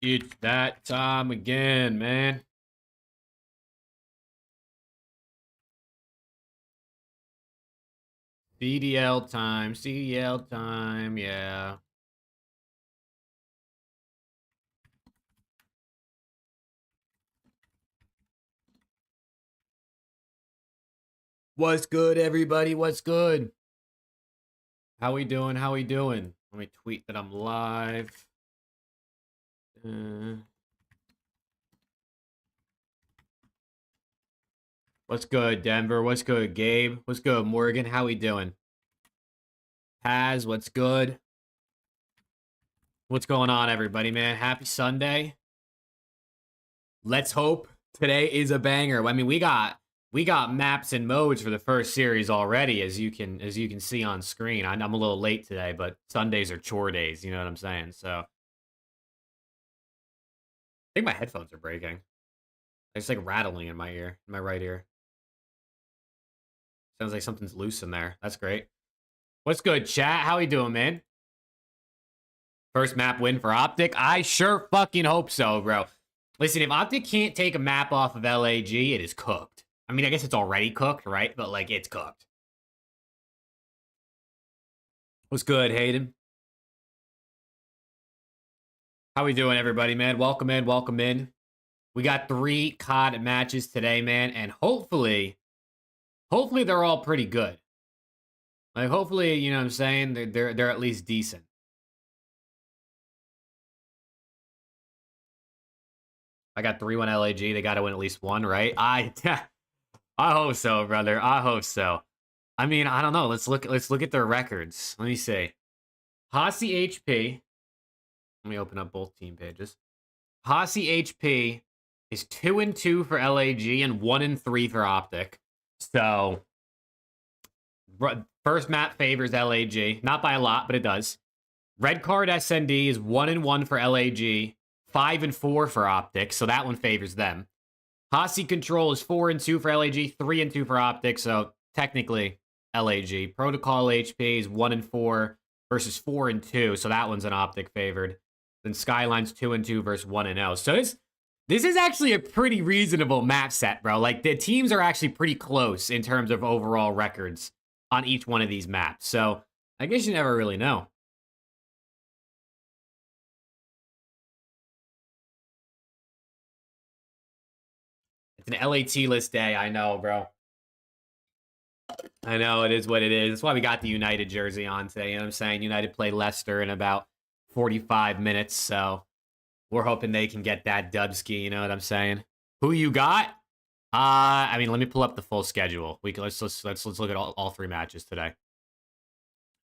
It's that time again, man. CDL time, yeah. What's good, everybody? What's good? How we doing? How we doing? Let me tweet that I'm live. What's good, Denver? What's good, Gabe? What's good, Morgan? How we doing? Paz, what's good? What's going on, everybody, man? Happy Sunday. Let's hope today is a banger. I mean, we got maps and modes for the first series already, as you can see on screen. I'm a little late today, but Sundays are chore days. You know what I'm saying? So I think my headphones are breaking. It's like rattling in my ear, in my right ear. Sounds like something's loose in there. That's great. What's good, chat? How we doing, man? First map win for OPTIC? I sure fucking hope so, bro. Listen, if OPTIC can't take a map off of LAG, it is cooked. I mean, I guess it's already cooked, right? But, like, it's cooked. What's good, Hayden? How we doing, everybody, man? Welcome in, welcome in. We got 3 COD matches today, man, and hopefully they're all pretty good. Like, hopefully, you know what I'm saying, they're at least decent. I got 3-1 LAG. They got to win at least one, right? I hope so, brother. I hope so. I mean, I don't know. Let's look at their records. Let me see. Hossy HP. Let me open up both team pages. Hossy HP is 2-2 for LAG and 1-3 for OPTIC. So, first map favors LAG. Not by a lot, but it does. Red Card SND is 1-1 for LAG, 5-4 for OPTIC. So that one favors them. Hossy Control is 4-2 for LAG, 3-2 for OPTIC. So technically LAG. Protocol HP is 1-4 versus 4-2. So that one's an OPTIC favored. Then Skyline's 2-2 versus 1-0. So this is actually a pretty reasonable map set, bro. Like, the teams are actually pretty close in terms of overall records on each one of these maps. So I guess you never really know. It's an LAT list day. I know, bro. I know, it is what it is. That's why we got the United jersey on today. You know what I'm saying? United play Leicester in about 45 minutes, so we're hoping they can get that dubski. You know what I'm saying? Who you got? I mean, let me pull up the full schedule. Let's look at all 3 matches today.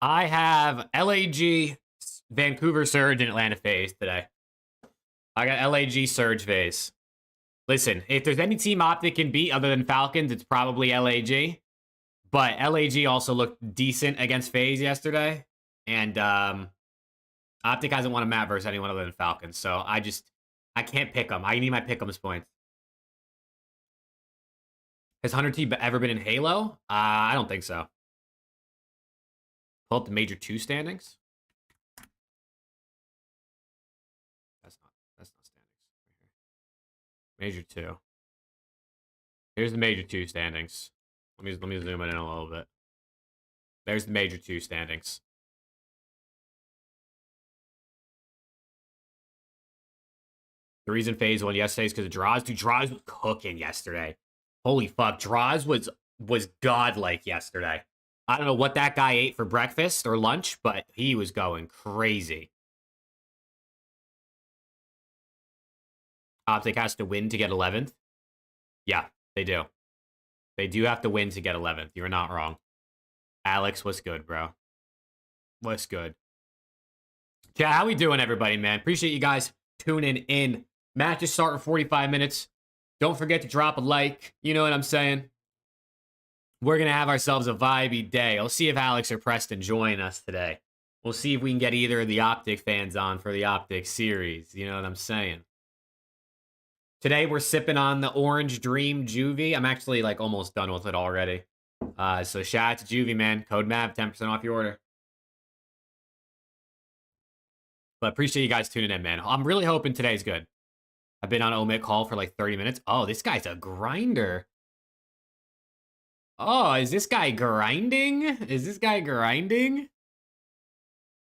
I have LAG, Vancouver Surge, and Atlanta FaZe today. I got LAG Surge FaZe. Listen, if there's any team OPTIC can beat other than Falcons, it's probably LAG. But LAG also looked decent against FaZe yesterday. And OPTIC hasn't won a map versus anyone other than Falcons. So I can't pick them. I need my pick'ems points. Has Hunter T ever been in Halo? I don't think so. Pull up the Major 2 standings. That's not standings. Major 2. Here's the Major 2 standings. Let me zoom in a little bit. There's the Major 2 standings. The reason FaZe won yesterday is because of Draws. Dude, Draws was cooking yesterday. Holy fuck. Draws was godlike yesterday. I don't know what that guy ate for breakfast or lunch, but he was going crazy. OPTIC has to win to get 11th. Yeah, they do. They do have to win to get 11th. You're not wrong. Alex, what's good, bro? What's good? Yeah, how we doing, everybody, man? Appreciate you guys tuning in. Matches start in 45 minutes. Don't forget to drop a like. You know what I'm saying? We're going to have ourselves a vibey day. I'll see if Alex or Preston join us today. We'll see if we can get either of the OPTIC fans on for the OPTIC series. You know what I'm saying? Today, we're sipping on the Orange Dream Juvie. I'm actually, like, almost done with it already. So shout out to Juvie, man. Code MAV, 10% off your order. But appreciate you guys tuning in, man. I'm really hoping today's good. I've been on omit call for like 30 minutes. Oh, this guy's a grinder. Oh, is this guy grinding? Is this guy grinding?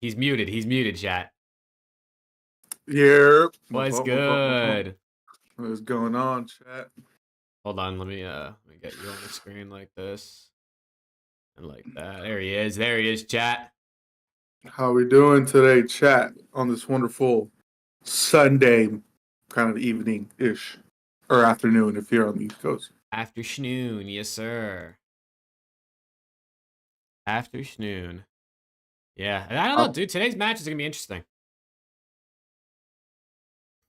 He's muted. He's muted, chat. Yeah. What's good? What's going on, chat? Hold on, let me get you on the screen like this. And like that. There he is. There he is, chat. How we doing today, chat, on this wonderful Sunday kind of evening-ish, or afternoon if you're on the East Coast. After schnoon, yes, sir. After schnoon. Yeah, and I don't know, dude. Today's match is going to be interesting.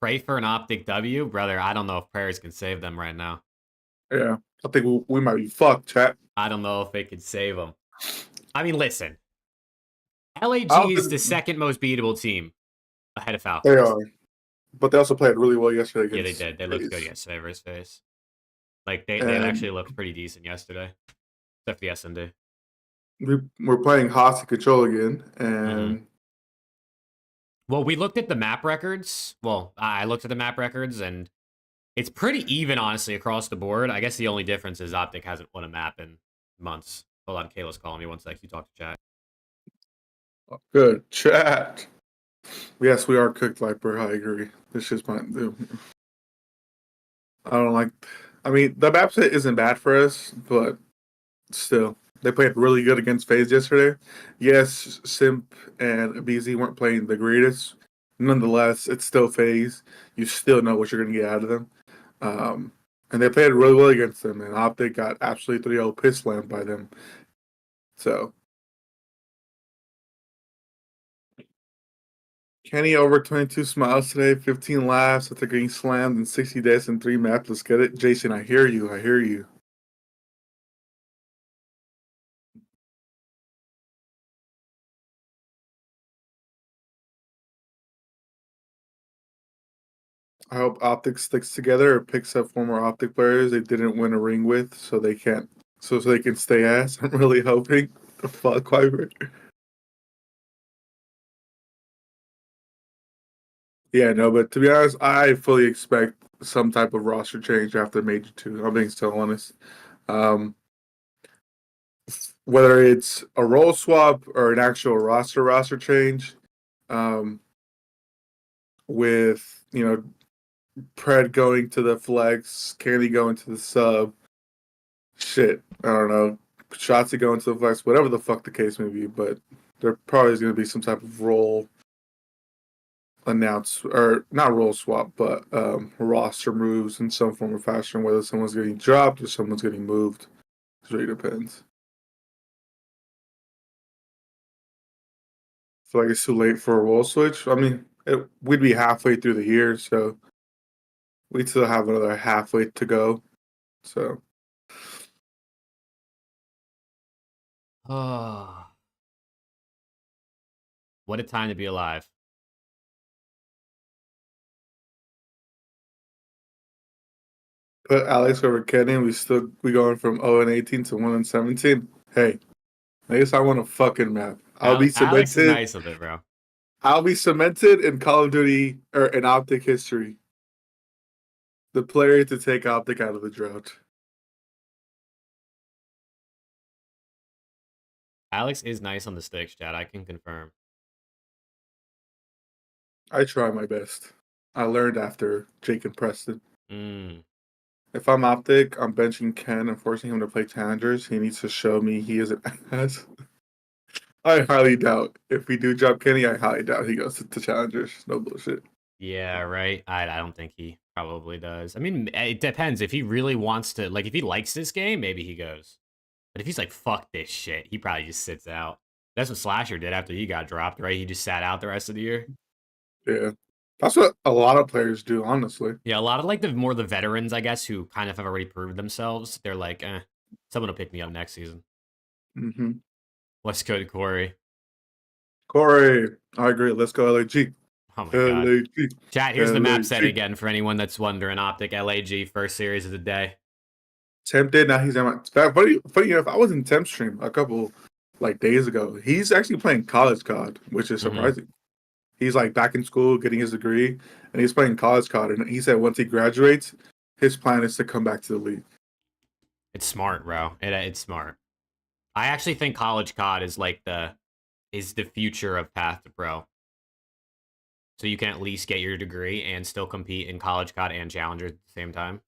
Pray for an optic W? Brother, I don't know if prayers can save them right now. Yeah, I think we might be fucked, chat. I don't know if they could save them. I mean, listen. LAG is the second most beatable team ahead of Falcons. They are. But they also played really well yesterday. Yeah, they did. They looked good yesterday versus FAZE. Like, they actually looked pretty decent yesterday. Except for the SMD. We're playing hostage control again, and... Well, we looked at the map records. Well, I looked at the map records, and it's pretty even, honestly, across the board. I guess the only difference is Optic hasn't won a map in months. Hold on, Kayla's calling me. One sec. You talk to chat. Good. Chat. Yes, we are cooked, Viper. I agree. This is my... I don't like... I mean, the map set isn't bad for us, but still. They played really good against FaZe yesterday. Yes, Simp and BZ weren't playing the greatest. Nonetheless, it's still FaZe. You still know what you're going to get out of them. And they played really well against them. And Optic got absolutely 3-0 piss slammed by them. So. Kenny over 22 smiles today, 15 laughs after getting slammed in 60 days and 3 maps. Let's get it. Jason, I hear you. I hear you. I hope Optic sticks together or picks up 4 more Optic players they didn't win a ring with, so they can stay ass. I'm really hoping. The fuck, Viper. Yeah, no, but to be honest, I fully expect some type of roster change after Major 2. I'm being so honest. Whether it's a role swap or an actual roster change, with Pred going to the flex, Candy going to the sub, shit, I don't know, Shotzi going to the flex, whatever the fuck the case may be, but there probably is going to be some type of role or not role swap, but roster moves in some form or fashion, whether someone's getting dropped or someone's getting moved. It really depends. I feel like it's too late for a role switch. I mean, we'd be halfway through the year, so we still have another halfway to go. So. Oh. What a time to be alive. Put Alex over Kenny, we going from 0-18 to 1-17. Hey, I guess I want a fucking map. I'll be cemented. Alex is nice with it, bro. I'll be cemented in Call of Duty or in Optic history. The player to take Optic out of the drought. Alex is nice on the sticks, chat. I can confirm. I try my best. I learned after Jake and Preston. If I'm Optic, I'm benching Ken and forcing him to play challengers. He needs to show me he is an ass. I highly doubt. If we do drop Kenny, I highly doubt he goes to challengers. No bullshit. Yeah, right. I don't think he probably does. I mean, it depends. If he really wants to, like, if he likes this game, maybe he goes. But if he's like, fuck this shit, he probably just sits out. That's what Slasher did after he got dropped, right? He just sat out the rest of the year. Yeah. That's what a lot of players do, honestly. Yeah, a lot of like the veterans, I guess, who kind of have already proved themselves. They're like, someone will pick me up next season. Let's go to Corey. Corey, I agree. Let's go LAG. Oh my god. Chat, here's the map set again for anyone that's wondering. Optic LAG, first series of the day. Tempted, now he's on my... Funny enough, I was in Temp stream a couple days ago. He's actually playing College COD, which is surprising. He's like back in school getting his degree, and he's playing college COD. And he said once he graduates, his plan is to come back to the league. It's smart, bro. It's smart. I actually think college COD is like the future of Path to Pro. So you can at least get your degree and still compete in college COD and Challenger at the same time.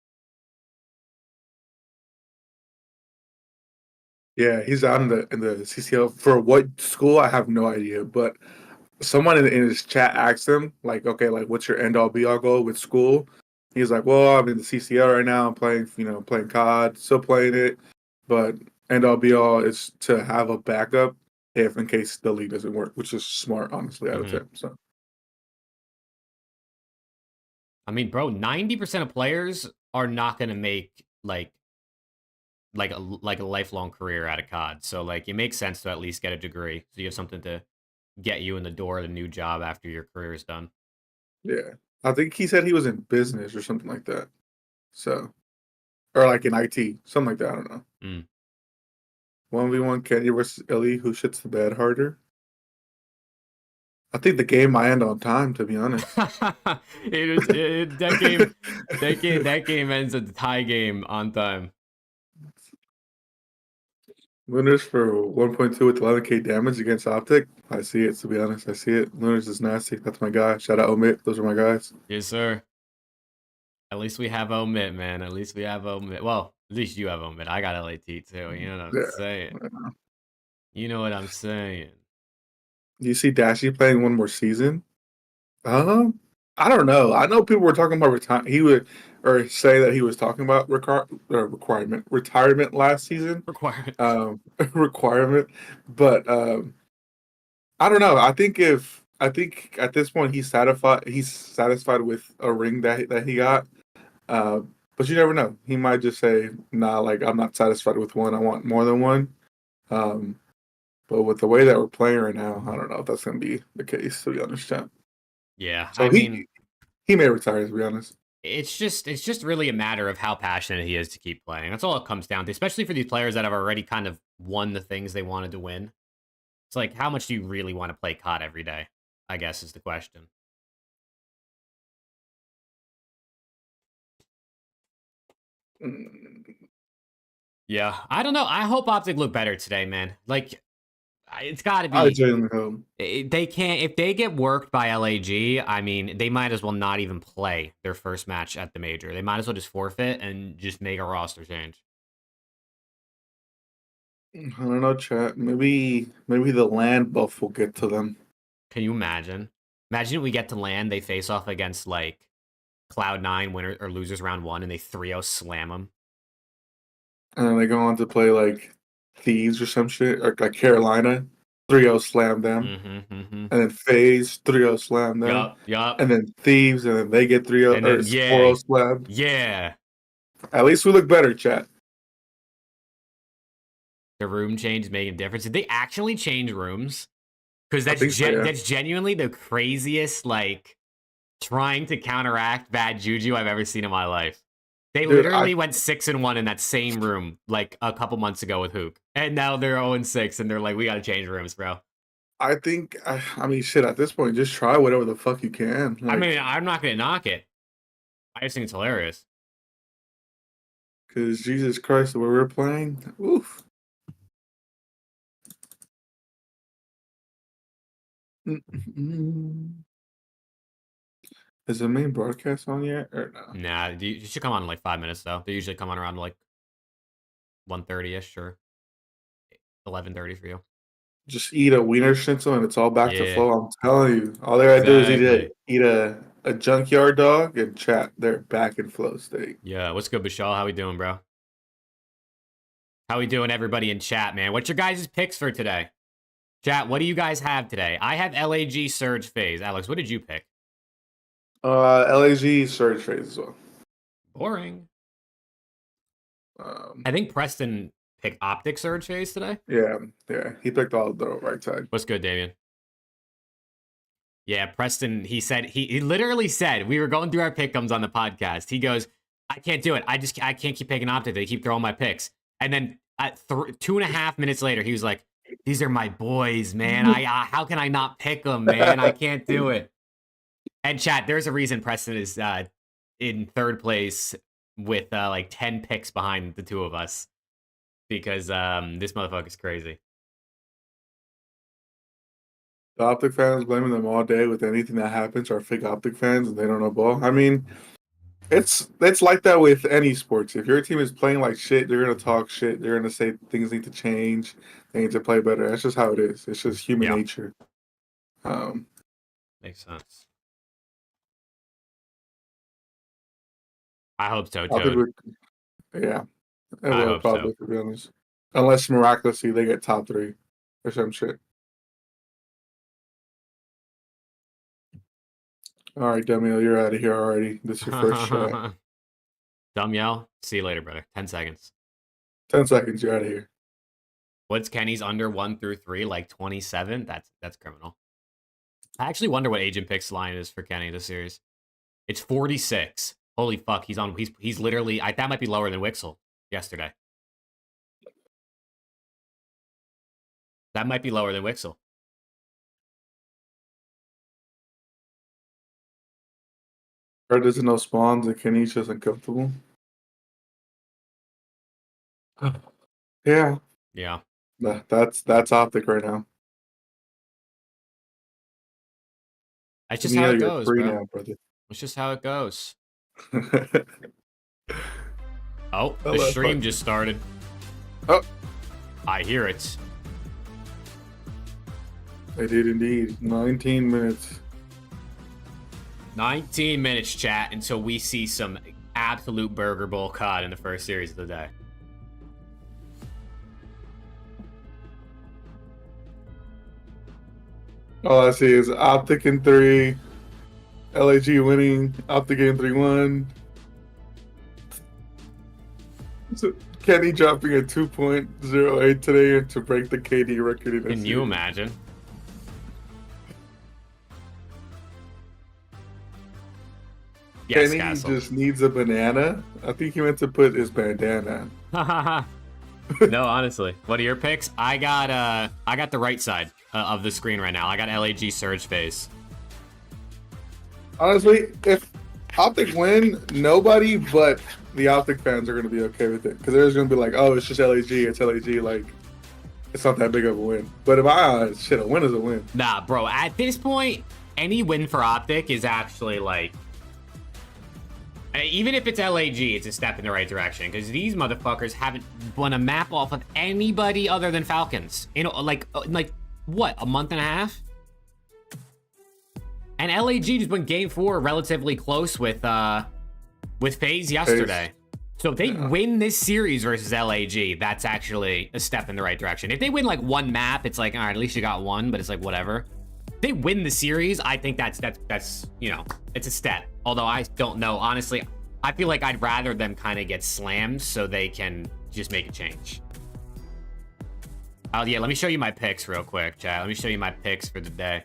Yeah, he's out in the CCL for what school? I have no idea, but someone in his chat asked him like, okay, like what's your end all be all goal with school? He's like, well, I'm in the CCL right now. I'm playing, playing COD, still playing it, but end all be all is to have a backup if in case the league doesn't work, which is smart, honestly, out of him. So. I mean, bro, 90% of players are not going to make like a lifelong career out of COD. So like it makes sense to at least get a degree so you have something to get you in the door at a new job after your career is done. Yeah. I think he said he was in business or something like that. So, or like in IT, something like that. I don't know. 1v1 Kenya versus Ellie, who shits the bed harder? I think the game might end on time, to be honest. That game ends a tie game on time. Lunars for 1.2 with 11k damage against OPTIC. I see it, to be honest. I see it. Lunars is nasty. That's my guy. Shout out Omit. Those are my guys. Yes, sir. At least we have Omit, man. At least we have Omit. Well, at least you have Omit. I got LAT too. You know what I'm saying? You know what I'm saying? Do you see Dashy playing one more season? I don't know. I know people were talking about he would or say that he was talking about retirement last season. Requirement, but I don't know. I think at this point he's satisfied with a ring that he got. But you never know. He might just say, "Nah, like I'm not satisfied with one. I want more than one." But with the way that we're playing right now, I don't know if that's going to be the case. To be honest, Champ. Yeah, So he may retire. To be honest, it's just really a matter of how passionate he is to keep playing. That's all it comes down to, especially for these players that have already kind of won the things they wanted to win. It's like, how much do you really want to play COD every day? I guess is the question. Yeah, I don't know. I hope OPTIC look better today, man. Like, it's got to be. I genuinely hope. They can't. If they get worked by LAG, I mean, they might as well not even play their first match at the major. They might as well just forfeit and just make a roster change. I don't know, chat. Maybe the land buff will get to them. Can you imagine? Imagine we get to land, they face off against like Cloud9 winner or losers round 1, and they 3-0 slam them. And then they go on to play like Thieves or some shit, or like Carolina, 3-0 slam them. And then FAZE, 3-0 slam them. Yup. And then Thieves, and then they get 3-0 or 4-0 slam. Yeah. At least we look better, chat. The room change is making a difference. Did they actually change rooms? Because that's genuinely the craziest, like, trying to counteract bad juju I've ever seen in my life. They literally went 6-1 in that same room like a couple months ago with HAVOK, and now they're 0-6, and they're like, we got to change rooms, bro. I think, I mean, shit. At this point, just try whatever the fuck you can. Like, I mean, I'm not gonna knock it. I just think it's hilarious. Because Jesus Christ, the way we're playing, oof. Is the main broadcast on yet or no? Nah, you should come on in like 5 minutes though. They usually come on around like 1:30ish or 11:30 for you. Just eat a wiener schnitzel and it's all back to flow. I'm telling you, all they gotta do is eat a junkyard dog and chat. They're back in flow state. Yeah, what's good, Bashal? How we doing, bro? How we doing, everybody in chat, man? What's your guys' picks for today? Chat, what do you guys have today? I have LAG Surge FAZE. Alex, what did you pick? LAG Surge FAZE as well. Boring. I think Preston picked OPTIC Surge FAZE today. Yeah. He picked all the right side. What's good, Damien? Yeah, Preston, he said, he literally said, we were going through our pick'ems on the podcast. He goes, I can't do it. I can't keep picking OPTIC. They keep throwing my picks. And then at 2.5 minutes later, he was like, These are my boys, man. How can I not pick them, man? I can't do it. And chat, there's a reason Preston is in third place with like 10 picks behind the two of us, because this motherfucker's crazy. The Optic fans blaming them all day with anything that happens are fake Optic fans and they don't know ball. I mean, it's like that with any sports. If your team is playing like shit, they're gonna talk shit. They're gonna say things need to change. They need to play better. That's just how it is. It's just human nature. Makes sense. I hope so, Toad. Yeah. I hope probably, so. to be honest. Unless miraculously they get top 3 or some shit. All right, Demiel, you're out of here already. This is your first shot. Demiel, see you later, brother. 10 seconds. 10 seconds, you're out of here. What's Kenny's under 1 through 3? Like 27? That's criminal. I actually wonder what Agent Pick's line is for Kenny this series. It's 46. Holy fuck, he's literally that might be lower than Wixel yesterday. That might be lower than Wixel. Or doesn't know spawns and Kenny's just uncomfortable. Yeah. Yeah. That's Optic right now. That's just how it goes, bro. Now, brother. It's just how it goes. Oh, the stream just started. Oh. I hear it. I did indeed. 19 minutes. 19 minutes, chat, until we see some absolute Burger Bowl COD in the first series of the day. All I see is Optic in 3, LAG winning, Optic in 3-1. So Kenny dropping a 2.08 today to break the KD record. Can you imagine? Yes, Kenny Castle. just needs a banana. I think he meant to put his bandana. No, honestly. What are your picks? I got the right side of the screen right now. I got LAG Surge Phase. Honestly, if Optic win, nobody but the Optic fans are going to be okay with it. Because they're just going to be like, oh, it's just LAG. It's LAG. Like, it's not that big of a win. But in my eyes, shit, a win is a win. Nah, bro. At this point, any win for Optic is actually like... Even if it's LAG, it's a step in the right direction, because these motherfuckers haven't won a map off of anybody other than Falcons. You know, like what, a month and a half? And LAG just went game 4 relatively close with FaZe yesterday. So if they win this series versus LAG, that's actually a step in the right direction. If they win like one map, it's like, all right, at least you got one, but it's like whatever. If they win the series, I think that's you know, it's a step. Although I don't know, honestly, I feel like I'd rather them kind of get slammed so they can just make a change. Oh yeah, let me show you my picks real quick, chat. Let me show you my picks for the day.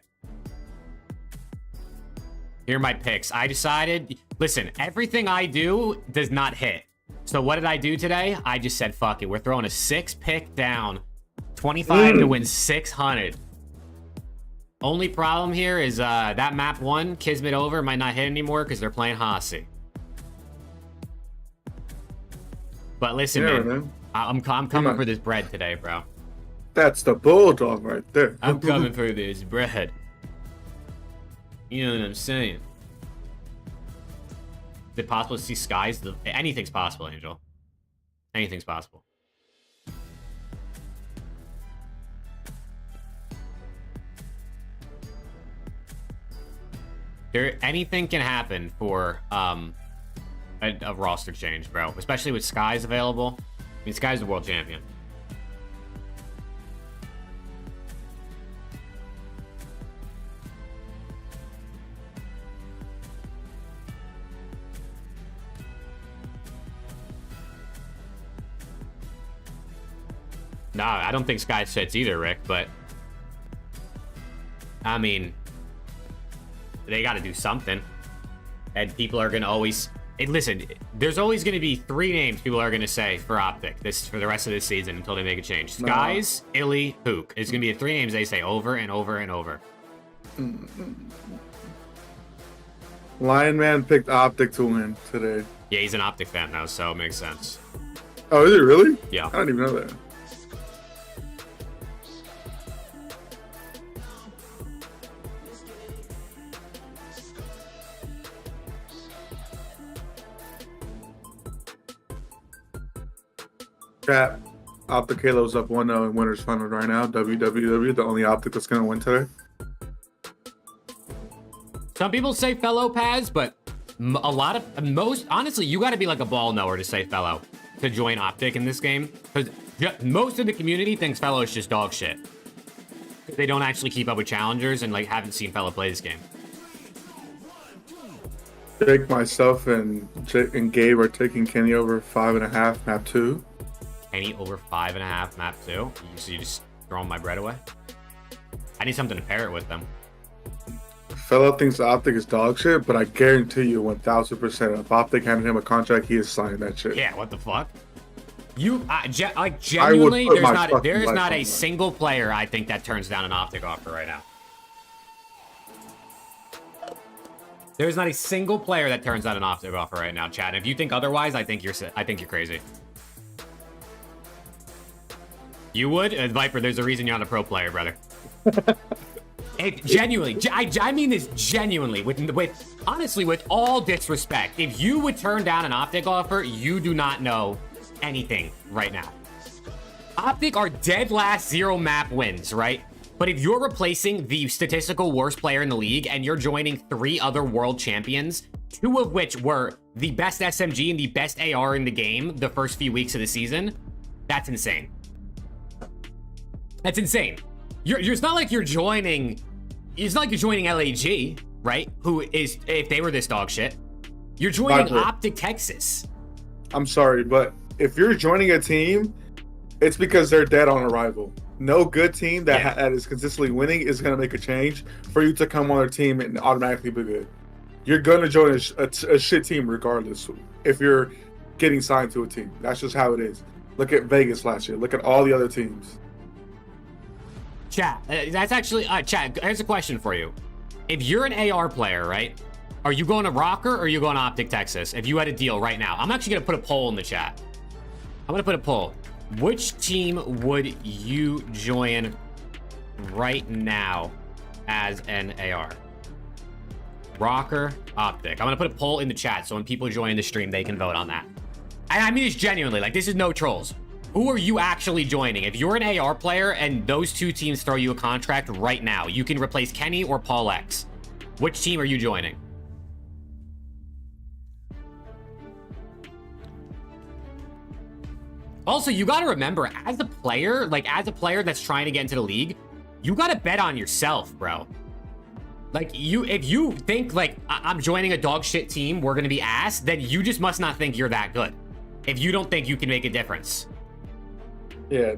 Here are my picks. I decided, listen, everything I do does not hit. So what did I do today? I just said, fuck it. We're throwing a 6-pick down, 25 to win 600. Only problem here is that map 1, Kismet over, might not hit anymore because they're playing Hasi. But listen, man, I'm coming for this bread today, bro. That's the bulldog right there. I'm coming for this bread. You know what I'm saying? Is it possible to see skies? Anything's possible, Angel. Anything's possible. Anything can happen for a roster change, bro. Especially with Sky's available. I mean, Sky's the world champion. Nah, I don't think Sky fits either, Rick, but I mean, they got to do something. And people are going to always listen, there's always going to be 3 names people are going to say for OPTIC for the rest of this season until they make a change. Skies, Illy, HAVOK. It's going to be the 3 names they say over and over and over. Lion Man picked OPTIC to win today. Yeah, he's an OPTIC fan now, so it makes sense. Oh, is it really? Yeah. I didn't even know that. Chat, OPTIC Halo's up 1-0 in winners final right now. WWW, the only OPTIC that's going to win today. Some people say fellow Paz, but honestly, you got to be like a ball knower to say fellow to join OPTIC in this game, because most of the community thinks fellow is just dog shit. They don't actually keep up with challengers and like haven't seen fellow play this game. Jake, myself, and Gabe are taking Kenny over 5.5 map 2. Kenny over 5.5 map 2. So you just throwing my bread away? I need something to pair it with them. Fellow thinks OPTIC is dog shit, but I guarantee you 1,000% if OPTIC handed him a contract, he is signing that shit. Yeah, what the fuck? Like genuinely, there's not a single player I think that turns down an OPTIC offer right now. There's not a single player that turns down an OPTIC offer right now, Chad. If you think otherwise, I think you're crazy. You would? Viper, there's a reason you're not a pro player, brother. Genuinely, I mean this genuinely, honestly, with all disrespect. If you would turn down an OPTIC offer, you do not know anything right now. OPTIC are dead last 0 map wins, right? But if you're replacing the statistical worst player in the league and you're joining 3 other world champions, 2 of which were the best SMG and the best AR in the game the first few weeks of the season, that's insane. That's insane. It's not like you're joining LAG, right? Who is, if they were this dog shit, you're joining OPTIC Texas. I'm sorry, but if you're joining a team, it's because they're dead on arrival. No good team that is consistently winning is going to make a change for you to come on their team and automatically be good. You're going to join a shit team regardless if you're getting signed to a team. That's just how it is. Look at Vegas last year. Look at all the other teams. Chat, that's actually, chat, here's a question for you. If you're an AR player, right? Are you going to Rocker or are you going to OPTIC Texas? If you had a deal right now, I'm actually going to put a poll in the chat. I'm going to put a poll. Which team would you join right now as an AR? Rocker, OPTIC. I'm going to put a poll in the chat so when people join the stream, they can vote on that. I mean this genuinely, like this is no trolls. Who are you actually joining? If you're an AR player and those 2 teams throw you a contract right now, you can replace Kenny or Paul X. Which team are you joining? Also, you got to remember, as a player that's trying to get into the league, you got to bet on yourself, bro. Like, if you think, like, I'm joining a dog shit team, we're going to be ass, then you just must not think you're that good. If you don't think you can make a difference. Yeah,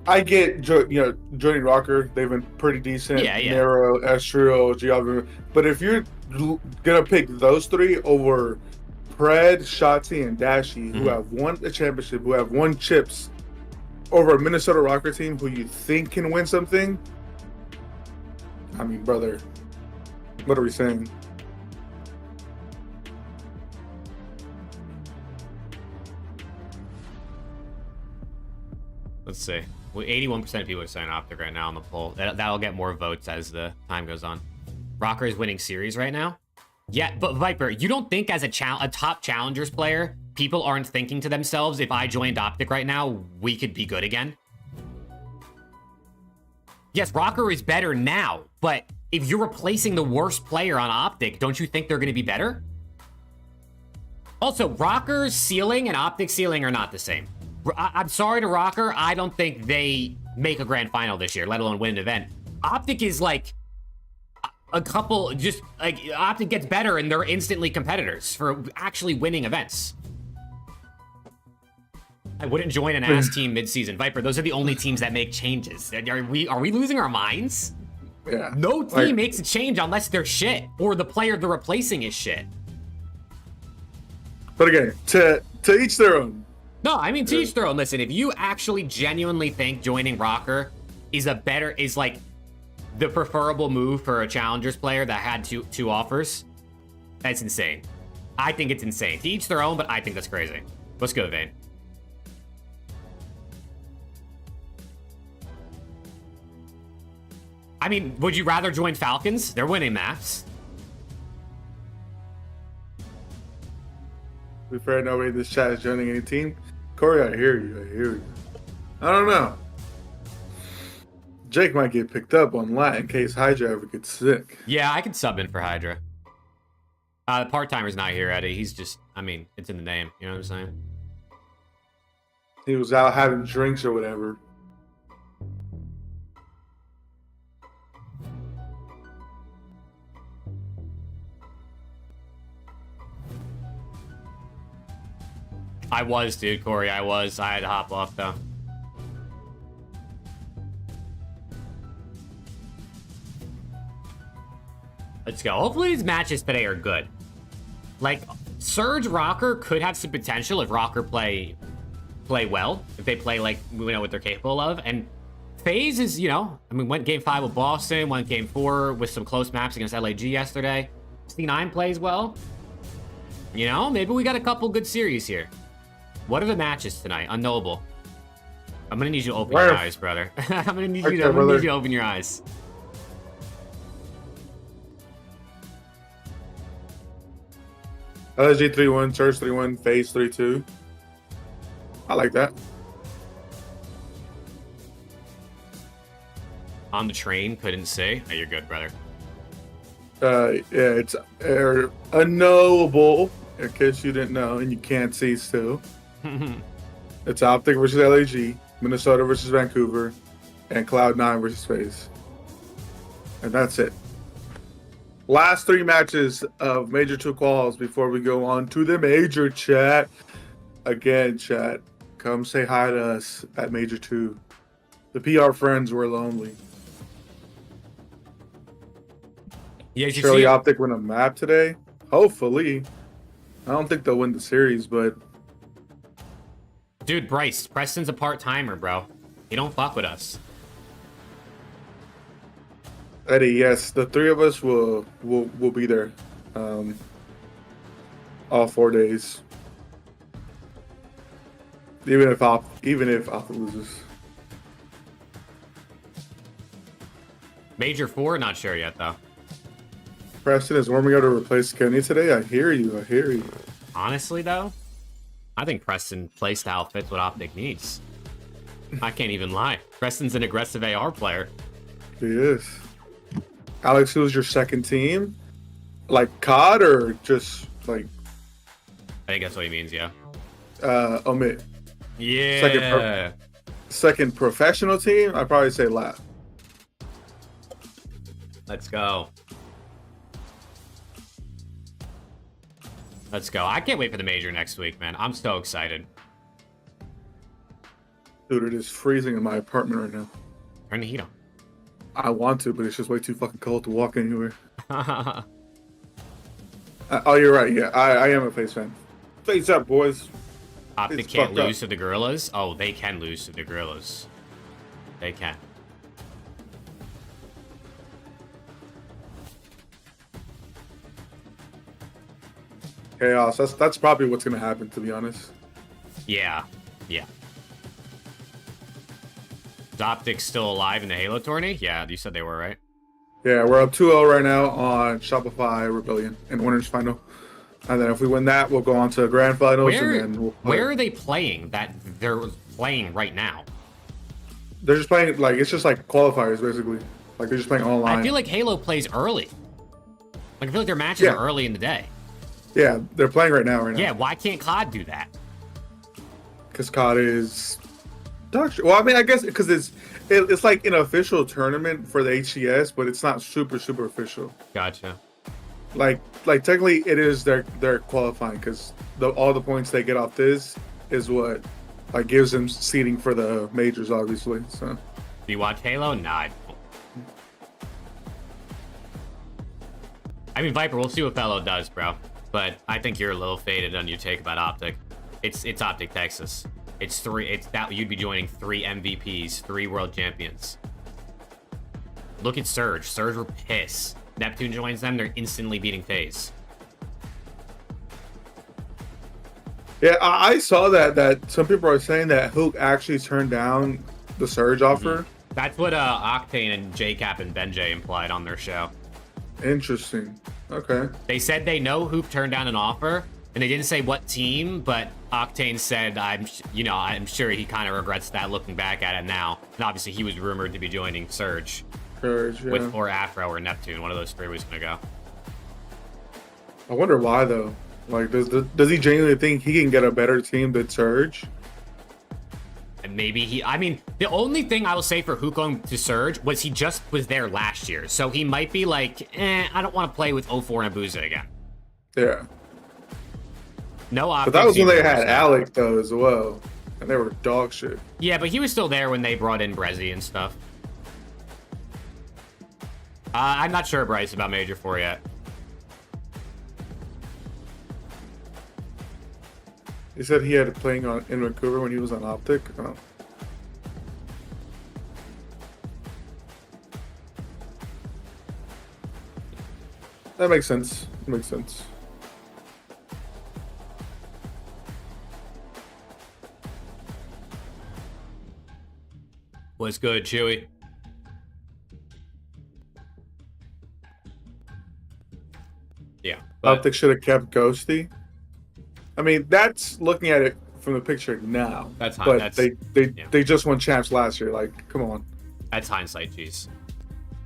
I get, joining Rocker. They've been pretty decent. Yeah. Nero, Estrio, Giovanni. But if you're going to pick those 3 over Pred, Shotzi, and Dashi, who have won the championship, who have won chips, over a Minnesota Rocker team who you think can win something, I mean, brother, what are we saying? Let's see. Well, 81% of people are saying OPTIC right now on the poll. That'll get more votes as the time goes on. Rocker is winning series right now. Yeah, but Viper, you don't think as a top challengers player, people aren't thinking to themselves, if I joined OPTIC right now, we could be good again? Yes, Rocker is better now, but if you're replacing the worst player on OPTIC, don't you think they're going to be better? Also, Rocker's ceiling and OPTIC ceiling are not the same. I'm sorry to Rocker, I don't think they make a grand final this year, let alone win an event. OPTIC is like a couple, just like OPTIC gets better and they're instantly competitors for actually winning events. I wouldn't join an ass team mid-season. Viper, those are the only teams that make changes. Are we losing our minds? Yeah. No team makes a change unless they're shit or the player they're replacing is shit. But again, to each their own. No, I mean, to each their own. Listen, if you actually genuinely think joining Rocker is like the preferable move for a Challengers player that had two offers, that's insane. I think it's insane. To each their own, but I think that's crazy. Let's go, Vane. I mean, would you rather join Falcons? They're winning maps. To be fair, nobody in this chat is joining any team. Corey, I hear you. I don't know. Jake might get picked up on lat in case Hydra ever gets sick. Yeah, I could sub in for Hydra. The part-timer's not here, Eddie. He's just, I mean, it's in the name. You know what I'm saying? He was out having drinks or whatever. I was, dude, Corey. I was. I had to hop off, though. Let's go. Hopefully these matches today are good. Like, Surge Rocker could have some potential if Rocker play well. If they play like we know what they're capable of. And FaZe is, you know, I mean, went game 5 with Boston, went game 4 with some close maps against LAG yesterday. C9 plays well. You know, maybe we got a couple good series here. What are the matches tonight? Unknowable. I'm gonna need you to open your eyes, brother. I'm gonna need you to open your eyes. LSG 3-1, Surge 3-1, FaZe 3-2. I like that. On the train, couldn't say. Oh, you're good, brother. Yeah, it's unknowable, in case you didn't know, and you can't see still. It's OPTIC versus LAG, Minnesota versus Vancouver, and Cloud9 versus FaZe. And that's it. Last 3 matches of Major 2 quals before we go on to the Major chat. Again, chat, come say hi to us at Major 2. The PR friends were lonely. Yeah, you Surely see OPTIC win a map today? Hopefully. I don't think they'll win the series, but... Dude, Bryce, Preston's a part-timer, bro. He don't fuck with us. Eddie, yes, the 3 of us will be there all 4 days. Even if Alpha loses. Major 4, not sure yet, though. Preston is warming up to replace Kenny today. I hear you. Honestly, though, I think Preston playstyle fits what OPTIC needs. I can't even lie. Preston's an aggressive AR player. He is. Alex, who's your second team? Like COD or just like... I think that's what he means, yeah. Omit. Yeah. Second professional team? I'd probably say LAT. Let's go. Let's go. I can't wait for the Major next week, man. I'm so excited. Dude, it is freezing in my apartment right now. Turn the heat on. I want to, but it's just way too fucking cold to walk anywhere. Oh, you're right. Yeah, I am a FaZe fan. FaZe up, boys. OPTIC can't lose to the Gorillas? Oh, they can lose to the Gorillas. They can. Chaos. That's probably what's gonna happen, to be honest. Yeah. Is OPTIC still alive in the Halo tourney? Yeah, you said they were, right? Yeah, we're up 2-0 right now on Shopify Rebellion in winners final. And then if we win that, we'll go on to grand finals. Where are they playing that they're playing right now? They're just playing, like, it's just like qualifiers, basically. Like, they're just playing online. I feel like Halo plays early. Like, I feel like their matches are early in the day. Yeah, they're playing right now. Yeah, why can't COD do that? Because COD is... Well, I mean, I guess because it's like an official tournament for the HCS, but it's not super official. Gotcha. Like technically, it is their qualifying because all the points they get off this is what like gives them seeding for the majors, obviously. So. Do you watch Halo? Nah. I mean, Viper. We'll see what Fellow does, bro. But I think you're a little faded on your take about Optic. It's Optic Texas. It's that you'd be joining 3 MVPs, 3 world champions. Look at Surge. Surge were pissed. Neptune joins them, they're instantly beating FaZe. Yeah, I saw that some people are saying that HAVOK actually turned down the Surge offer. That's what Octane and JCap and Benjay implied on their show. Interesting. Okay. They said they know Hoop turned down an offer, and they didn't say what team, but Octane said, I'm sure he kind of regrets that looking back at it now. And obviously he was rumored to be joining Surge. Surge, yeah. With or Afro or Neptune, one of those 3 was gonna go. I wonder why though. Like, does he genuinely think he can get a better team than Surge? And maybe I mean, the only thing I will say for Hoop going to Surge was he just was there last year. So he might be like, I don't want to play with 04 and Abuza again. Yeah. No options. But that was when they had Alec though as well. And they were dog shit. Yeah, but he was still there when they brought in Brezzy and stuff. I'm not sure, Bryce, about Major 4 yet. He said he had playing in Vancouver when he was on Optic. Oh. That makes sense. Makes sense. What's good, Chewy? Yeah. Optic should have kept Ghosty. I mean, that's looking at it from the picture now. That's but that's, they just won champs last year. Like, come on. That's hindsight, jeez.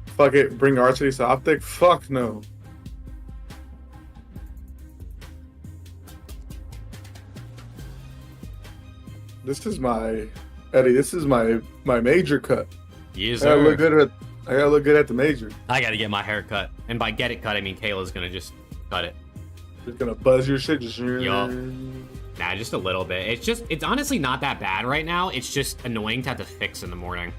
Fuck it, bring Archie to Optic? Fuck no. This is my Eddie. This is my major cut. Yes, I gotta look good at. I gotta look good at the major. I gotta get my hair cut, and by get it cut, I mean Kayla's gonna just cut it. Just gonna buzz your shit. Just Yup. Nah, just a little bit. It's honestly not that bad right now. It's just annoying to have to fix in the morning.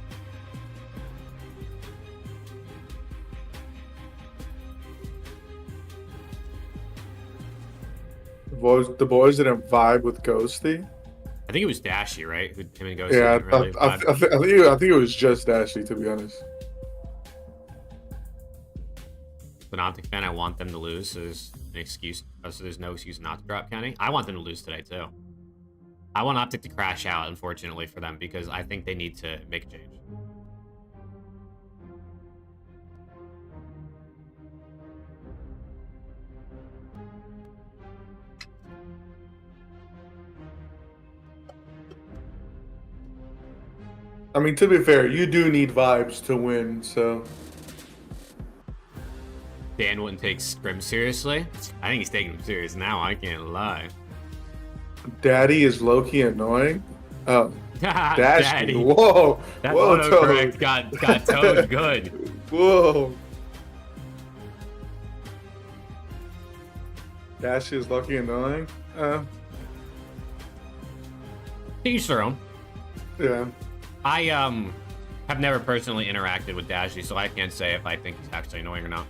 The boys didn't vibe with Ghosty. I think it was Dashy, right? Him and Ghosty. Yeah, Really I think it was just Dashy, to be honest. As an Optic fan, I want them to lose. So there's an excuse. So there's no excuse not to drop Kenny. I want them to lose today too. I want Optic to crash out, unfortunately for them, because I think they need to make a change. I mean, to be fair, you do need vibes to win, so. Dan wouldn't take Scrim seriously. I think he's taking him serious now. I can't lie. Daddy is low-key annoying. Oh, Daddy. Whoa. That Whoa, autocorrect got towed good. Whoa. Dash is lucky annoying. Each their own. Yeah. I have never personally interacted with Dashy, so I can't say if I think he's actually annoying or not.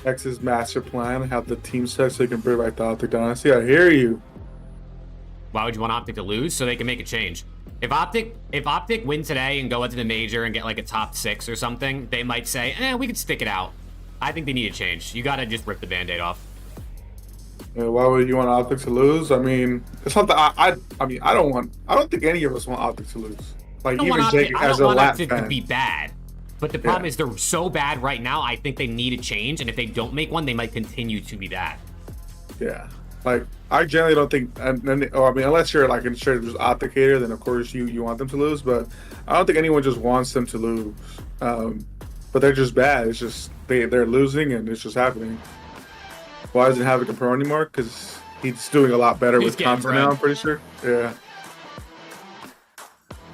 X's master plan, have the team set so you can bring back the Optic Dynasty. I hear you. Why would you want Optic to lose? So they can make a change. If Optic win today and go into the major and get like a top 6 or something, they might say, we could stick it out. I think they need a change. You gotta just rip the band-aid off. Yeah, why would you want Optic to lose? I mean, it's not that I don't think any of us want Optic to lose. Like, even Jake as a lap fan. To be bad. But the problem is they're so bad right now, I think they need a change, and if they don't make one, they might continue to be bad. Yeah. Like, I generally don't think, unless you're like in straight just Optic hater, then of course you want them to lose, but I don't think anyone just wants them to lose. But they're just bad. It's just, they're losing, and it's just happening. Why doesn't HAVOK a pro anymore? Because he's doing a lot better with content now, I'm pretty sure. Yeah.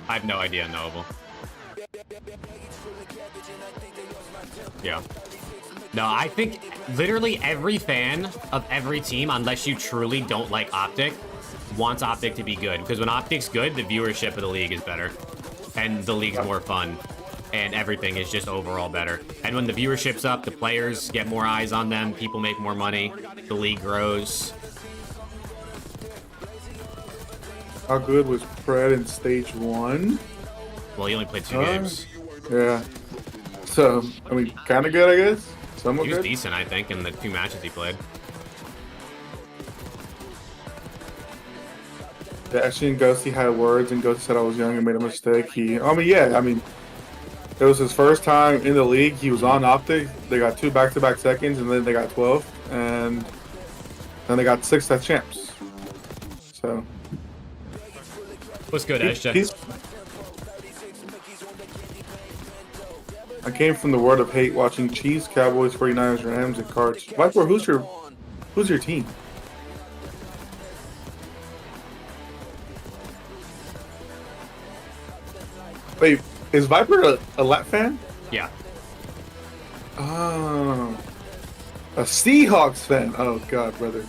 I have no idea, Noble. Yeah. No, I think literally every fan of every team, unless you truly don't like Optic, wants Optic to be good. Because when Optic's good, the viewership of the league is better. and the league's more fun, and everything is just overall better. And when the viewership's up, the players get more eyes on them, people make more money, the league grows. How good was Fred in stage 1? Well, he only played 2 games. Yeah. So, I mean, kind of good, I guess. Somewhat He was good. decent, I think, in the 2 matches he played. Yeah, actually, and Ghosty had words, and Ghosty said I was young and made a mistake. It was his first time in the league. He was on OPTIC. They got 2 back-to-back seconds, and then they got 12, and then they got 6 as champs. So. What's good, SJ? I came from the world of hate watching Chiefs, Cowboys, 49ers, Rams, and Cards. Viper, who's your team? Wait, is Viper a Lat fan? Yeah. Oh, a Seahawks fan. Oh God, brother.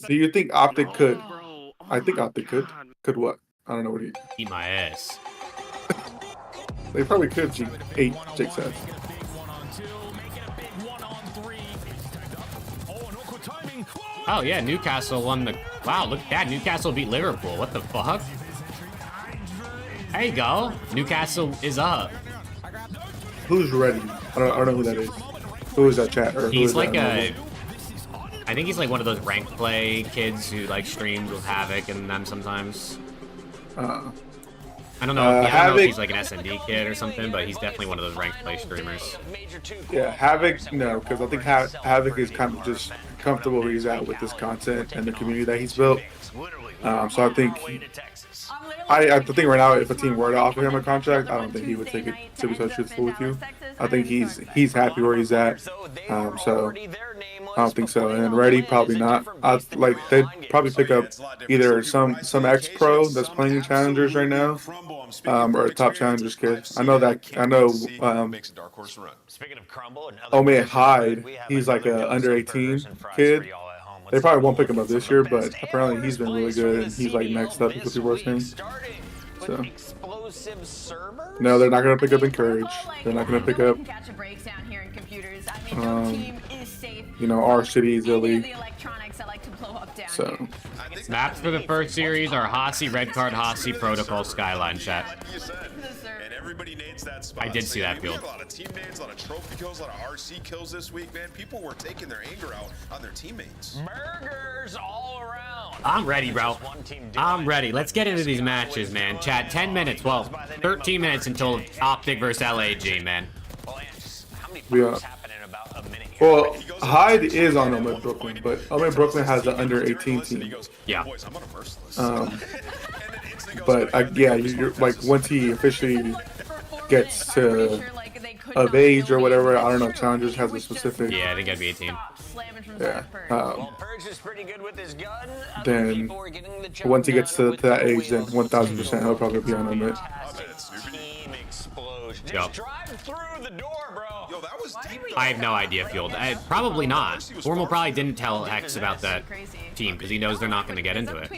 Do you think OPTIC could? I think OPTIC could. Could what? I don't know what he. Eat my ass. They probably could. G8 Jake says. Oh yeah, Newcastle won the. Wow, look at that. Newcastle beat Liverpool. What the fuck? There you go. Newcastle is up. Who's ready? I don't know who that is. Who is that chat? Or who He's is like that I think he's like one of those ranked play kids who like streams with HAVOK and them sometimes. I don't know. I don't know if he's like an SND kid or something, but he's definitely one of those ranked play streamers. Yeah, HAVOK, no, because I think HAVOK is kind of just comfortable where he's at with this content and the community that he's built. So I think I think right now, if a team were to offer him a contract, I don't think he would take it, to be so truthful with you. I think he's happy where he's at. So I don't think so. And Ready, probably not. They'd probably pick up either some ex-pro that's playing in challengers right now, or a top challengers kid. I know. Omid Hyde, he's like a under 18 kid. They probably won't pick him up this year, but apparently he's been really good, and he's like next up because people are saying. So no, they're not gonna pick up Encourage. They're not gonna pick up. Our city's elite. So Maps for the first series are Hossie, Red Card, Hossie, Protocol, Skyline, chat. Everybody nades that spot. I did see that field. A lot of team nades, a lot of trophy kills, a lot of RC kills this week, man. People were taking their anger out on their teammates. Burgers all around. I'm ready, bro. I'm ready. Let's get into these matches, man. Chat, 10 minutes. Well, 13 minutes until OPTIC versus LAG, man. Yeah. Well, Hyde is on Omid Brooklyn, but Omid Brooklyn has an under 18 team. Yeah. But you're like once he officially gets to of age or whatever, I don't know. Challengers has a specific. Yeah, I think I'd be 18. Yeah. Then once he gets to that age, then 1,000% he'll probably be on Omid. Yep. I have no idea, Field. Probably not. Formal probably didn't tell Hex about that team because he knows they're not going to get into it.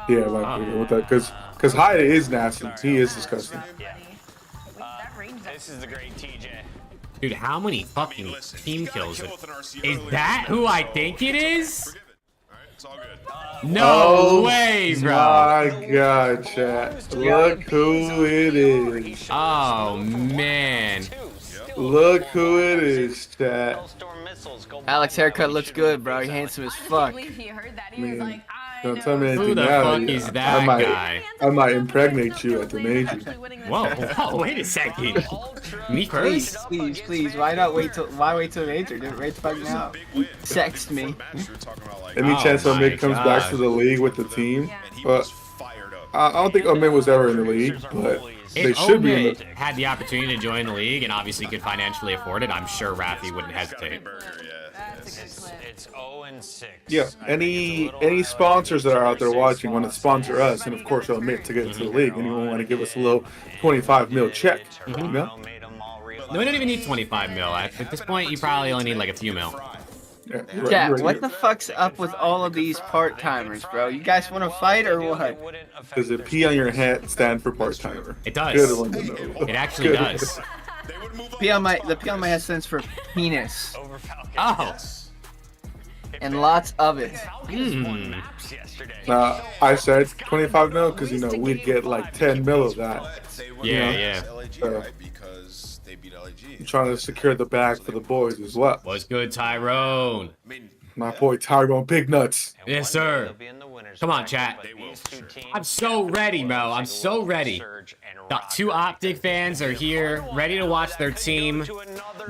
Yeah, like with that, because Hyde is nasty. He is disgusting. This is the great TJ. Dude, how many fucking team kills? Is that who I think it is? No way, bro. My God, chat. Look who it is. Oh, man. Look who it is, chat. Alex haircut looks good, bro. You're handsome as fuck. Man, don't tell me anything Who the now. fuck is that guy? I might impregnate you at the major. Whoa, wait a second. Me Please, first? please. Why wait till the major? Do it right the fuck now. Text me. Any chance Omid comes back to the league with the team? But I don't think Omid was ever in the league, but they If should be in Omid had the opportunity to join the league and obviously could financially afford it, I'm sure Rafi wouldn't hesitate. It's 0-6. Yeah, any sponsors that are out there watching want to sponsor us, and of course Omid to get into the league. Anyone want to give us a little 25 mil check? You know? No, we don't even need 25 mil. At this point, you probably only need like a few mil. Yeah, Chat, what the fuck's up with all of these part-timers, bro? You guys want to fight or what? Does the P on your hat stand for part-timer? It does. Good one to know. It actually Good. does. The P on my hat stands for penis. Oh. And lots of it. I said 25 mil because, you know, we'd get like 10 mil of that. Yeah, yeah. Because they beat LAG. I'm trying to secure the bag for the boys as well. What's good, Tyrone? I mean, My boy Tyrone Big Nuts. Yes, sir. Come on, chat. I'm so ready, Mo. I'm so ready. The 2 Optic fans are here, ready to watch their team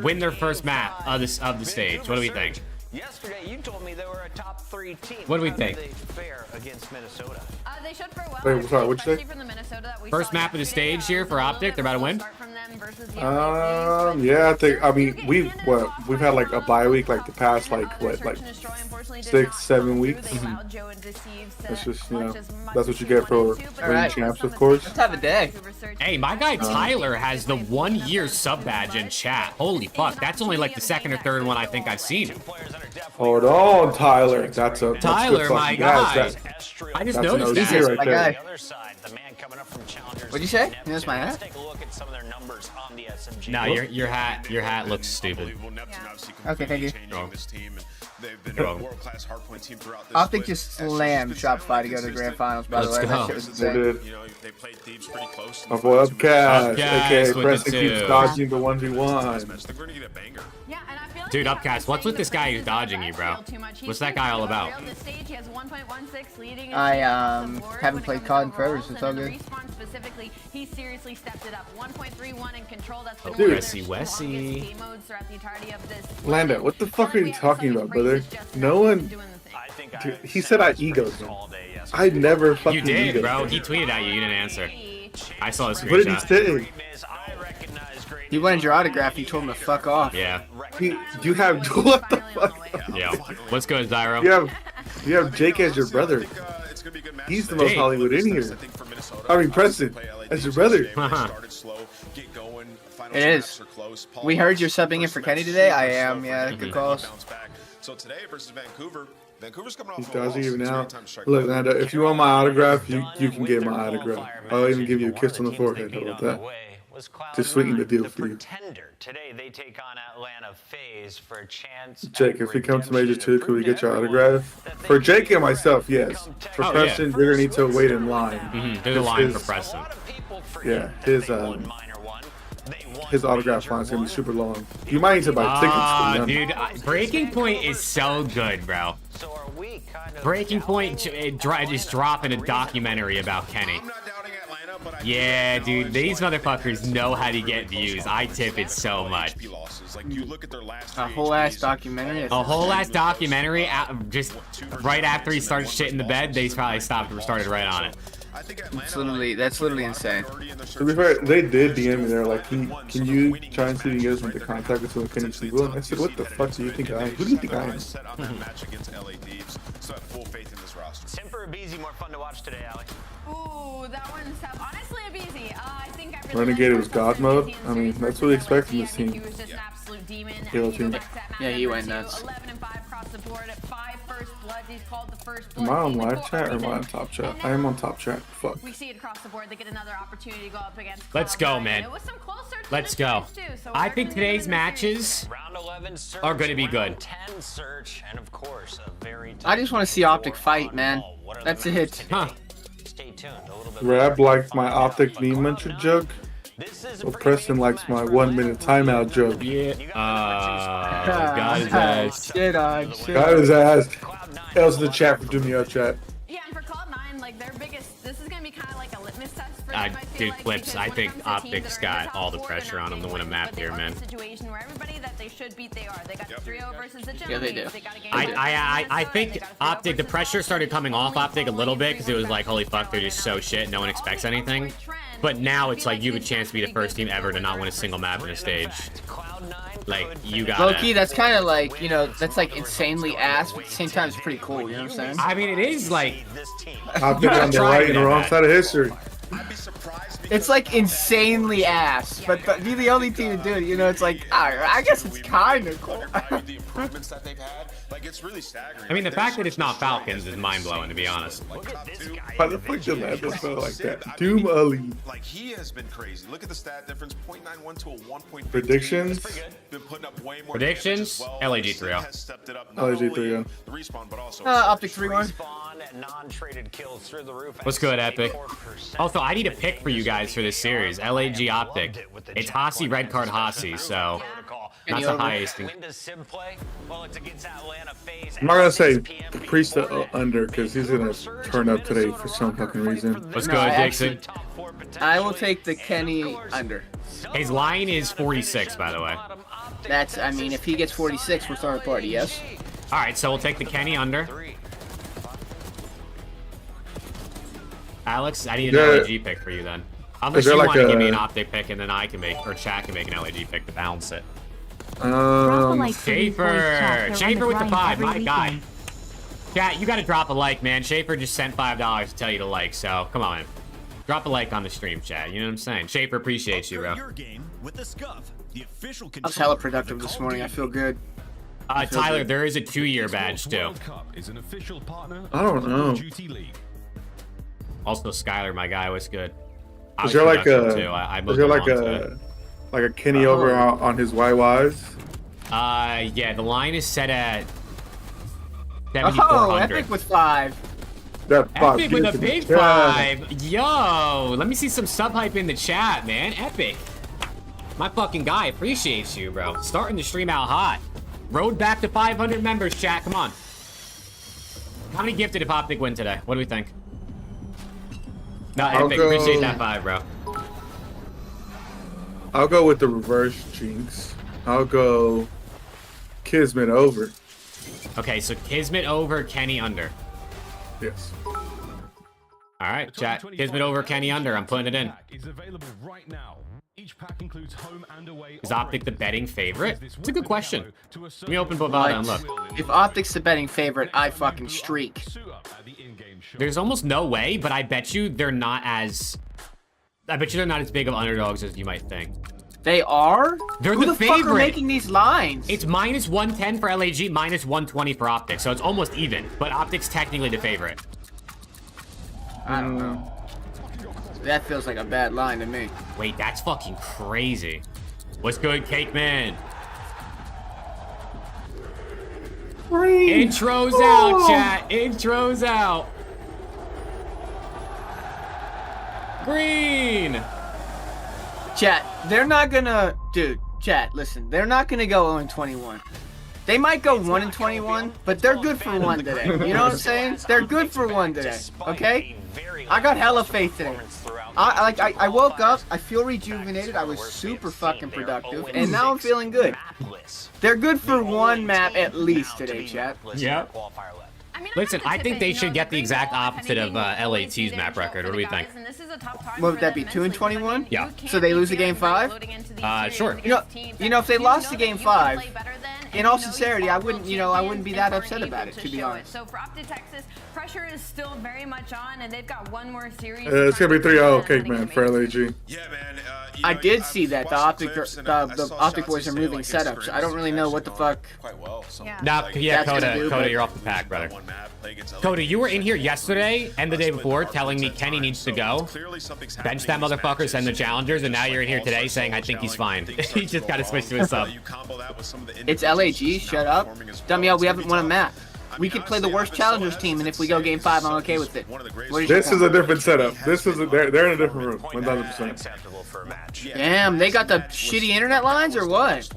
win their first map of the stage. What do we think? Yesterday, you told me they were a top 3 team. What do we think? Fair against Minnesota. They should for well. Wait, sorry, what'd you say? First map of the stage here for Optic. They're about to win. Yeah, I mean, we've had like a bye week like the past like 6-7 weeks. That's just, you know, that's what you get for winning champs, of course. Let's have a day. Hey, my guy Tyler has the 1-year sub badge in chat. Holy fuck, that's only like the 2nd or 3rd one I think I've seen. Hold on, Tyler. That's a Tyler, good my fucking guy. I just that's noticed an OG that. right My there. guy. What'd What'd you say? You noticed my hat? Take a look at some of their numbers on the SMG. No, your hat looks stupid. Okay, thank you. They've been a world-class hardpoint team throughout this Optic split. just slammed Shopify to go to the grand finals, by the Let's way. go. That shit was They insane. did. You know, they played Thieves pretty close. My boy Upcast, Upcast aka with Preston the keeps 2. dodging the 1v1. They're going to get a banger. Yeah, and I feel like Dude, Upcast, what's with this guy who's dodging you, bro? What's that guy all about? I haven't played COD in forever, so it's all good. He seriously stepped it up. 1.31 in control. That's been Dude. one of Wessy, the Wessy. longest game modes throughout the entirety of this. Lando, what the fuck are you talking about, brother? No one. Dude, he said I egoed him. I never fucking You did, egoed bro. him. He tweeted at you. You didn't answer. I saw the What did he screenshot. say? He wanted your autograph. You told him to fuck off. Yeah, You have what the fuck? yeah. What's good, Zyro? You have Jake as your brother. It's going to be a good match. He's the most Jake. Hollywood in here. I think for Minnesota. I mean, Preston, as your brother. Started slow, get going, final It snaps is. are close. We heard you're subbing in for Kenny today. I am, yeah. Good calls. Bounce back. So today versus Vancouver. Vancouver's coming off He a does loss. even It's now. really time to strike Look, back. Lando, if you want my autograph, you can get my autograph. I'll even give you a kiss on the forehead. How about that? To sweeten the deal for you. Today they take on Atlanta FaZe for a chance. Jake, if we come to Major 2, could we get your autograph? For Jake and myself, yes. For Oh, Preston, you're going to need to wait in line. There's a line for His- Preston. Yeah, his autograph line's going to be super long. You might need to buy tickets for them. Dude, Breaking Point is so good, bro. So are we kind of Breaking Point is dropping a documentary about Kenny. I'm not doubting Atlanta, but I Yeah, dude, these motherfuckers know how to get views. I tip it so much. HP losses. Like you look at their last A three whole ass HPs, documentary. A whole ass documentary, just right after he started shit in the bed, they probably stopped and started right on it. I think Atlanta, That's literally insane. To be fair, they did DM me. They're like, can you try and see if you guys want to contact us with Kenny Siegel? And I said, what the fuck do you think I am? Who do you think I am? set on that match against LA Thieves. So I have full faith in this roster. Simper or BZ more fun to watch today, Ali? Ooh, that one's tough. Honestly, a BZ. I think I really Renegade like was God mode. I mean, that's what we expect from this I think team. he was just an absolute demon. Halo team. Yeah, he went nuts. 11 and 5 across the board. 5 first bloods. He's called the first Am blood I on team in live full chat or am I on season. top chat? And I am now on top chat. Fuck. we see it across the board. They get another opportunity to go up against. Let's Cloud9. go, man. It was some close search Let's for go. this match, too, so I we're think gonna get today's into the series. matches Round 11 search, are going to be good. round 10 search, and of course, a very I just want to see Optic fight, man. That's it. Huh. Stay tuned. A little bit Rab likes my Optic meme muncher joke. This is a Well, pretty Preston big likes my match. 1 minute timeout joke. Yeah. Got his ass. Shit on, shit Got on. his ass. Else in the chat for doing me up chat. Yeah, and for Cloud9, like their biggest, this is gonna be kind of like a litmus test for them. I feel Dude, like, Flips, because I when it think comes to teams Optic's that are in the got top all the four, pressure they're on them to not win a favored, map but they here, are in man. a situation where everybody that they should beat, they are. They got the 3-0 versus the Yeah, they Germans. do. Got a game I versus think they got a 3-0 Optic, the versus pressure South started Korea. coming off Optic a little bit because it was like, holy fuck, they're just so shit, no one expects anything. But now it's like you have a chance to be the first team ever to not win a single map in a stage. Like, you got Low key, it. that's kind of like, you know, that's like insanely ass, but at the same time, it's pretty cool, you know what I'm saying? I mean, it is like, Optic on the right and the wrong side of history. I'd be surprised It's like insanely ass, but be the only team to do it. You know, it's like I guess it's kind of cool. The improvements that they've had, like it's really staggering. I mean, the fact that it's not Falcons is mind-blowing, to be honest. Like top two. Why the fuck did that feel like that? Doom Ali. Like he has been crazy. Look at the stat difference: 0.91 to a 1.15. Predictions? Been putting up way more Predictions? damage as well. LAG 3-0. Has stepped it up, not LAG only 3-0. the respawn, but also Optic 3-1. Non-traded kills through the roof. What's good, Epic? Also, I need a pick for you guys for this series. LAG Optic. It's Hasi, red card Hasi, so not the highest. When does Sim play? Well, it's against Atlanta FaZe. I'm not gonna say Priest under because he's gonna turn up today for some fucking reason. What's No, good, I Dixon? I will take the Kenny under. His line is 46, by the way. That's, I mean, if he gets 46, we're throwing a party, yes? All right, so we'll take the Kenny under. Alex, I need an Yeah. LAG pick for you then. Unless there you like want to give me a- an Optic pick and then I can make, or chat can make an LAG pick to balance it. Schaefer with the 5, my guy. Chat, you got to drop a like, man. Schaefer just sent $5 to tell you to like, so come on. Drop a like on the stream, chat. You know what I'm saying? Schaefer appreciates you, bro. Your game with the SCUMP, the official I was hella productive this morning. I feel good. Tyler, there is a 2-year badge too. is an official partner I don't know. Duty League. Also, Skylar, my guy, was good. I Is was there like productive, a too. I is moved there along like today. a Kenny over on his YYs? Yeah, the line is set at Oh, 7,400. Epic with 5. That fuck, Epic with a yes, big yeah. 5. Yo, let me see some sub hype in the chat, man. Epic. My fucking guy appreciates you, bro. Starting the stream out hot. Road back to 500 members, chat. Come on. How many gifted if Optic win today? What do we think? No, I'll Epic, go- appreciate that 5, bro. I'll go with the reverse jinx. I'll go Kismet over. Okay, so Kismet over, Kenny under. Yes. All right, chat. Kismet over, Kenny under. I'm putting it in. Is available right now. Each pack includes home and away. Is Optic the betting favorite? It's a good question. Let me open Bovada and look. If Optic's the betting favorite, I fucking streak. There's almost no way, but I bet you they're not as... I bet you they're not as big of underdogs as you might think. They are? They're Who the the fuck are favorite. making these lines? It's minus 110 for LAG, minus 120 for Optic, so it's almost even. But Optic's technically the favorite. I don't know. That feels like a bad line to me. Wait, that's fucking crazy. What's good, Cake Man? Intros out, chat. Intros out. Green. Chat, they're not gonna... Dude, chat, listen. They're not gonna go 0-21. They might go 1-21, but they're good for 1 today. You know what I'm saying? They're good for 1 today, okay? I got hella faith today. I woke up, I feel rejuvenated, I was super fucking productive, and now I'm feeling good. They're good for 1 map at least today, chat. Yep. I mean, Listen, I'm I think they should get the exact opposite of LAT's map record. What do we think? What would that be, 2-21? Yeah. So they lose a game 5? Sure. You know, if they lost the game 5, in all sincerity, I wouldn't be that upset about it, to be honest. So for Optic Texas, pressure is still very much on, and they've got 1 more series. It's gonna be 3-0 Cake Man for LAG. Yeah, man. I did see that the Optic boys are moving setups. I don't really know what the fuck. Quite well. So Yeah. Nah, yeah, That's gonna do, Coda, but- you're off the pack, brother. one map, play against Coda, you were in here LAG. yesterday and the day before telling me Kenny needs to go. Clearly something's Bench that happening in these motherfucker, send the matches. challengers, and now you're in here Just today like saying I all think he's so fine. challenging, He things just start got to go switch to wrong. his sub. You combo that with some of the It's individuals LAG, not shut up. performing as well. Damiel, we It's haven't gonna won a be map. tough. We could play the worst challengers team, and if we go game 5, I'm okay with it. What is your This is a different setup. They're in a different room. 1,000%. Acceptable for a match. Damn, they got the shitty internet lines or what?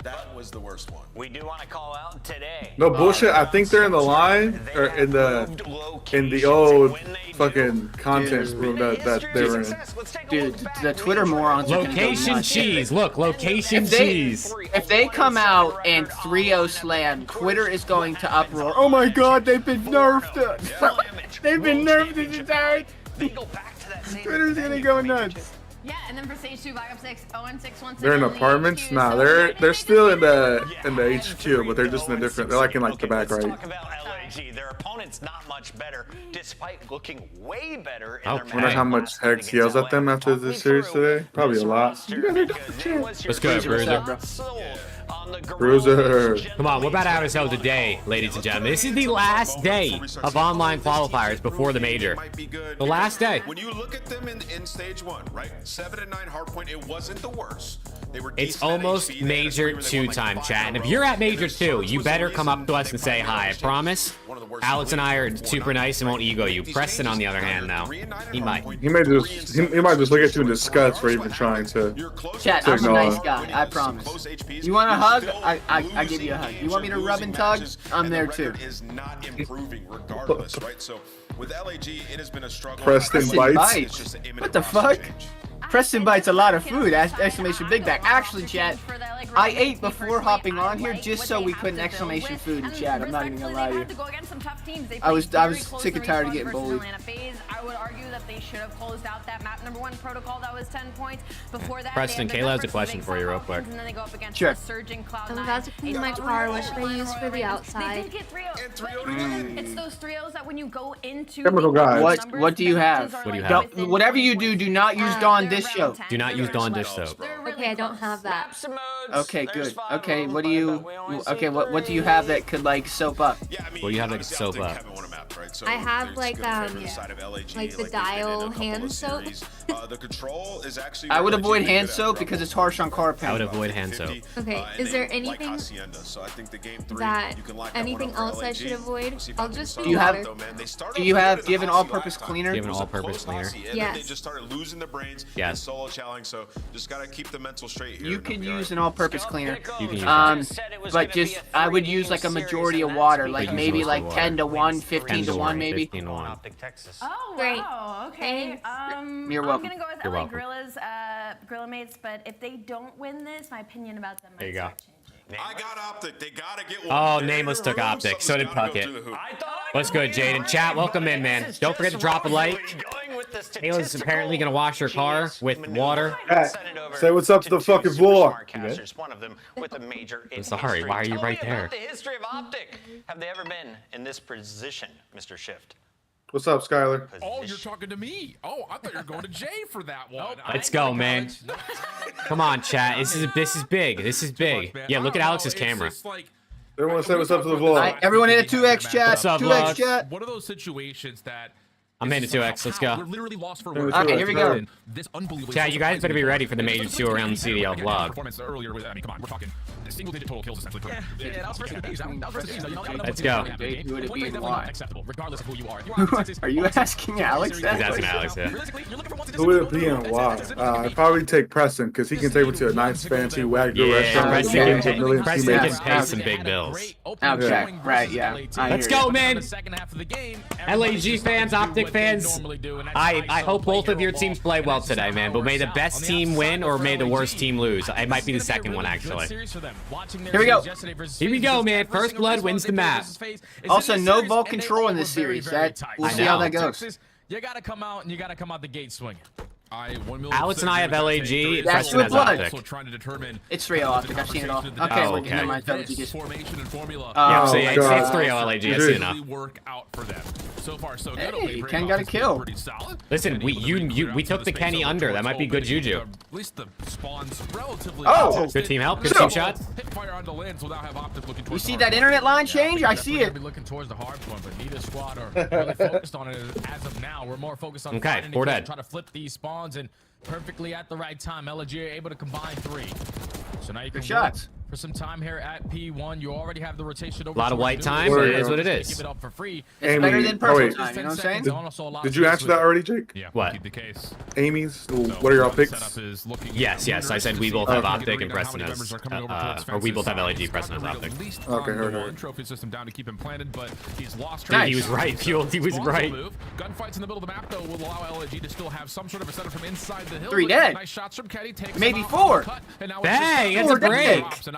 That was the worst one. We do want to call out today. No bullshit. I think they're in the line or in the old fucking content room that they were in. Dude, the Twitter morons are gonna go Location nuts. cheese. Look, location If they, cheese. if they come out and 3-0 slam, Twitter is going to uproar. Oh my god, they've been nerfed. They've been nerfed this entire... Twitter's gonna go nuts. Yeah, and then for stage 2, Black Ops 6, 0-6 once They're in again, apartments? HQ. Nah, So they're still in the HQ, but they're just in a different. They're like in like the back right. LAG, their opponent's not much better, despite looking way better in Okay. their Wonder how much Hex yells at them after this series today. Probably a lot. Let's go, Bruiser. Bruiser. Come on, we're about to have ourselves a day, ladies and gentlemen. This is the last day of online qualifiers before the major. The last day. When you look at them in stage 1, right? 7 and 9 hardpoint, it wasn't the worst. They were It's decent at almost HP. They had a major streak where they won, like, 2-time, 5 chat. in And a if row. you're at major And 2, this you was better the come up to reason us and they say played hi. I LAG8. promise. One of the worst Alex and I are in the league, super nice and won't ego you. These Preston, on the changes, other hand, they're now. 3 and 9 in He might. hardpoint, He might 3 just and he 7 might just look at you in versus disgust for 24 even trying to. You're close Chat, to I'm a Ignore. nice guy. I promise. Close HPs, You want a you're hug? still I give you a hug. losing You want me to games, rub you're and losing tug? matches, I'm and there the too. record is not improving regardless, right? So with LAG, it has been a struggle. Preston bites. It's just an imminent What the roster fuck? change. Preston bites a lot of food. Exclamation big back. Actually, chat, I ate before hopping on here just so we couldn't exclamation food in chat. I'm not even gonna lie to you. I was sick and tired of getting bullied. I would argue that they should have closed out that map number 1 protocol that was 10 points. Before that, Preston, they ended Kayla up has a for question big for you real soft quick. options, and then they go up against Sure. the surging Cloud9. I'm about to clean my car. What should I use for the They outside? did get 3-0. And 3-0 It's those 3-0s that when you go into Chemical the guys. What do you have? What do you Don't, whatever you do, do not use Dawn Dish Soap. Do not use Dawn Dish Soap. Okay, I don't have that. Okay, good. Okay, what do you? Okay, what do you have that could like soap up? Yeah, I mean, What do you have that obviously, soap I don't think up? Kevin won a map, right? So I have, there's like, good favor side of LAG, like the they've been in a Dial couple hand of soap. series. The control is actually I would LAG avoid good hand at, soap roughly because it's harsh on car I would paint. avoid hand 50, soap. Okay, and is there they like anything Hacienda, so I think the game 3, that you can lock that one anything up for else I LAG. should avoid? We'll see if I'll I can just start do Do you have- though, man. They started Do you off have good give an at Hacienda all-purpose last time. cleaner? Give an It was a all-purpose close cleaner. Hacienda, and Yes. They just started losing their brains Yes. and solo challenging, so just gotta keep the mental straight here. You and could they'll be all use right. an all-purpose cleaner. You can use But just I would use like a majority of water, like use maybe most like of water. 10 to 1, 15 to 1 maybe. 15 to 1. OPTIC, Texas. Oh, Great. wow. Okay. Thanks. You're welcome. I'm gonna go with You're LA welcome. Gorillas, Gorilla Mates, but if they don't win this, my opinion about them might There you go. start changing. I got Optic. They gotta get one. Oh, They Nameless gotta took remove Optic. something. So did It's gotta go Puckett. through the hoop. What's good, Jaden? Chat, welcome in, man. Don't forget to drop a like. Kayla's apparently gonna wash her car with water. Say what's up to the fucking floor. You good? One of them with a major I'm sorry, why are you Tell right me there? about the history of Optic. Have they ever been in this position, Mr. Shift? What's up, Skyler? Oh, you're talking to me. Oh, I thought you were going to Jay for that one. Let's go, man. Come on, chat. This is big. This is big. Yeah, look at Alex's camera. Everyone say what's up to the vlog. Everyone hit a 2x chat. What's up, 2x vlog? chat. One of those situations that I'm into 2x. Let's go. We're literally lost for Okay, words. here we go. This unbelievably Chat, you guys better be ready for the major 2 around the CDL vlog. Performance earlier with, I mean, come on, we're talking single-digit total kills essentially. Let's go. Who would it be and why? Acceptable, regardless of who you are. Are you asking Alex He's that? asking Alex, yeah. Who would it be and why? I'd probably take Preston because he can take me to a nice fancy wagyu Yeah, restaurant. Preston with can, millions of millions of Preston can teammates. pay some big bills. Okay, right, yeah. I Let's hear go, you. man. LAG fans, Optic fans. I hope both of your teams play well today, man. But may the best team win or may the worst team lose. It might be the second one, actually. Here we go. Here we go, man. First blood wins the map. Also, no ball control in this series. We'll see how that goes. You gotta come out and you gotta come out the gate swinging. Alex and I have LAG. That's Preston has good blood. Optic. Trying to determine It's 3-0 Optic. I've seen it all. Okay, Oh, well, okay. never mind. this Just, formation and formula. Yeah, so Oh, yeah, God. it's 3-0 LAG. I see enough. Work out for them. So far, so good. Hey, Ken got a kill. Listen, we took the Kenny under. That might be good juju. At least the spawns relatively. Oh! Good team help. Good team shots. Hit fire on the lands without have Optic looking you towards see the that hard internet line point. change? I see Definitely it. gonna be looking towards the hard point, but neither squad are really focused on it as of now. We're more focused on Okay, finding 4 the kills, dead. try to flip these spawns and perfectly at the right time. LG are able to combine 3. So now you can Good shots. work for some time here at P1. You already have the rotation over. A lot of towards white Nuke. time, but it is what it is. Give it up for free. It's Amy, better than oh, personal wait. time, you know what I'm saying? Did you answer that already, Jake? Yeah. What? Keep the case. Amy's? What are your picks? Yes. I said we both have Optic and Preston has, or we both have LAG. Preston has Optic. Okay, heard. Trophy system down to keep him planted, but he's lost. Dude, he was right. Fueled. He was right. Gunfights in the middle of the map though will allow LAG to still have some sort of a setup from inside the hill. 3 dead. Nice shots from Kenny. Takes Maybe him out 4. cut, and now it's Dang, just that's a break. drops, and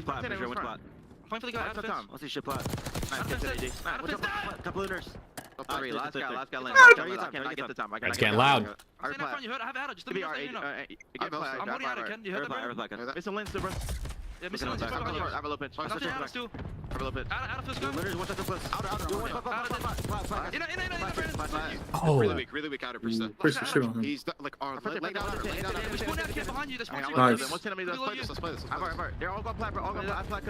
Spot, for sure, one spot. Point for the guy. Out of time. Let's see shit plot. Nice. Couple looters. Last guy. Land. I get the time. It's getting loud. I'm holding out again. You heard that? It's a lens, bro. Yeah, I have a low pitch. Out of Oh. Really weak outer push. He's like our lay down. Nice. Let's play this. They're all gonna play, bro. All gonna play.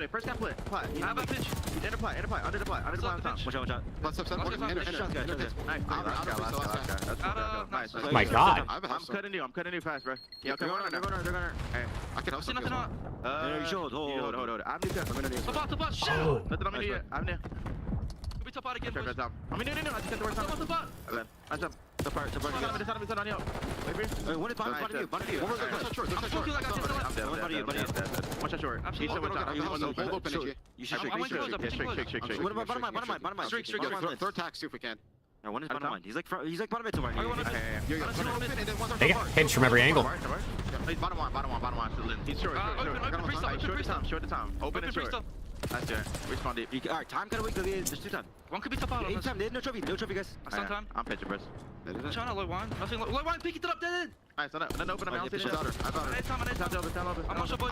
First guy play. Under the play. Watch out. Oh my God. I'm cutting you fast, bro. Yeah, they're going. Hey, I can also nothing on. Hold. I'm new cup. I'm gonna do it. Top. Nothing I'm gonna do it. I'm new. Could be top out again. I mean, no. I just got the worst time. I jump. The part. One is bottom of you. One short. One short. He's over top. Hold open. You should shake. What about bottom line? Streak. Third tax, see if we can. No, one is bottom line. He's like bottom mid to right. They got pinch from every angle. Bottom line. He's short. Short the time. Open and short. That's it. Respawn deep. Alright, time kind of weak. There's 2 times. One could be top out. Each time. No trophy, guys. Time. I'm pitching, bros. Trying to low one. Nothing. Low one. Pick it up. Dead. Alright, then open them. I'll take it. I'm not sure, boys.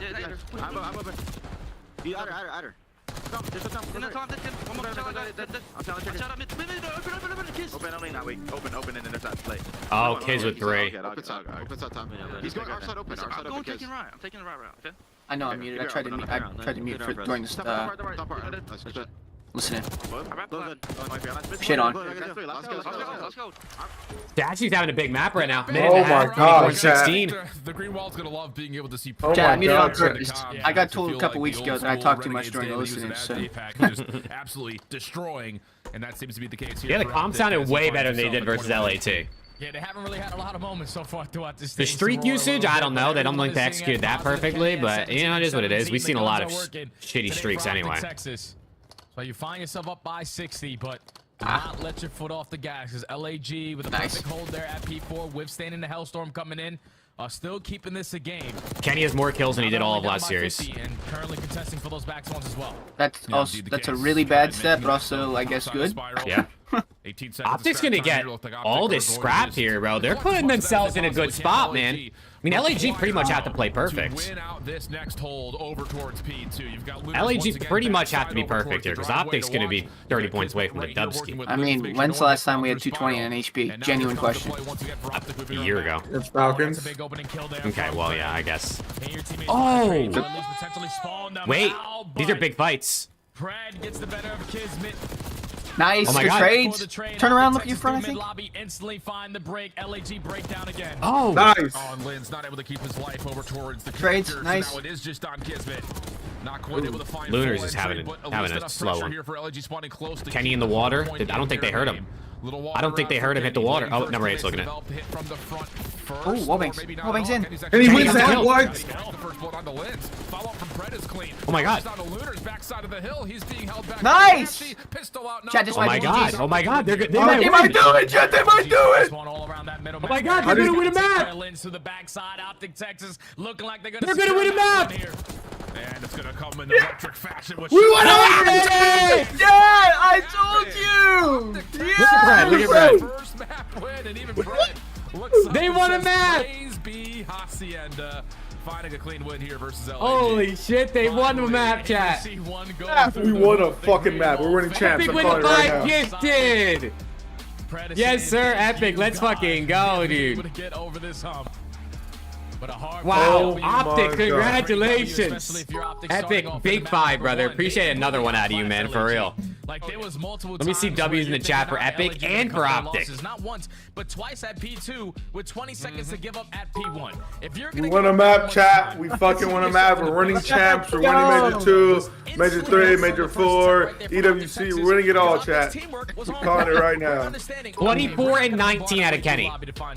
Yeah. I'm open. You outer. There's a time. In the time, one more. I'm telling you. Open, only not weak. Open, and then there's that play. Oh, kids with 3. Open side time. He's going our side open. I'm taking right. I'm taking the right route. Okay. I know I'm muted. I tried to mute for during this. Listening. Shit on. Let's go. Dashy's having a big map right now. Oh my God, 16. The green wall's gonna love being able to see. Oh Chat, I my muted on God. purpose. I got told a Feel couple like weeks the ago old that I school talked too much Renegades during the daily listening. using that So. day pack, just absolutely destroying, and that seems to be the case here. Yeah, the for comp Optic sounded as he way finds better than they himself did at versus 21. LAT. Yeah, they haven't really had a lot of moments so far throughout this The stage. streak usage, I don't know. They don't like to execute that perfectly, but you know, it is what it is. We've seen a lot of shitty streaks anyway. Texas. So you find yourself up by 60, but do not let your foot off the gas, because LAG with a perfect hold there at P4, withstanding the Hellstorm coming in, still keeping this a game. Kenny has more kills than he did all of last series. And currently contesting for those back ones as well. That's also, that's a really bad step, but also I guess good. Yeah. Optic's gonna get all this scrap here, bro. They're putting themselves in a good spot, man. I mean, LAG pretty much have to play perfect. LAG pretty much have to be perfect here, because Optic's gonna be 30 points away from the Dubsky. I mean, when's the last time we had 220 in HP? Genuine question. A year ago. It's Falcons. Okay, well, yeah, I guess. Oh! Wait, these are big fights. Pred gets the better of Kismet. Nice, Oh my good God. trades. Turn around, look at your front, I think. Lobby instantly find the break. LAG breakdown again. Oh, Nice. On Lynn's not able to keep his life over towards the Trades, characters. nice. Now it is just on Kismet. Not quite able to find Lunars full is entry, having but a at least enough slow pressure one. here for LAG spawning close to Kenny in the keep water. the point I don't think they in heard their him. game. Little I don't think they heard him hit the water. Oh, number 8's looking at it. Oh, Wallbangs. Wallbangs in. And he wins that, what? Oh my God. Nice! Chad, this Oh my God. Oh my God. They're good. They They might do it, Jet. They might do it. Oh my God, they're gonna win a map. To the backside, Optic Texas looking like they're They're gonna win a map. And it's gonna come in electric fashion. With We won a Yeah, I told you! Look at Brad. Look at Brad. first map win, and even Brett looks up They and won a says, map. "Praise be Hacienda." Finding a clean win here versus LAG. Holy shit, they won the map, chat. We won a fucking map. We're winning champs. Epic I'm with calling the it right 5 now. gifted. Yes, sir, Epic. Let's fucking go, dude. Get over this hump. But a hard Wow, Oh Optic, my congratulations. Epic, big 5, brother. Appreciate another one out of you, man, for real. Like there was multiple Let me see W's in the chat for Epic and for Optic. Not once, but twice at P2 with 20 seconds to give up at P1. If you're We gonna won a map, chat. We fucking won a map. We're winning champs. We're winning Major 2, Major 3, Major 4, EWC. We're winning it all, chat. We're calling it right now. 24 and 19 out of Kenny.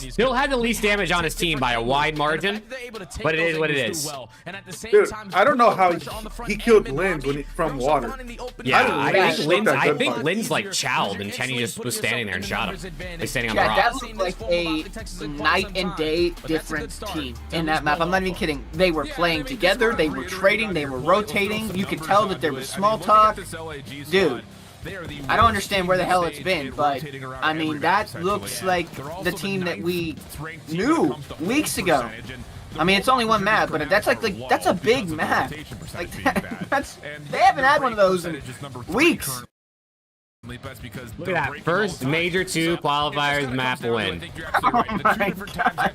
Still had the least damage on his team by a wide margin, but it is what it is. Dude, I don't know how he killed Lens when from water. Yeah, I think fuck that gunfight. think Lynn's like chowed, and Chenny just was standing there and shot him. Like standing on the Yeah, that rock. looked like a night and day different team in that map. I'm not even kidding. They were playing together. They were trading. They were rotating. You could tell that there was small talk. Dude, I don't understand where the hell it's been, but I mean, that looks like the team that we knew weeks ago. I mean, it's only one map, but that's that's a big map. Like they haven't had one of those in weeks. Look at that first Major 2 qualifiers map win. Oh my God.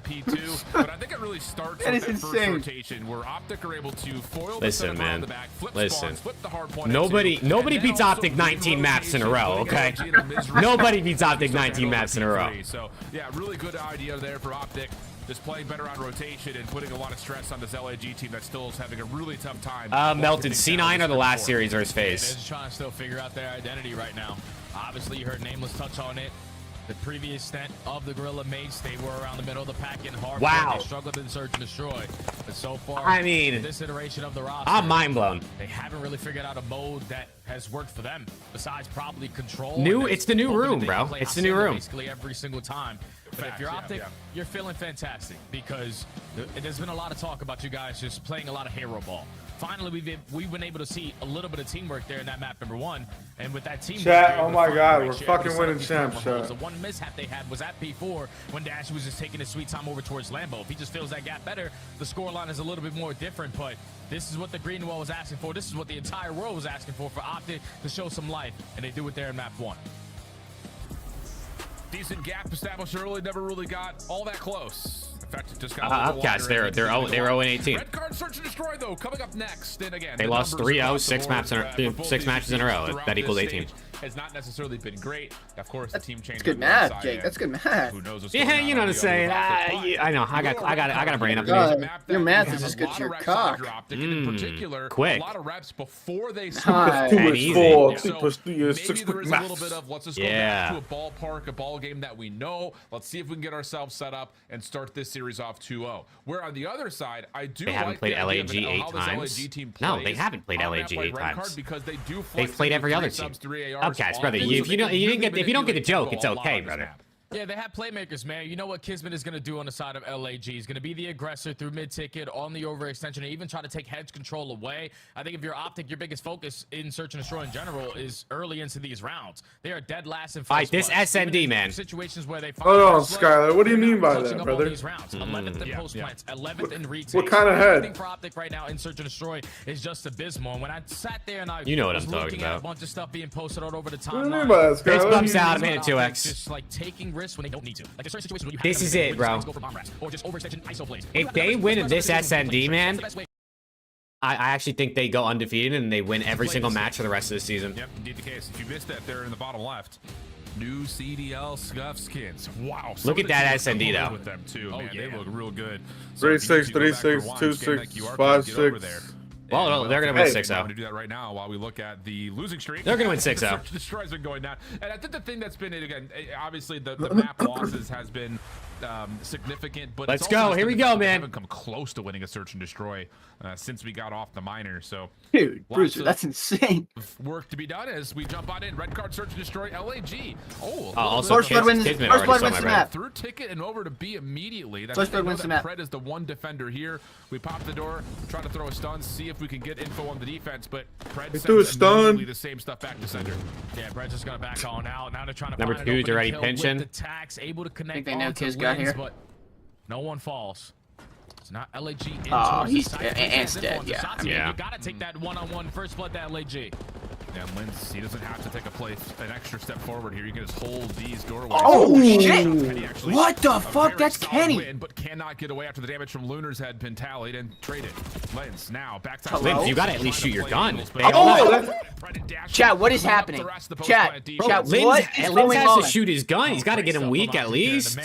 But I think it really starts That with is that insane. first rotation where OPTIC are able to foil Listen, the center man. the back, flip Listen. spawns, flip the hard point Nobody into, and then beats also OPTIC 19 maps in a row, okay? LAG in a miserable Nobody beats OPTIC 19 maps in a row. So, yeah, really good idea there for OPTIC. Just playing better on rotation and putting a lot of stress on this LAG team that still is having a really tough time. Melted C9 or the last series or his They're FAZE? just trying to still figure out their identity right now. Obviously, you heard Nameless touch on it. The previous stint of the Gorilla Mates, they were around the middle of the pack in hard. Wow. They struggled in search and destroy. But so far, I mean, this iteration of the roster, I'm mind blown. they haven't really figured out a mode that has worked for them, besides probably control. It's the new room, bro. It's the new room. Basically every single time. But if you're OPTIC, you're feeling fantastic because there's been a lot of talk about you guys just playing a lot of hero ball. Finally, we've been able to see a little bit of teamwork there in that map number 1, and with that teamwork, Chat, oh my God, we're fucking winning champs, chat. The one mishap they had was at P4 when Dash was just taking his sweet time over towards Lambo. If he just fills that gap better, the scoreline is a little bit more different, but this is what the Greenwell was asking for. This is what the entire world was asking for OPTIC to show some life, and they do it there in map 1. Decent gap established early, never really got all that close. In fact, it just got Upcast, they're 0-18. Red card search and destroy though coming up next. And again, They lost 3-0, 6 matches in a row. That equals 18. Has not necessarily been great. Of course, the team changed. That's good math, Jake. That's good math. Who knows what's Yeah, going you on know what I'm the saying. other I know. I got a brain up. God, your math is as good as your cock. In particular, quick. a lot of reps before they Hi. 2 And is easy. 4, Yeah. 2 plus 3 is 6 maybe there quick is a little maths. bit of let's just go Yeah. back to a ballpark, a ball game that we know. Let's see if we can get ourselves set up and start this series off 2-0. Where on the other side, I do They haven't like played the idea of LAG 8 how this times. LAG team No, they plays haven't played on a LAG map like 8 Red times. Card because they do They've flex played into every 3 other subs, team. 3 ARs Upcast, brother. often, If so you don't they get really the joke, it's manipulate a lot okay, on this brother. map. Yeah, they have playmakers, man. You know what Kismet is going to do on the side of LAG. He's going to be the aggressor through mid-ticket, on the overextension, and even try to take hedge control away. I think if you're OPTIC, your biggest focus in search and destroy in general is early into these rounds. They are dead last in first. All right, this blood. SND, Even in man. Situations where they Hold on, first blood, Skylar. What do you they're mean by not that, touching up brother? on these rounds. 11th in post plants, 11th in retake. What kind of head? Everything for OPTIC right now in search and destroy is just abysmal. And when I sat there and I You know what was I'm talking looking at about. a bunch of stuff being posted all over the What do you mean timeline. by that, Skylar? It's What do bumps you out a mean? minute 2x. Just like taking risks when they don't need to. Like there's certain situations where you have This to is make it, bro. go for bomb rats, or just overextension ISO plays. If they win this SND, man, I actually think they go undefeated and they win every single match for the rest of the season. Yep, indeed the case. If you missed that, there in the bottom left. New CDL SCUMP skins. Wow. Look at that SND though. though. With them too, Oh, man. yeah. They look real good. So if you 3-6, need to go back 3-6, for one, 2-6, scan that QR code, get over 5-6. there. Well, no, they're gonna win Hey. 6-0. I'm gonna do that right now while we look at the losing streak. They're gonna win 6-0. Search and destroy's been going down, and I think the thing that's been again, obviously the map losses has been significant, but Let's it's go. also just Here we the go, fact that they man. haven't come close to winning a search and destroy since we got off the minor. So Dude, lots Brewster, of that's insane. work to be done as we jump on in. Red card search and destroy LAG. Also, First blood wins- Kismet first already blood saw wins my the red. map. Through ticket and over to B immediately. That's First blood I know wins the that map. Pred is the one defender here. We pop the door, try to throw a stun, see if we can get info on the defense, but Pred He threw a sends stun. immediately the same stuff back to center. Yeah, Brett's just gonna back on out. Now they're trying to Number find 2's an opening already kill pinching. with the tax, able to connect they know onto Kiz got Lens, here? but no one falls. It's not LAG in Oh, towards he's the side. Ant's Info dead, on the yeah. shots, man. Yeah. You gotta take that one-on-one first blood to LAG. And Lens, he doesn't have to take an extra step forward here. You can just hold these doorways. Oh, shit! Kenny actually What the a fuck? very That's solid Kenny. win, but cannot get away after the damage from Lunar's had been tallied and traded. Lens now back to Hello? Lens, you gotta at least shoot your gun. Chat, what is happening? Chat, chat, Lens, what is Lens going has on? to shoot his gun. He's got to get him weak at least.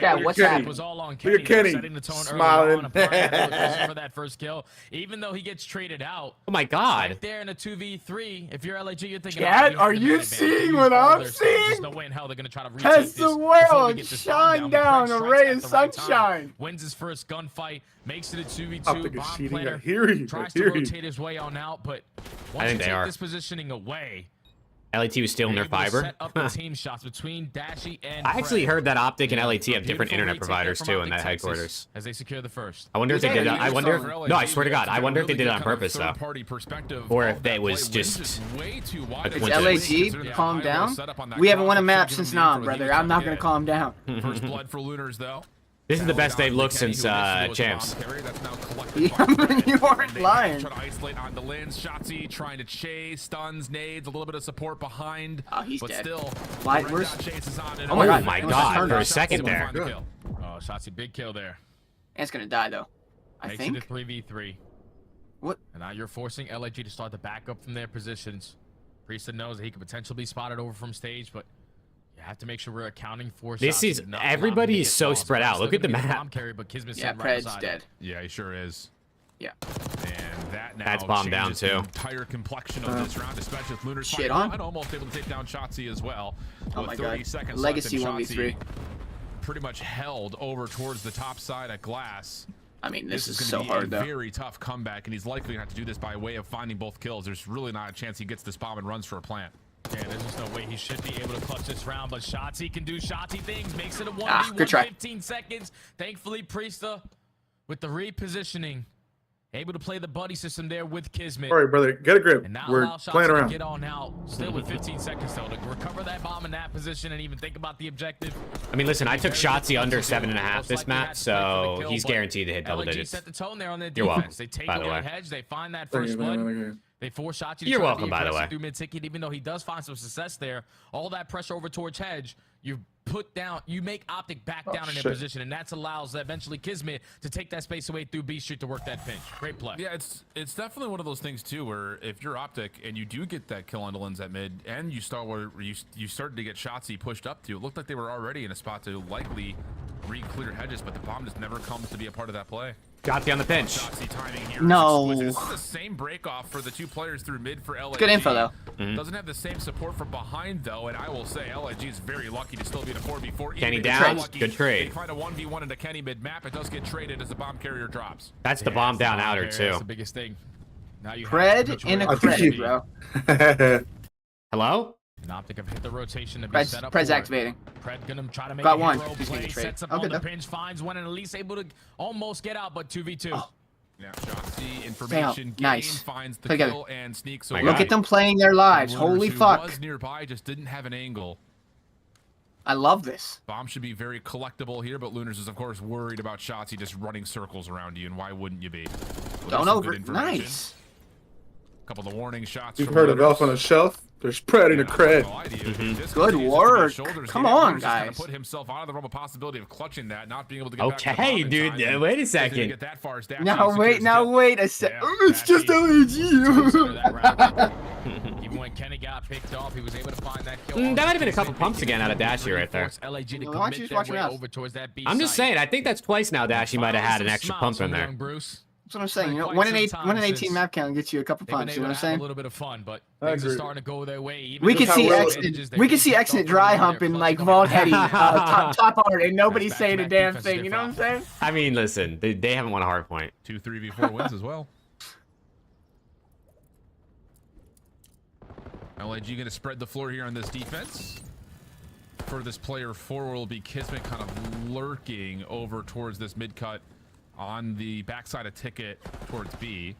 Yeah, what's Kenny. happening? Was all on Look at Kenny, setting the tone early smiling. on, applying the location for that first kill. Even though he gets traded out, Oh my God. right there in a 2v3, if you're LAG, you're thinking, Chat, oh, are we you have an advantage. seeing Use what all I'm their skills. There's seeing? no way in hell they're gonna try to retake Has this the before we world get this shine down. down Pred a strikes ray at of the right time, sunshine? wins his first gunfight, makes it a Optic 2v2. is Bomb cheating. I planter hear you. I tries to hear you. rotate his way on out, but I once you think they take are. this positioning away, LAT was stealing their fiber. Set up the team shots between Dashy and I actually Fred. heard that Optic and LAT have A different beautiful internet retake providers there too from in that Optic, Texas, headquarters. as they secure the first. I wonder if they did. I wonder. No, I swear to God, I wonder if they did it on Really good purpose kind of though. third-party perspective Or of if that they was play. just Wynn's way too wide. It's It's LAG, LAG. Calm down. Setup on that We haven't won a cross, map give since him the Nam, info that he brother. was I'm not trying gonna calm down. First blood for Lunars though. This is the best they've looked Kenny, since who initially was the champs. bomb carrier, that's now collected Yeah, by Fred. you aren't And they lying. Try to isolate onto Lins. Shotzzy trying to chase, stuns, nades, a little bit of support behind. Oh, he's but dead. still, Why- Red where's- Dot chases on and Oh my over. God, my it was God, a turn for a down. second Shotzzy there. find the kill. Oh, Shotzzy, big kill there. And it's gonna die though. I Makes think. it a 3v3. What? And now you're forcing LAG to start to back up from their positions. Priesthood knows that he could potentially be spotted over from stage, but you have to make sure we're accounting for This shots. is Not allowing him everybody to is get so balls. spread He's out. still Look at the gonna be a map. bomb carrier, but Kismet Yeah, sitting right Pred's beside dead. him. Yeah, he sure is. Yeah. And that now That's bombed down, changes the too. entire complexion of this round, especially with Lunars Shit fighting on. and almost able to take down Shotzzy as well. Oh With my 30 God. seconds Legacy left, and 1v3. Shotzzy pretty much held over towards the top side at glass. I mean, this is gonna so be hard a though. very tough comeback, and he's likely gonna have to do this by way of finding both kills. There's really not a chance he gets this bomb and runs for a plant. Yeah, there's just no way he should be able to clutch this round, but Shotzzy can do Shotzzy things. Makes it a 1v1, Ah, good try. 15 seconds. Thankfully, Priesta, with the repositioning, able to play the buddy system there with Kismet. All right, brother, get a grip. And now We're allow Shotzzy playing to around. get on out, still with 15 seconds though, to recover that bomb in that position and even think about the objective. I mean, listen, I took Shotzzy under 7.5 Most this likely map, had to play for the so kill, he's but guaranteed to hit double LAG digits. set the tone there on their You're welcome, defense. They take by the the way. hedge, they find that Thank first you, blood. man. They force Shotzzy to You're try to welcome, be by the aggressive way. through mid-ticket, even though he does find some success there. All that pressure over towards hedge, you put down, you make Optic back down in their shit. position, and that allows eventually Kismet to take that space away through B Street to work that pinch. Great play. Yeah, it's definitely one of those things too, where if you're Optic and you do get that kill on the lens at mid, and you start where you started to get Shotzzy pushed up to, it looked like they were already in a spot to likely re-clear hedges, but the bomb just never comes to be a part of that play. Shotzzy on the pinch. Shotzzy timing here. No. This is the same break off for the two players through mid for LAG. Good info, though. Doesn't have the same support from behind though, and I will say LAG is very lucky to still be in a 4v4. Kenny Even if down. they're lucky, Good trade. They find a 1v1 into Kenny mid map. It does get traded as the bomb carrier drops. That's the bomb down outer That's too. the biggest thing. Now you Pred have in a I think cred, he- bro. Hello? And Optic have hit the rotation to be Pred's, set up Pred's for it. activating. Pred gonna try to make Got a one. hero He's gonna play, get traded. sets up Okay, on the though. pinch, finds one, and at least able to almost get out, but 2v2. Oh. Yeah, Shotzzy information gain, Nice. finds the Play together. kill and sneaks My away. God. Look at them playing their lives. Lunars, Holy who fuck. was nearby, just didn't have an angle. I love this. Bomb should be very collectible here, but Lunars is of course worried about Shotzzy just running circles around you, and why wouldn't you be? Well, there's Don't some over. good information. Nice. Couple of the warning shots. You've from heard of Lunars. Elf on a Shelf? There's Pred in a Yeah, I'm not cred. gonna lie to you. This Good continues to work. be shoulders Come here. on, Lunars just kinda guys. Put himself out of the realm of possibility of clutching that, not being able to get back to the Okay, bomb in dude. time, and Wait a doesn't even second. get that far as Dashy Now secures wait, the now kill. wait a sec. Yeah, Oh, it's just Dashy LAG. that round. Even when Kenny got picked off, he was able to find that kill. That on might have been a couple Kismet, pumps making again it out of Dashy right there. force LAG to Why don't you commit just their watch your way mouth? over towards that B I'm just site. saying, I think that's twice now Dashy might have had an Finally, some extra smiles pump in from there. young Bruce. That's what I'm saying. You know, Quite one in some eight, one in time 18 since map count gets you a couple They've been punts. You know able what to I'm have a saying? little bit of fun, but I things are agree. starting to go their way. Even We with could see the Exit. advantages, they We could really see picked Exit up dry early on. humping They're like clutching Vault up. Heady top art, and nobody's Back-to-back saying a damn defensive thing. You know what I'm saying? I mean, listen, they haven't won a hard point. 2 3v4 wins as well. LAG going to spread the floor here on this defense. For this player forward will be Kismet kind of lurking over towards this mid cut on the backside of Ticket towards B.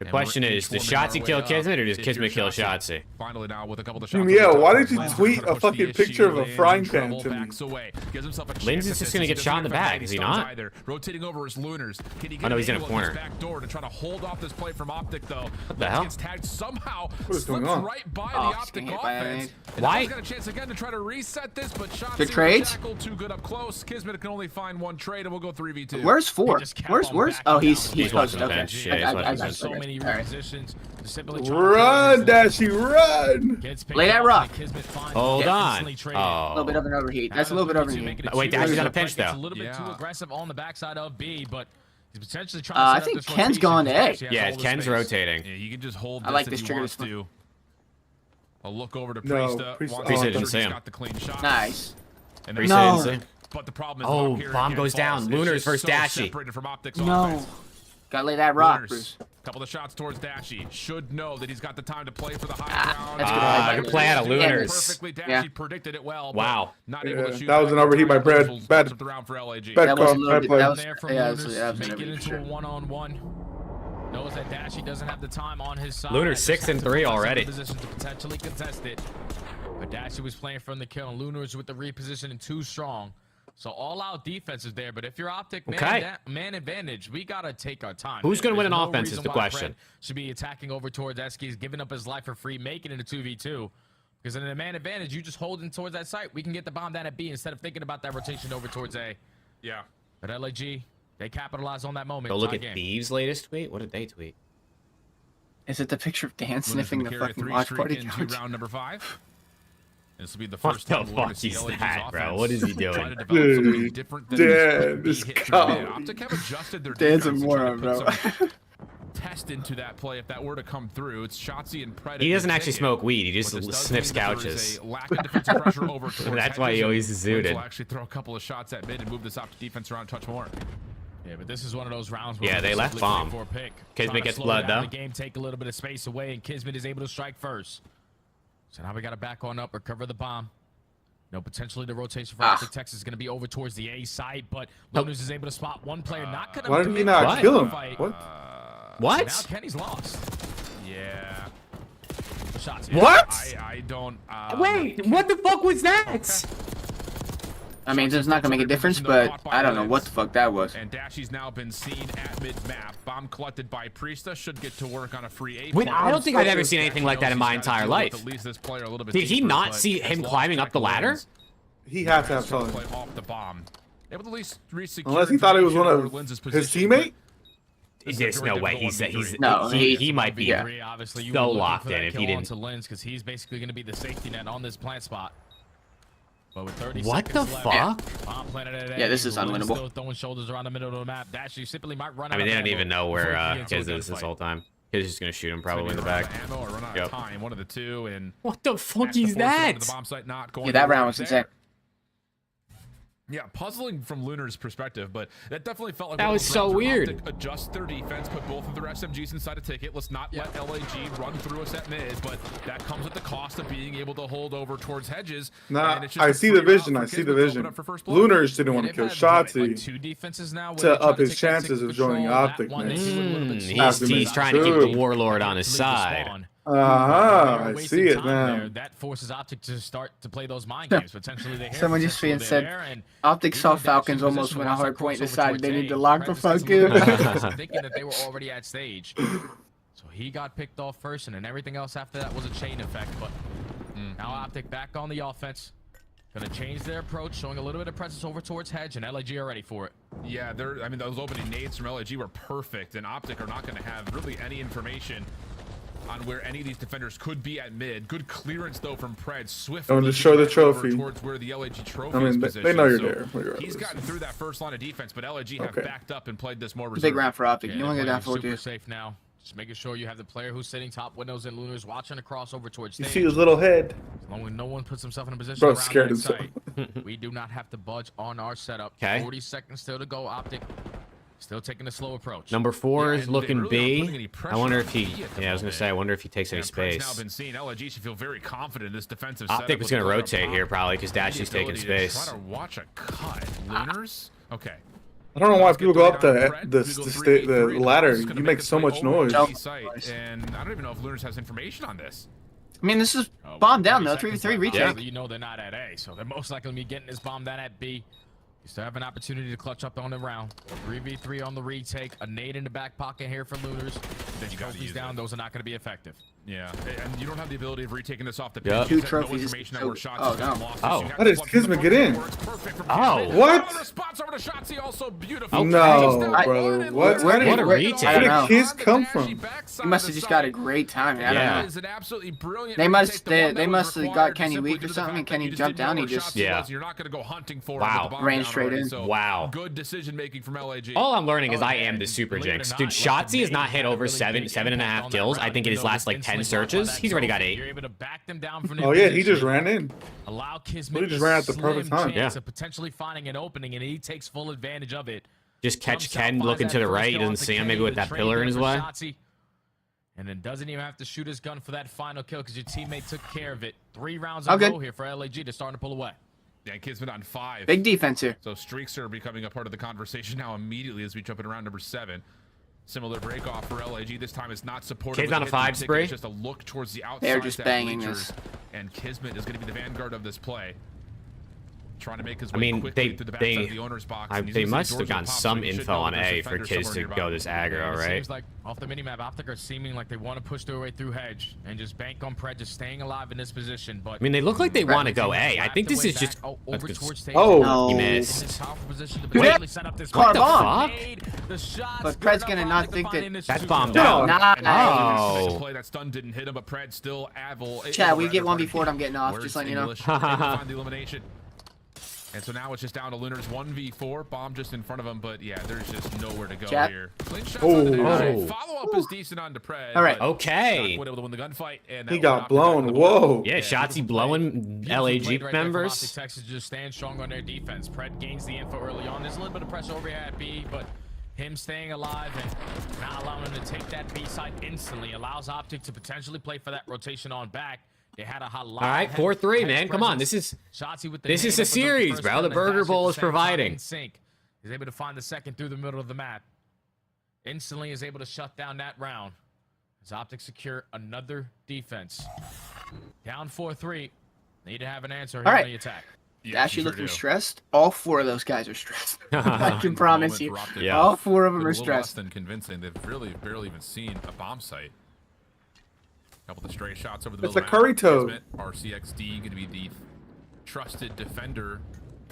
The question is, does Shotzzy kill Kismet or does Kismet kill Shotzzy? Finally now with a couple of the shots. Yeah, on the why top, did you Lins tweet trying to a push the fucking issue, picture of a Lins frying in pan trouble, to me? backs away. Gives himself a Lins chance is at just this. gonna He get doesn't shot in the get back, many is he stuns not? either. Rotating over his Lunars. Can he get Oh, no, he's in a an angle on this corner. back door to try to hold off this play from Optic though? What the hell? Gets tagged somehow. What is going Slips on? right by Oh, the he's Optic getting hit by an offense. aid. And Why? He's got a chance again to try to reset this, but shots Good trades? too good up close. Kismet can only find one trade, and we'll go 3v2. Where's four? Just kept Where's on where's? backing Oh, down. he's He's posted. watching the Okay. bench. Yeah, he's watching I the got bench. So you. many All right. repositions. Simply trying to Run, kill Dashy, run! Gets picked Lay that off, rock. and Kismet finds Hold it, on. instantly traded. A little bit Oh. of an overheat. That's a Now little bit the 3v2 overheat. making it Wait, 2-2. Dashy's on a Fred pinch, gets though. A little bit too Yeah. aggressive on the backside of B, but he's potentially trying I to set think up this Ken's rotation gone to because A. Dashy has Yeah, all the Ken's space. rotating. Yeah, he can just hold I this like if this he trigger wants this to. A look over to No, Priesta. Priesta- wants oh, to didn't make sure see he's him. got the clean shot. Nice. And Priest No. didn't see. But the problem is Oh, Bomb here bomb again goes down. falls. It's Lunars just versus so Dashy. separated from Optic's No. offense. Gotta lay that rock, Lunars Bruce. Couple of shots towards Dashy. Should know that he's got the time to play for the high ground. That's good play out of Lunars. Perfectly. Dashy Yeah. predicted it well. Wow. Not able to shoot. That was an overheat by Brad. Bad For LAG. Bad That was call. a little Bad bit. play. That was There from yeah. Lunars. That was Make it an into a one-on-one. Knows that Dashy doesn't have the time on his side. Lunars 6 and 3 already. Position to potentially contest it. But Dashy was playing from the kill, and Lunars with the repositioning too strong. So all-out defense is there, but if you're Optic man advantage, we gotta take our time. Who's gonna win an There's no offense is reason the why question. Fred should be attacking over towards Eskies, giving up his life for free, making it a 2v2. Because in a man advantage, you just holding towards that site. We can get the bomb down at B instead of thinking about that rotation over towards A. Yeah. But LAG, they capitalized on that moment. Go look Tie at game. Thieves' latest tweet. What did they tweet? Is it the picture of Dan Lunars sniffing gonna the carry a fucking 3 watch streak party into couch? round number 5. This will be the What first the time we're going fuck to see is LAG's that, bro? offense What is he try doing? to develop something Dude, different than Dan, beat this hit for guy. mid. Optic have adjusted their Dan's a defense to try to moron, put bro. some test into that play if that were to come through. It's Shotzi and Pred. He doesn't actually smoke weed. He just sniffs couches. That's why he always is zooted. Will actually throw a couple of shots at mid and move this Optic defense around a touch more. Yeah, but this is one of those rounds where Yeah, they left bomb. Kismet gets blood, though. The game take a little bit of space away, and Kismet is able to strike first. So now we got to back on up, recover the bomb. No, potentially the rotation for Optic Texas is going to be over towards the A site, but Lunars is able to spot one player. Not going to. Why did he not kill him? What? What? So now Kenny's lost. Yeah. Shots. What? I don't. Wait, what the fuck was that? I mean, it's not gonna make a difference, but I don't know what the fuck that was. And Dashy's now been seen at mid-map. Bomb collected by Priesta. Should get to work on a free 8. Wait, I don't think I've ever seen anything like that in my entire life. At least this player a little bit Did he deeper, not but see has him lost climbing up the track of ladder? lanes. He had to have Trying to something. play off the bomb. Able to at least re-secure Unless he thought it was one information of over Linz's his position, teammate. but There's no way he's No, he might be Obviously, you so were looking locked for that in if he kill didn't. onto Linz, because he's basically going to be the safety net on this plant spot. But with 30 What the seconds fuck? left, bomb planted at Yeah, A, this is Linz unwinnable. Still throwing shoulders around the middle of the map. Dashy simply might run I out mean, they of don't ammo even know before where he gets into Kiz a is this gunfight. whole time. Kiz is just gonna shoot him probably in the back. Ammo or run out of time. One of the two. And What the fuck has to is force it onto that? the bomb site, not going Yeah, that to round work was there. insane. Yeah, puzzling from Lunar's perspective, but that definitely felt like That one of was those so rounds where weird. Optic adjust their defense, put both of their SMGs inside a ticket. Let's not let LAG run through us at mid, but that comes at the cost of being able to hold over towards hedges. Nah, and it's just I a see the free route vision. for I see Kismet the to open vision. up for first blood. Lunars didn't Yeah, want to they've kill had, Shotzi. like, 2 defenses now where to they try up his take that chances ticket of joining control. That Optic, one, they man. do it a little bit He's slower. trying to keep the Dude. warlord on They his leave the side. spawn. I Wasting see it time now. there. That forces Optic to start to play those mind games. Potentially, they Someone just being said, Optic saw Falcons almost win a hard point, decided they need to lock the fuck in. Thinking that they were already at stage. So he got picked off first, and then everything else after that was a chain effect. But now Optic back on the offense. Gonna change their approach, showing a little bit of presence over towards Hedge, and LAG are ready for it. Yeah, I mean, those opening nades from LAG were perfect, and Optic are not going to have really any information on where any of these defenders could be at mid. Good clearance, though, from Pred. Swift. Going to show the trophy. Towards where the LAG trophy I mean, is they positioned. know you're So there, regardless. He's gotten through that first line of defense, but LAG have Okay. backed up and played this more Big reserved. round for Optic. Yeah, You want to they're get down playing for it, super dude. safe now. Just making sure you have the player who's sitting top windows and Lunars watching across over towards You stage. see his little head. As long as no one puts himself in a position Bro, around scared that himself. site, we do not have to budge on our setup. 'Kay. 40 seconds still to go. Optic still taking a slow approach. Number 4 Yeah, is and looking they really aren't putting any B. pressure I wonder on if he. B at the Yeah, I was gonna moment. say. I wonder if he takes any And Pred's now space. been seen. LAG should feel very confident in this defensive Optic setup was with gonna the player rotate up here top. probably because The Dashy's taking ability to space. Try to watch a cut. Lunars? Okay. I don't know why Let's people get go up down the Pred. the, We go the, 3v3, the and ladder. Lunars is gonna You make its so way much over noise. to the site, and I don't even know if Lunars has information on this. I mean, this is Oh, bomb down, 30 though. 3v3 seconds left. retake. Obviously, you know they're not at A, so they're most likely going to be getting this bomb down at B. You still have an opportunity to clutch up on the round. 3v3 on the retake. A nade in the back pocket here for Lunars. Then You gotta trophies use down. it. Those are not going to be effective. Yeah, and you don't have the ability of retaking this off the Yep. pitch. 2 You have no trophies. information on where shots Oh, have been no. lost, Oh. so you have How to did plug from the Kismet front get in? door. It's perfect from Oh. Kismet. What? Oh, response over to Shotzi, also beautiful. Okay. No, I- brother. What? Where did- What a where- retake. I don't Where know. did Kiz come from? He must have just got a great time. I don't Yeah. know. Is an absolutely brilliant They must- retake, the one they that was must have got required Kenny simply weak due or to the something, fact and that Kenny you just jumped didn't know down, he where just- Shotzi Yeah. was. You're not going to go hunting for it Wow. with the bomb Ran down straight already, in. so Wow. Good decision making from LAG. All I'm learning is Oh, I yeah, am the and super believe it or jinx. not, Dude, like, Shotzi the has not nade hit had a over really seven big and a impact half on that kills. I round. think in You his know, last like 10 instantly searches, that he's already got trophy, 8. You're able to back them down from Oh yeah, he just ran in. Allow Kismet He just ran at the a perfect slim time. chance Yeah. of potentially finding an opening, and he takes full advantage of it. Just catch Jumps out, Ken finds looking that to the first right. He kill doesn't onto see him Kenny maybe with the that train pillar in his for way. Shotzi. And then doesn't even have to shoot his gun for that final kill because your teammate took care of it. 3 rounds in a row here for LAG. They're starting to pull away. Yeah, Kismet on 5. Big defense here. So streaks are becoming a part of the conversation now immediately as we jump in round number 7. Similar break off for LAG. This time it's not supported. Kids on a 5 spree. It's just a look towards the outside. They're just banging this. And Kismet is going to be the vanguard of this play. Trying to make his way I mean, quickly to the backside of the owner's box. they must have gotten some info on A for kids to go this aggro, It right? seems like off the minimap, OPTIC are seeming like they want to push their way through hedge and just bank on Pred just staying alive in this position. But I mean, they look like they want to go A. I think this is just. over towards Oh, he in missed. this powerful position to Dude, potentially set up this What the bomb. fuck? The shots, But Pred's gonna not think that- That's bombed No, out. not Oh. Play that stun didn't hit him, but Pred still Chad, we get 1v4'd, I'm getting off, just letting you know. Find the elimination. And so now it's just down to Lunar's 1v4. Bomb just in front of him, but yeah, there's just nowhere to go Chad. here. Clean shots Oh. on the net. Oh. Follow-up is decent on to Pred. All right. but Okay. not able to win the gunfight. And He that got one blown. knocked Whoa. Yeah, Shotzi blowing LAG members. Texas just stand strong on their defense. Pred gains the info early on. There's a little bit of pressure over here at B, but him staying alive and not allowing him to take that B side instantly allows OPTIC to potentially play for that rotation on back. They had a hot lot. All right, 4-3, man. Come on, this is a series, bro. The Burger Bowl is providing. Sync. He's able to find the second through the middle of the map. Instantly is able to shut down that round. As OPTIC secure another defense. Down 4-3. Need to have an answer here on the attack. Actually looking stressed. All 4 of those guys are stressed. I can promise you. Yeah. All 4 of them are Less stressed. than convincing. They've really barely even seen a bomb site. Couple of stray shots over the It's middle. a curry toad. RCXD going to be the trusted defender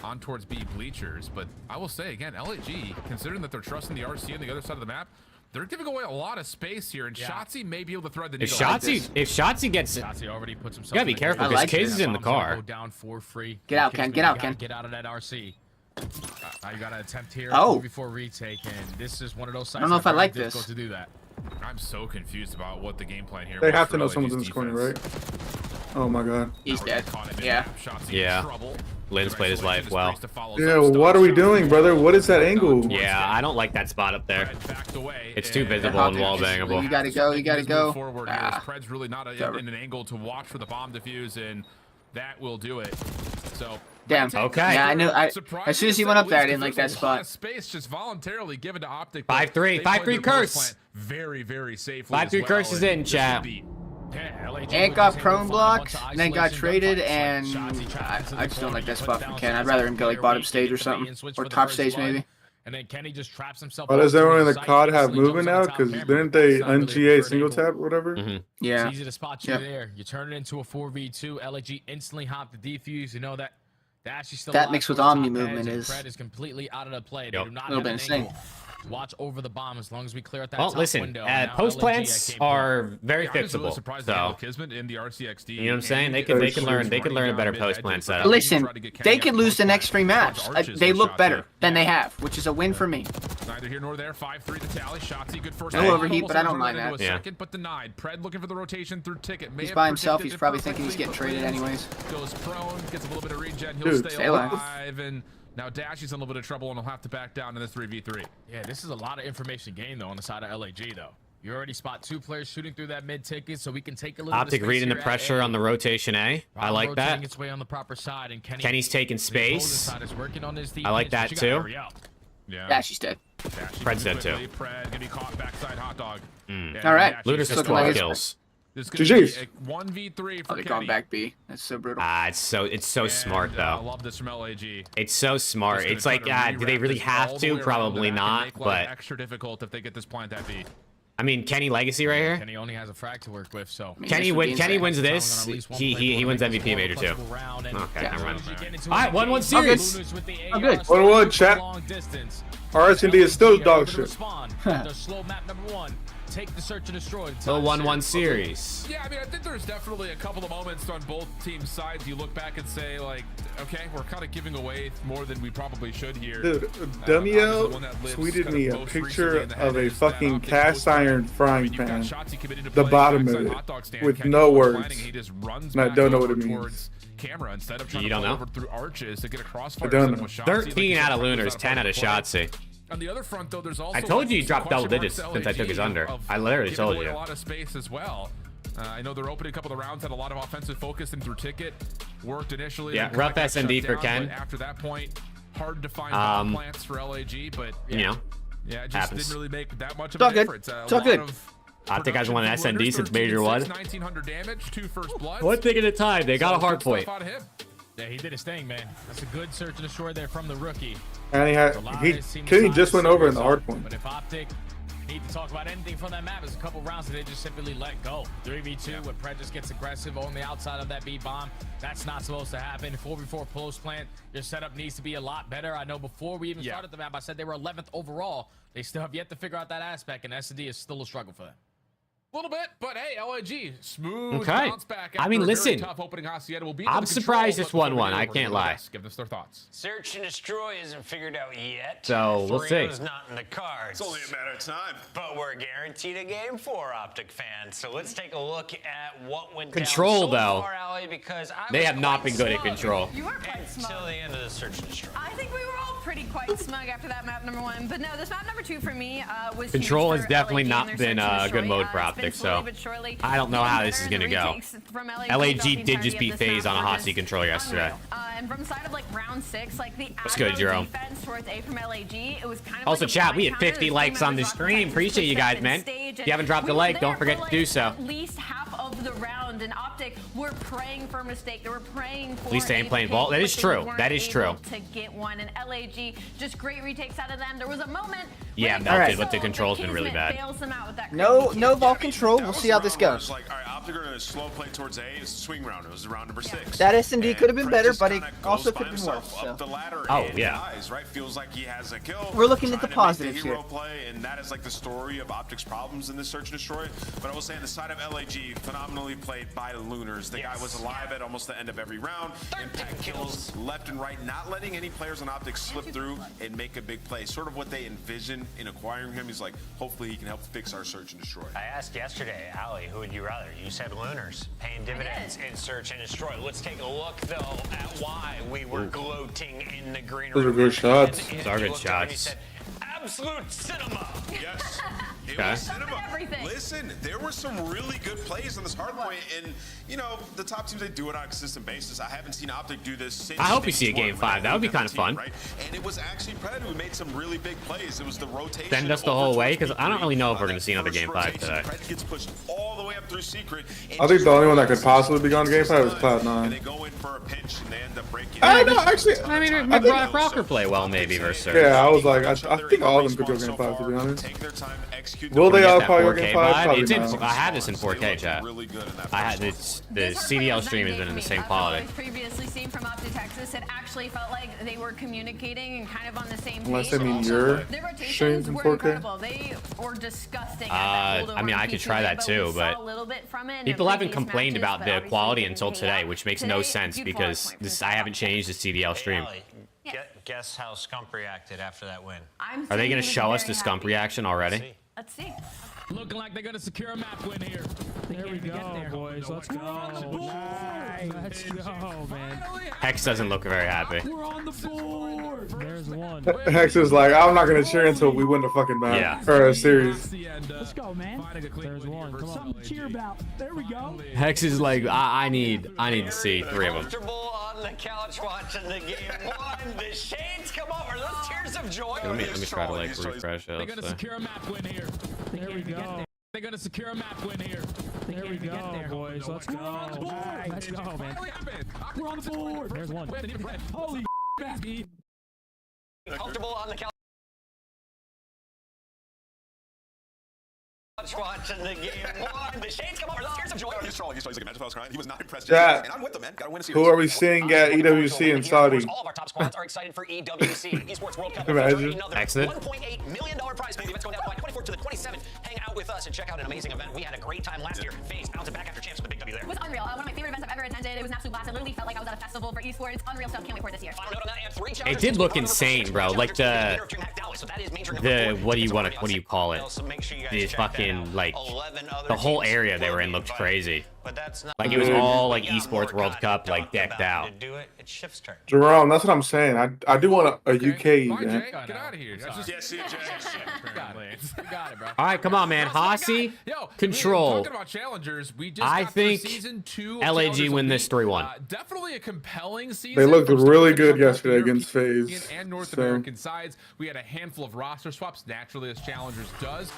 on towards B bleachers. But I will say again, LAG, considering that they're trusting the RC on the other side of the map, they're giving away a lot of space here, and Shotzi may be able to thread the needle. If Shotzi gets, Shotzi already puts himself. you gotta be careful because Kiz is in the car. Go down for free. Get out, Ken. Get out, Ken. Get out of that RC. Now you got to attempt here before retake, and this is one of those sites. I don't know if I like difficult this. to do that. I'm so confused about what the game plan here. They was have for to know LAG's someone's in this corner, right? defense. Oh my god. He's dead. Caught him in Yeah. map. Shotzi in Yeah. trouble. Lynn's played his life well. Yeah, what are we doing, brother? What is that angle? Yeah, I don't like that spot up there. It's too visible and wall You bangable. gotta go. You gotta go. Forward here. Pred's really not in an angle to watch for the bomb defuse, and that will do it. So Damn. Okay. Yeah, I knew. As soon as he went up there, I didn't like that spot. Space just voluntarily given to OPTIC. 5-3. 5-3 curse. Very, very safely. 5-3 curse is in, chat. Ant got prone blocked, and then got traded, and I just don't like that spot from Ken. I'd rather him go like bottom stage or something, or top stage maybe. And then Kenny just traps himself. Oh, does everyone in the COD have movement now? Because didn't they un-GA single tap or whatever? Yeah. It's easy to spot you there. You turn it into a 4v2. LAG instantly hop the defuse. You know that. That mixed with Omni movement is Pred is completely out of the play. Yep. Do not a little have bit an insane. angle. Watch over the bomb as long as we clear out that Well, top listen, window. post plants are very I was really fixable. surprised So, that Kismet in the RCXD. you know what I'm saying? They can learn a better post plant setup. Listen, they could lose the next 3 maps. They look better than they have, which is a win for me. Neither here nor there. 5-3 the tally. Shotzi good first. No overheat, but I don't mind that. Yeah. Second, but denied. Pred looking for the rotation through ticket. He's by himself. He's probably thinking he's getting traded anyways. Goes prone, gets a little bit of regen. He'll Dude, stay alive. And now Dashy's in a little bit of trouble and he'll have to back down in this 3v3. Yeah, this is a lot of information gained though on the side of LAG though. You already spot 2 players shooting through that mid ticket, so we can take a little OPTIC reading the pressure on the rotation A. I like that. Its way on the proper side, and Kenny's taking space. I like that too. Yeah, she's dead. Pred's dead too. Pred gonna be caught backside hot dog. All right. Luna's has looking 12 like kills. This is gonna be GG's. a 1v3 for Oh, they're Kenny. going back B. That's so brutal. It's so smart I though. love this from LAG. It's so smart. Just It's gonna like, try to do they rewrap really this have all the to? way around Probably the map and not. make life But extra difficult if they get this plant at B. I mean, Kenny Legacy right here. Kenny only has a frag to work with, so. Kenny wins this. He wins MVP major too. Okay, never mind. All right, 1-1 series. I'm good. 1-1 chat. RS&D is still dog shit. Slow map number 1. Take the search and destroy. Still 1-1 series. Yeah, I mean, I think there's definitely a couple of moments on both teams' sides. You look back and say, like, okay, we're kind of giving away more than we probably should here. Dude, Demiel tweeted me a picture of a fucking cast iron frying pan, the bottom of it, with no words. And I don't know what it means. Camera instead of trying You to don't pull know? over through arches to get a crossfire. I don't know. 13 out of Lunars, 10 out of Shotzi. On the other front, though, there's also I told like, you he some dropped double question marks digits to since I took LAG his under. of I literally giving told away you. a lot of space as well. I know they're opening a couple of the rounds, had a lot of offensive focus and through ticket. Worked initially. Yeah, then rough kinda got SND shut for down, Ken. but after that point, hard to find bomb plants for LAG, but yeah, You know, yeah, it just happens. didn't really make that much of It's all a good. difference. It's all good. Optic hasn't won an production SND since Major 13-6, 1. 1900 damage, 2 first bloods. One thing at a time. They got a hard Good point. stuff out of him. Yeah, he did his thing, man. That's a good search and destroy there from the rookie. And he just went over in the hard point. But if Optic need to talk about anything from that map, there's a couple rounds that they just simply let go. 3v2 when Pred just gets aggressive on the outside of that B bomb. That's not supposed to happen. 4v4 post plant, your setup needs to be a lot better. I know before we even started the map, I said they were 11th overall. They still have yet to figure out that aspect, and SD is still a struggle for them. A little bit, but hey, LAG smooth Okay. bounce back. I mean, after a very listen, tough opening Hacienda will be I'm surprised this 1-1. I can't lie. Give us their thoughts. Search and destroy isn't figured out yet. So, we'll see. 3-0's not in the cards. It's only a matter of time. But we're guaranteed a game for Optic fans. So let's take a look at what went Control, down so though. far, Ali, because I They was have not quite been good at smug control. You were quite smug. until the end of the search and destroy. I think we were all pretty quite smug after that map number 1. But no, this map number 2 for me was Control huge has for definitely LAG not and their been search and a good destroy. mode for It's been Optic, slowly so but surely I don't know how this is getting going to better. go. The retakes from LAG LAG throughout the did just entirety beat of this FaZe on a map hot were seat just control yesterday. unreal. And from side of like round 6, like the That's good, aggro Jerome. defense towards A from LAG, it was kind of Also, like a chat, we blind had 50 counter. likes on the Team members stream. rocked Appreciate you Texas guys, pushed man. up in stage, If you haven't dropped we a were like, don't there forget for, to do like, so. At least half of the round, and Optic were praying for a mistake. They were praying for At least they ain't a playing pick, Vault. That but is they true. weren't That is true. able to get one, and LAG just great retakes out of them. There was a moment. Yeah, where they Melted felt with the so, control's but been really Kismet bad. bails them out with that No, crazy no kick. vault control. That We'll was see the how this round where it's goes. like, all right, Optic are going to slow play towards A. It's a swing round. It was round number 6. That S&D could have been And better, Fred but just it kinda also goes could by have been worse. himself up So. the ladder Oh, and yeah. dies, right? Feels like he has a kill. We're looking at the trying to make positives hero here. play, and that is like the story of Optic's problems in this search and destroy. But I will say on the side of LAG, phenomenally played by Lunars. The guy was alive at almost the end of every round. Impact kills left and right, not letting any players on Optic slip through and make a big play. Sort of what they envision in acquiring him. He's like, hopefully he can help fix our search and destroy. I asked yesterday, Ali, who would you rather? You said Lunars, paying dividends in search and destroy. Let's take a look, though, at why we were gloating in the green Those are room. good shots. And Those are good you looked over and you shots. said, absolute cinema. Yes. It Okay. was cinema. Everything. Listen, there were some really good plays on this hard point, and you know the top teams, they do it on a consistent basis. I haven't seen Optic do this since. I hope we phase see a one, game when 5. That would be they kind of fun. right? And it was actually Pred who made some really big plays. It was the rotation. Send us the over whole way, towards 'cause I don't B3. really know if we're gonna That see another first game 5 rotation, today. Pred gets pushed all the way up through secret. and I think just the only one that could passes possibly be gone game 5 is and Cloud9. they go in for a pinch and they end up breaking. I know, actually, I mean, I we brought Rocker play well, maybe, versus Surge. Yeah, I was like, I think all of them could go game 5, to be honest. Take their time, execute Will the they Get all that probably go 4K game 5? vibe. Probably It's in, not. I had this in 4K, chat. really good in that I had first one. the CDL stream has been in the same quality. I've previously seen from OPTIC Texas, it actually felt like they were communicating and kind of on the same page. Unless they mean Also, your their rotations streams in were 4K. incredible. They were disgusting. At that hold I mean, over I could P2A, try that we too, saw but a little bit from it in people their haven't previous complained matches, about but the obviously quality didn't until pay today, off. which makes no Today, sense huge because quality this, points I haven't changed the CDL stream. Ali, guess how Scump reacted after that win. Are they going to show us the Scump reaction already? Let's see. Looking like they're gonna secure a map win here. There we go, boys. Let's go. Nice. Let's go, man. Hex doesn't look very happy. We're on the board. There's one. Hex is like, I'm not gonna cheer until we win the fucking match Yeah. or a series. Let's go, man. There's one. Come on. Something to cheer about. There we go. Hex is like, I need to see 3 of them. Comfortable on the couch watching the game 1. The shades come over. Those tears of joy. Let me try to like refresh They're it. gonna Let's see. secure a map win here. There we go. They're gonna secure a map win here. There we go, boys. Let's go. Let's go, man. We're on the board. There's one. Holy baby. Comfortable on the couch watching the game 1. The shades come over. Those tears of joy. He's like, imagine if I was crying. He was not impressed. Yeah. And I'm with them, man. Gotta win a series. Who are we seeing at EWC in Saudi? All of our top squads are excited for EWC, Esports World Cup. Imagine. Another Excellent. $1.8 million prize pool. The event's going down July 24th to the 27th. Hang out with us and check out an amazing event. We had a great time last year. FaZe bouncing back after champs with a big W there. It was unreal. One of my favorite events I've ever attended. It was an absolute blast. It literally felt like I was at a festival for esports. Unreal stuff. Can't wait for it this year. Final note on that, and 3 It challengers did look to be insane, bro. Like winner of DreamHack Dallas. So that is major number 4. what do you call it? So make sure you guys The check that fucking and like 11 other the whole teams area they will were in be looked fighting. crazy. But that's not Like it was all like We got esports more World content Cup to like talk decked about. out. To do it, it's Shift's turn. Jerome, that's what I'm saying. I do want a UK Bye, event. Jay. Get out of here. That's just Yeah, see you, Jay. You got it, bro. All right, come on, man. Hossie, Yo, control. Talking about challengers, we just I got through think season 2 of LAG Challengers win Elite. this 3-1. Definitely a compelling season. They looked from really start to good finish on both yesterday the against European FaZe, and North so- American sides. We had a handful of roster swaps, naturally, as Challengers does.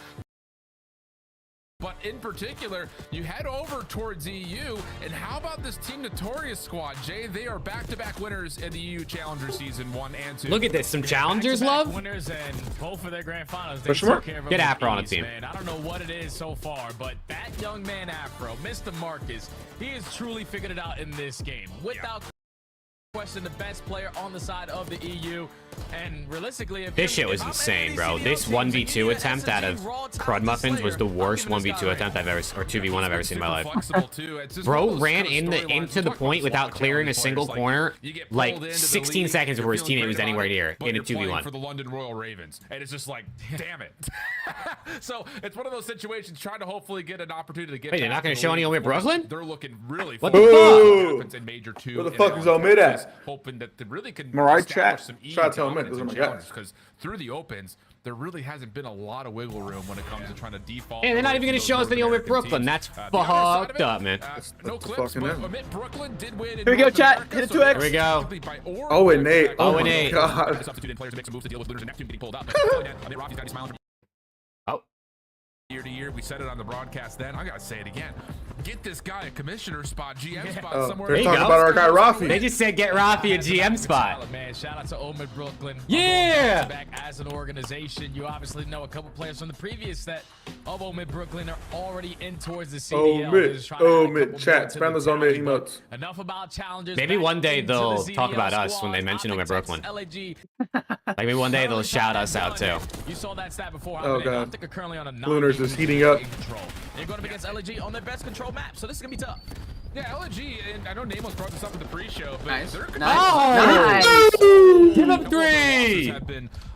But in particular, you head over towards EU, and how about this Team Notorious squad, Jay? They are back-to-back winners in the EU Challenger Season 1 and 2. Look at this, some challengers, love. Winners and both for their grand finals. They For sure. took care of them Get with Afro on the ease, team. Man. I don't know what it is so far, but that young man Afro, Mr. Marcus, he has truly figured it out in this game. Without question, the best player on the side of the EU. And realistically, if This shit was insane, bro. This 1v2 attempt out of Crud Muffins was the worst 1v2 attempt I've ever, or 2v1 I've ever seen in my life. Bro ran into the point without clearing a single corner, like 16 seconds before his teammate was anywhere near in a 2v1. For the London Royal Ravens, and it's just like, damn it. So it's one of those situations. Trying to hopefully get an opportunity to get. Wait, they're not going to show any Omid Brooklyn? They're looking really. What full. the Happens in Major 2. Where the fuck is Omid at? Hoping that they really can. Mariah establish chat. some Shout out to Omid. dominance Those are in my challenges, guys. because through the opens, there really hasn't been a lot of wiggle room when it comes to trying to default. And they're not even going to show us any Omid Brooklyn. That's fucked up, man. No clips, fucking but them. Omid Brooklyn did win. Here we go, chat. Hit it 2x. Here we go. Oh, and Nate. Oh, Oh, and my Nate. God. Substitute in players to make some moves to deal with Looters and Neptune getting pulled out. Oh. Year to year, we said it on the broadcast then. I gotta say it again. Get this guy a commissioner spot, GM spot Oh, somewhere. they're you talking go. about our guy Rafi. They just said get Rafi a GM spot. Man, shout out to Omid Brooklyn. Yeah. Back as an organization, you obviously know a couple players from the previous set of Omid Brooklyn are already in towards the CDL. They're just trying to add a couple Chat. more to Spam the those Omid tally, but emotes. Enough about challenges. Maybe Back one day into they'll the talk CDL about us when they squads. mention Omid Optic, Brooklyn. Texas, Like maybe one day they'll shout us out too. You saw that stat before. Oh, I God. think are currently on a Lunars is heating up. Control. They're going up against LAG on their best control map, so this is gonna be tough. Yeah, LNG, and I know Namos brought this up in the pre-show, but Nice. they're Nice. Give him 3.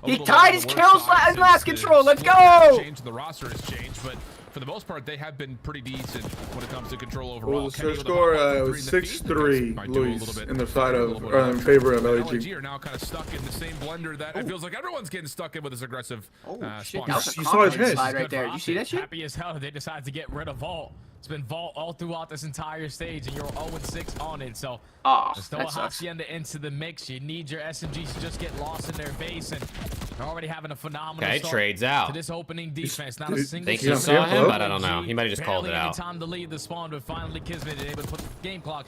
He tied his kills in last control. Let's go. Change the roster has changed, but for the most part, they have been pretty decent when it comes to control What overall. was the Kenny search with a score? hot It one for was 3 in the feed. 6-3, Might do a Luis, little bit- in the side a of, little bit in favor of And LAG. are now kind of stuck in the same blender that it feels like everyone's getting stuck in with this aggressive Shit, spawn. that was a You saw his confidence head. slide right there. You see that shit? Happy as hell they decided to get rid of Vault. It's been Vault all throughout this entire stage, and you're 0-6 on it. So Oh, just throw a that sucks. Hacienda into the mix. You need your SMGs to just get lost in their base, and they're already having a phenomenal Okay, start trades to out. this opening defense. Not a Think single Think you you see saw him, him, bro? but I don't know. He might have just called it Barely any out. time to lead the spawn, but finally Kismet is able to put the game clock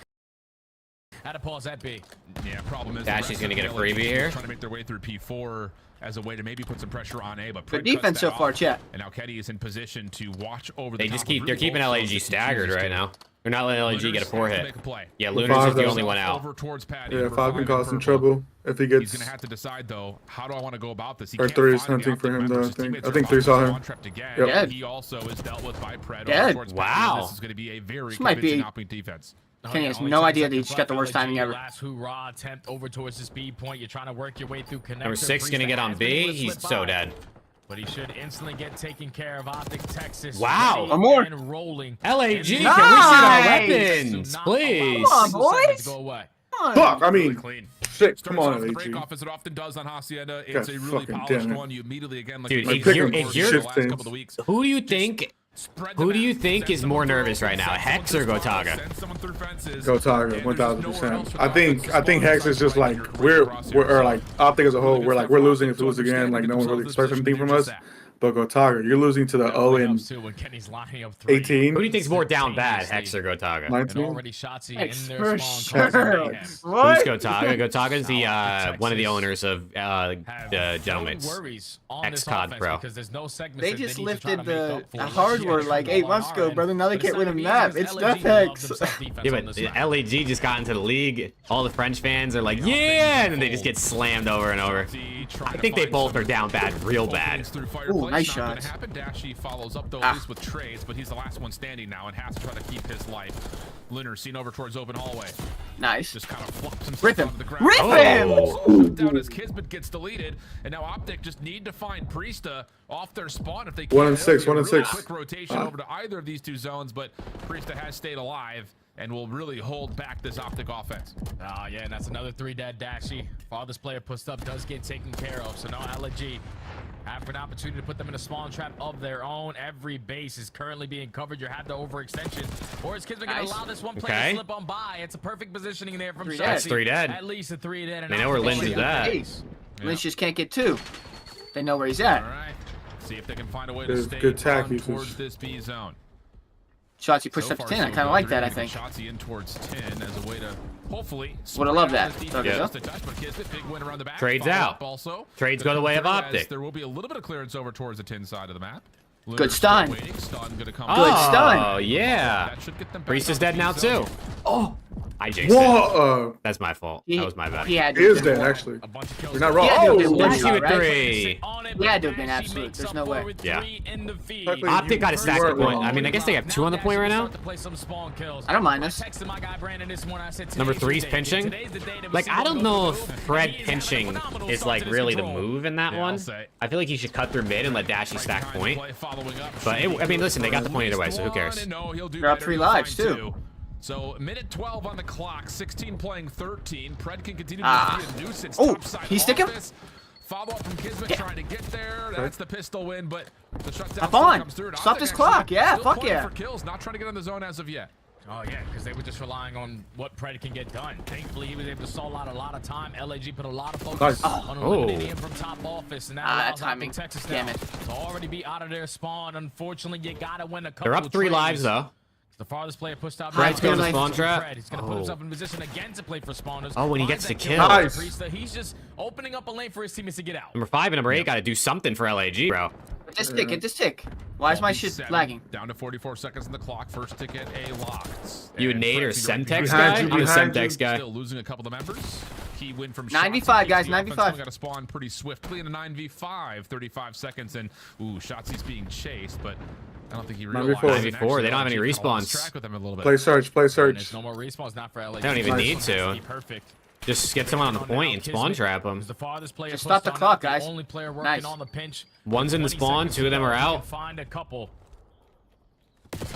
at a pause at B. Yeah, problem is Dashy's gonna get a freebie here. Trying to make their way through P4 as a way to maybe put some pressure on A, but Good Pred defense cuts so that far, off. chat. And now Ketty is in position to watch over the They top just of keep really they're keeping both LAG zones. staggered right now. They're not letting LAG get a 4 Lunars hit. make a play. Yeah, The Lunars is the five only one out. Over towards Patty. Yeah, number 5 5 can in cause some purple. trouble if he He's gets. gonna have to decide though, how do I want to go about this? He Or can't 3 is find the hunting for optic him, though, members. I His think. teammates I are think 3 saw obviously him. on-trapped again. Yep. He also is dealt with by Pred Dead. over towards Patty. Wow. This is going to be a very This might be- convincing optic defense. Kenny has Only no 10 idea that he seconds just got the left. worst timing ever. Last hoorah attempt over towards the speed point. You're trying to work your way through connector. Number 6 gonna get on B. He's so dead. But he should instantly get taken care of. Optic Texas. Wow. ready One more. and rolling. LAG, And can we see Nice. our to weapons, not please? allow Come on, single seconds boys. to go away. Fuck, I Really mean, clean. shit, Starts come on, off the LAG. break off as it often does on Hacienda. It's God a really fucking polished damn it. one. You immediately again, like Dude, you if said, you're- over if the you're- last couple of weeks, Who do you think? spread the Who do you map, think send is someone more through, nervous right now, send Hex someone or through spawn, Gotaga? send someone through fences, Go Tiger, and 1000%. there's I think Hex is just like we're or like Optic as a whole. We're losing if we lose again. Like no one really expects anything from us. But go Tiger, you're losing to the 0 and Too, when Kenny's lining up 3. 18. Who do you think's more down bad, Hex or Gotaga? And 19. already Shotzi Hex in their for spawn. sure. causing Who's Gotaga? Gotaga's the one of the owners of Have Gentlemen's. no worries on X this COD offense Pro. because there's no segments They that just need to try to lifted make the up for a last hardware year. like 8 months ago, On brother. Now they but can't it's win not a gonna be map. easy It's because Death LAG love Hex. themselves defense Yeah, on but this map. LAG just got into the league. All the French fans are like, yeah, and then they just get slammed over and over. trying I think to they find both some are down bad, real bad. openings through fireplace. Ooh, nice Not gonna shots. happen. Dashy follows up though, at least with trades, but he's the last one standing now and has to try to keep his life. Lunar seen over towards open hallway. Nice. Just kind of flops himself Rip him. onto the ground. Rip him! Down as Kismet gets deleted, and now OPTIC just need to find Priesta off their spawn if they 1 can. and 6, 1 and Really 6. Quick rotation over to either of these two zones, but Priesta has stayed alive and will really hold back this OPTIC offense. Oh, yeah, and that's another 3 dead Dashy. Farthest player pushed up does get taken care of, so now LAG have an opportunity to put them in a spawn trap of their own. Every base is currently being covered. You have the overextension. Or is Kismet going to allow this one player to slip on by? It's a perfect positioning there from Shotzi. That's 3 dead. At least a 3 dead. And They know where Lynch is at. Lynch just can't get 2. They know where he's at. All right. See if they can find a way to There's stay good tack on usage. towards this B zone. Shotzi pushed So up to far, 10. I so kind of good. like They're that, I gonna think. get Shotzi in towards 10 as a way to hopefully. Would have loved that. Yeah. Big win around the back. Trades Follow out. up also. Trades go the way of OPTIC. There will be a little bit of clearance over towards the 10 side of the map. Good stun. Stun gonna come. Good stun. Oh, yeah. That should get them back Priest is on dead the now, zone. too. Oh, I jinxed it. Whoa! That's my fault. That was my bad. He had He to is have been dead, more. actually. A bunch of kills. You're not wrong. Yeah, dude, Oh, dude, Let's one see shot, with right? 3. Yeah, dude, been absolute. There's no way. Yeah. Technically, OPTIC got a stack you of weren't point. wrong. I mean, I guess they have 2 on the point right now. I don't mind this. Number 3's pinching. Like, I don't know if Fred pinching is, like, really the move in that one. I feel like he should cut through mid and let Dashy stack point. But, I mean, listen, they got the point either way, so who cares? They're up 3 lives, too. So, minute 12 on the clock, 16 playing 13. Pred can continue to be a nuisance. Oh, Topside he stick him? office. Follow up from Kismet trying to get there. That's the pistol win, but the shutdown Up on. comes through. And Stop OPTIC this actually clock. Yeah, still fuck playing yeah. for kills, not trying to get on the zone as of yet. Oh, yeah, because they were just relying on what Pred can get done. Thankfully, he was able to stall out a lot of time. LAG put a lot of focus on eliminating him from top office. And that allows timing. Texas Damn now it. to already be out of their spawn. Unfortunately, you got to win a couple They're up 3 lives, though. The farthest player pushed out. Fred's going to Nice. spawn trap. Fred. He's going to put himself in position again to play for spawners. Oh, when he Finds gets the that kill. Nice. Priesta. He's just opening up a lane for his teammates to get out. Number 5 and number 8 got to do something for LAG, bro. Get this tick. Get this tick. Why is my shit 7, lagging? Down to 44 seconds on the clock. First ticket A locked. You a And Nate or Fred's going to Semtex be guy? you, I'm a behind Semtex you. guy. Still losing a couple of members. He win from 95, Shotzi. guys, The 95. offense got to spawn pretty swiftly in a 9v5. 35 seconds, and ooh, Shotzi's being chased, but I don't think he realized. 94, they don't have any Actually, kinda lost respawns. track with him a little bit. Play search, play And search. there's no more respawns, not for LA. They don't even need to. Be perfect. Just get someone on the point and spawn trap them. The farthest player Just stop the pushed on clock, out, the guys. only player working Nice. on the pinch. One's in the 20 spawn, seconds 2 of them to are go. He can out. Find a couple.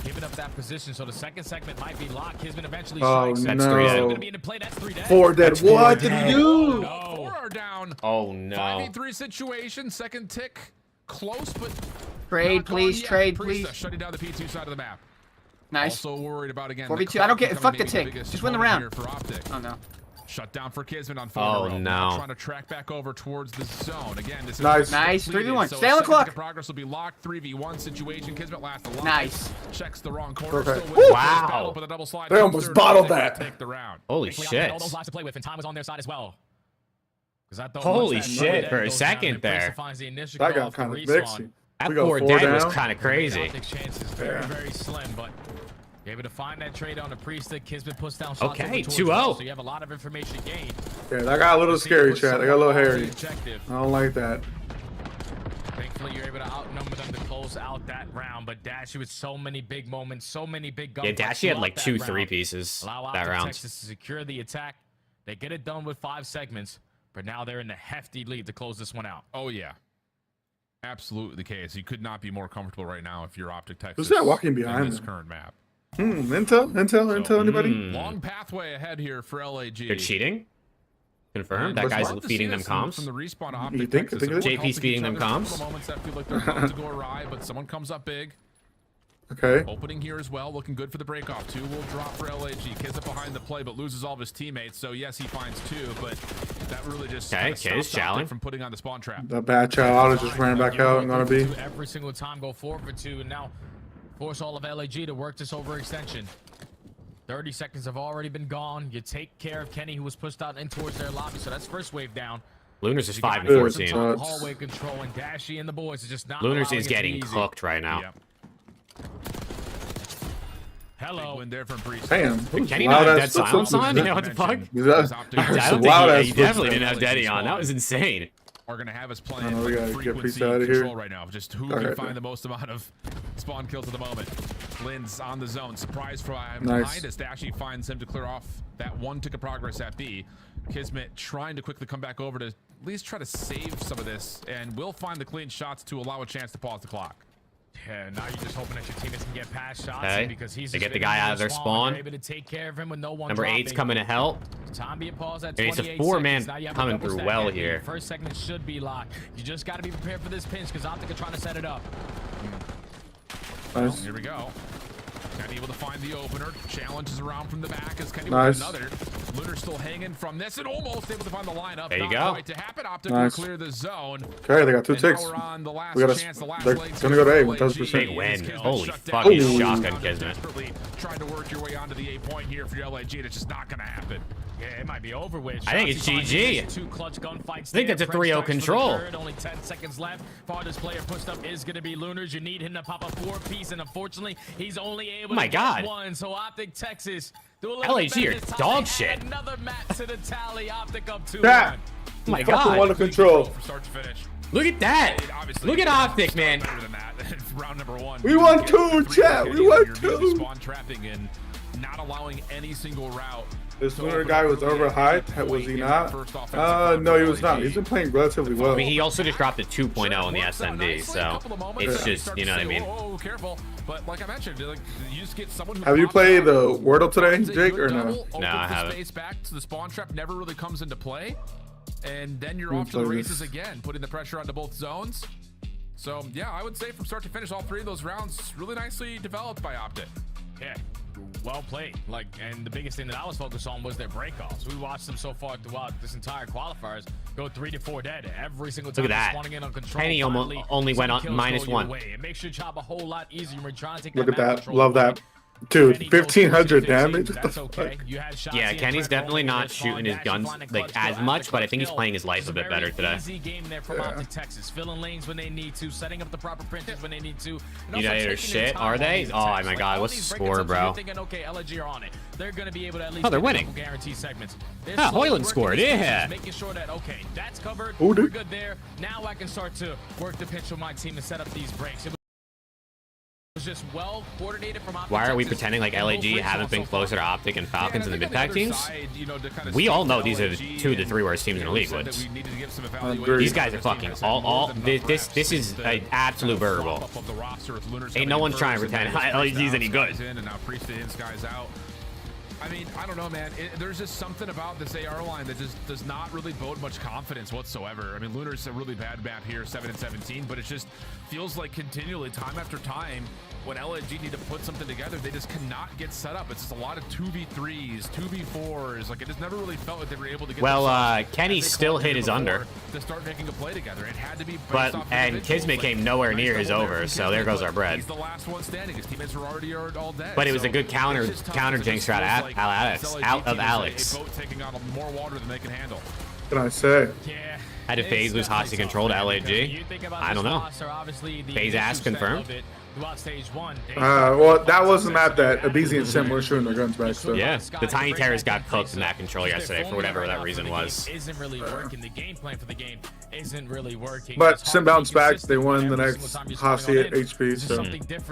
Giving up that position, so the second segment might be locked. Kismet eventually Oh, strikes. That's 3 dead. no. Gonna be in the play. That's 3 dead. 4 dead. What did he do? No. 4 are down. Oh, no. 5v3 situation. Second tick. Close, but Trade, not gone please. yet. Trade, Priesta please. shutting down the P2 side of the map. Nice. Also worried about again. 4v2. I don't get. Fuck the tick. Just win the round. Here for OPTIC. Oh no. Shut down for Kismet on 4 Oh, in a row. no. Now trying to track back over towards the zone. Again, this is Nice. Nice. completed, 3v1. so Stay on the second clock. tick progress will be locked. 3v1 situation. Kismet last alive. Nice. Checks the wrong corner. Okay. Still Woo! wins Wow. this battle, but the double slide They comes almost through, bottled and they that. Take the round. Holy Thankfully, I got all shit. those lives to play with, and time was on their side as well. 'Cause I thought Holy once that shit, dead for a goes second down, and Priesta there. finds the initial That kill got off the kind of respawn. vixy. That We go 4 4 dead down. was kind of crazy. OPTIC's chances very, very slim, but able to find that trade on the Priesta. Kismet puts down shots Okay, over towards 2-0. Ross, so you have a lot of information to gain. Yeah, that got a little scary, chat. That got a little hairy. Objective. I don't like that. Thankfully, you're able to outnumber them to close out that round. But Dashy with so many big moments, so many big gunfights. Yeah, Dashy had like throughout 2 that 3 round. pieces Allow that OPTIC round. Texas to secure the attack. They get it done with 5 segments, but now they're in the hefty lead to close this one out. Oh, yeah. Absolutely the case. You could not be more comfortable right now if you're OPTIC Texas. Who's that walking in behind this them? current map. Intel, anybody? Long pathway ahead here for LAG. They're cheating? Confirmed? That It's guy's hard to feeding see them this comms? From the respawn of You OPTIC think- Texas. think it is? Everyone JP helping speeding each them other. There's a comms? couple moments that feel like they're about to go awry, but someone comes up big. Okay. Opening here as well, looking good for the breakoff. 2 will drop for LAG. Kismet behind the play, but loses all of his teammates. So yes, he finds 2, but that really just Okay, kinda K's stops OPTIC challenge. from putting on the spawn trap. The bad child ought to just ran back out and gonna be. Every single time go 4 for 2, and now force all of LAG to work this overextension. 30 seconds have already been gone. You take care of Kenny, who was pushed out in towards their lobby, so that's first wave down. Lunars is You 5 got and some 14. top hallway control, and Dashy and the boys is just not. Lunars allowing is it to getting be easy. cooked right now. Yep. Hello. Big win there from Priest. Damn. Did Kenny loud not have ass dead silence footsteps. on? You know what the fuck? Is that- I some don't think loud ass he definitely footsteps. didn't have Daddy on. That was insane. are going to have us playing we like gotta get frequency Priest out of here. control right now. Just who can find the most amount of spawn kills at the moment. Lynn's on the zone. Surprise from behind us to actually finds him to clear off that 1 tick of progress at B. Kismet trying to quickly come back over to at least try to save some of this, and will find the clean shots to allow a chance to pause the clock. Yeah, now you're just hoping that your teammates can get past shots because he's they just get the guy out of their spawn. Able to take care of him with no one Number 8's coming to help. Time be a pause at It's a 28 4-man seconds. Now you have coming a double through stack well heavy. here. Your first segment should be locked. You just got to be prepared for this pinch because OPTIC are trying to set it up. Well, here we go. Kenny able to find the opener. Challenges around from the back as Kenny with another. Lunar still hanging from this and almost able to find the lineup. There you Not go. quite to happen. OPTIC will clear the zone. Okay, they got 2 ticks. We're on the last We gotta, chance, the last they're legs gonna go to A, for 1000%. Big win. Kismet Holy shut fucking down. shotgun, Kismet. Desperately trying to work your way onto the A point here for your LAG, and it's just not gonna happen. Yeah, it might be over with. I think it's GG. 2 clutch gunfights. I think that's a 3-0 control. Only 10 seconds left. Farthest player pushed up is going to be Lunars. You need him to pop a 4-piece, and unfortunately, he's only able to get 1. So OPTIC Texas. LAG are dog shit. Another map to the tally. OPTIC up 2-1. Yeah. Oh my god. One to control. From start to finish. Look at that. Look at OPTIC, man. Better than that. Round number 1. We won 2, chat. We won 2. Spawn trapping and not allowing any single route. This Lunar guy was overhyped. Was he not? No, he was not. He's been playing relatively well. I mean, he also just dropped a 2.0 in the SMD, so it's just, you know what I mean. Oh, careful. But like I mentioned, like, you just get someone who Have you played the Wordle today, Jake, or no? No, I haven't. Space back to the spawn trap never really comes into play, and then you're off to the races again, putting the pressure onto both zones. So yeah, I would say from start to finish, all 3 of those rounds really nicely developed by OPTIC. Yeah, well played. Like, and the biggest thing that I was focused on was their breakoffs. We watched them so far throughout this entire qualifiers go 3 to 4 dead every single time. Look at that. Spawning in on control. Kenny only went on -1. It makes your job a whole lot easier when you're trying to take Look at that. Love that. Dude, 1500 damage. That's okay. Yeah, Kenny's definitely not shooting his guns like as much, but I think he's playing his life a bit better today. Easy game there from OPTIC Texas, filling lanes when they need to, setting up the proper printers when they need to. United are shit, are they? Oh my god, what's the score, bro? Thinking, okay, LAG are on it. They're going to be able to at least they're winning. Guarantee segments. Ah, Hoyland scored, yeah. Making sure that, okay, that's covered. We're good there. Now I can start to work the pitch with my team and set up these breaks. Was just well coordinated from OPTIC. Why are we pretending like LAG haven't been closer to OPTIC and Falcons in the mid-pack teams? We all know these are the 2 to 3 worst teams in the league. Woods. These guys are fucking this is an absolute burger ball. Ain't no one's trying to pretend LAG's any good. I mean, I don't know, man. There's just something about this AR line that just does not really bode much confidence whatsoever. I mean, Lunar's a really bad map here, 7-17, but it just feels like continually, time after time, when LAG need to put something together, they just cannot get set up. It's just a lot of 2v3s, 2v4s. Like, it just never really felt like they were able to get. Well, Kenny still hit his under to start making a play together. It had to be. And Kismet came nowhere near his over, so there goes our bread. He's the last one standing. His teammates were already all dead. But it was a good counter jinx out of Alex. Boat taking on more water than they can handle. What can I say? Yeah. Had to FAZE lose hostage control to LAG? I don't know. FAZE ass confirmed. Well, that was the map that Abizi and Sim were shooting their guns back. So. Yeah, the Tiny Terrors got cooked in that control yesterday for whatever that reason was. Isn't really working. The game plan for the game isn't really working. But Sim bounced back. They won the next Hossie at HP. So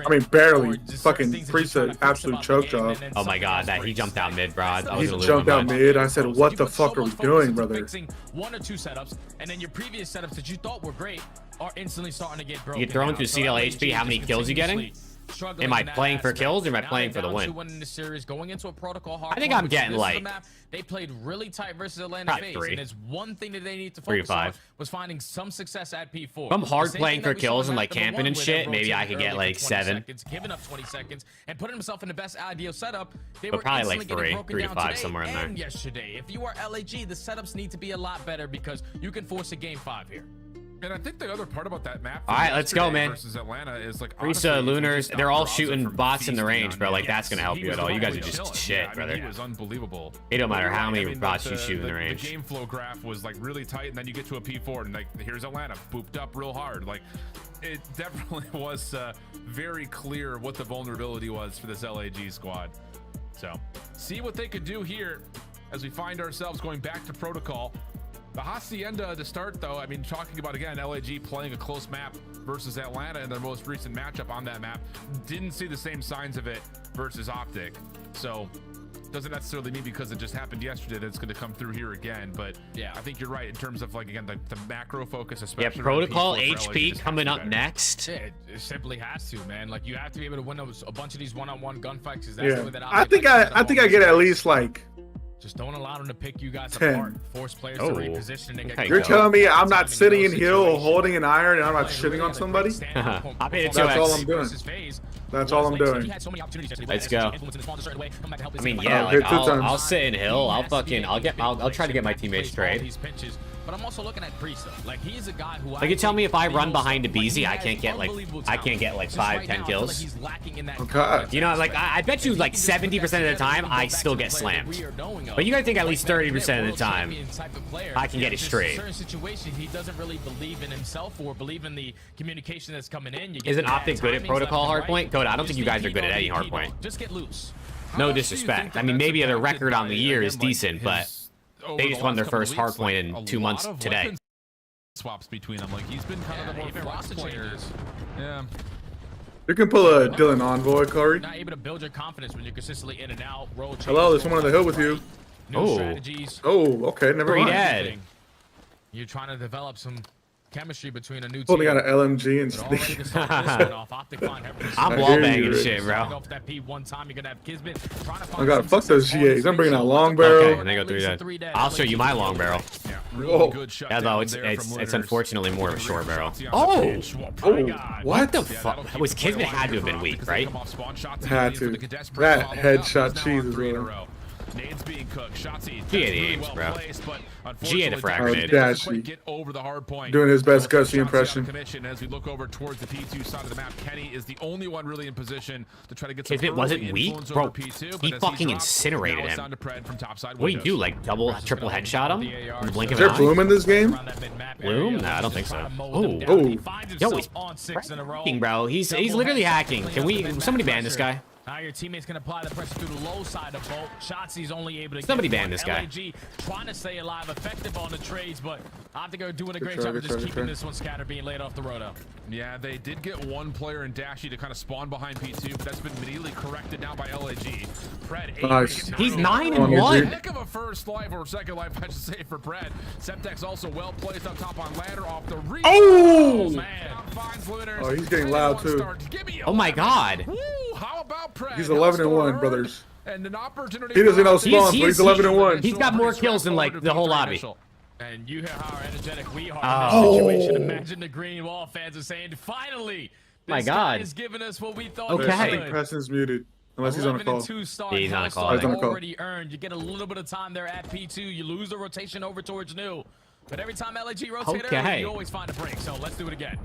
I mean, barely. Fucking Priest an absolute choke job. Oh my god, that he jumped out mid, bro. He jumped out mid. I said, "What the fuck are we doing, brother?" 1 or 2 setups, and then your previous setups that you thought were great are instantly starting to get broken. You get thrown through CDL HP. How many kills you getting? Am I playing for kills or am I playing for the win? I think I'm getting like they played really tight versus Atlanta FaZe, and it's one thing that they need to focus on was finding some success at P4. If I'm hard playing for kills and like camping and shit, maybe I could get like 7. Giving up 20 seconds and putting himself in the best ideal setup. They but were probably like 3 to 5 somewhere in there. Yesterday, if you are LAG, the setups need to be a lot better because you can force a game 5 here. And I think the other part about that map. All right, let's go, man. Versus Atlanta is like Risa, Lunars, they're all shooting bots in the range, bro. Like that's gonna help you at all. You guys are just shit, brother. He was unbelievable. It don't matter how many bots you shoot in the range. The game flow graph was like really tight, and then you get to a P4, and like here's Atlanta booped up real hard. Like it definitely was very clear what the vulnerability was for this LAG squad. So see what they could do here as we find ourselves going back to protocol. The Hacienda to start, though, I mean, talking about, again, LAG playing a close map versus Atlanta in their most recent matchup on that map, didn't see the same signs of it versus OPTIC. So doesn't necessarily mean because it just happened yesterday that it's going to come through here again. But yeah, I think you're right in terms of, like, again, the macro focus, especially. Yeah, Protocol HP coming up next. Yeah, it simply has to, man. Like, you have to be able to win a bunch of these one-on-one gunfights. That's Yeah, the way that I think I get at least like. Just don't allow them to pick you guys 10. apart. Force players to reposition and get You're telling me I'm not sitting in hill holding an iron and I'm not shitting on somebody? I paid it That's all I'm doing. That's all I'm doing. Let's go. I mean, yeah, like, I'll sit in hill. I'll try to get my teammates trade. But I'm also looking at Priest. Like, he's a guy who Like, you tell me if I run behind a BZ, I can't get like 5-10 kills. Okay. You know, like I bet you like 70% of the time I still get slammed. But you gotta think at least 30% of the time I can get it straight. Certain situations he doesn't really believe in himself or believe in the communication that's coming in. Isn't OPTIC good at protocol hardpoint? Coda, I don't think you guys are good at any hardpoint. Just get loose. No disrespect. I mean, maybe their record on the year is decent, but they just won their first hardpoint in 2 months today. Swaps between them, like he's been kind of the more flex players. Yeah. You can pull a Dylan Envoy, Corey. Not able to build your confidence when you're consistently in and out. Hello, there's someone on the hill with you. Oh, okay, never mind. Dead. You're trying to develop some chemistry between a new team. Pulling out an LMG and I'm wall banging shit, bro. I gotta fuck those GAs. I'm bringing out long barrel. Okay, and they go 3 dead. I'll show you my long barrel. Really good shot. Yeah, though it's unfortunately more of a short barrel. Oh, What the fuck? Was Kismet had to have been weak, right? Had to. That headshot cheese is real. Nades being cooked. Shotsy. G had the aims, bro. G had the frag grenade. Get over the hard point. Doing his best Gussie impression. As we look over towards the P2 side of the map, Kenny is the only one really in position to try to get some Kismet wasn't weak, bro. He fucking incinerated him. What do you do? Like triple headshot him? In the blink of Is there an eye? Bloom in this game? Bloom? Nah, I don't think so. Oh, yo, he's hacking, bro. He's literally hacking. Can somebody ban this guy? Now your teammate's gonna apply the pressure through the low side of Bolt. Shotzi's only able to somebody get ban this guy. LAG trying to stay alive, effective on the trades, but I think they're doing a great job of just keeping this one scattered, being laid off the roto. Yeah, they did get one player in Dashy to kind of spawn behind P2, but that's been immediately corrected now by LAG. Pred, nice. He's 9-1. Heck of a first life or second life, I should say, for Pred. Septek's also well placed up top on ladder off the reach. Oh! Man. Oh, he's getting loud too. Oh my god. Woo, how about Pred? He's 11-1, brothers. And an opportunity he doesn't know spawns, but he's 11-1. He's got more kills than like the whole lobby. And you hear how energetic we are in this situation. Imagine the Green Wall fans are saying, finally, this guy is giving us what we thought. Okay. I think Preston's muted. Unless he's on a call. Yeah, he's on a call. He's on a call. Already earned. You get a little bit of time there at P2. You lose the rotation over towards new. But every time LAG rotates early, you always find a break. So let's do it again.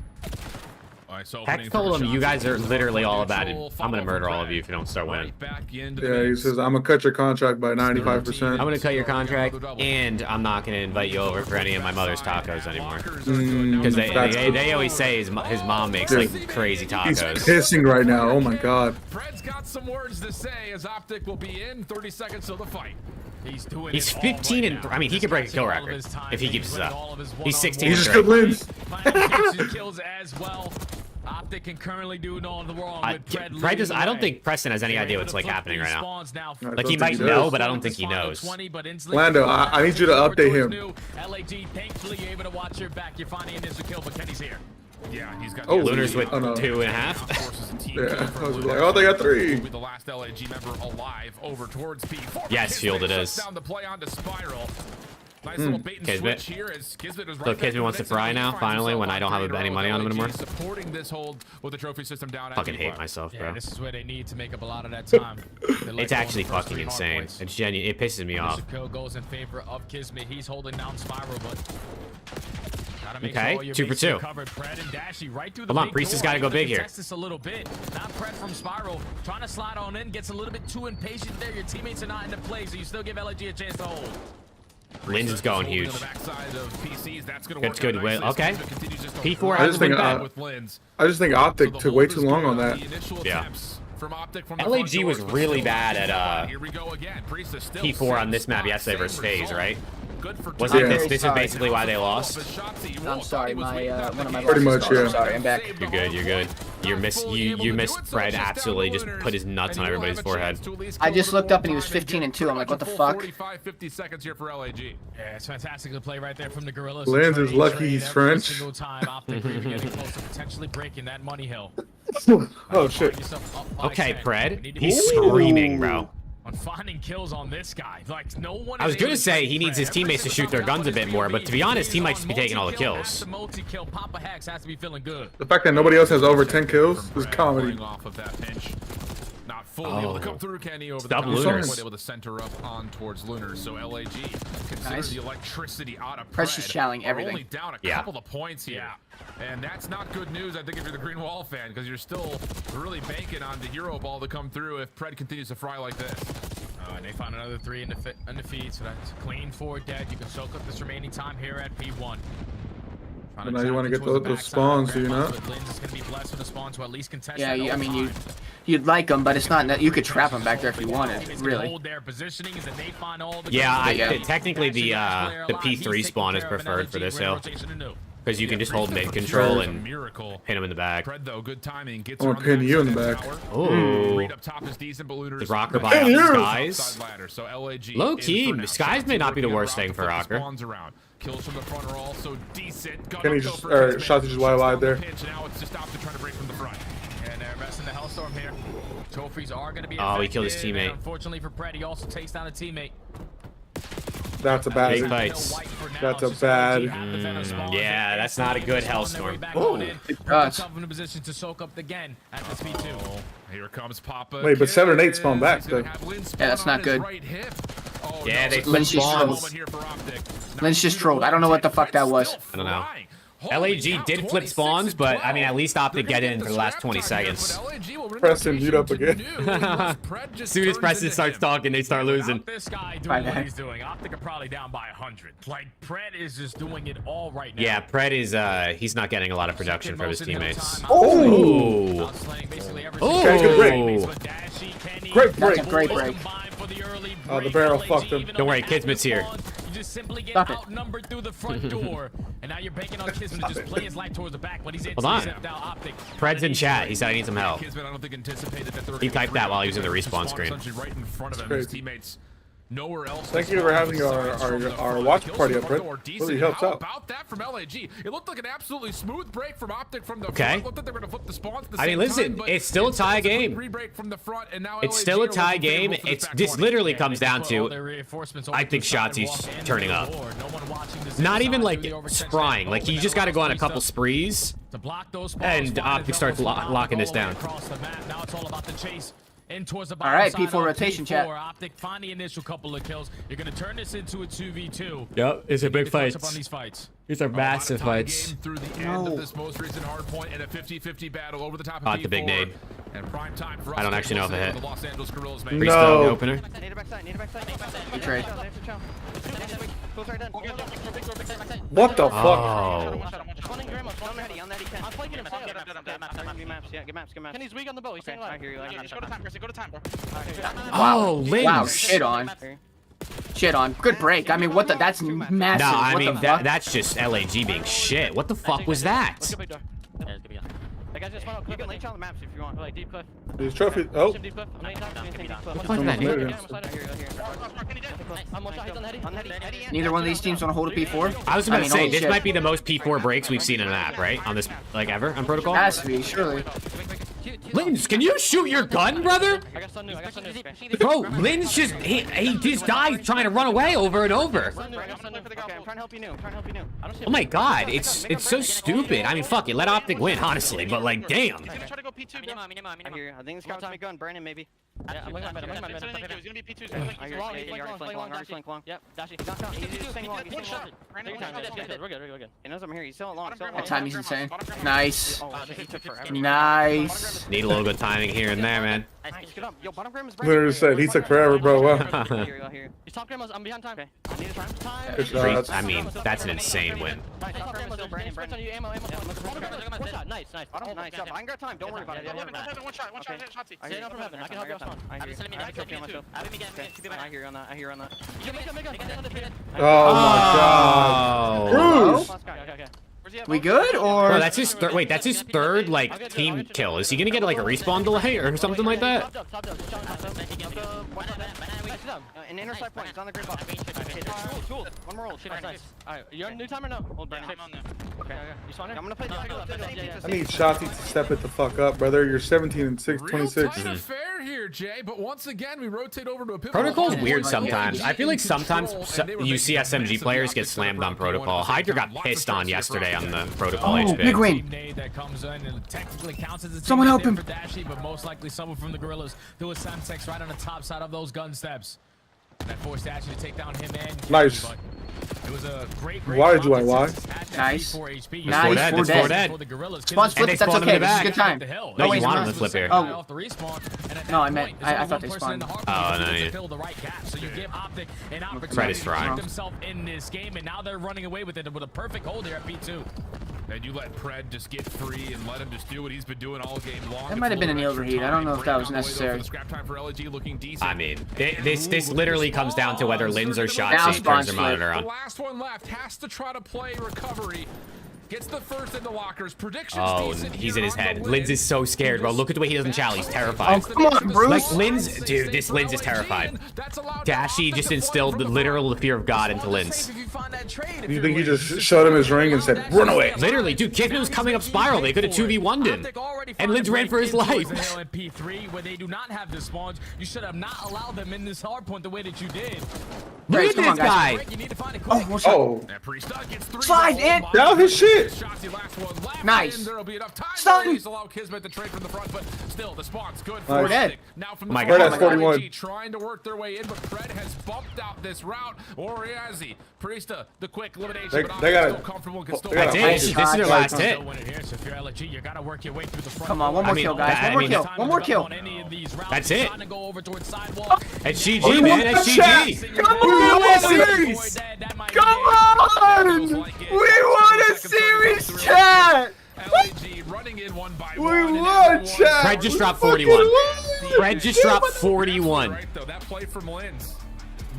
Heck told him you guys are literally all about it. I'm gonna murder all of you if you don't start winning. Yeah, he says I'm gonna cut your contract by 95%. I'm gonna cut your contract, and I'm not gonna invite you over for any of my mother's tacos anymore. Because they always say his mom makes like crazy tacos. He's pissing right now. Oh my god. Fred's got some words to say as OPTIC will be in 30 seconds till the fight. He's 15 and I mean he could break a kill record if he keeps this up. He's 16. He's just good wins. Kills as well. OPTIC can currently do no wrong with Pred I don't think Preston has any idea what's like happening right now. Like he might know, but I don't think he knows. Lando, I need you to update him. LAG thankfully able to watch your back. You're finding an insta kill, but Kenny's here. Yeah, he's got Lunar's with 2.5. Yeah, I was like, oh, they got 3. The last LAG member alive over towards P4. Yes, Field it is. Down the play onto Spiral. Nice little bait and switch here as Kismet is right. So Kismet wants to fry now, finally, when I don't have any money on him anymore. Supporting this hold with the trophy system down. Fucking hate myself, bro. Yeah, this is where they need to make up a lot of that time. It's actually fucking insane. It's genuine. It pisses me off. Kill goes in favor of Kismet. He's holding down Spiral, but okay, 2 for 2. Come on, Priest has got to go big here. Test this a little bit. Not Pred from Spiral. Trying to slide on in, gets a little bit too impatient there. Your teammates are not in the play, so you still give LAG a chance to hold. Lynn's going huge. That's good. Okay. P4 I just think OPTIC took way too long on that. Yeah. LAG was really bad at P4 on this map yesterday versus FAZE, right? good for Wasn't Yeah. this is basically why they lost? I'm sorry, my one of my Pretty bosses much, called. yeah. I'm sorry, I'm back. You're good. You're good. You missed Fred absolutely just put his nuts on everybody's forehead. I just looked up and he was 15-2. I'm like, what the fuck? 50 seconds here for LAG. Yeah, it's fantastic to play right there from the Gorillas. Lance is lucky Trade he's every French. single time. Optic really getting close to potentially breaking that money hill. Oh shit. Okay, Fred. He's screaming, bro. On finding kills on this guy, like no one. I was gonna say he needs his teammates to shoot their guns a bit more, but to be honest, he might just be taking all the kills. Multi-kill, Papa Hex has to be feeling good. The fact that nobody else has over 10 kills is comedy. Off of that pinch. Not fully able to come through Kenny over Stop the Lunars. top, able to center up on towards Lunars. So LAG considers Nice. the electricity out of Press is shouting are everything. only down a Yeah. couple of points here. And that's not good news, I think, if you're the Green Wall fan, because you're still really banking on the hero ball to come through if Pred continues to fry like this. And they found another 3 in the feed, so that's clean 4 dead. You can soak up this remaining time here at P1. But now you want to get those spawns, do you not? Linz is going to be blessed with a spawn to at least contest. Yeah, that I mean, time. you'd like them, but it's not. You could trap them back there if you wanted, really. Hold their positioning is that they find all the Yeah, technically the P3 spawn is preferred for this hill. Because you can just hold mid control and pin him in the back. Pred, though, good timing. Gets I'm gonna pin you in the back. Oh. Read up top is decent, but Lunars Does Rocker buy up Skies? So LAG Low key, Skies may not be the worst thing for Rocker. Kills from the front are also decent. Kenny just, or Shotzi just wide there. Now it's just Optic trying to break from the front. And they're investing the Hellstorm here. Trophies are going to be Oh, he killed his effective, and teammate. unfortunately for Pred, he also takes down a teammate. That's a bad. Big fights. That's a bad. Yeah, that's not a good Hellstorm. In a position to soak up again at the speed 2. Here comes Papa. Wait, but 7 and 8 spawn back though. Yeah, that's not good. Yeah, they Lynch just trolled. Lynch just trolled. I don't know what the fuck that was. I don't know. LAG did flip spawns, but I mean, at least Optic get in for the last 20 seconds. Preston, mute up again. As soon as Preston starts talking, they start losing. This guy doing what he's doing. Optic are probably down by 100. Like, Pred is just doing it all right now. Yeah, Pred is, he's not getting a lot of production from his teammates. Oh! Oh! Good break. Great break. Great break. Oh, the barrel fucked him. Don't worry, Kismet's here. You just simply get Stop it. outnumbered through the front door, and now you're banking on Kismet to just play his life towards the back, but he's Hold on. Optic. Pred's in chat. He said I need some help. Kismet, I don't think anticipated that they were He gonna typed that bring while he was in the up respawn spawn screen. essentially right in front of him. That's His teammates nowhere else. Thank you for having our watch party up, Fred. Really helps How out. about that from LAG? It looked like an absolutely smooth break from Optic from the Okay. front. Looked like they were going to flip the spawns at the I mean, same listen, time, but it's still a tie instead, game. Re-break from the front, and now It's LAG still a are tie looking game. favorable for It's back this corner. literally comes down All to their reinforcements I over think the side Shotzi's wall and turning the up. door. No one watching this Not inside even like through the overextension. sprying. Like you just got to go on a couple sprees. To block those And Optic starts locking this down. Across the map. Now it's all about the chase. In towards the All right, bottom P4 side of rotation, P4. chat. Optic find the initial couple of kills. You're gonna turn this into a 2v2. Yep, it's a big Fight. fight. On these fights. These are massive fights. Game through the end of this most recent hard point and a 50-50 battle over the top of Oh, it's a big P4. nade. And prime time for us I don't to actually know if listen it to hit. the Los Angeles Gorillas make. Free stone No. opener. Need a backside, need a backside. Good trade. What the fuck? Oh. Kenny's weak on the bow. He's staying alive. I hear you. Go to time, Chris. Go to time, bro. Oh, Lynch. Wow, shit on. Shit on. Good break. I mean, what the? That's massive. No, I What mean the fuck? that's just LAG being shit. What the fuck was that? That guy's just you can lay on the maps if you want. Like deep cliff. These trophies. Oh. Deep cliff. What the fuck is that, dude? Neither one of these teams want to hold a P4. I was about to say holy this shit. might be the most P4 breaks we've seen in a map, right? On this, like ever on Protocol. Has to be, surely. Lynch, can you shoot your gun, brother? I got sun new. Bro, Lynch just he just died trying to run away over and over. Okay, I'm trying to help you new. Oh my god, it's so stupid. I mean, fuck it, let Optic win, honestly, but like, damn. Try to go P2. I hear you. I think this guy's gonna go on Brandon maybe. Yeah, I'm looking at him. He's gonna be P2. I hear you. Flank long. Yep. We're good. He knows I'm here. He's still long. That timing's insane. Nice. Oh, he took forever. Nice. Need a little good timing here and there, man. Get up. Yo, bottom gram is Literally said he took forever, bro. Wow. I hear you. He's top gram. I'm behind time. Okay. I need a time. Good shots. I mean, that's an insane win. Top gram is Brandon. Nice. Nice. I ain't got time. Don't worry about it. One shot, Shotzi. I can help you out. I hear you on that. I hear you on that. Oh my god. Bruce! Okay. We good or? Bro, that's his wait, that's his third like team kill. Is he gonna get like a respawn delay or something like that? An inner side point. It's on the grid box. Tool. One more roll. Nice. Alright, you on new time or no? Hold Brandon. I'm on there. Okay. You spawn in? I'm gonna play I need Shotzi to step it the fuck up, brother. You're 17 and 6, Real 26. tight affair here, Jay. But once again, we rotate over to a pivot. Protocol's weird sometimes. I feel like sometimes you see SMG players get slammed on protocol. Hydra got pissed on yesterday on the protocol HP. Big win. That comes in and technically counts as a Someone help him. for Dashy, but most likely someone from the Gorillas who was Samtex right on the top side of those gun steps. That forced Dashy to take down him and Nice. It was a great Why did you why? Nice. HP. Nice. That's 4 dead. Spawn's flip. That's okay. This is a good time. No, you want him to flip here. Oh. No, I meant. I thought they spawned. Oh, no, yeah. So you give OPTIC an opportunity Fred is to frying. put himself in this game, and now they're running away with it with a perfect hold here at P2. And you let Pred just get free and let him just do what he's been doing all game long. That might have been an overheat. I don't know if that was necessary. I mean, this literally comes down to whether Linz or Now Shotzi spawn's turns their monitor The on. last one left has to try to play recovery. Gets the first in the lockers. Predictions Oh, decent he's here in his on the head. Linz. Linz is so scared, bro. Look at the way he doesn't chow. He's terrified. Oh, come on, Bruce. Like, Linz, dude, this Linz is terrified. Dashy just instilled the literal fear of God into Linz. You think he just showed him his ring and said, run away? Literally, dude, Kismet was coming up spiral. They could have 2v1'd him. And Linz ran for his life. P3 where they do not have the spawns. You should have not allowed them in this hard point the way that you did. Look at come on, this guy. You need to find it quick. Oh. Slide in. That was his shit. Nice. There'll be enough time Stun. to at least allow Kismet to trade from the front, but still the spawn's good for Nice. OPTIC. Now from the My front, God. Fred has 41. LAG trying to work their way in, but Fred has bumped out this route. Or has he? Priesta, the quick elimination, They but gotta- still comfortable. Can still they gotta That's fight it. this This is their last hit. Still win it here, so if you're LG, you gotta work your way through the front. Come on, one more I mean, kill, guys. I One more mean, kill. One more kill. That's it. Trying to go over towards sidewalk. It's GG, man. It's GG. Come on, we won a series. Come on. We won a series, chat. LAG running in one by We one. won, chat. Fred just We dropped fucking 41. won. Fred just dropped 41. Right, though. That play from Linz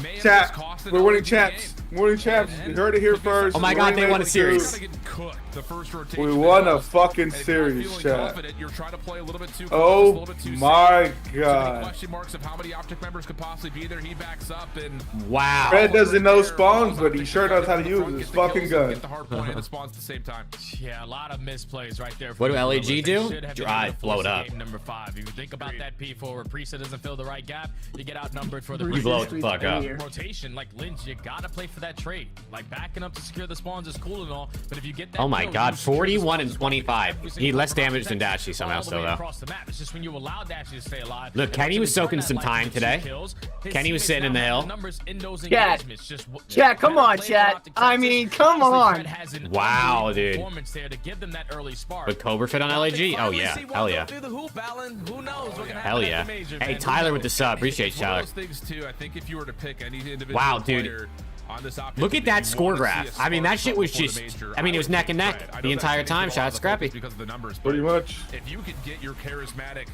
may have Chat, just cost we're winning LAG the chaps. game. We're winning chaps. You heard it here first. Oh my God, they won a series. Gotta get cooked the first rotation. We won a fucking And if you're series, feeling chat. confident, you're trying to play a little bit too close, a Oh little bit too my safe. So many God. question marks of how many OPTIC members could possibly be there. He backs up and Wow. Fred doesn't know spawns, but he sure knows how to use his fucking gun. Get the hard point and the spawns at the same time. Yeah, a lot of misplays right there. What do LAG They do? should have been Drive, able to blow it force up. game number 5. If you think about that P4 where Priesta doesn't fill the right gap, you get outnumbered for the You blow it the fuck up. rotation. Like Lynch, you gotta play for that trade. Like backing up to secure the spawns is cool and all, but if you get that Oh my kill, God, you secure the 41 and spawns 25. every He single less time. damage than Dashy somehow All the still way though. across the map. It's just when you allow Dashy to stay alive. Look, And Kenny when was you turn soaking that some light time into today. 2 kills, his Kenny was teammates sitting in now the have hill. numbers in those Chat. engagements. Just Chat, come on, play chat. optic I Texas. mean, come Honestly, on. Fred has an Wow, unbelievable dude. performance there to give them that early spark. With Cobra fit on LAG? Oh yeah, hell yeah. Through the hoop, Alan. Who knows? What can Hell happen yeah. at the major, Hey, man? Tyler with the sub. Appreciate It's one Tyler. of those things too. I think if you were to pick any individual Wow, dude. player on this OPTIC Look team at that you score wanna see graph. a I mean, that shit spark was before just, the major, I mean, it was would neck pick and neck Fred. I know the that entire makes time. people Shout out all the Scrappy. focus because of the numbers, Pretty but much. if you could get your charismatic,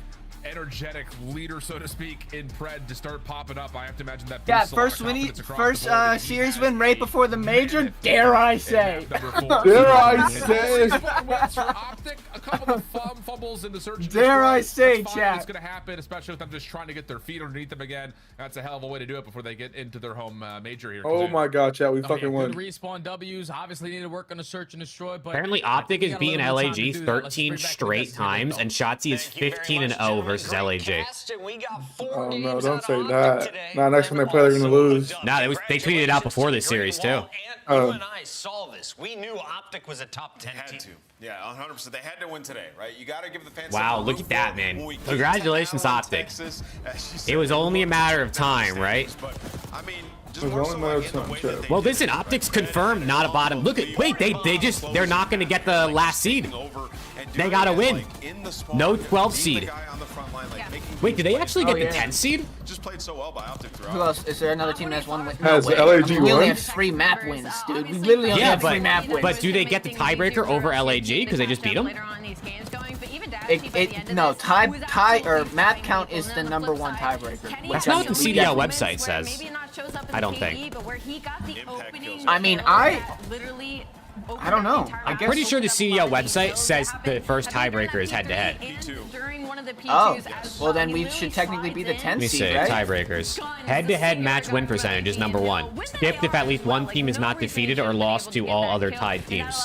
energetic leader, so to speak, in Pred to start popping up, I have to imagine that Yeah, boosts a lot of first win, confidence across first the board. And he series has win right a before the major. minute Dare I in say? half number 4. Dare I say? Wins for OPTIC, a couple of fumbles in the search. and Dare I destroy. say, That's fine. chat. It's going to happen, especially with them just trying to get their feet underneath them again. That's a hell of a way to do it before they get into their home major here. Oh my God, chat. We I mean, fucking good won. respawn W's. Obviously, need to work on the search and destroy. But Apparently, I OPTIC think we is got a beating little bit of time to LAG do that. Let's 13 bring back the straight best times, and Shotzi is 15 and 0 versus LAG. Oh no, don't say that. Nah, next time they play, they're gonna lose. Nah, they tweeted it out before this series too. Oh. and I saw this. We knew OPTIC was a top 10 Had team. to. Yeah, 100%. They had to win today, right? You got to give the fans Wow, something to look root at that, for man. when we get to Congratulations, Allen, OPTIC. Texas. As she It said, was they only a won matter of the time, right? series, but, I mean, just It was more only so a matter like of in the time, way sure. that they Well, did listen, it, right? OPTIC's confirmed, not a bottom. Look at, wait, they're not going to get the last seed. They got to win. No 12 seed. Wait, do they actually get the 10th seed? Just played so well by OPTIC throughout. Who else? Is there another team that has one win? Has way. LAG We only won? have 3 map wins, dude. We literally only Yeah, have 3 map wins. but do they get the tiebreaker over LAG because they just beat them? No, tie or map count is the number one tiebreaker. That's not what the CDL website says. I don't think. I mean, I don't know. I'm pretty sure the CDL website says the first tiebreaker is head-to-head. Oh, well then we should technically be the 10th Let me seed, see, right? tiebreakers. Head-to-head match win percentage is number 1. Skipped if at least one team is not defeated or lost to all other tied teams.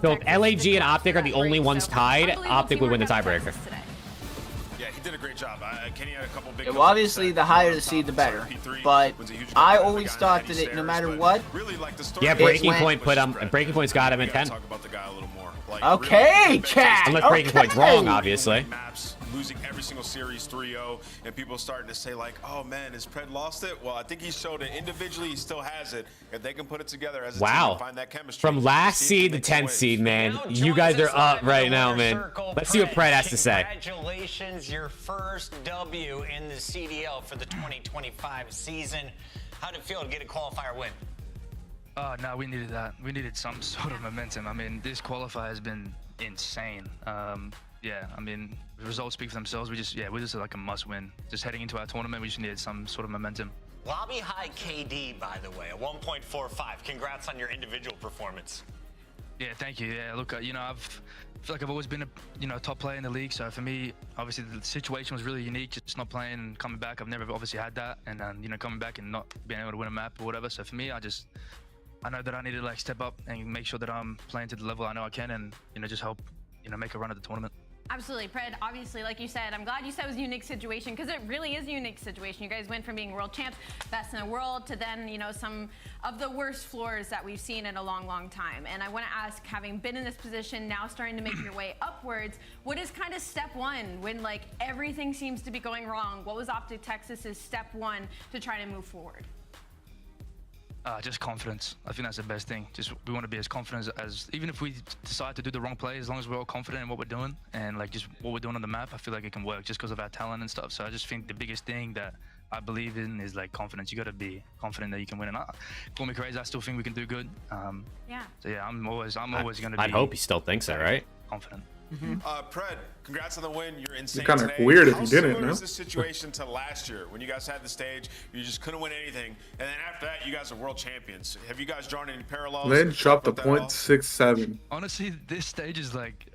So if LAG and OPTIC are the only ones tied, OPTIC would win the tiebreaker. Yeah, he did a great job. Kenny had a couple big. Well, obviously, the higher the seed, the better. But I always thought that no matter what. Yeah, Breaking Point put him. Breaking Point's got him in 10. Okay, chat. Unless Breaking Point's wrong, obviously. Losing every single series 3-0, and people starting to say like, "Oh man, has Pred lost it?" Well, I think he showed it individually. He still has it. If they can put it together as a team and find that chemistry. From last seed to 10th seed, man. You guys are up right now, man. Let's see what Pred has to say. Congratulations, your first W in the CDL for the 2025 season. How did it feel to get a qualifier win? No, we needed that. We needed some sort of momentum. I mean, this qualifier has been insane. Yeah, I mean, the results speak for themselves. We're just like a must-win. Just heading into our tournament, we just needed some sort of momentum. Lobby high KD, by the way, a 1.45. Congrats on your individual performance. Yeah, thank you. Yeah, look, you know, I feel like I've always been a top player in the league. So for me, obviously the situation was really unique. Just not playing and coming back. I've never obviously had that, and coming back and not being able to win a map or whatever. So for me, I know that I need to like step up and make sure that I'm playing to the level I know I can, and just help make a run at the tournament. Absolutely, Pred. Obviously, like you said, I'm glad you said it was a unique situation because it really is a unique situation. You guys went from being world champs, best in the world, to then, some of the worst floors that we've seen in a long, long time. And I want to ask, having been in this position, now starting to make your way upwards, what is kind of step one when like everything seems to be going wrong? What was OPTIC Texas's step one to try to move forward? Just confidence. I think that's the best thing. Just we want to be as confident as even if we decide to do the wrong play, as long as we're all confident in what we're doing and like just what we're doing on the map, I feel like it can work just because of our talent and stuff. So I just think the biggest thing that I believe in is like confidence. You got to be confident that you can win. And call me crazy, I still think we can do good. Yeah. So yeah, I'm always going to be. I'd hope he still thinks that, right? Confident. Pred, congrats on the win. You're insane. Kind of weird if you How didn't. similar is this situation to last year when you guys had the stage, you just couldn't win anything, and then after that, you guys are world champions. Have you guys drawn any parallels? Lynn dropped a .67. Honestly, this stage is like,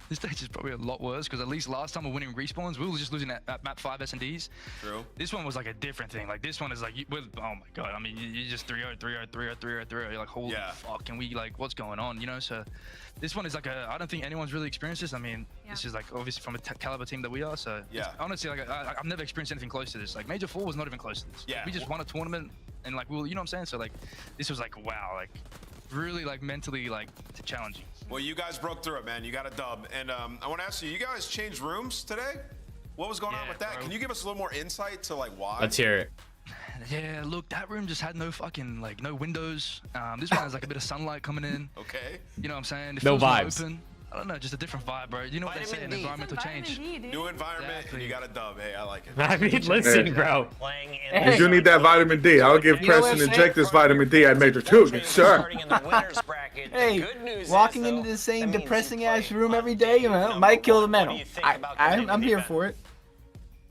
this stage is probably a lot worse because at least last time we're winning respawns, we were just losing at map 5 S&Ds. True. This one was like a different thing. Like this one is like, oh my god. I mean, you just 3-0, 3-0, 3-0, 3-0, 3-0. You're like, holy fuck, and we like, what's going on? So this one is like I don't think anyone's really experienced this. I mean, this is like obviously from a caliber team that we are. So honestly, like I've never experienced anything close to this. Like Major 4 was not even close to this. Yeah. We just won a tournament and like you know what I'm saying? So like this was like wow, like really like mentally like challenging. Well, you guys broke through it, man. You got a dub, and I want to ask you guys changed rooms today? What was going on with that? Bro. Can you give us a little more insight to like why? Let's hear it. Yeah, look, that room just had no fucking like no windows. This one has like a bit of sunlight coming in. Okay. You know what I'm saying? It No feels more vibes. Open. I don't know, just a different vibe, bro. You know what they say, an environmental change. New environment, and you got a dub. Hey, I like it. I mean, listen, bro. You do need that vitamin D. I'll give Preston and Jake this vitamin D at Major 2. Yes, sir. Hey, walking into the same depressing ass room every day, might kill the medal. I'm here for it.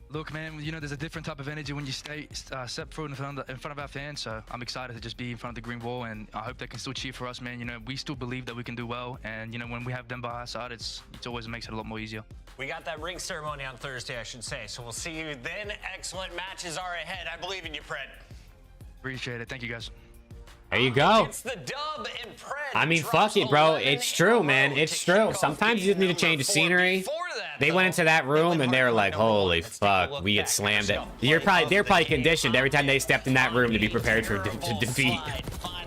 Look, man, there's a different type of energy when you step forward in front of our fans. So I'm excited to just be in front of the green wall, and I hope they can still cheer for us, man. We still believe that we can do well, and when we have them by our side, it always makes it a lot more easier. We got that ring ceremony on Thursday, I should say. So we'll see you then. Excellent matches are ahead. I believe in you, Pred. Appreciate it. Thank you, guys. There you go. It's the dub and Pred. I mean, fuck it, bro. It's true, man. It's true. Sometimes you just need to change the scenery. They went into that room and they were like, holy fuck, we get slammed it. They're probably conditioned every time they stepped in that room to be prepared for defeat.